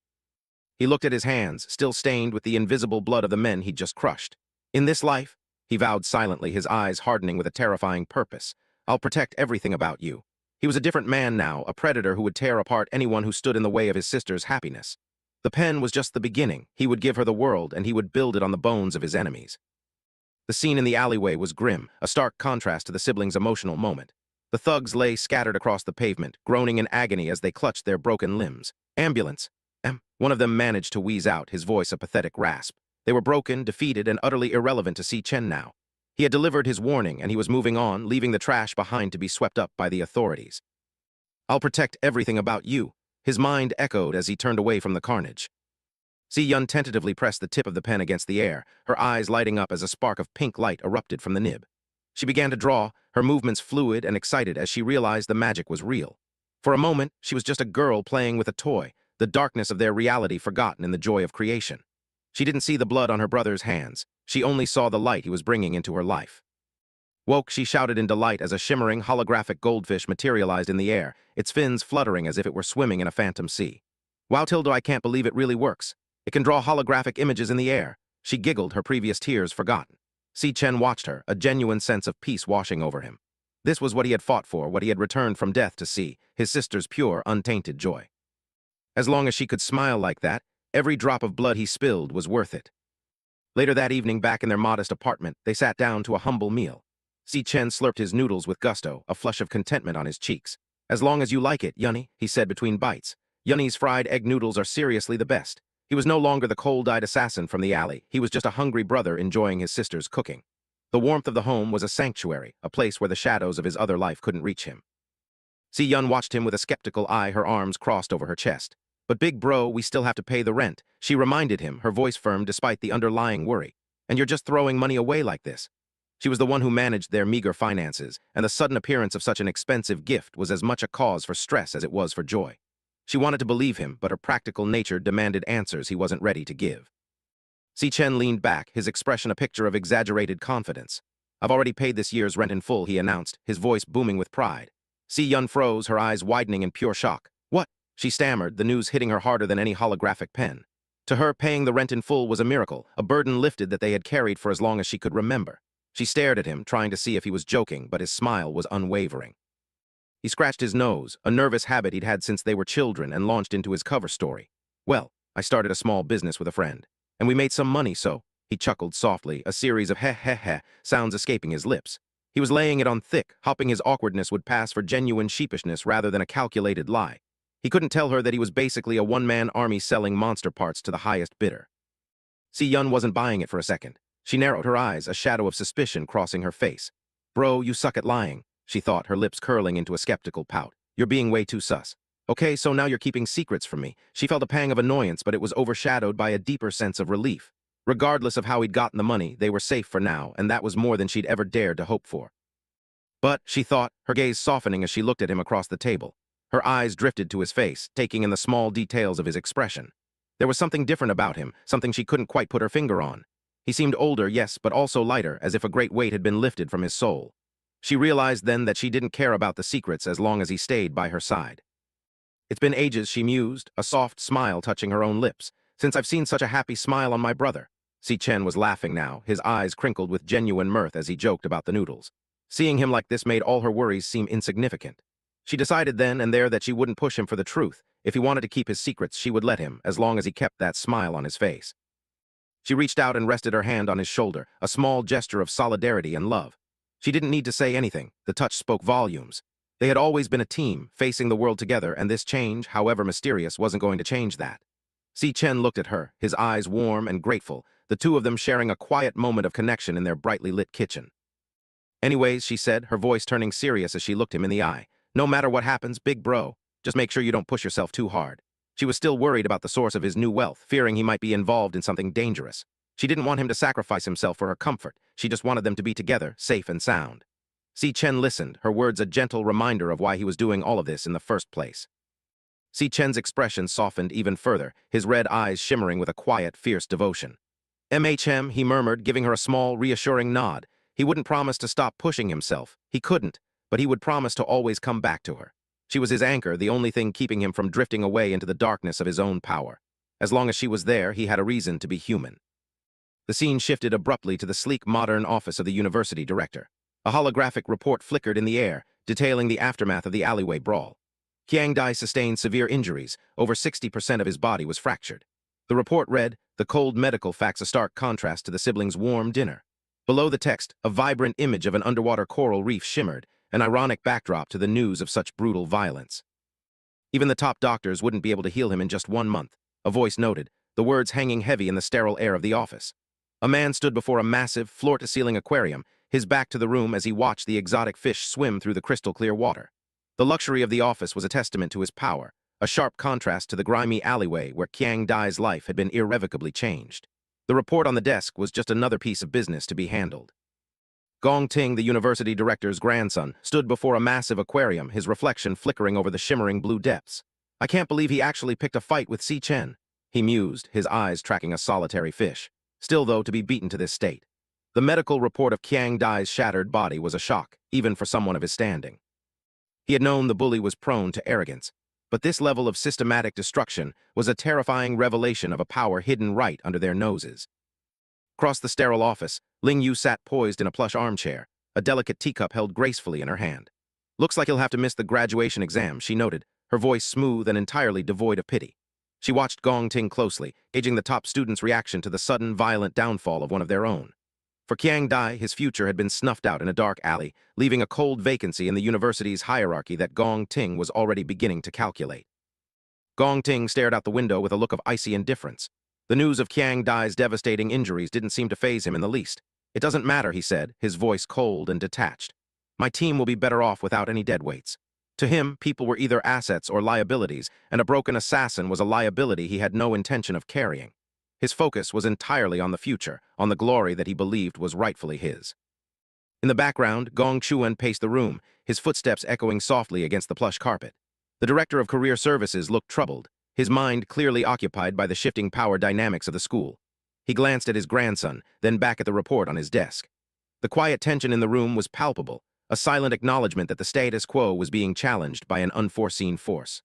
A: He looked at his hands, still stained with the invisible blood of the men he'd just crushed. "In this life," he vowed silently, his eyes hardening with a terrifying purpose, "I'll protect everything about you." He was a different man now, a predator who would tear apart anyone who stood in the way of his sister's happiness. The pen was just the beginning. He would give her the world, and he would build it on the bones of his enemies. The scene in the alleyway was grim, a stark contrast to the siblings' emotional moment. The thugs lay scattered across the pavement, groaning in agony as they clutched their broken limbs. "Ambulance!" One of them managed to wheeze out, his voice a pathetic rasp. They were broken, defeated, and utterly irrelevant to Si Chen now. He had delivered his warning, and he was moving on, leaving the trash behind to be swept up by the authorities. "I'll protect everything about you," his mind echoed as he turned away from the carnage. Si-Yun tentatively pressed the tip of the pen against the air, her eyes lighting up as a spark of pink light erupted from the nib. She began to draw, her movements fluid and excited as she realized the magic was real. For a moment, she was just a girl playing with a toy, the darkness of their reality forgotten in the joy of creation. She didn't see the blood on her brother's hands. She only saw the light he was bringing into her life. Woke, she shouted in delight as a shimmering, holographic goldfish materialized in the air, its fins fluttering as if it were swimming in a phantom sea. Wow, Tilda, I can't believe it really works. It can draw holographic images in the air. She giggled, her previous tears forgotten. Si Chen watched her, a genuine sense of peace washing over him. This was what he had fought for, what he had returned from death to see, his sister's pure, untainted joy. As long as she could smile like that, every drop of blood he spilled was worth it. Later that evening, back in their modest apartment, they sat down to a humble meal. Si Chen slurped his noodles with gusto, a flush of contentment on his cheeks. As long as you like it, Yunny, he said between bites. Yunny's fried egg noodles are seriously the best. He was no longer the cold-eyed assassin from the alley. He was just a hungry brother enjoying his sister's cooking. The warmth of the home was a sanctuary, a place where the shadows of his other life couldn't reach him. Si Yun watched him with a skeptical eye, her arms crossed over her chest. But big bro, we still have to pay the rent, she reminded him, her voice firm despite the underlying worry. And you're just throwing money away like this. She was the one who managed their meager finances, and the sudden appearance of such an expensive gift was as much a cause for stress as it was for joy. She wanted to believe him, but her practical nature demanded answers he wasn't ready to give. Si Chen leaned back, his expression a picture of exaggerated confidence. I've already paid this year's rent in full, he announced, his voice booming with pride. Si Yun froze, her eyes widening in pure shock. What? She stammered, the news hitting her harder than any holographic pen. To her, paying the rent in full was a miracle, a burden lifted that they had carried for as long as she could remember. She stared at him, trying to see if he was joking, but his smile was unwavering. He scratched his nose, a nervous habit he'd had since they were children, and launched into his cover story. Well, I started a small business with a friend, and we made some money, so, he chuckled softly, a series of heh sounds escaping his lips. He was laying it on thick, hoping his awkwardness would pass for genuine sheepishness rather than a calculated lie. He couldn't tell her that he was basically a one-man army selling monster parts to the highest bidder. Si Yun wasn't buying it for a second. She narrowed her eyes, a shadow of suspicion crossing her face. Bro, you suck at lying, she thought, her lips curling into a skeptical pout. You're being way too sus. Okay, so now you're keeping secrets from me. She felt a pang of annoyance, but it was overshadowed by a deeper sense of relief. Regardless of how he'd gotten the money, they were safe for now, and that was more than she'd ever dared to hope for. But, she thought, her gaze softening as she looked at him across the table. Her eyes drifted to his face, taking in the small details of his expression. There was something different about him, something she couldn't quite put her finger on. He seemed older, yes, but also lighter, as if a great weight had been lifted from his soul. She realized then that she didn't care about the secrets as long as he stayed by her side. It's been ages, she mused, a soft smile touching her own lips, since I've seen such a happy smile on my brother. Si Chen was laughing now, his eyes crinkled with genuine mirth as he joked about the noodles. Seeing him like this made all her worries seem insignificant. She decided then and there that she wouldn't push him for the truth. If he wanted to keep his secrets, she would let him, as long as he kept that smile on his face. She reached out and rested her hand on his shoulder, a small gesture of solidarity and love. She didn't need to say anything, the touch spoke volumes. They had always been a team, facing the world together, and this change, however mysterious, wasn't going to change that. Si Chen looked at her, his eyes warm and grateful, the two of them sharing a quiet moment of connection in their brightly lit kitchen. Anyways, she said, her voice turning serious as she looked him in the eye. No matter what happens, big bro, just make sure you don't push yourself too hard. She was still worried about the source of his new wealth, fearing he might be involved in something dangerous. She didn't want him to sacrifice himself for her comfort. She just wanted them to be together, safe and sound. Si Chen listened, her words a gentle reminder of why he was doing all of this in the first place. Si Chen's expression softened even further, his red eyes shimmering with a quiet, fierce devotion. MHM, he murmured, giving her a small, reassuring nod. He wouldn't promise to stop pushing himself. He couldn't, but he would promise to always come back to her. She was his anchor, the only thing keeping him from drifting away into the darkness of his own power. As long as she was there, he had a reason to be human. The scene shifted abruptly to the sleek, modern office of the university director. A holographic report flickered in the air, detailing the aftermath of the alleyway brawl. Qiang Dai sustained severe injuries. Over 60% of his body was fractured. The report read, the cold medical facts a stark contrast to the siblings' warm dinner. Below the text, a vibrant image of an underwater coral reef shimmered, an ironic backdrop to the news of such brutal violence. Even the top doctors wouldn't be able to heal him in just 1 month, a voice noted, the words hanging heavy in the sterile air of the office. A man stood before a massive, floor-to-ceiling aquarium, his back to the room as he watched the exotic fish swim through the crystal-clear water. The luxury of the office was a testament to his power, a sharp contrast to the grimy alleyway where Qiang Dai's life had been irrevocably changed. The report on the desk was just another piece of business to be handled. Gong Ting, the university director's grandson, stood before a massive aquarium, his reflection flickering over the shimmering blue depths. I can't believe he actually picked a fight with Si Chen, he mused, his eyes tracking a solitary fish. Still, though, to be beaten to this state. The medical report of Qiang Dai's shattered body was a shock, even for someone of his standing. He had known the bully was prone to arrogance, but this level of systematic destruction was a terrifying revelation of a power hidden right under their noses. Across the sterile office, Ling Yu sat poised in a plush armchair, a delicate teacup held gracefully in her hand. "Looks like you'll have to miss the graduation exam," she noted, her voice smooth and entirely devoid of pity. She watched Gong Ting closely, gauging the top student's reaction to the sudden, violent downfall of one of their own. For Qiang Dai, his future had been snuffed out in a dark alley, leaving a cold vacancy in the university's hierarchy that Gong Ting was already beginning to calculate. Gong Ting stared out the window with a look of icy indifference. The news of Qiang Dai's devastating injuries didn't seem to faze him in the least. "It doesn't matter," he said, his voice cold and detached. "My team will be better off without any deadweights." To him, people were either assets or liabilities, and a broken assassin was a liability he had no intention of carrying. His focus was entirely on the future, on the glory that he believed was rightfully his. In the background, Gong Chuan paced the room, his footsteps echoing softly against the plush carpet. The director of career services looked troubled, his mind clearly occupied by the shifting power dynamics of the school. He glanced at his grandson, then back at the report on his desk. The quiet tension in the room was palpable, a silent acknowledgement that the status quo was being challenged by an unforeseen force.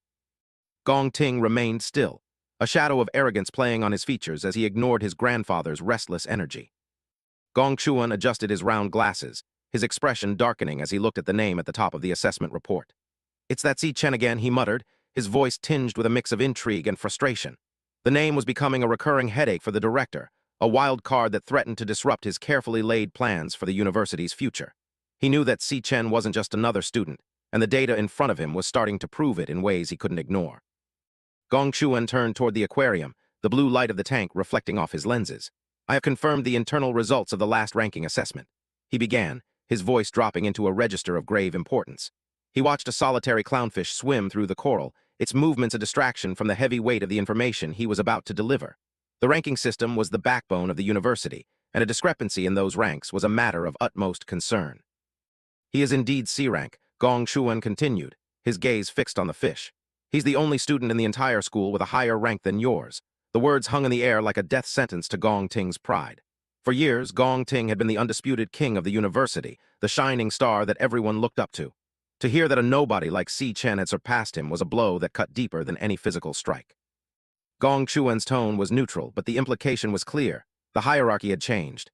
A: Gong Ting remained still, a shadow of arrogance playing on his features as he ignored his grandfather's restless energy. Gong Chuan adjusted his round glasses, his expression darkening as he looked at the name at the top of the assessment report. "It's that Si Chen again," he muttered, his voice tinged with a mix of intrigue and frustration. The name was becoming a recurring headache for the director, a wild card that threatened to disrupt his carefully laid plans for the university's future. He knew that Si Chen wasn't just another student, and the data in front of him was starting to prove it in ways he couldn't ignore. Gong Chuan turned toward the aquarium, the blue light of the tank reflecting off his lenses. "I have confirmed the internal results of the last ranking assessment," he began, his voice dropping into a register of grave importance. He watched a solitary clownfish swim through the coral, its movements a distraction from the heavy weight of the information he was about to deliver. The ranking system was the backbone of the university, and a discrepancy in those ranks was a matter of utmost concern. "He is indeed C rank," Gong Chuan continued, his gaze fixed on the fish. "He's the only student in the entire school with a higher rank than yours." The words hung in the air like a death sentence to Gong Ting's pride. For years, Gong Ting had been the undisputed king of the university, the shining star that everyone looked up to. To hear that a nobody like Si Chen had surpassed him was a blow that cut deeper than any physical strike. Gong Chuan's tone was neutral, but the implication was clear. The hierarchy had changed.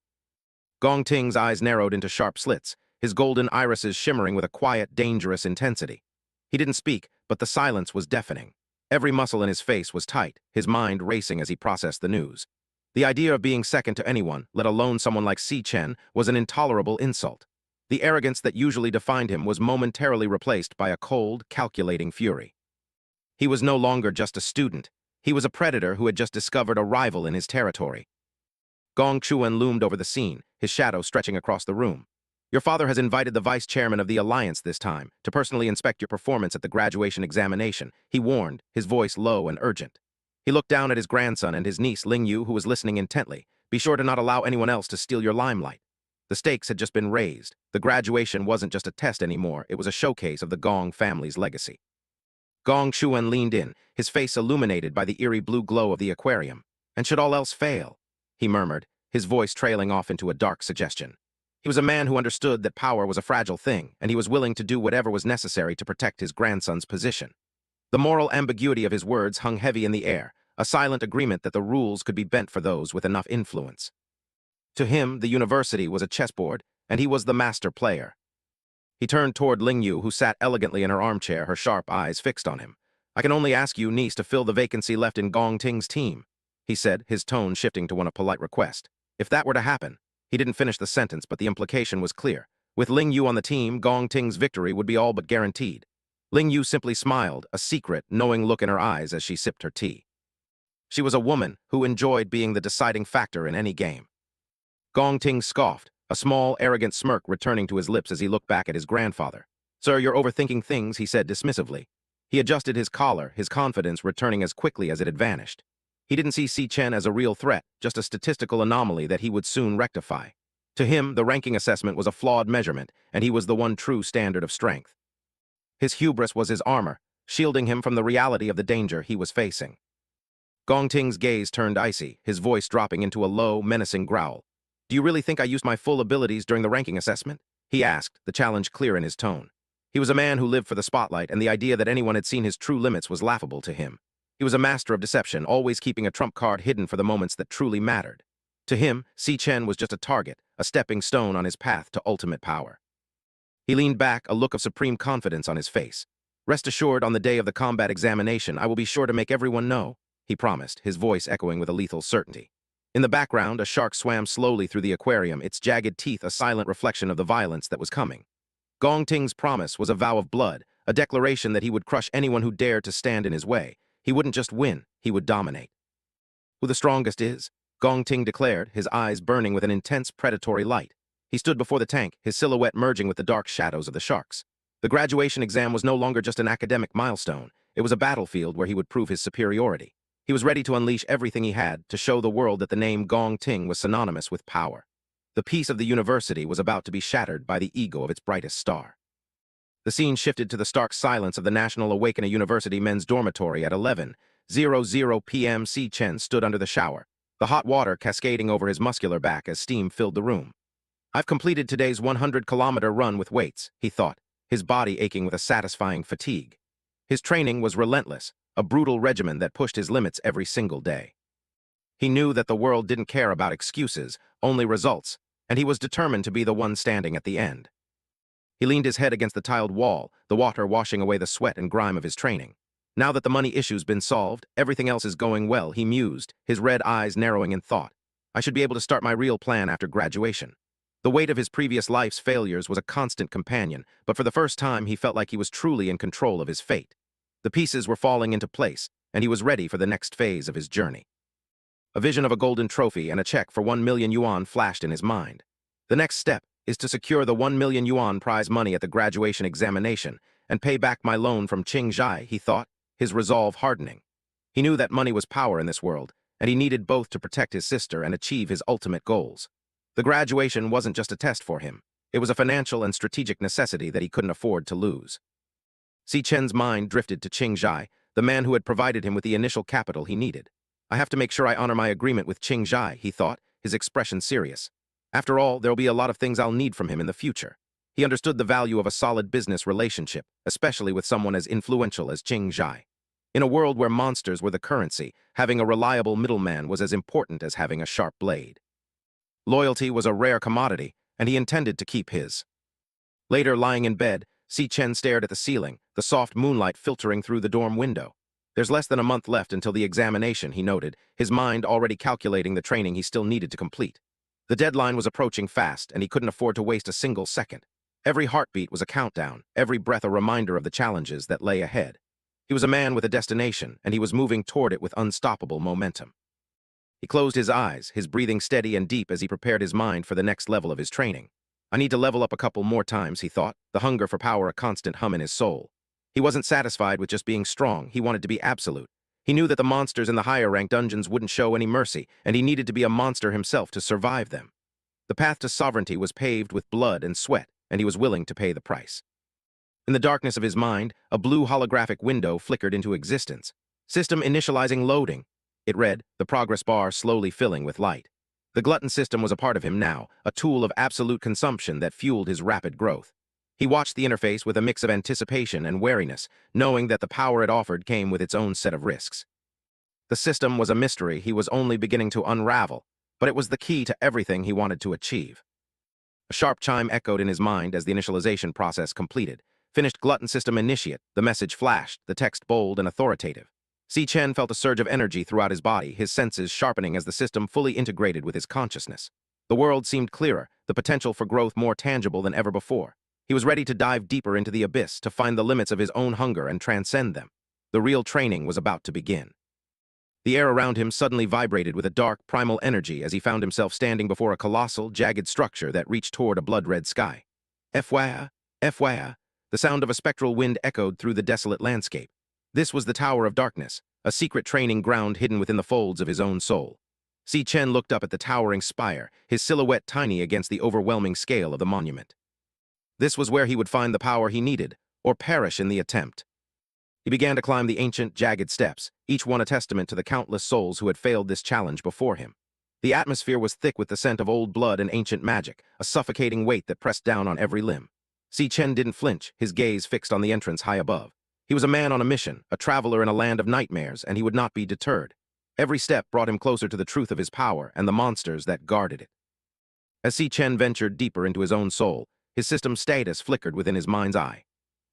A: Gong Ting's eyes narrowed into sharp slits, his golden irises shimmering with a quiet, dangerous intensity. He didn't speak, but the silence was deafening. Every muscle in his face was tight, his mind racing as he processed the news. The idea of being second to anyone, let alone someone like Si Chen, was an intolerable insult. The arrogance that usually defined him was momentarily replaced by a cold, calculating fury. He was no longer just a student. He was a predator who had just discovered a rival in his territory. Gong Chuan loomed over the scene, his shadow stretching across the room. "Your father has invited the vice chairman of the Alliance this time to personally inspect your performance at the graduation examination," he warned, his voice low and urgent. He looked down at his grandson and his niece Ling Yu, who was listening intently. "Be sure to not allow anyone else to steal your limelight." The stakes had just been raised. The graduation wasn't just a test anymore, it was a showcase of the Gong family's legacy. Gong Chuan leaned in, his face illuminated by the eerie blue glow of the aquarium. "And should all else fail," he murmured, his voice trailing off into a dark suggestion. He was a man who understood that power was a fragile thing, and he was willing to do whatever was necessary to protect his grandson's position. The moral ambiguity of his words hung heavy in the air, a silent agreement that the rules could be bent for those with enough influence. To him, the university was a chessboard, and he was the master player. He turned toward Ling Yu, who sat elegantly in her armchair, her sharp eyes fixed on him. "I can only ask you, niece, to fill the vacancy left in Gong Ting's team," he said, his tone shifting to one of polite request. If that were to happen, he didn't finish the sentence, but the implication was clear. With Ling Yu on the team, Gong Ting's victory would be all but guaranteed. Ling Yu simply smiled, a secret, knowing look in her eyes as she sipped her tea. She was a woman who enjoyed being the deciding factor in any game. Gong Ting scoffed, a small, arrogant smirk returning to his lips as he looked back at his grandfather. "Sir, you're overthinking things," he said dismissively. He adjusted his collar, his confidence returning as quickly as it had vanished. He didn't see Si Chen as a real threat, just a statistical anomaly that he would soon rectify. To him, the ranking assessment was a flawed measurement, and he was the one true standard of strength. His hubris was his armor, shielding him from the reality of the danger he was facing. Gong Ting's gaze turned icy, his voice dropping into a low, menacing growl. Do you really think I used my full abilities during the ranking assessment? He asked, the challenge clear in his tone. He was a man who lived for the spotlight, and the idea that anyone had seen his true limits was laughable to him. He was a master of deception, always keeping a trump card hidden for the moments that truly mattered. To him, Si Chen was just a target, a stepping stone on his path to ultimate power. He leaned back, a look of supreme confidence on his face. Rest assured, on the day of the combat examination, I will be sure to make everyone know, he promised, his voice echoing with a lethal certainty. In the background, a shark swam slowly through the aquarium, its jagged teeth a silent reflection of the violence that was coming. Gong Ting's promise was a vow of blood, a declaration that he would crush anyone who dared to stand in his way. He wouldn't just win, he would dominate. Who the strongest is? Gong Ting declared, his eyes burning with an intense predatory light. He stood before the tank, his silhouette merging with the dark shadows of the sharks. The graduation exam was no longer just an academic milestone. It was a battlefield where he would prove his superiority. He was ready to unleash everything he had to show the world that the name Gong Ting was synonymous with power. The peace of the university was about to be shattered by the ego of its brightest star. The scene shifted to the stark silence of the National Awakening University men's dormitory at 11:00 p.m. Si Chen stood under the shower, the hot water cascading over his muscular back as steam filled the room. I've completed today's 100-kilometer run with weights, he thought, his body aching with a satisfying fatigue. His training was relentless, a brutal regimen that pushed his limits every single day. He knew that the world didn't care about excuses, only results, and he was determined to be the one standing at the end. He leaned his head against the tiled wall, the water washing away the sweat and grime of his training. Now that the money issue's been solved, everything else is going well, he mused, his red eyes narrowing in thought. I should be able to start my real plan after graduation. The weight of his previous life's failures was a constant companion, but for the first time he felt like he was truly in control of his fate. The pieces were falling into place, and he was ready for the next phase of his journey. A vision of a golden trophy and a check for 1 million yuan flashed in his mind. The next step is to secure the 1 million yuan prize money at the graduation examination and pay back my loan from Qingjai, he thought, his resolve hardening. He knew that money was power in this world, and he needed both to protect his sister and achieve his ultimate goals. The graduation wasn't just a test for him. It was a financial and strategic necessity that he couldn't afford to lose. Si Chen's mind drifted to Qingjai, the man who had provided him with the initial capital he needed. I have to make sure I honor my agreement with Qingjai, he thought, his expression serious. After all, there'll be a lot of things I'll need from him in the future. He understood the value of a solid business relationship, especially with someone as influential as Qingjai. In a world where monsters were the currency, having a reliable middleman was as important as having a sharp blade. Loyalty was a rare commodity, and he intended to keep his. Later, lying in bed, Si Chen stared at the ceiling, the soft moonlight filtering through the dorm window. There's less than a month left until the examination, he noted, his mind already calculating the training he still needed to complete. The deadline was approaching fast, and he couldn't afford to waste a single second. Every heartbeat was a countdown, every breath a reminder of the challenges that lay ahead. He was a man with a destination, and he was moving toward it with unstoppable momentum. He closed his eyes, his breathing steady and deep as he prepared his mind for the next level of his training. I need to level up a couple more times, he thought, the hunger for power a constant hum in his soul. He wasn't satisfied with just being strong, he wanted to be absolute. He knew that the monsters in the higher-ranked dungeons wouldn't show any mercy, and he needed to be a monster himself to survive them. The path to sovereignty was paved with blood and sweat, and he was willing to pay the price. In the darkness of his mind, a blue holographic window flickered into existence. System initializing loading. It read, the progress bar slowly filling with light. The glutton system was a part of him now, a tool of absolute consumption that fueled his rapid growth. He watched the interface with a mix of anticipation and wariness, knowing that the power it offered came with its own set of risks. The system was a mystery he was only beginning to unravel, but it was the key to everything he wanted to achieve. A sharp chime echoed in his mind as the initialization process completed. Finished glutton system initiate, the message flashed, the text bold and authoritative. Si Chen felt a surge of energy throughout his body, his senses sharpening as the system fully integrated with his consciousness. The world seemed clearer, the potential for growth more tangible than ever before. He was ready to dive deeper into the abyss, to find the limits of his own hunger and transcend them. The real training was about to begin. The air around him suddenly vibrated with a dark, primal energy as he found himself standing before a colossal, jagged structure that reached toward a blood-red sky. Fwah, Fwah, the sound of a spectral wind echoed through the desolate landscape. This was the Tower of Darkness, a secret training ground hidden within the folds of his own soul. Si Chen looked up at the towering spire, his silhouette tiny against the overwhelming scale of the monument. This was where he would find the power he needed, or perish in the attempt. He began to climb the ancient, jagged steps, each one a testament to the countless souls who had failed this challenge before him. The atmosphere was thick with the scent of old blood and ancient magic, a suffocating weight that pressed down on every limb. Si Chen didn't flinch, his gaze fixed on the entrance high above. He was a man on a mission, a traveler in a land of nightmares, and he would not be deterred. Every step brought him closer to the truth of his power and the monsters that guarded it. As Si Chen ventured deeper into his own soul, his system status flickered within his mind's eye.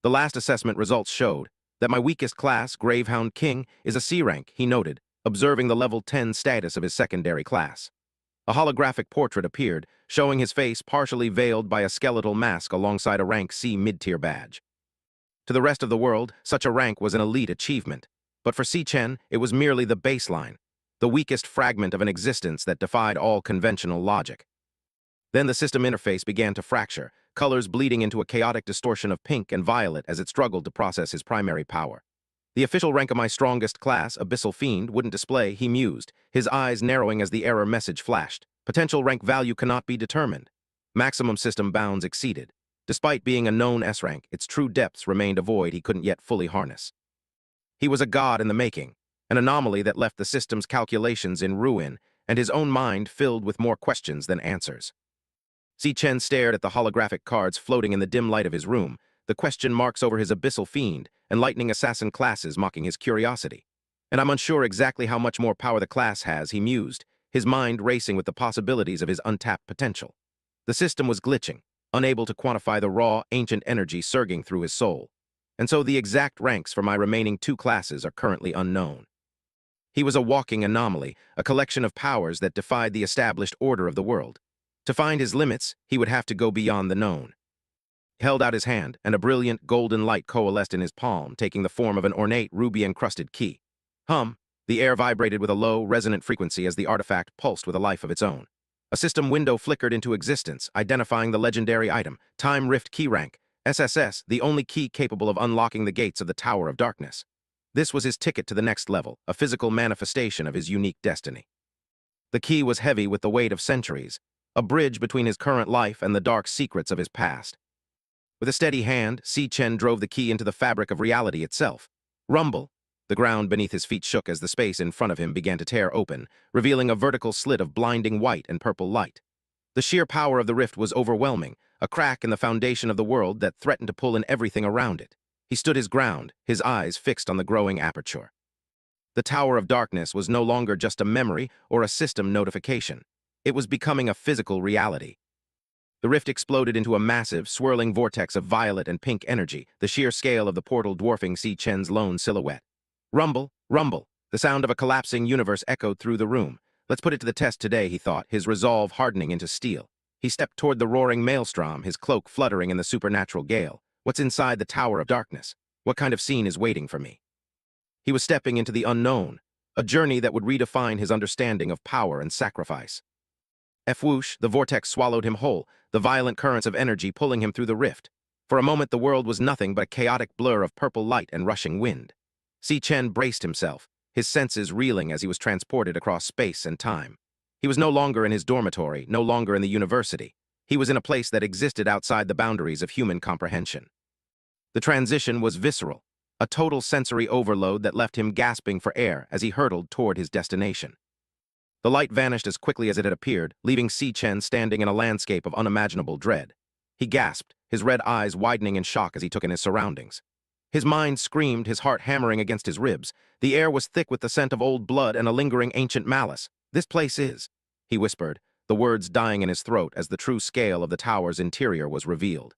A: The last assessment results showed that my weakest class, Gravehound King, is a C rank, he noted, observing the level 10 status of his secondary class. A holographic portrait appeared, showing his face partially veiled by a skeletal mask alongside a rank C mid-tier badge. To the rest of the world, such a rank was an elite achievement. But for Si Chen, it was merely the baseline, the weakest fragment of an existence that defied all conventional logic. Then the system interface began to fracture, colors bleeding into a chaotic distortion of pink and violet as it struggled to process his primary power. The official rank of my strongest class, Abyssal Fiend, wouldn't display, he mused, his eyes narrowing as the error message flashed. Potential rank value cannot be determined. Maximum system bounds exceeded. Despite being a known S rank, its true depths remained a void he couldn't yet fully harness. He was a god in the making, an anomaly that left the system's calculations in ruin and his own mind filled with more questions than answers. Si Chen stared at the holographic cards floating in the dim light of his room, the question marks over his Abyssal Fiend and Lightning Assassin classes mocking his curiosity. And I'm unsure exactly how much more power the class has, he mused, his mind racing with the possibilities of his untapped potential. The system was glitching, unable to quantify the raw, ancient energy surging through his soul. And so the exact ranks for my remaining two classes are currently unknown. He was a walking anomaly, a collection of powers that defied the established order of the world. To find his limits, he would have to go beyond the known. He held out his hand, and a brilliant golden light coalesced in his palm, taking the form of an ornate ruby-encrusted key. The air vibrated with a low, resonant frequency as the artifact pulsed with a life of its own. A system window flickered into existence, identifying the legendary item, Time Rift Key Rank, SSS, the only key capable of unlocking the gates of the Tower of Darkness. This was his ticket to the next level, a physical manifestation of his unique destiny. The key was heavy with the weight of centuries, a bridge between his current life and the dark secrets of his past. With a steady hand, Si Chen drove the key into the fabric of reality itself. Rumble! The ground beneath his feet shook as the space in front of him began to tear open, revealing a vertical slit of blinding white and purple light. The sheer power of the rift was overwhelming, a crack in the foundation of the world that threatened to pull in everything around it. He stood his ground, his eyes fixed on the growing aperture. The Tower of Darkness was no longer just a memory or a system notification. It was becoming a physical reality. The rift exploded into a massive, swirling vortex of violet and pink energy, the sheer scale of the portal dwarfing Si Chen's lone silhouette. Rumble, rumble. The sound of a collapsing universe echoed through the room. Let's put it to the test today, he thought, his resolve hardening into steel. He stepped toward the roaring maelstrom, his cloak fluttering in the supernatural gale. What's inside the Tower of Darkness? What kind of scene is waiting for me? He was stepping into the unknown, a journey that would redefine his understanding of power and sacrifice. Whoosh, the vortex swallowed him whole, the violent currents of energy pulling him through the rift. For a moment the world was nothing but a chaotic blur of purple light and rushing wind. Si Chen braced himself, his senses reeling as he was transported across space and time. He was no longer in his dormitory, no longer in the university. He was in a place that existed outside the boundaries of human comprehension. The transition was visceral, a total sensory overload that left him gasping for air as he hurtled toward his destination. The light vanished as quickly as it had appeared, leaving Si Chen standing in a landscape of unimaginable dread. He gasped, his red eyes widening in shock as he took in his surroundings. His mind screamed, his heart hammering against his ribs. The air was thick with the scent of old blood and a lingering ancient malice. This place is, he whispered, the words dying in his throat as the true scale of the tower's interior was revealed.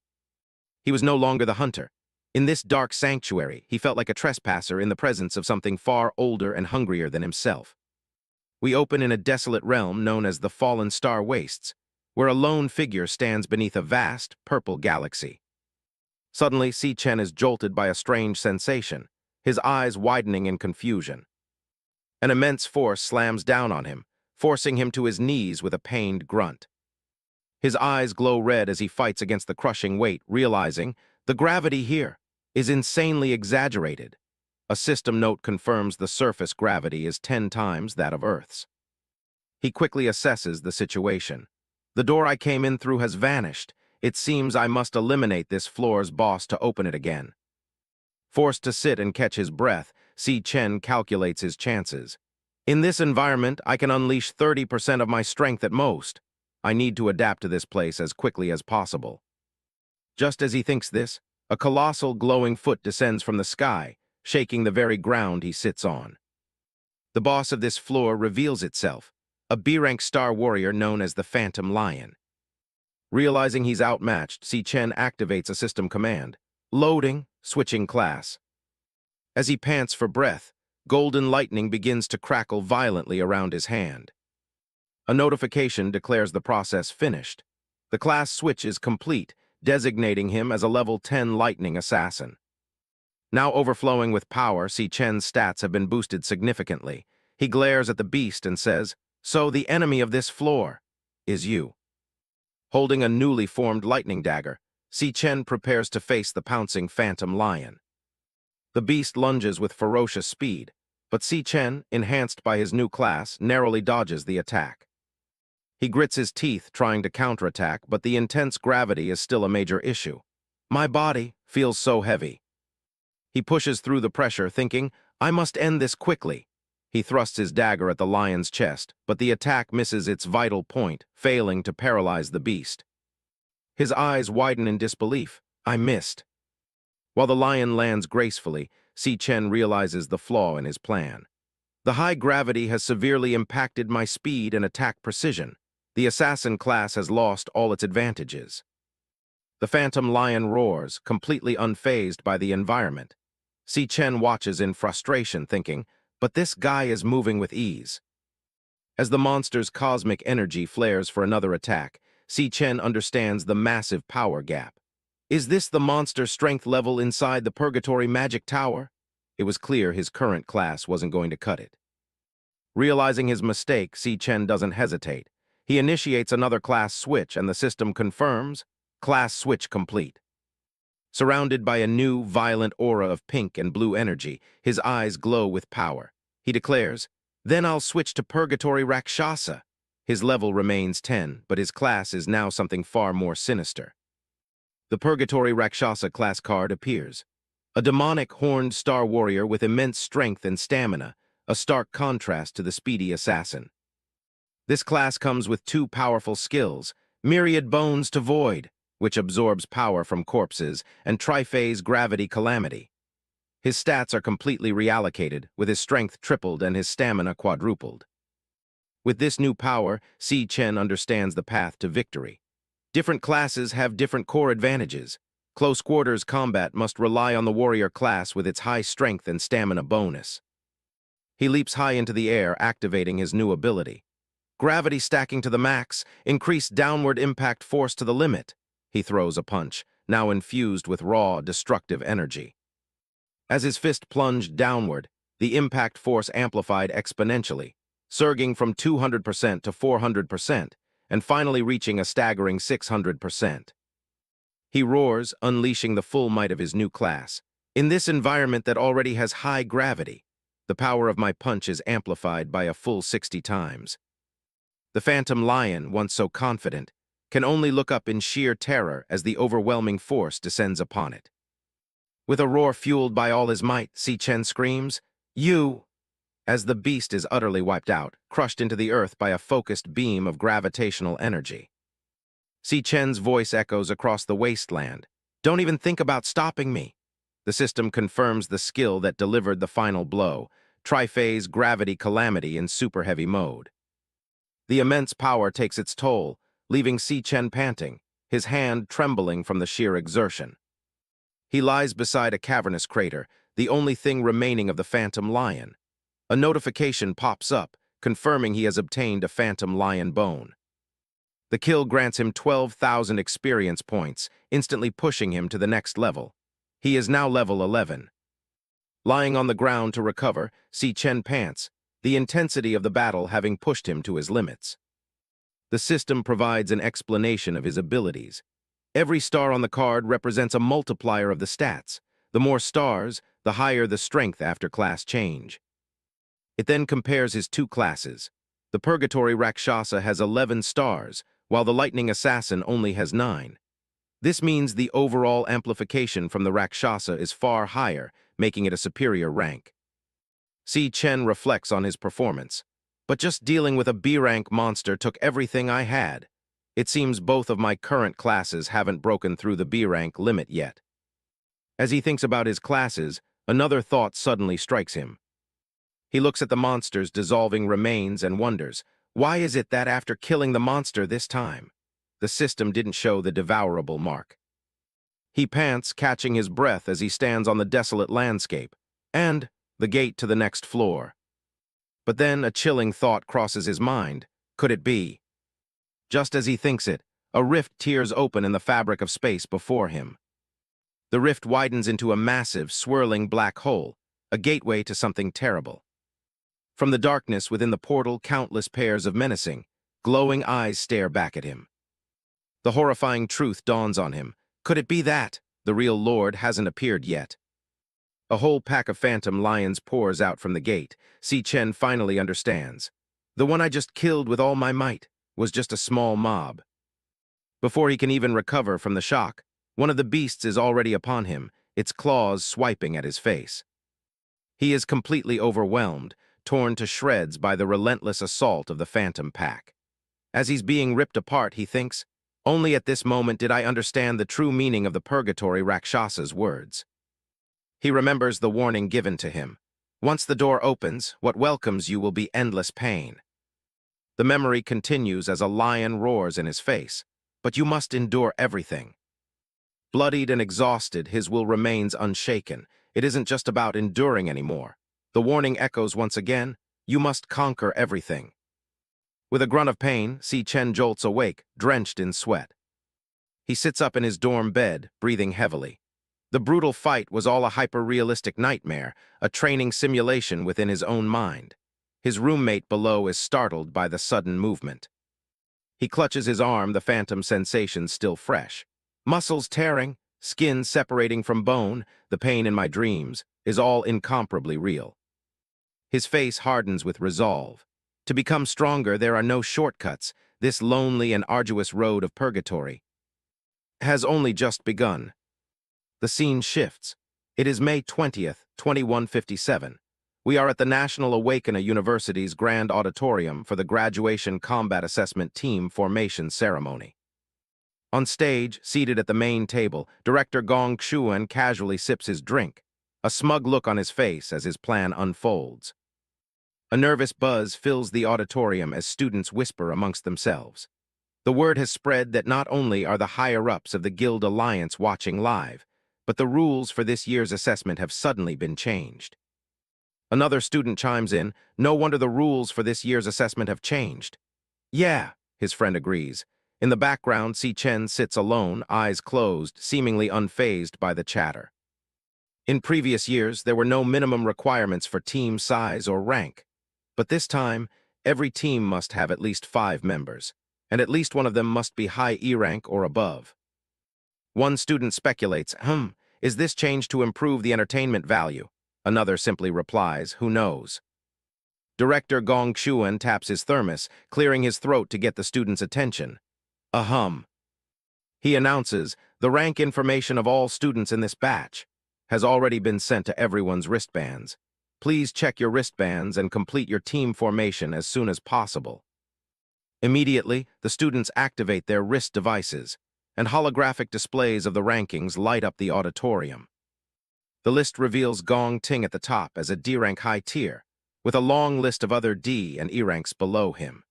A: He was no longer the hunter. In this dark sanctuary, he felt like a trespasser in the presence of something far older and hungrier than himself. We open in a desolate realm known as the Fallen Star Wastes, where a lone figure stands beneath a vast, purple galaxy. Suddenly, Si Chen is jolted by a strange sensation, his eyes widening in confusion. An immense force slams down on him, forcing him to his knees with a pained grunt. His eyes glow red as he fights against the crushing weight, realizing the gravity here is insanely exaggerated. A system note confirms the surface gravity is 10 times that of Earth's. He quickly assesses the situation. The door I came in through has vanished. It seems I must eliminate this floor's boss to open it again. Forced to sit and catch his breath, Si Chen calculates his chances. In this environment, I can unleash 30% of my strength at most. I need to adapt to this place as quickly as possible. Just as he thinks this, a colossal glowing foot descends from the sky, shaking the very ground he sits on. The boss of this floor reveals itself, a B-rank star warrior known as the Phantom Lion. Realizing he's outmatched, Si Chen activates a system command. Loading, switching class. As he pants for breath, golden lightning begins to crackle violently around his hand. A notification declares the process finished. The class switch is complete, designating him as a level 10 lightning assassin. Now overflowing with power, Si Chen's stats have been boosted significantly. He glares at the beast and says, "So the enemy of this floor is you." Holding a newly formed lightning dagger, Si Chen prepares to face the pouncing Phantom Lion. The beast lunges with ferocious speed, but Si Chen, enhanced by his new class, narrowly dodges the attack. He grits his teeth trying to counterattack, but the intense gravity is still a major issue. My body feels so heavy. He pushes through the pressure, thinking, I must end this quickly. He thrusts his dagger at the lion's chest, but the attack misses its vital point, failing to paralyze the beast. His eyes widen in disbelief. I missed. While the lion lands gracefully, Si Chen realizes the flaw in his plan. The high gravity has severely impacted my speed and attack precision. The assassin class has lost all its advantages. The Phantom Lion roars, completely unfazed by the environment. Si Chen watches in frustration, thinking, but this guy is moving with ease. As the monster's cosmic energy flares for another attack, Si Chen understands the massive power gap. Is this the monster strength level inside the Purgatory Magic Tower? It was clear his current class wasn't going to cut it. Realizing his mistake, Si Chen doesn't hesitate. He initiates another class switch and the system confirms, class switch complete. Surrounded by a new, violent aura of pink and blue energy, his eyes glow with power. He declares, then I'll switch to Purgatory Rakshasa. His level remains 10, but his class is now something far more sinister. The Purgatory Rakshasa class card appears. A demonic horned star warrior with immense strength and stamina, a stark contrast to the speedy assassin. This class comes with two powerful skills, Myriad Bones to Void, which absorbs power from corpses, and Triphase Gravity Calamity. His stats are completely reallocated, with his strength tripled and his stamina quadrupled. With this new power, Si Chen understands the path to victory. Different classes have different core advantages. Close quarters combat must rely on the warrior class with its high strength and stamina bonus. He leaps high into the air, activating his new ability. Gravity stacking to the max, increased downward impact force to the limit. He throws a punch, now infused with raw, destructive energy. As his fist plunged downward, the impact force amplified exponentially, surging from 200% to 400%, and finally reaching a staggering 600%. He roars, unleashing the full might of his new class. In this environment that already has high gravity, the power of my punch is amplified by a full 60 times. The Phantom Lion, once so confident, can only look up in sheer terror as the overwhelming force descends upon it. With a roar fueled by all his might, Si Chen screams, "You!" as the beast is utterly wiped out, crushed into the earth by a focused beam of gravitational energy. Si Chen's voice echoes across the wasteland. Don't even think about stopping me. The system confirms the skill that delivered the final blow, Triphase Gravity Calamity in super heavy mode. The immense power takes its toll, leaving Si Chen panting, his hand trembling from the sheer exertion. He lies beside a cavernous crater, the only thing remaining of the Phantom Lion. A notification pops up, confirming he has obtained a Phantom Lion bone. The kill grants him 12,000 experience points, instantly pushing him to the next level. He is now level 11. Lying on the ground to recover, Si Chen pants, the intensity of the battle having pushed him to his limits. The system provides an explanation of his abilities. Every star on the card represents a multiplier of the stats. The more stars, the higher the strength after class change. It then compares his two classes. The Purgatory Rakshasa has 11 stars, while the Lightning Assassin only has 9. This means the overall amplification from the Rakshasa is far higher, making it a superior rank. Si Chen reflects on his performance. But just dealing with a B-rank monster took everything I had. It seems both of my current classes haven't broken through the B-rank limit yet. As he thinks about his classes, another thought suddenly strikes him. He looks at the monster's dissolving remains and wonders, why is it that after killing the monster this time, the system didn't show the devourable mark? He pants, catching his breath as he stands on the desolate landscape, and the gate to the next floor. But then a chilling thought crosses his mind. Could it be? Just as he thinks it, a rift tears open in the fabric of space before him. The rift widens into a massive, swirling black hole, a gateway to something terrible. From the darkness within the portal, countless pairs of menacing, glowing eyes stare back at him. The horrifying truth dawns on him. Could it be that the real Lord hasn't appeared yet? A whole pack of phantom lions pours out from the gate. Si Chen finally understands. The one I just killed with all my might was just a small mob. Before he can even recover from the shock, one of the beasts is already upon him, its claws swiping at his face. He is completely overwhelmed, torn to shreds by the relentless assault of the phantom pack. As he's being ripped apart, he thinks, only at this moment did I understand the true meaning of the Purgatory Rakshasa's words. He remembers the warning given to him. Once the door opens, what welcomes you will be endless pain. The memory continues as a lion roars in his face, but you must endure everything. Bloodied and exhausted, his will remains unshaken. It isn't just about enduring anymore. The warning echoes once again, you must conquer everything. With a grunt of pain, Si Chen jolts awake, drenched in sweat. He sits up in his dorm bed, breathing heavily. The brutal fight was all a hyper-realistic nightmare, a training simulation within his own mind. His roommate below is startled by the sudden movement. He clutches his arm, the phantom sensation still fresh. Muscles tearing, skin separating from bone, the pain in my dreams is all incomparably real. His face hardens with resolve. To become stronger, there are no shortcuts. This lonely and arduous road of purgatory has only just begun. The scene shifts. It is May 20th, 2157. We are at the National Awakener University's Grand Auditorium for the Graduation Combat Assessment Team Formation Ceremony. On stage, seated at the main table, Director Gong Xuan casually sips his drink, a smug look on his face as his plan unfolds. A nervous buzz fills the auditorium as students whisper amongst themselves. The word has spread that not only are the higher-ups of the Guild Alliance watching live, but the rules for this year's assessment have suddenly been changed. Another student chimes in, no wonder the rules for this year's assessment have changed. Yeah, his friend agrees. In the background, Si Chen sits alone, eyes closed, seemingly unfazed by the chatter. In previous years, there were no minimum requirements for team size or rank. But this time, every team must have at least 5 members, and at least one of them must be high E rank or above. One student speculates, is this change to improve the entertainment value? Another simply replies, who knows? Director Gong Xuan taps his thermos, clearing his throat to get the student's attention. A hum. He announces, the rank information of all students in this batch has already been sent to everyone's wristbands. Please check your wristbands and complete your team formation as soon as possible. Immediately, the students activate their wrist devices, and holographic displays of the rankings light up the auditorium. The list reveals Gong Ting at the top as a D-rank high tier, with a long list of other D and E ranks below him.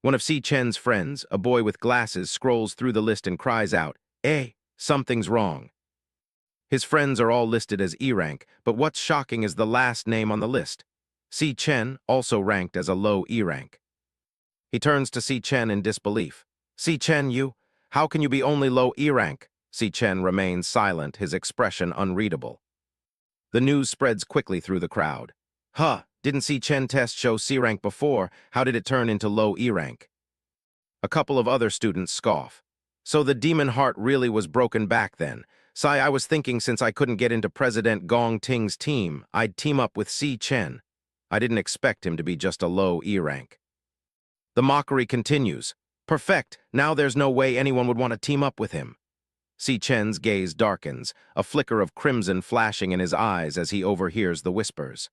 A: One of Si Chen's friends, a boy with glasses, scrolls through the list and cries out, something's wrong. His friends are all listed as E rank, but what's shocking is the last name on the list. Si Chen, also ranked as a low E rank. He turns to Si Chen in disbelief. Si Chen, how can you be only low E rank? Si Chen remains silent, his expression unreadable. The news spreads quickly through the crowd. Didn't Si Chen test show C rank before? How did it turn into low E rank? A couple of other students scoff. So the demon heart really was broken back then. I was thinking since I couldn't get into President Gong Ting's team, I'd team up with Si Chen. I didn't expect him to be just a low E rank. The mockery continues. Perfect, now there's no way anyone would want to team up with him. Si Chen's gaze darkens, a flicker of crimson flashing in his eyes as he overhears the whispers.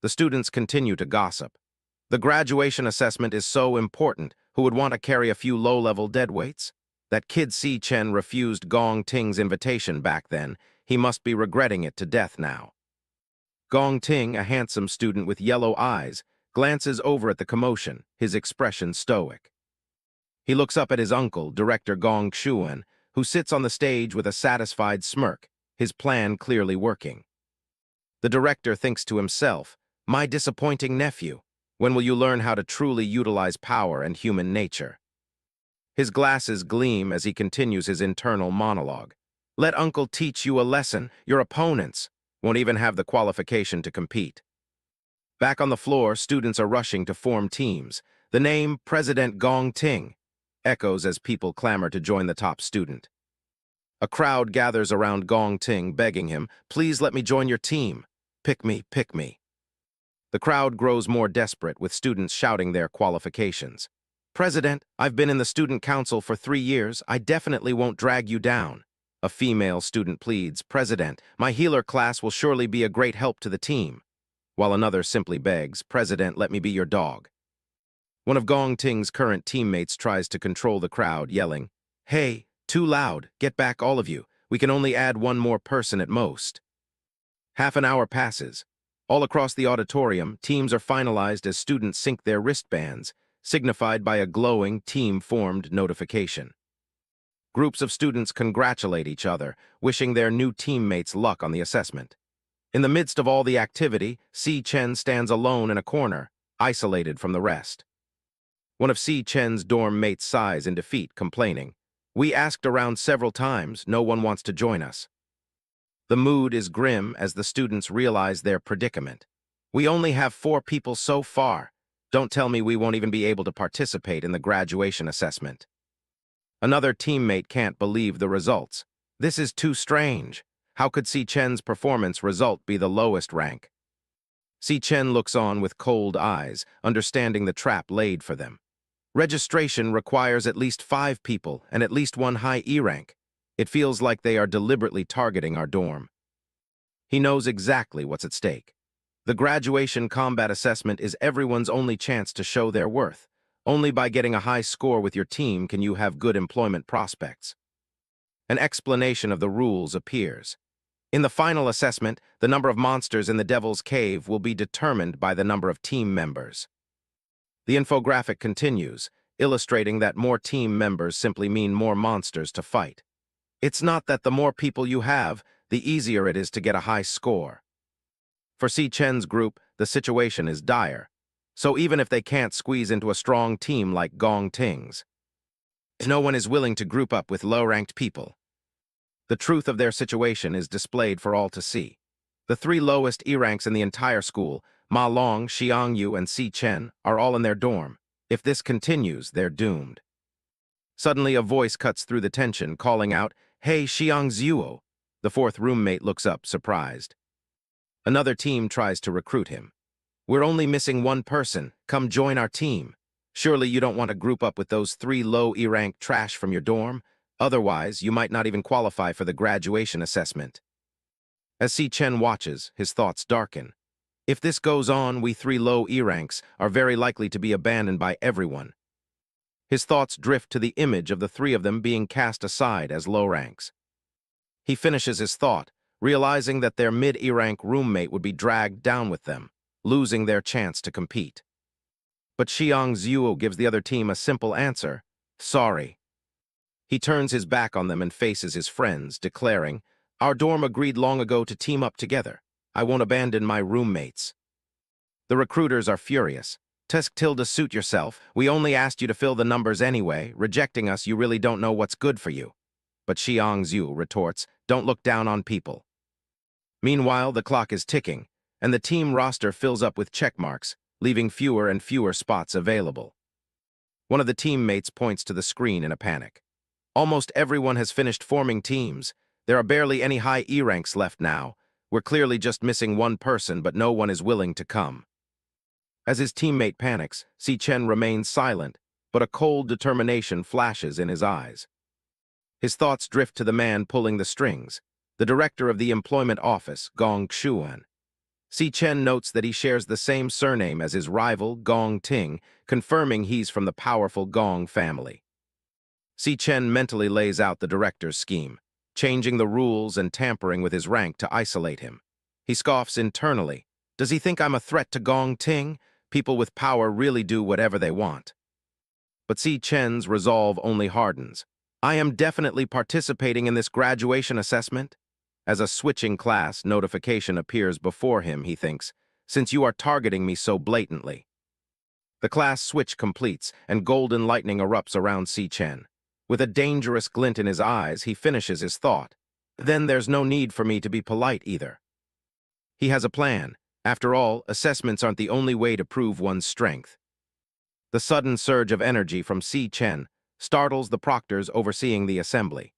A: The students continue to gossip. The graduation assessment is so important. Who would want to carry a few low-level deadweights? That kid Si Chen refused Gong Ting's invitation back then. He must be regretting it to death now. Gong Ting, a handsome student with yellow eyes, glances over at the commotion, his expression stoic. He looks up at his uncle, Director Gong Xuan, who sits on the stage with a satisfied smirk, his plan clearly working. The director thinks to himself, "My disappointing nephew, when will you learn how to truly utilize power and human nature?" His glasses gleam as he continues his internal monologue. "Let Uncle teach you a lesson. Your opponents won't even have the qualification to compete." Back on the floor, students are rushing to form teams. The name President Gong Ting echoes as people clamor to join the top student. A crowd gathers around Gong Ting, begging him, "Please let me join your team. Pick me, pick me." The crowd grows more desperate, with students shouting their qualifications. "President, I've been in the student council for 3 years. I definitely won't drag you down." A female student pleads, "President, my healer class will surely be a great help to the team." While another simply begs, "President, let me be your dog." One of Gong Ting's current teammates tries to control the crowd, yelling, "Hey, too loud. Get back, all of you. We can only add one more person at most." Half an hour passes. All across the auditorium, teams are finalized as students sync their wristbands, signified by a glowing, team-formed notification. Groups of students congratulate each other, wishing their new teammates luck on the assessment. In the midst of all the activity, Si Chen stands alone in a corner, isolated from the rest. One of Si Chen's dorm mates sighs in defeat, complaining, "We asked around several times, no one wants to join us." The mood is grim as the students realize their predicament. "We only have 4 people so far. Don't tell me we won't even be able to participate in the graduation assessment." Another teammate can't believe the results. "This is too strange. How could Si Chen's performance result be the lowest rank?" Si Chen looks on with cold eyes, understanding the trap laid for them. Registration requires at least 5 people and at least 1 high E rank. It feels like they are deliberately targeting our dorm. He knows exactly what's at stake. The graduation combat assessment is everyone's only chance to show their worth. Only by getting a high score with your team can you have good employment prospects. An explanation of the rules appears. In the final assessment, the number of monsters in the Devil's Cave will be determined by the number of team members. The infographic continues, illustrating that more team members simply mean more monsters to fight. It's not that the more people you have, the easier it is to get a high score. For Si Chen's group, the situation is dire. So even if they can't squeeze into a strong team like Gong Ting's, no one is willing to group up with low-ranked people. The truth of their situation is displayed for all to see. The 3 lowest E ranks in the entire school, Ma Long, Xiang Yu, and Si Chen, are all in their dorm. If this continues, they're doomed. Suddenly, a voice cuts through the tension, calling out, "Hey, Xiang Zuo." The 4th roommate looks up, surprised. Another team tries to recruit him. "We're only missing 1 person. Come join our team. Surely you don't want to group up with those 3 low E-rank trash from your dorm? Otherwise, you might not even qualify for the graduation assessment." As Si Chen watches, his thoughts darken. If this goes on, we 3 low E-ranks are very likely to be abandoned by everyone. His thoughts drift to the image of the 3 of them being cast aside as low ranks. He finishes his thought, realizing that their mid-E-rank roommate would be dragged down with them, losing their chance to compete. But Xiang Zuo gives the other team a simple answer, "Sorry." He turns his back on them and faces his friends, declaring, "Our dorm agreed long ago to team up together. I won't abandon my roommates." The recruiters are furious. "Tusk tilde suit yourself. We only asked you to fill the numbers anyway. Rejecting us, you really don't know what's good for you." But Xiang Zhu retorts, "Don't look down on people." Meanwhile, the clock is ticking, and the team roster fills up with check marks, leaving fewer and fewer spots available. One of the teammates points to the screen in a panic. "Almost everyone has finished forming teams. There are barely any high E ranks left now. We're clearly just missing 1 person, but no one is willing to come." As his teammate panics, Si Chen remains silent, but a cold determination flashes in his eyes. His thoughts drift to the man pulling the strings, the director of the employment office, Gong Xuan. Si Chen notes that he shares the same surname as his rival, Gong Ting, confirming he's from the powerful Gong family. Si Chen mentally lays out the director's scheme, changing the rules and tampering with his rank to isolate him. He scoffs internally. Does he think I'm a threat to Gong Ting? People with power really do whatever they want. But Si Chen's resolve only hardens. I am definitely participating in this graduation assessment. As a switching class notification appears before him, he thinks, since you are targeting me so blatantly. The class switch completes, and golden lightning erupts around Si Chen. With a dangerous glint in his eyes, he finishes his thought. Then there's no need for me to be polite either. He has a plan. After all, assessments aren't the only way to prove one's strength. The sudden surge of energy from Si Chen startles the proctors overseeing the assembly.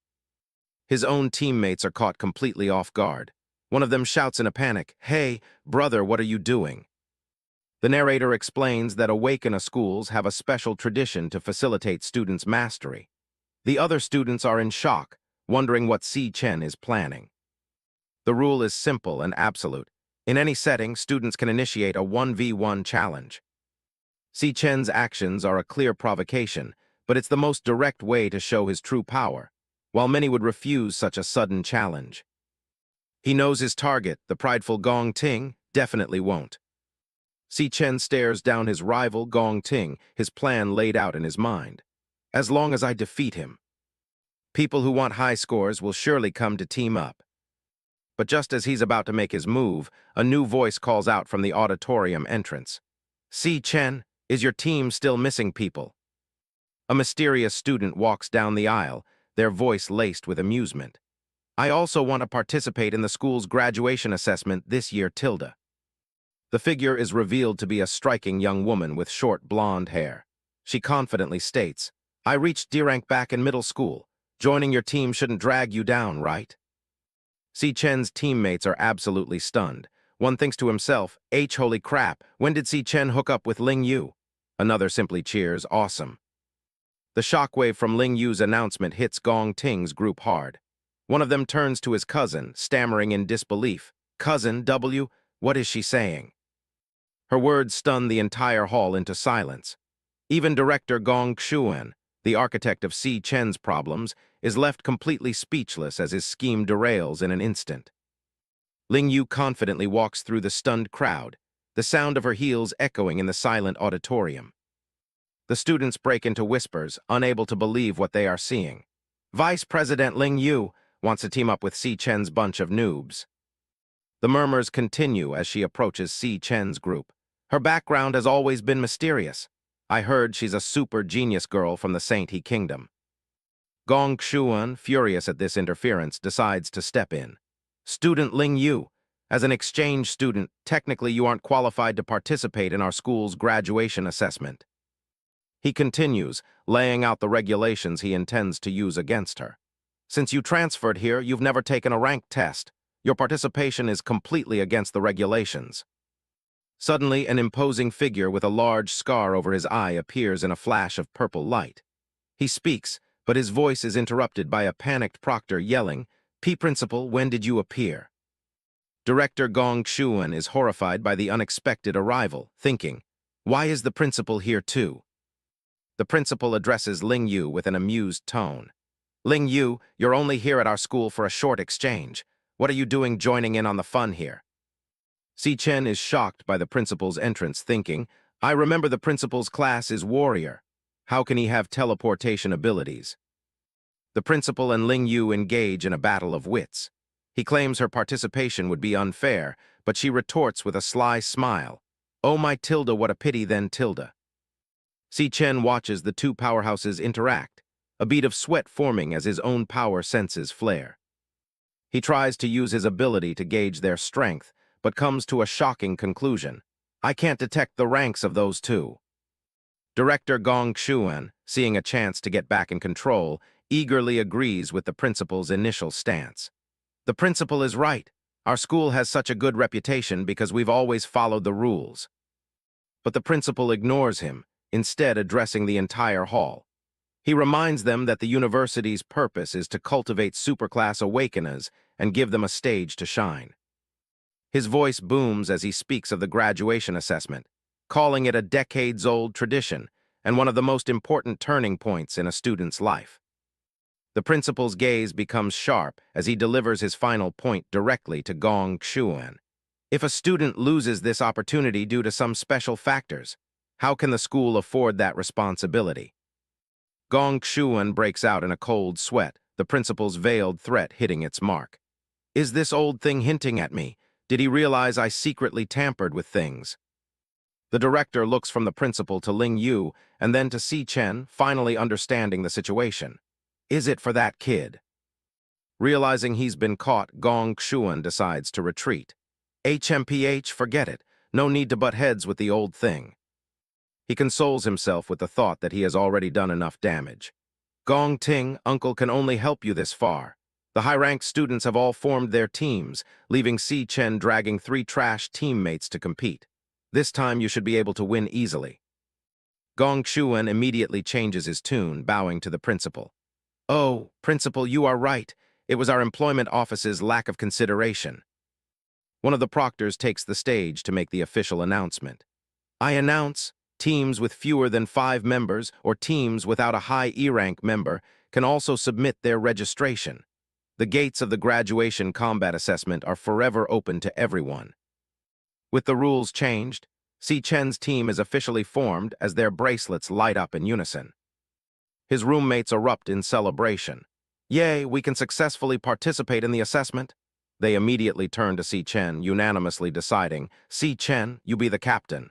A: His own teammates are caught completely off guard. One of them shouts in a panic, "Hey, brother, what are you doing?" The narrator explains that Awakena schools have a special tradition to facilitate students' mastery. The other students are in shock, wondering what Si Chen is planning. The rule is simple and absolute. In any setting, students can initiate a 1v1 challenge. Si Chen's actions are a clear provocation, but it's the most direct way to show his true power, while many would refuse such a sudden challenge. He knows his target, the prideful Gong Ting, definitely won't. Si Chen stares down his rival Gong Ting, his plan laid out in his mind. As long as I defeat him, people who want high scores will surely come to team up. But just as he's about to make his move, a new voice calls out from the auditorium entrance. Si Chen, is your team still missing people? A mysterious student walks down the aisle, their voice laced with amusement. I also want to participate in the school's graduation assessment this year, Tilda. The figure is revealed to be a striking young woman with short blonde hair. She confidently states, I reached D rank back in middle school. Joining your team shouldn't drag you down, right? Si Chen's teammates are absolutely stunned. One thinks to himself, holy crap, when did Si Chen hook up with Ling Yu? Another simply cheers, awesome. The shockwave from Ling Yu's announcement hits Gong Ting's group hard. One of them turns to his cousin, stammering in disbelief. Cousin W, what is she saying? Her words stun the entire hall into silence. Even director Gong Xuan, the architect of Si Chen's problems, is left completely speechless as his scheme derails in an instant. Ling Yu confidently walks through the stunned crowd, the sound of her heels echoing in the silent auditorium. The students break into whispers, unable to believe what they are seeing. Vice President Ling Yu wants to team up with Si Chen's bunch of noobs. The murmurs continue as she approaches Si Chen's group. Her background has always been mysterious. I heard she's a super genius girl from the Saint He Kingdom. Gong Xuan, furious at this interference, decides to step in. Student Ling Yu, as an exchange student, technically you aren't qualified to participate in our school's graduation assessment. He continues, laying out the regulations he intends to use against her. Since you transferred here, you've never taken a rank test. Your participation is completely against the regulations. Suddenly, an imposing figure with a large scar over his eye appears in a flash of purple light. He speaks, but his voice is interrupted by a panicked proctor yelling, Principal, when did you appear? Director Gong Xuan is horrified by the unexpected arrival, thinking, why is the principal here too? The principal addresses Ling Yu with an amused tone. Ling Yu, you're only here at our school for a short exchange. What are you doing joining in on the fun here? Si Chen is shocked by the principal's entrance, thinking, I remember the principal's class is warrior. How can he have teleportation abilities? The principal and Ling Yu engage in a battle of wits. He claims her participation would be unfair, but she retorts with a sly smile. Oh my Tilda, what a pity then Tilda. Si Chen watches the two powerhouses interact, a bead of sweat forming as his own power senses flare. He tries to use his ability to gauge their strength, but comes to a shocking conclusion. I can't detect the ranks of those two. Director Gong Xuan, seeing a chance to get back in control, eagerly agrees with the principal's initial stance. The principal is right. Our school has such a good reputation because we've always followed the rules. But the principal ignores him, instead addressing the entire hall. He reminds them that the university's purpose is to cultivate superclass awakeners and give them a stage to shine. His voice booms as he speaks of the graduation assessment, calling it a decades-old tradition and one of the most important turning points in a student's life. The principal's gaze becomes sharp as he delivers his final point directly to Gong Xuan. If a student loses this opportunity due to some special factors, how can the school afford that responsibility? Gong Xuan breaks out in a cold sweat, the principal's veiled threat hitting its mark. Is this old thing hinting at me? Did he realize I secretly tampered with things? The director looks from the principal to Ling Yu and then to Si Chen, finally understanding the situation. Is it for that kid? Realizing he's been caught, Gong Xuan decides to retreat. HMPH, forget it. No need to butt heads with the old thing. He consoles himself with the thought that he has already done enough damage. Gong Ting, uncle can only help you this far. The high-ranked students have all formed their teams, leaving Si Chen dragging 3 trash teammates to compete. This time you should be able to win easily. Gong Xuan immediately changes his tune, bowing to the principal. Oh, principal, you are right. It was our employment office's lack of consideration. One of the proctors takes the stage to make the official announcement. I announce, teams with fewer than 5 members or teams without a high E-rank member can also submit their registration. The gates of the graduation combat assessment are forever open to everyone. With the rules changed, Si Chen's team is officially formed as their bracelets light up in unison. His roommates erupt in celebration. Yay, we can successfully participate in the assessment. They immediately turn to Si Chen, unanimously deciding, Si Chen, you be the captain.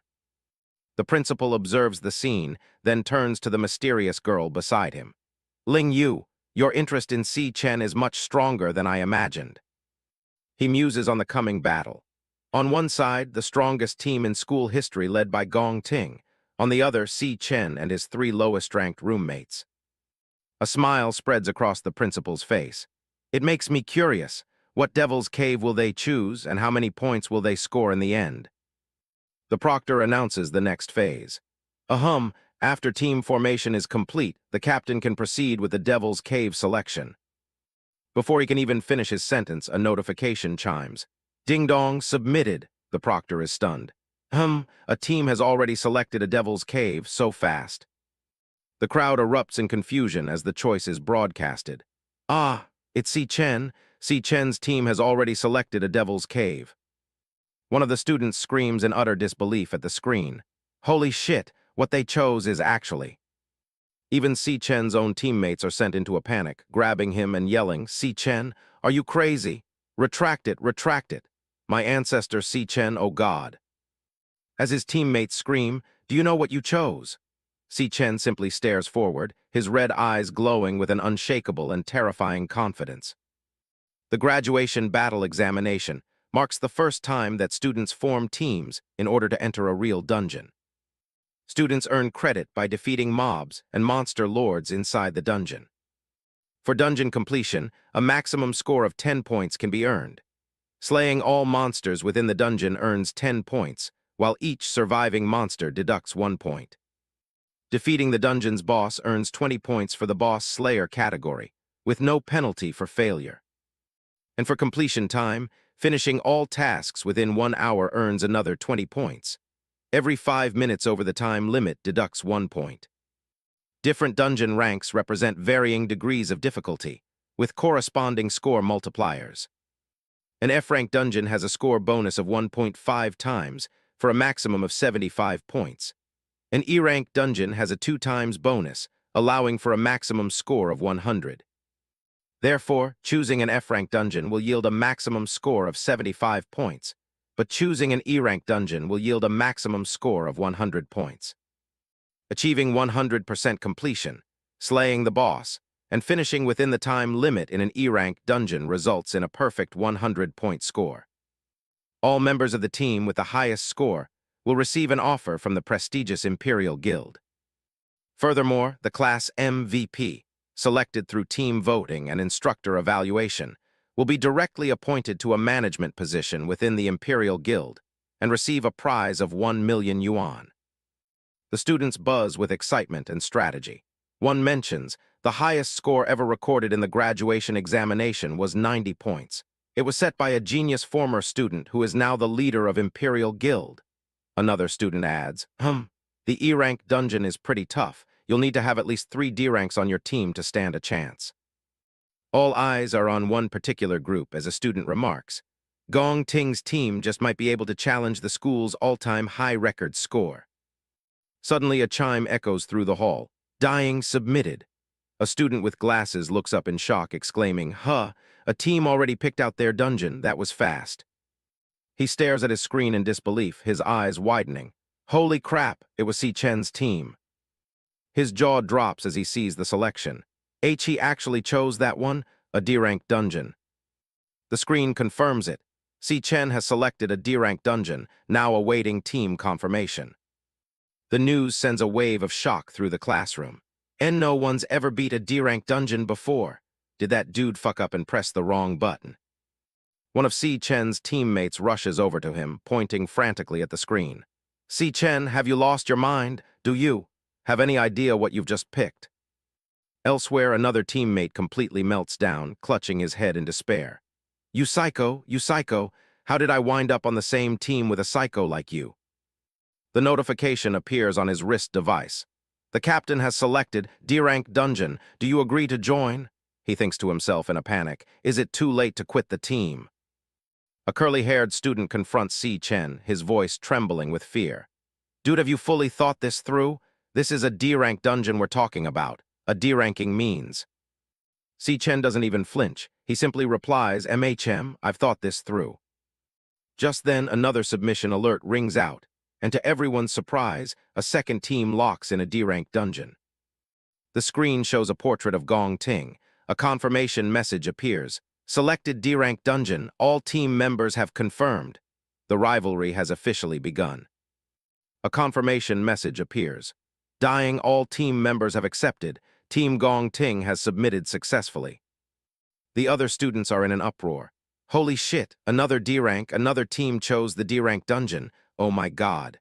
A: The principal observes the scene, then turns to the mysterious girl beside him. Ling Yu, your interest in Si Chen is much stronger than I imagined. He muses on the coming battle. On one side, the strongest team in school history led by Gong Ting. On the other, Si Chen and his 3 lowest-ranked roommates. A smile spreads across the principal's face. It makes me curious. What devil's cave will they choose, and how many points will they score in the end? The proctor announces the next phase. After team formation is complete, the captain can proceed with the devil's cave selection. Before he can even finish his sentence, a notification chimes. Ding dong, submitted. The proctor is stunned. A team has already selected a devil's cave so fast. The crowd erupts in confusion as the choice is broadcasted. Ah, it's Si Chen. Si Chen's team has already selected a devil's cave. One of the students screams in utter disbelief at the screen. Holy shit, what they chose is actually. Even Si Chen's own teammates are sent into a panic, grabbing him and yelling, Si Chen, are you crazy? Retract it, retract it. My ancestor Si Chen, oh God. As his teammates scream, do you know what you chose? Si Chen simply stares forward, his red eyes glowing with an unshakable and terrifying confidence. The graduation battle examination marks the first time that students form teams in order to enter a real dungeon. Students earn credit by defeating mobs and monster lords inside the dungeon. For dungeon completion, a maximum score of 10 points can be earned. Slaying all monsters within the dungeon earns 10 points, while each surviving monster deducts 1 point. Defeating the dungeon's boss earns 20 points for the boss slayer category, with no penalty for failure. And for completion time, finishing all tasks within 1 hour earns another 20 points. Every 5 minutes over the time limit deducts 1 point. Different dungeon ranks represent varying degrees of difficulty, with corresponding score multipliers. An F-rank dungeon has a score bonus of 1.5 times for a maximum of 75 points. An E-rank dungeon has a 2 times bonus, allowing for a maximum score of 100. Therefore, choosing an F-rank dungeon will yield a maximum score of 75 points, but choosing an E-rank dungeon will yield a maximum score of 100 points. Achieving 100% completion, slaying the boss, and finishing within the time limit in an E-rank dungeon results in a perfect 100-point score. All members of the team with the highest score will receive an offer from the prestigious Imperial Guild. Furthermore, the class MVP, selected through team voting and instructor evaluation, will be directly appointed to a management position within the Imperial Guild and receive a prize of 1 million yuan. The students buzz with excitement and strategy. One mentions, the highest score ever recorded in the graduation examination was 90 points. It was set by a genius former student who is now the leader of Imperial Guild. Another student adds, the E-rank dungeon is pretty tough. You'll need to have at least 3 D-ranks on your team to stand a chance. All eyes are on one particular group as a student remarks. Gong Ting's team just might be able to challenge the school's all-time high record score. Suddenly a chime echoes through the hall. Dying submitted. A student with glasses looks up in shock, exclaiming, a team already picked out their dungeon. That was fast. He stares at his screen in disbelief, his eyes widening. Holy crap, it was Si Chen's team. His jaw drops as he sees the selection. He actually chose that one, a D-rank dungeon. The screen confirms it. Si Chen has selected a D-rank dungeon, now awaiting team confirmation. The news sends a wave of shock through the classroom. And no one's ever beat a D-rank dungeon before. Did that dude fuck up and press the wrong button? One of Si Chen's teammates rushes over to him, pointing frantically at the screen. Si Chen, have you lost your mind? Do you have any idea what you've just picked? Elsewhere, another teammate completely melts down, clutching his head in despair. You psycho, how did I wind up on the same team with a psycho like you? The notification appears on his wrist device. The captain has selected D-rank dungeon. Do you agree to join? He thinks to himself in a panic. Is it too late to quit the team? A curly-haired student confronts Si Chen, his voice trembling with fear. Dude, have you fully thought this through? This is a D-rank dungeon we're talking about. A D-ranking means. Si Chen doesn't even flinch. He simply replies, MHM, I've thought this through. Just then, another submission alert rings out, and to everyone's surprise, a second team locks in a D-rank dungeon. The screen shows a portrait of Gong Ting. A confirmation message appears. Selected D-rank dungeon, all team members have confirmed. The rivalry has officially begun. A confirmation message appears. Dying, all team members have accepted. Team Gong Ting has submitted successfully. The other students are in an uproar. Holy shit, another D-rank, another team chose the D-rank dungeon. Oh my god.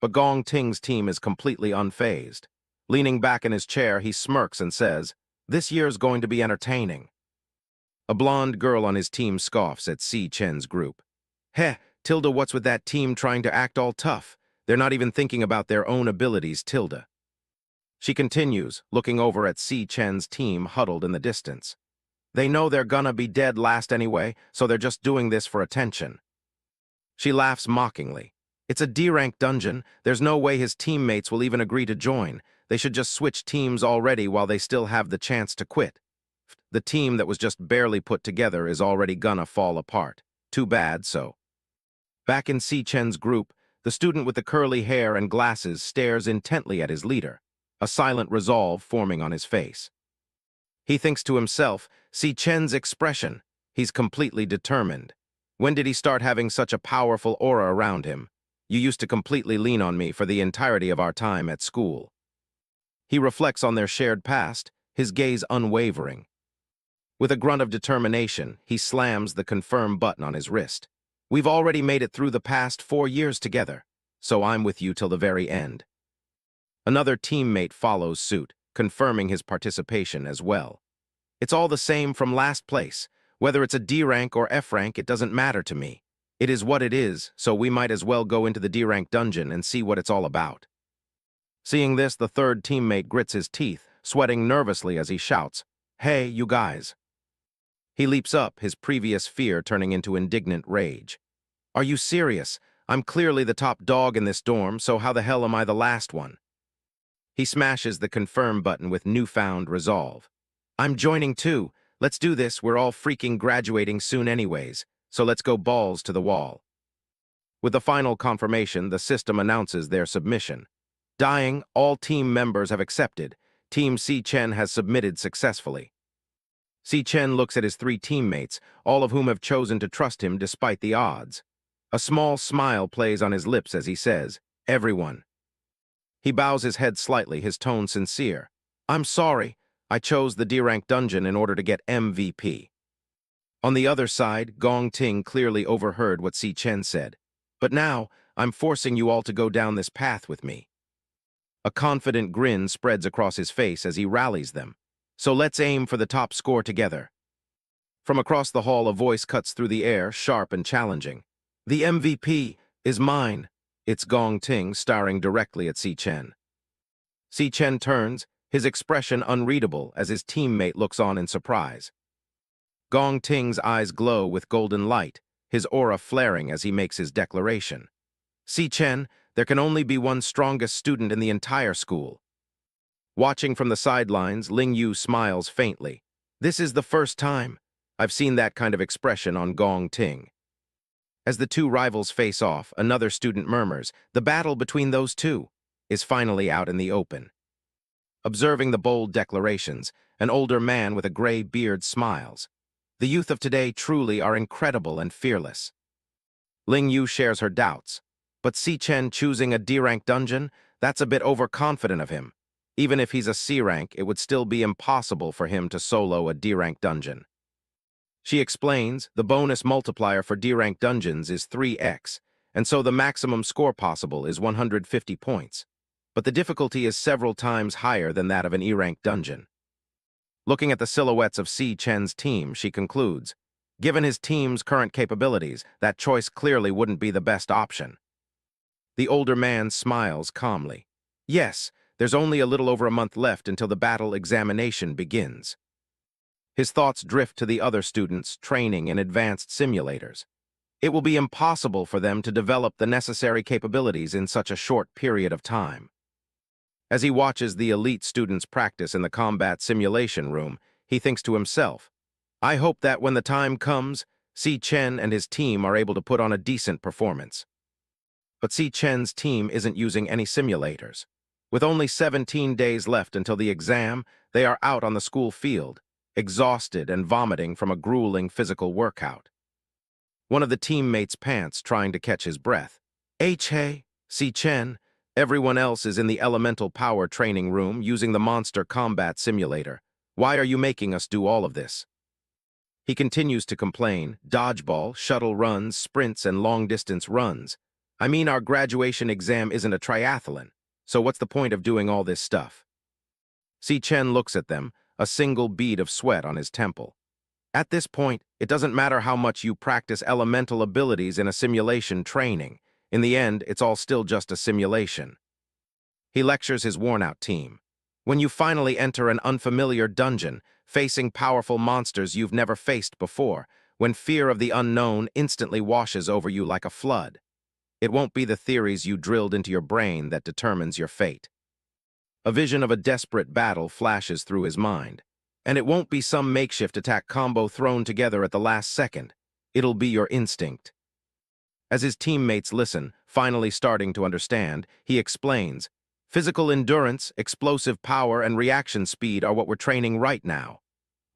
A: But Gong Ting's team is completely unfazed. Leaning back in his chair, he smirks and says, this year's going to be entertaining. A blonde girl on his team scoffs at Si Chen's group. Tilda, what's with that team trying to act all tough? They're not even thinking about their own abilities, Tilda. She continues, looking over at Si Chen's team huddled in the distance. They know they're gonna be dead last anyway, so they're just doing this for attention. She laughs mockingly. It's a D-rank dungeon. There's no way his teammates will even agree to join. They should just switch teams already while they still have the chance to quit. The team that was just barely put together is already gonna fall apart. Too bad, so. Back in Si Chen's group, the student with the curly hair and glasses stares intently at his leader, a silent resolve forming on his face. He thinks to himself, Si Chen's expression. He's completely determined. When did he start having such a powerful aura around him? You used to completely lean on me for the entirety of our time at school. He reflects on their shared past, his gaze unwavering. With a grunt of determination, he slams the confirm button on his wrist. We've already made it through the past 4 years together, so I'm with you till the very end. Another teammate follows suit, confirming his participation as well. It's all the same from last place. Whether it's a D-rank or F-rank, it doesn't matter to me. It is what it is, so we might as well go into the D-rank dungeon and see what it's all about. Seeing this, the third teammate grits his teeth, sweating nervously as he shouts, Hey, you guys. He leaps up, his previous fear turning into indignant rage. Are you serious? I'm clearly the top dog in this dorm, so how the hell am I the last one? He smashes the confirm button with newfound resolve. I'm joining too. Let's do this. We're all freaking graduating soon anyways, so let's go balls to the wall. With the final confirmation, the system announces their submission. Dying, all team members have accepted. Team Si Chen has submitted successfully. Si Chen looks at his 3 teammates, all of whom have chosen to trust him despite the odds. A small smile plays on his lips as he says, Everyone. He bows his head slightly, his tone sincere. I'm sorry. I chose the D-rank dungeon in order to get MVP. On the other side, Gong Ting clearly overheard what Si Chen said. But now, I'm forcing you all to go down this path with me. A confident grin spreads across his face as he rallies them. So let's aim for the top score together. From across the hall, a voice cuts through the air, sharp and challenging. The MVP is mine. It's Gong Ting staring directly at Si Chen. Si Chen turns, his expression unreadable as his teammate looks on in surprise. Gong Ting's eyes glow with golden light, his aura flaring as he makes his declaration. Si Chen, there can only be one strongest student in the entire school. Watching from the sidelines, Ling Yu smiles faintly. This is the first time I've seen that kind of expression on Gong Ting. As the two rivals face off, another student murmurs, the battle between those two is finally out in the open. Observing the bold declarations, an older man with a gray beard smiles. The youth of today truly are incredible and fearless. Ling Yu shares her doubts, but Si Chen choosing a D-rank dungeon, that's a bit overconfident of him. Even if he's a C-rank, it would still be impossible for him to solo a D-rank dungeon. She explains, the bonus multiplier for D-rank dungeons is 3x, and so the maximum score possible is 150 points. But the difficulty is several times higher than that of an E-rank dungeon. Looking at the silhouettes of Si Chen's team, she concludes, given his team's current capabilities, that choice clearly wouldn't be the best option. The older man smiles calmly. Yes, there's only a little over a month left until the battle examination begins. His thoughts drift to the other students training in advanced simulators. It will be impossible for them to develop the necessary capabilities in such a short period of time. As he watches the elite students practice in the combat simulation room, he thinks to himself, I hope that when the time comes, Si Chen and his team are able to put on a decent performance. But Si Chen's team isn't using any simulators. With only 17 days left until the exam, they are out on the school field, exhausted and vomiting from a grueling physical workout. One of the teammates pants, trying to catch his breath. Hey, Si Chen, everyone else is in the elemental power training room using the monster combat simulator. Why are you making us do all of this? He continues to complain, dodgeball, shuttle runs, sprints, and long-distance runs. I mean, our graduation exam isn't a triathlon, so what's the point of doing all this stuff? Si Chen looks at them, a single bead of sweat on his temple. At this point, it doesn't matter how much you practice elemental abilities in a simulation training. In the end, it's all still just a simulation. He lectures his worn-out team. When you finally enter an unfamiliar dungeon, facing powerful monsters you've never faced before, when fear of the unknown instantly washes over you like a flood, it won't be the theories you drilled into your brain that determines your fate. A vision of a desperate battle flashes through his mind. And it won't be some makeshift attack combo thrown together at the last second. It'll be your instinct. As his teammates listen, finally starting to understand, he explains, physical endurance, explosive power, and reaction speed are what we're training right now.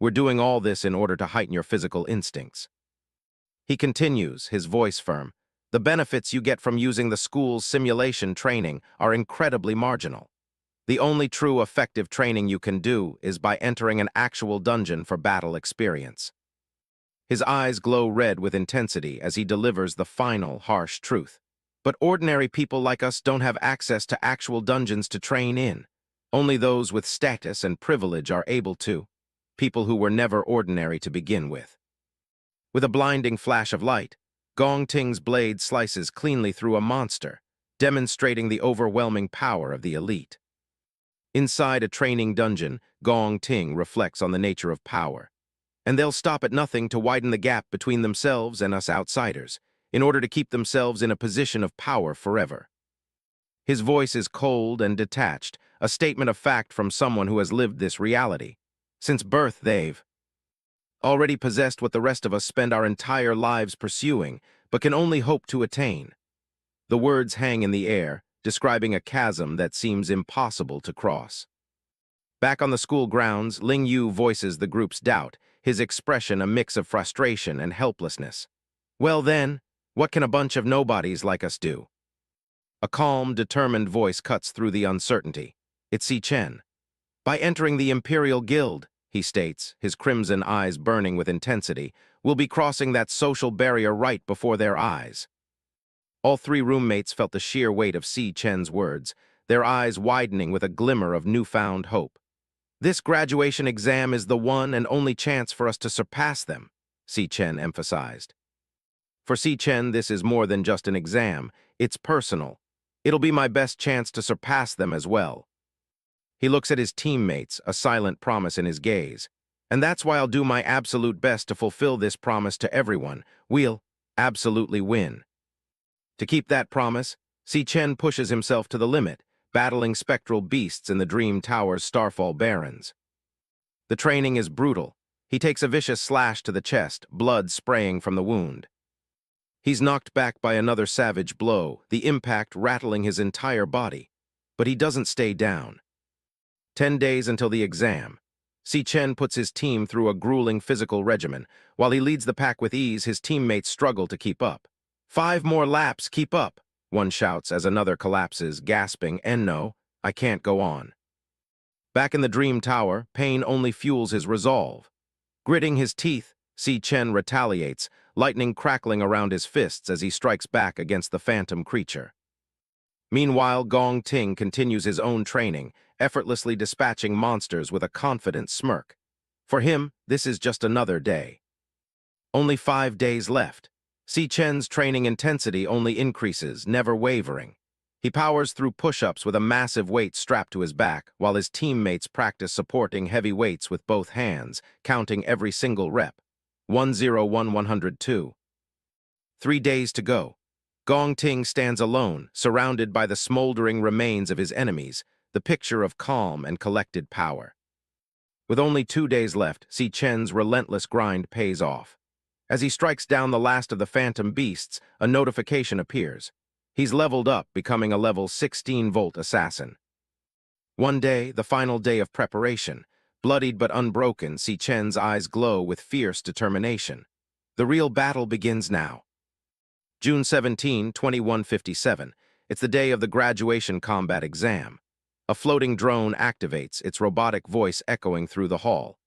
A: We're doing all this in order to heighten your physical instincts. He continues, his voice firm. The benefits you get from using the school's simulation training are incredibly marginal. The only true effective training you can do is by entering an actual dungeon for battle experience. His eyes glow red with intensity as he delivers the final, harsh truth. But ordinary people like us don't have access to actual dungeons to train in. Only those with status and privilege are able to. People who were never ordinary to begin with. With a blinding flash of light, Gong Ting's blade slices cleanly through a monster, demonstrating the overwhelming power of the elite. Inside a training dungeon, Gong Ting reflects on the nature of power. And they'll stop at nothing to widen the gap between themselves and us outsiders, in order to keep themselves in a position of power forever. His voice is cold and detached, a statement of fact from someone who has lived this reality. Since birth, they've already possessed what the rest of us spend our entire lives pursuing, but can only hope to attain. The words hang in the air, describing a chasm that seems impossible to cross. Back on the school grounds, Ling Yu voices the group's doubt, his expression a mix of frustration and helplessness. Well then, what can a bunch of nobodies like us do? A calm, determined voice cuts through the uncertainty. It's Si Chen. By entering the Imperial Guild, he states, his crimson eyes burning with intensity, we'll be crossing that social barrier right before their eyes. All three roommates felt the sheer weight of Si Chen's words, their eyes widening with a glimmer of newfound hope. This graduation exam is the one and only chance for us to surpass them. Si Chen emphasized. For Si Chen, this is more than just an exam. It's personal. It'll be my best chance to surpass them as well. He looks at his teammates, a silent promise in his gaze. And that's why I'll do my absolute best to fulfill this promise to everyone. We'll absolutely win. To keep that promise, Si Chen pushes himself to the limit, battling spectral beasts in the Dream Tower's Starfall Barrens. The training is brutal. He takes a vicious slash to the chest, blood spraying from the wound. He's knocked back by another savage blow, the impact rattling his entire body. But he doesn't stay down. 10 days until the exam. Si Chen puts his team through a grueling physical regimen. While he leads the pack with ease, his teammates struggle to keep up. 5 more laps, keep up, one shouts as another collapses, gasping, "No, I can't go on." Back in the Dream Tower, pain only fuels his resolve. Gritting his teeth, Si Chen retaliates, lightning crackling around his fists as he strikes back against the phantom creature. Meanwhile, Gong Ting continues his own training, effortlessly dispatching monsters with a confident smirk. For him, this is just another day. Only 5 days left. Si Chen's training intensity only increases, never wavering. He powers through push-ups with a massive weight strapped to his back, while his teammates practice supporting heavy weights with both hands, counting every single rep. 101-102. 3 days to go. Gong Ting stands alone, surrounded by the smoldering remains of his enemies, the picture of calm and collected power. With only 2 days left, Si Chen's relentless grind pays off. As he strikes down the last of the phantom beasts, a notification appears. He's leveled up, becoming a level 16-volt assassin. One day, the final day of preparation. Bloodied but unbroken, Si Chen's eyes glow with fierce determination. The real battle begins now. June 17, 2157. It's the day of the graduation combat exam. A floating drone activates, its robotic voice echoing through the hall.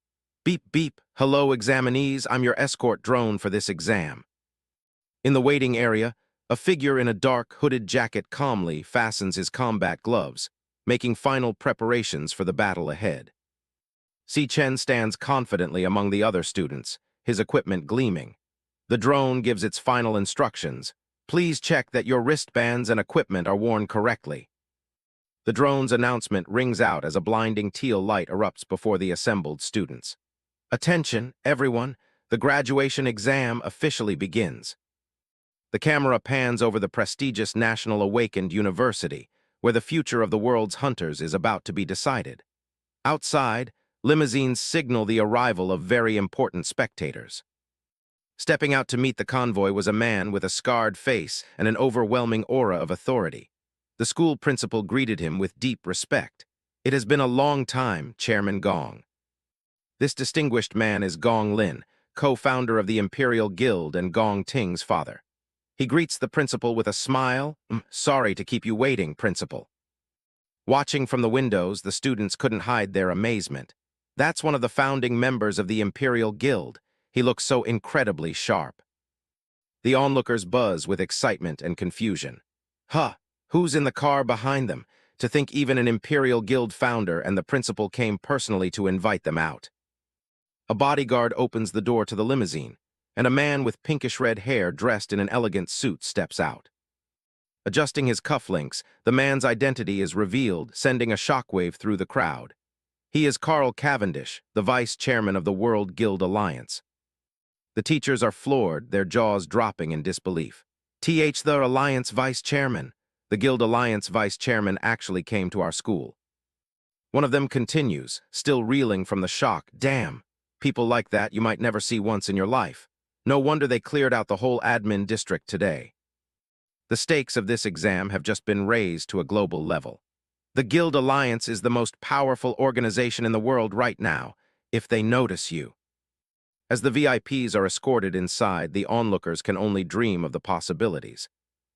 A: "Beep, beep. Hello, examinees. I'm your escort drone for this exam." In the waiting area, a figure in a dark, hooded jacket calmly fastens his combat gloves, making final preparations for the battle ahead. Si Chen stands confidently among the other students, his equipment gleaming. The drone gives its final instructions. "Please check that your wristbands and equipment are worn correctly." The drone's announcement rings out as a blinding teal light erupts before the assembled students. "Attention, everyone, the graduation exam officially begins." The camera pans over the prestigious National Awakened University, where the future of the world's hunters is about to be decided. Outside, limousines signal the arrival of very important spectators. Stepping out to meet the convoy was a man with a scarred face and an overwhelming aura of authority. The school principal greeted him with deep respect. "It has been a long time, Chairman Gong." This distinguished man is Gong Lin, co-founder of the Imperial Guild and Gong Ting's father. He greets the principal with a smile. "Sorry to keep you waiting, principal." Watching from the windows, the students couldn't hide their amazement. That's one of the founding members of the Imperial Guild. He looks so incredibly sharp. The onlookers buzz with excitement and confusion. Who's in the car behind them? To think even an Imperial Guild founder and the principal came personally to invite them out. A bodyguard opens the door to the limousine, and a man with pinkish-red hair dressed in an elegant suit steps out. Adjusting his cufflinks, the man's identity is revealed, sending a shockwave through the crowd. He is Carl Cavendish, the vice chairman of the World Guild Alliance. The teachers are floored, their jaws dropping in disbelief. The Alliance vice chairman. The Guild Alliance vice chairman actually came to our school. One of them continues, still reeling from the shock. "Damn, people like that you might never see once in your life. No wonder they cleared out the whole admin district today." The stakes of this exam have just been raised to a global level. The Guild Alliance is the most powerful organization in the world right now, if they notice you. As the VIPs are escorted inside, the onlookers can only dream of the possibilities.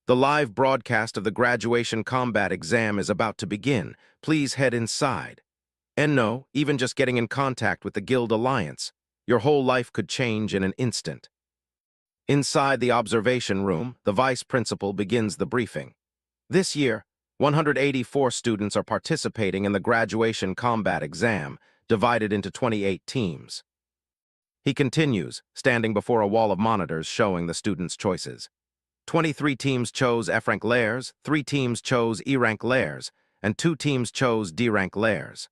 A: The live broadcast of the graduation combat exam is about to begin. Please head inside. And no, even just getting in contact with the Guild Alliance, your whole life could change in an instant. Inside the observation room, the vice principal begins the briefing. This year, 184 students are participating in the graduation combat exam, divided into 28 teams. He continues, standing before a wall of monitors showing the students' choices. 23 teams chose F-rank layers, 3 teams chose E-rank layers, and 2 teams chose D-rank layers.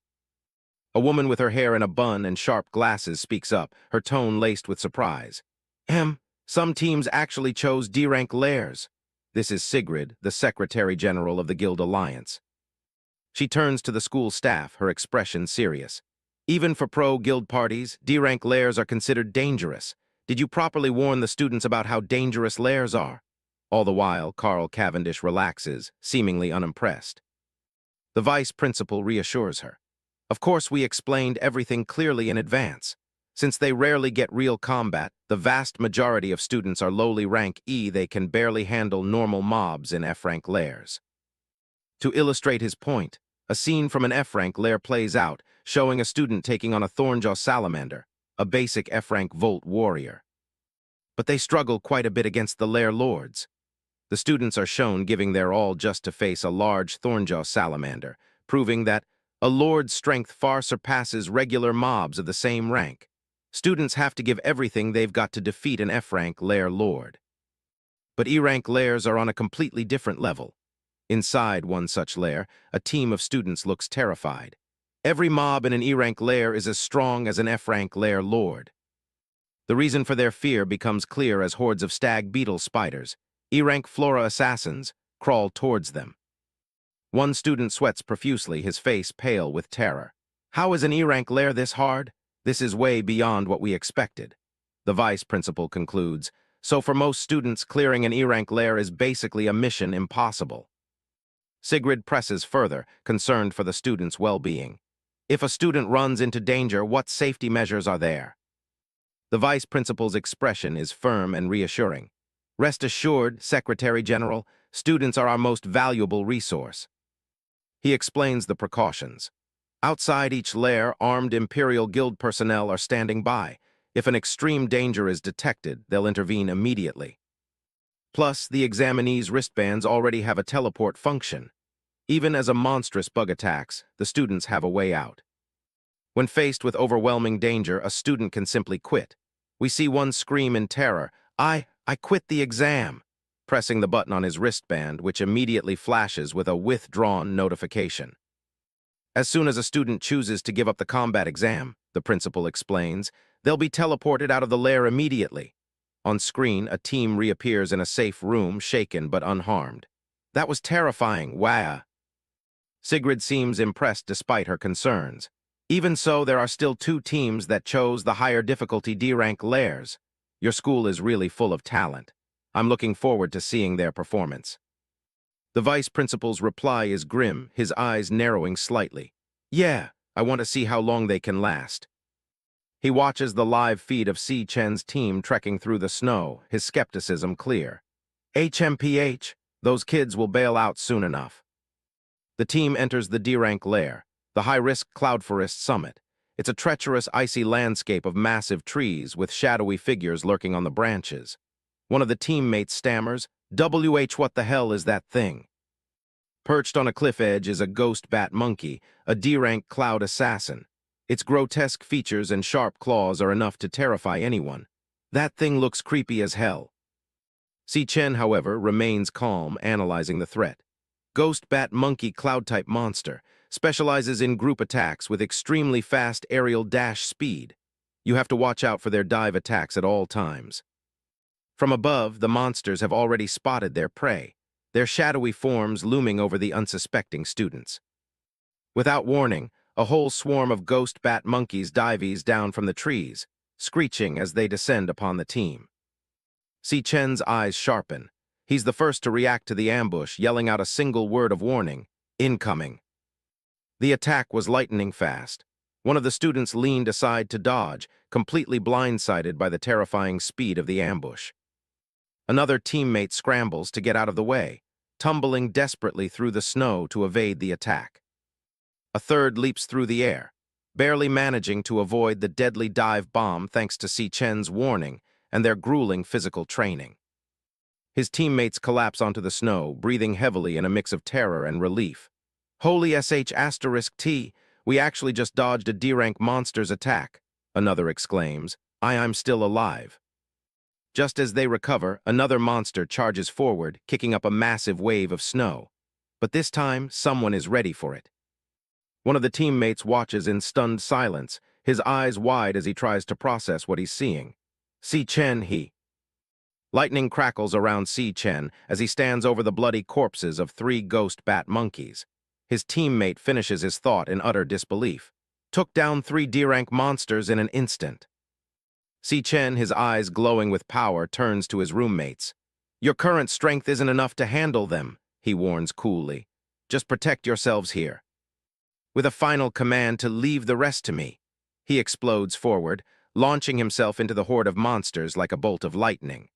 A: A woman with her hair in a bun and sharp glasses speaks up, her tone laced with surprise. Some teams actually chose D-rank layers. This is Sigrid, the Secretary General of the Guild Alliance. She turns to the school staff, her expression serious. Even for pro-guild parties, D-rank layers are considered dangerous. Did you properly warn the students about how dangerous layers are? All the while, Carl Cavendish relaxes, seemingly unimpressed. The vice principal reassures her. Of course, we explained everything clearly in advance. Since they rarely get real combat, the vast majority of students are lowly rank E. They can barely handle normal mobs in F-rank layers. To illustrate his point, a scene from an F-rank layer plays out, showing a student taking on a Thornjaw salamander, a basic F-rank Volt warrior. But they struggle quite a bit against the lair lords. The students are shown giving their all just to face a large Thornjaw salamander, proving that a lord's strength far surpasses regular mobs of the same rank. Students have to give everything they've got to defeat an F-rank lair lord. But E-rank lairs are on a completely different level. Inside one such lair, a team of students looks terrified. Every mob in an E-rank lair is as strong as an F-rank lair lord. The reason for their fear becomes clear as hordes of stag beetle spiders, E-rank flora assassins, crawl towards them. One student sweats profusely, his face pale with terror. How is an E-rank lair this hard? This is way beyond what we expected. The vice principal concludes, so for most students, clearing an E-rank lair is basically a mission impossible. Sigrid presses further, concerned for the student's well-being. If a student runs into danger, what safety measures are there? The vice principal's expression is firm and reassuring. Rest assured, Secretary General, students are our most valuable resource. He explains the precautions. Outside each lair, armed Imperial Guild personnel are standing by. If an extreme danger is detected, they'll intervene immediately. Plus, the examinees' wristbands already have a teleport function. Even as a monstrous bug attacks, the students have a way out. When faced with overwhelming danger, a student can simply quit. We see one scream in terror, I quit the exam, pressing the button on his wristband, which immediately flashes with a withdrawn notification. As soon as a student chooses to give up the combat exam, the principal explains, they'll be teleported out of the lair immediately. On screen, a team reappears in a safe room, shaken but unharmed. That was terrifying, wah. Sigrid seems impressed despite her concerns. Even so, there are still 2 teams that chose the higher difficulty D-rank lairs. Your school is really full of talent. I'm looking forward to seeing their performance. The vice principal's reply is grim, his eyes narrowing slightly. Yeah, I want to see how long they can last. He watches the live feed of Si Chen's team trekking through the snow, his skepticism clear. HMPH, those kids will bail out soon enough. The team enters the D-rank lair, the high-risk Cloud Forest summit. It's a treacherous, icy landscape of massive trees with shadowy figures lurking on the branches. One of the teammates stammers, what the hell is that thing? Perched on a cliff edge is a ghost bat monkey, a D-rank cloud assassin. Its grotesque features and sharp claws are enough to terrify anyone. That thing looks creepy as hell. Si Chen, however, remains calm, analyzing the threat. Ghost bat monkey cloud-type monster, specializes in group attacks with extremely fast aerial dash speed. You have to watch out for their dive attacks at all times. From above, the monsters have already spotted their prey, their shadowy forms looming over the unsuspecting students. Without warning, a whole swarm of ghost bat monkeys dives down from the trees, screeching as they descend upon the team. Si Chen's eyes sharpen. He's the first to react to the ambush, yelling out a single word of warning, incoming. The attack was lightning fast. One of the students leaned aside to dodge, completely blindsided by the terrifying speed of the ambush. Another teammate scrambles to get out of the way, tumbling desperately through the snow to evade the attack. A third leaps through the air, barely managing to avoid the deadly dive bomb thanks to Si Chen's warning and their grueling physical training. His teammates collapse onto the snow, breathing heavily in a mix of terror and relief. Holy *T, we actually just dodged a D-rank monster's attack, another exclaims. I'm still alive. Just as they recover, another monster charges forward, kicking up a massive wave of snow. But this time, someone is ready for it. One of the teammates watches in stunned silence, his eyes wide as he tries to process what he's seeing. Si Chen, he. Lightning crackles around Si Chen as he stands over the bloody corpses of 3 ghost bat monkeys. His teammate finishes his thought in utter disbelief. Took down 3 D-rank monsters in an instant. Si Chen, his eyes glowing with power, turns to his roommates. Your current strength isn't enough to handle them, he warns coolly. Just protect yourselves here. With a final command to leave the rest to me, he explodes forward, launching himself into the horde of monsters like a bolt of lightning.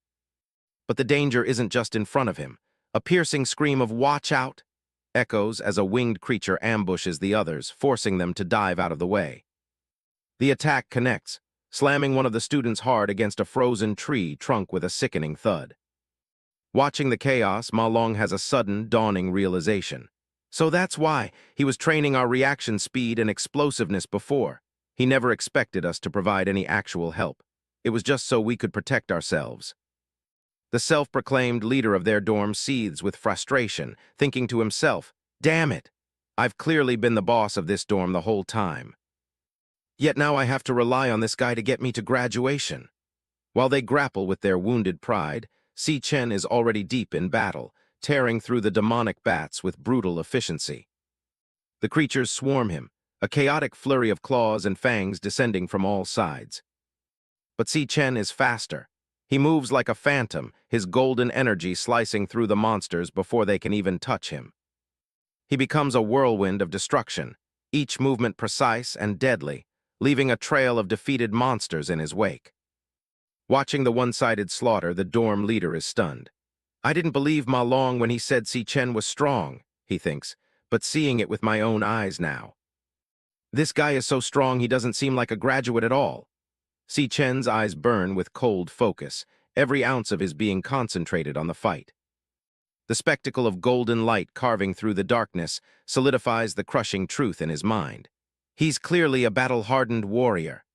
A: But the danger isn't just in front of him. A piercing scream of "Watch out!" echoes as a winged creature ambushes the others, forcing them to dive out of the way. The attack connects, slamming one of the students hard against a frozen tree trunk with a sickening thud. Watching the chaos, Ma Long has a sudden, dawning realization. So that's why he was training our reaction speed and explosiveness before. He never expected us to provide any actual help. It was just so we could protect ourselves. The self-proclaimed leader of their dorm seethes with frustration, thinking to himself, damn it, I've clearly been the boss of this dorm the whole time. Yet now I have to rely on this guy to get me to graduation. While they grapple with their wounded pride, Si Chen is already deep in battle, tearing through the demonic bats with brutal efficiency. The creatures swarm him, a chaotic flurry of claws and fangs descending from all sides. But Si Chen is faster. He moves like a phantom, his golden energy slicing through the monsters before they can even touch him. He becomes a whirlwind of destruction, each movement precise and deadly, leaving a trail of defeated monsters in his wake. Watching the one-sided slaughter, the dorm leader is stunned. I didn't believe Ma Long when he said Si Chen was strong, he thinks, but seeing it with my own eyes now. This guy is so strong he doesn't seem like a graduate at all. Si Chen's eyes burn with cold focus, every ounce of his being concentrated on the fight. The spectacle of golden light carving through the darkness solidifies the crushing truth in his mind. He's clearly a battle-hardened warrior.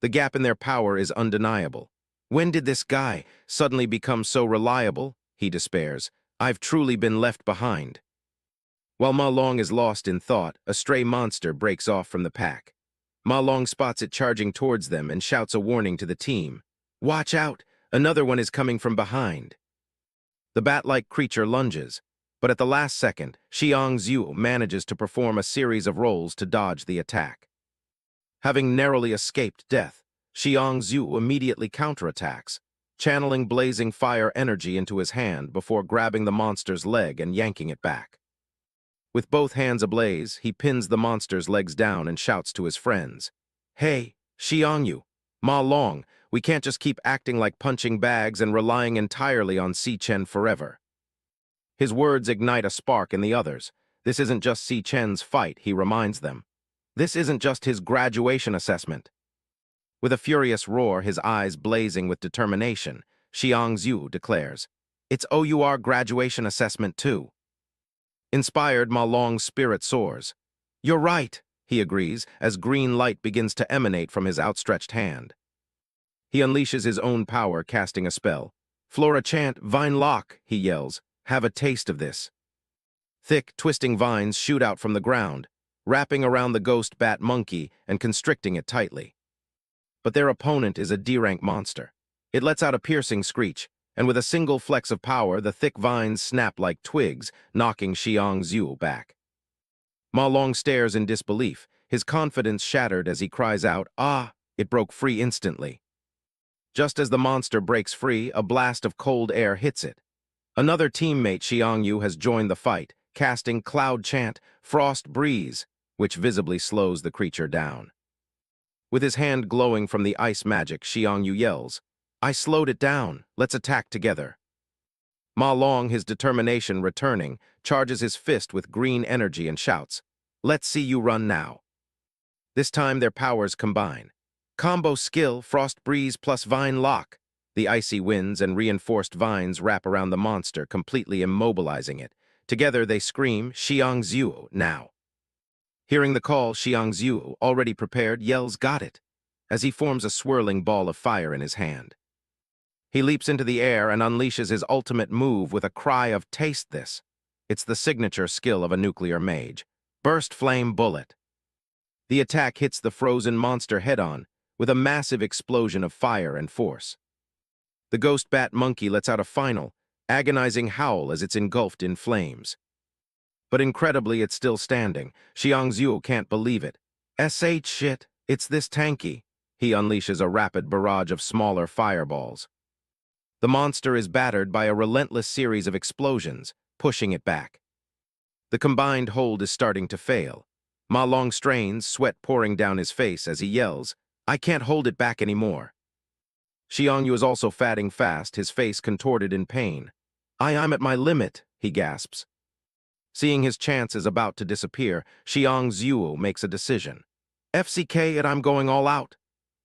A: The gap in their power is undeniable. When did this guy suddenly become so reliable? He despairs. I've truly been left behind. While Ma Long is lost in thought, a stray monster breaks off from the pack. Ma Long spots it charging towards them and shouts a warning to the team. Watch out! Another one is coming from behind. The bat-like creature lunges, but at the last second, Xiang Zhu manages to perform a series of rolls to dodge the attack. Having narrowly escaped death, Xiang Zhu immediately counterattacks, channeling blazing fire energy into his hand before grabbing the monster's leg and yanking it back. With both hands ablaze, he pins the monster's legs down and shouts to his friends. Hey, Xiangyu, Ma Long, we can't just keep acting like punching bags and relying entirely on Si Chen forever. His words ignite a spark in the others. This isn't just Si Chen's fight, he reminds them. This isn't just his graduation assessment. With a furious roar, his eyes blazing with determination, Xiang Zhu declares, it's OUR graduation assessment too. Inspired, Ma Long's spirit soars. You're right, he agrees, as green light begins to emanate from his outstretched hand. He unleashes his own power, casting a spell. Flora chant, Vine Lock, he yells. Have a taste of this. Thick, twisting vines shoot out from the ground, wrapping around the ghost bat monkey and constricting it tightly. But their opponent is a D-rank monster. It lets out a piercing screech, and with a single flex of power, the thick vines snap like twigs, knocking Xiang Zhu back. Ma Long stares in disbelief, his confidence shattered as he cries out, Ah! It broke free instantly. Just as the monster breaks free, a blast of cold air hits it. Another teammate, Xiang Yu, has joined the fight, casting Cloud Chant, Frost Breeze, which visibly slows the creature down. With his hand glowing from the ice magic, Xiang Yu yells, I slowed it down, let's attack together. Ma Long, his determination returning, charges his fist with green energy and shouts, Let's see you run now. This time their powers combine. Combo skill, Frost Breeze plus Vine Lock. The icy winds and reinforced vines wrap around the monster, completely immobilizing it. Together they scream, Xiang Zhu, now. Hearing the call, Xiang Zhu, already prepared, yells, Got it. as he forms a swirling ball of fire in his hand. He leaps into the air and unleashes his ultimate move with a cry of "Taste this." It's the signature skill of a nuclear mage. Burst Flame Bullet. The attack hits the frozen monster head-on, with a massive explosion of fire and force. The ghost bat monkey lets out a final, agonizing howl as it's engulfed in flames. But incredibly, it's still standing. Xiangzhu can't believe it. Shit, it's this tanky. He unleashes a rapid barrage of smaller fireballs. The monster is battered by a relentless series of explosions, pushing it back. The combined hold is starting to fail. Ma Long strains, sweat pouring down his face as he yells, "I can't hold it back anymore." Xiangyu is also fatting fast, his face contorted in pain. I'm at my limit," he gasps. Seeing his chance is about to disappear, Xiangzhu makes a decision. "FCK it, I'm going all out."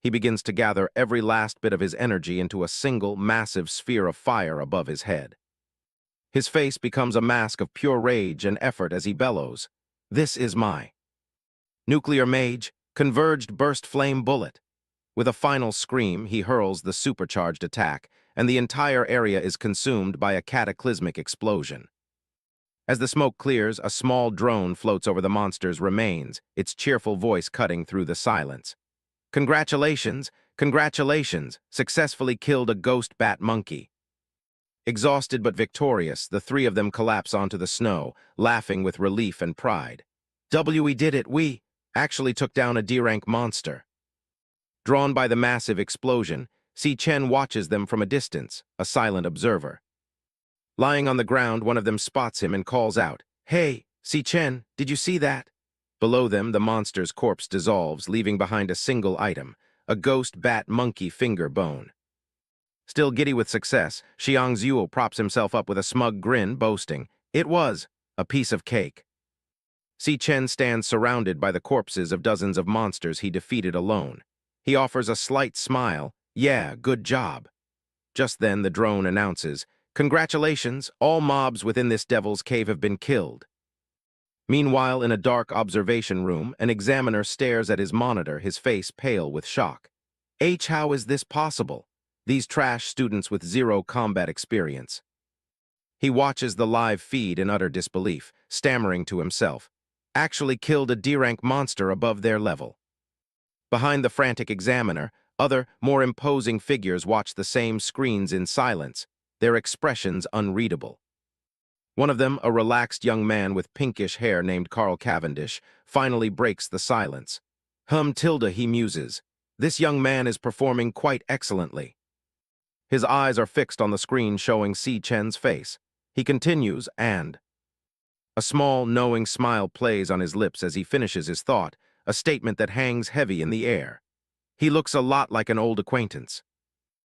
A: He begins to gather every last bit of his energy into a single, massive sphere of fire above his head. His face becomes a mask of pure rage and effort as he bellows, "This is my nuclear mage, converged burst flame bullet." With a final scream, he hurls the supercharged attack, and the entire area is consumed by a cataclysmic explosion. As the smoke clears, a small drone floats over the monster's remains, its cheerful voice cutting through the silence. "Congratulations, congratulations, successfully killed a ghost bat monkey." Exhausted but victorious, the three of them collapse onto the snow, laughing with relief and pride. "We did it, we actually took down a D-rank monster." Drawn by the massive explosion, Si Chen watches them from a distance, a silent observer. Lying on the ground, one of them spots him and calls out, "Hey, Si Chen, did you see that?" Below them, the monster's corpse dissolves, leaving behind a single item, a ghost bat monkey finger bone. Still giddy with success, Xiangzhu props himself up with a smug grin, boasting, "It was a piece of cake." Si Chen stands surrounded by the corpses of dozens of monsters he defeated alone. He offers a slight smile, "Yeah, good job." Just then, the drone announces, "Congratulations, all mobs within this devil's cave have been killed." Meanwhile, in a dark observation room, an examiner stares at his monitor, his face pale with shock. How is this possible? These trash students with zero combat experience. He watches the live feed in utter disbelief, stammering to himself, "Actually killed a D-rank monster above their level." Behind the frantic examiner, other, more imposing figures watch the same screens in silence, their expressions unreadable. One of them, a relaxed young man with pinkish hair named Carl Cavendish, finally breaks the silence. He muses. This young man is performing quite excellently." His eyes are fixed on the screen showing Si Chen's face. He continues, and a small, knowing smile plays on his lips as he finishes his thought, a statement that hangs heavy in the air. "He looks a lot like an old acquaintance."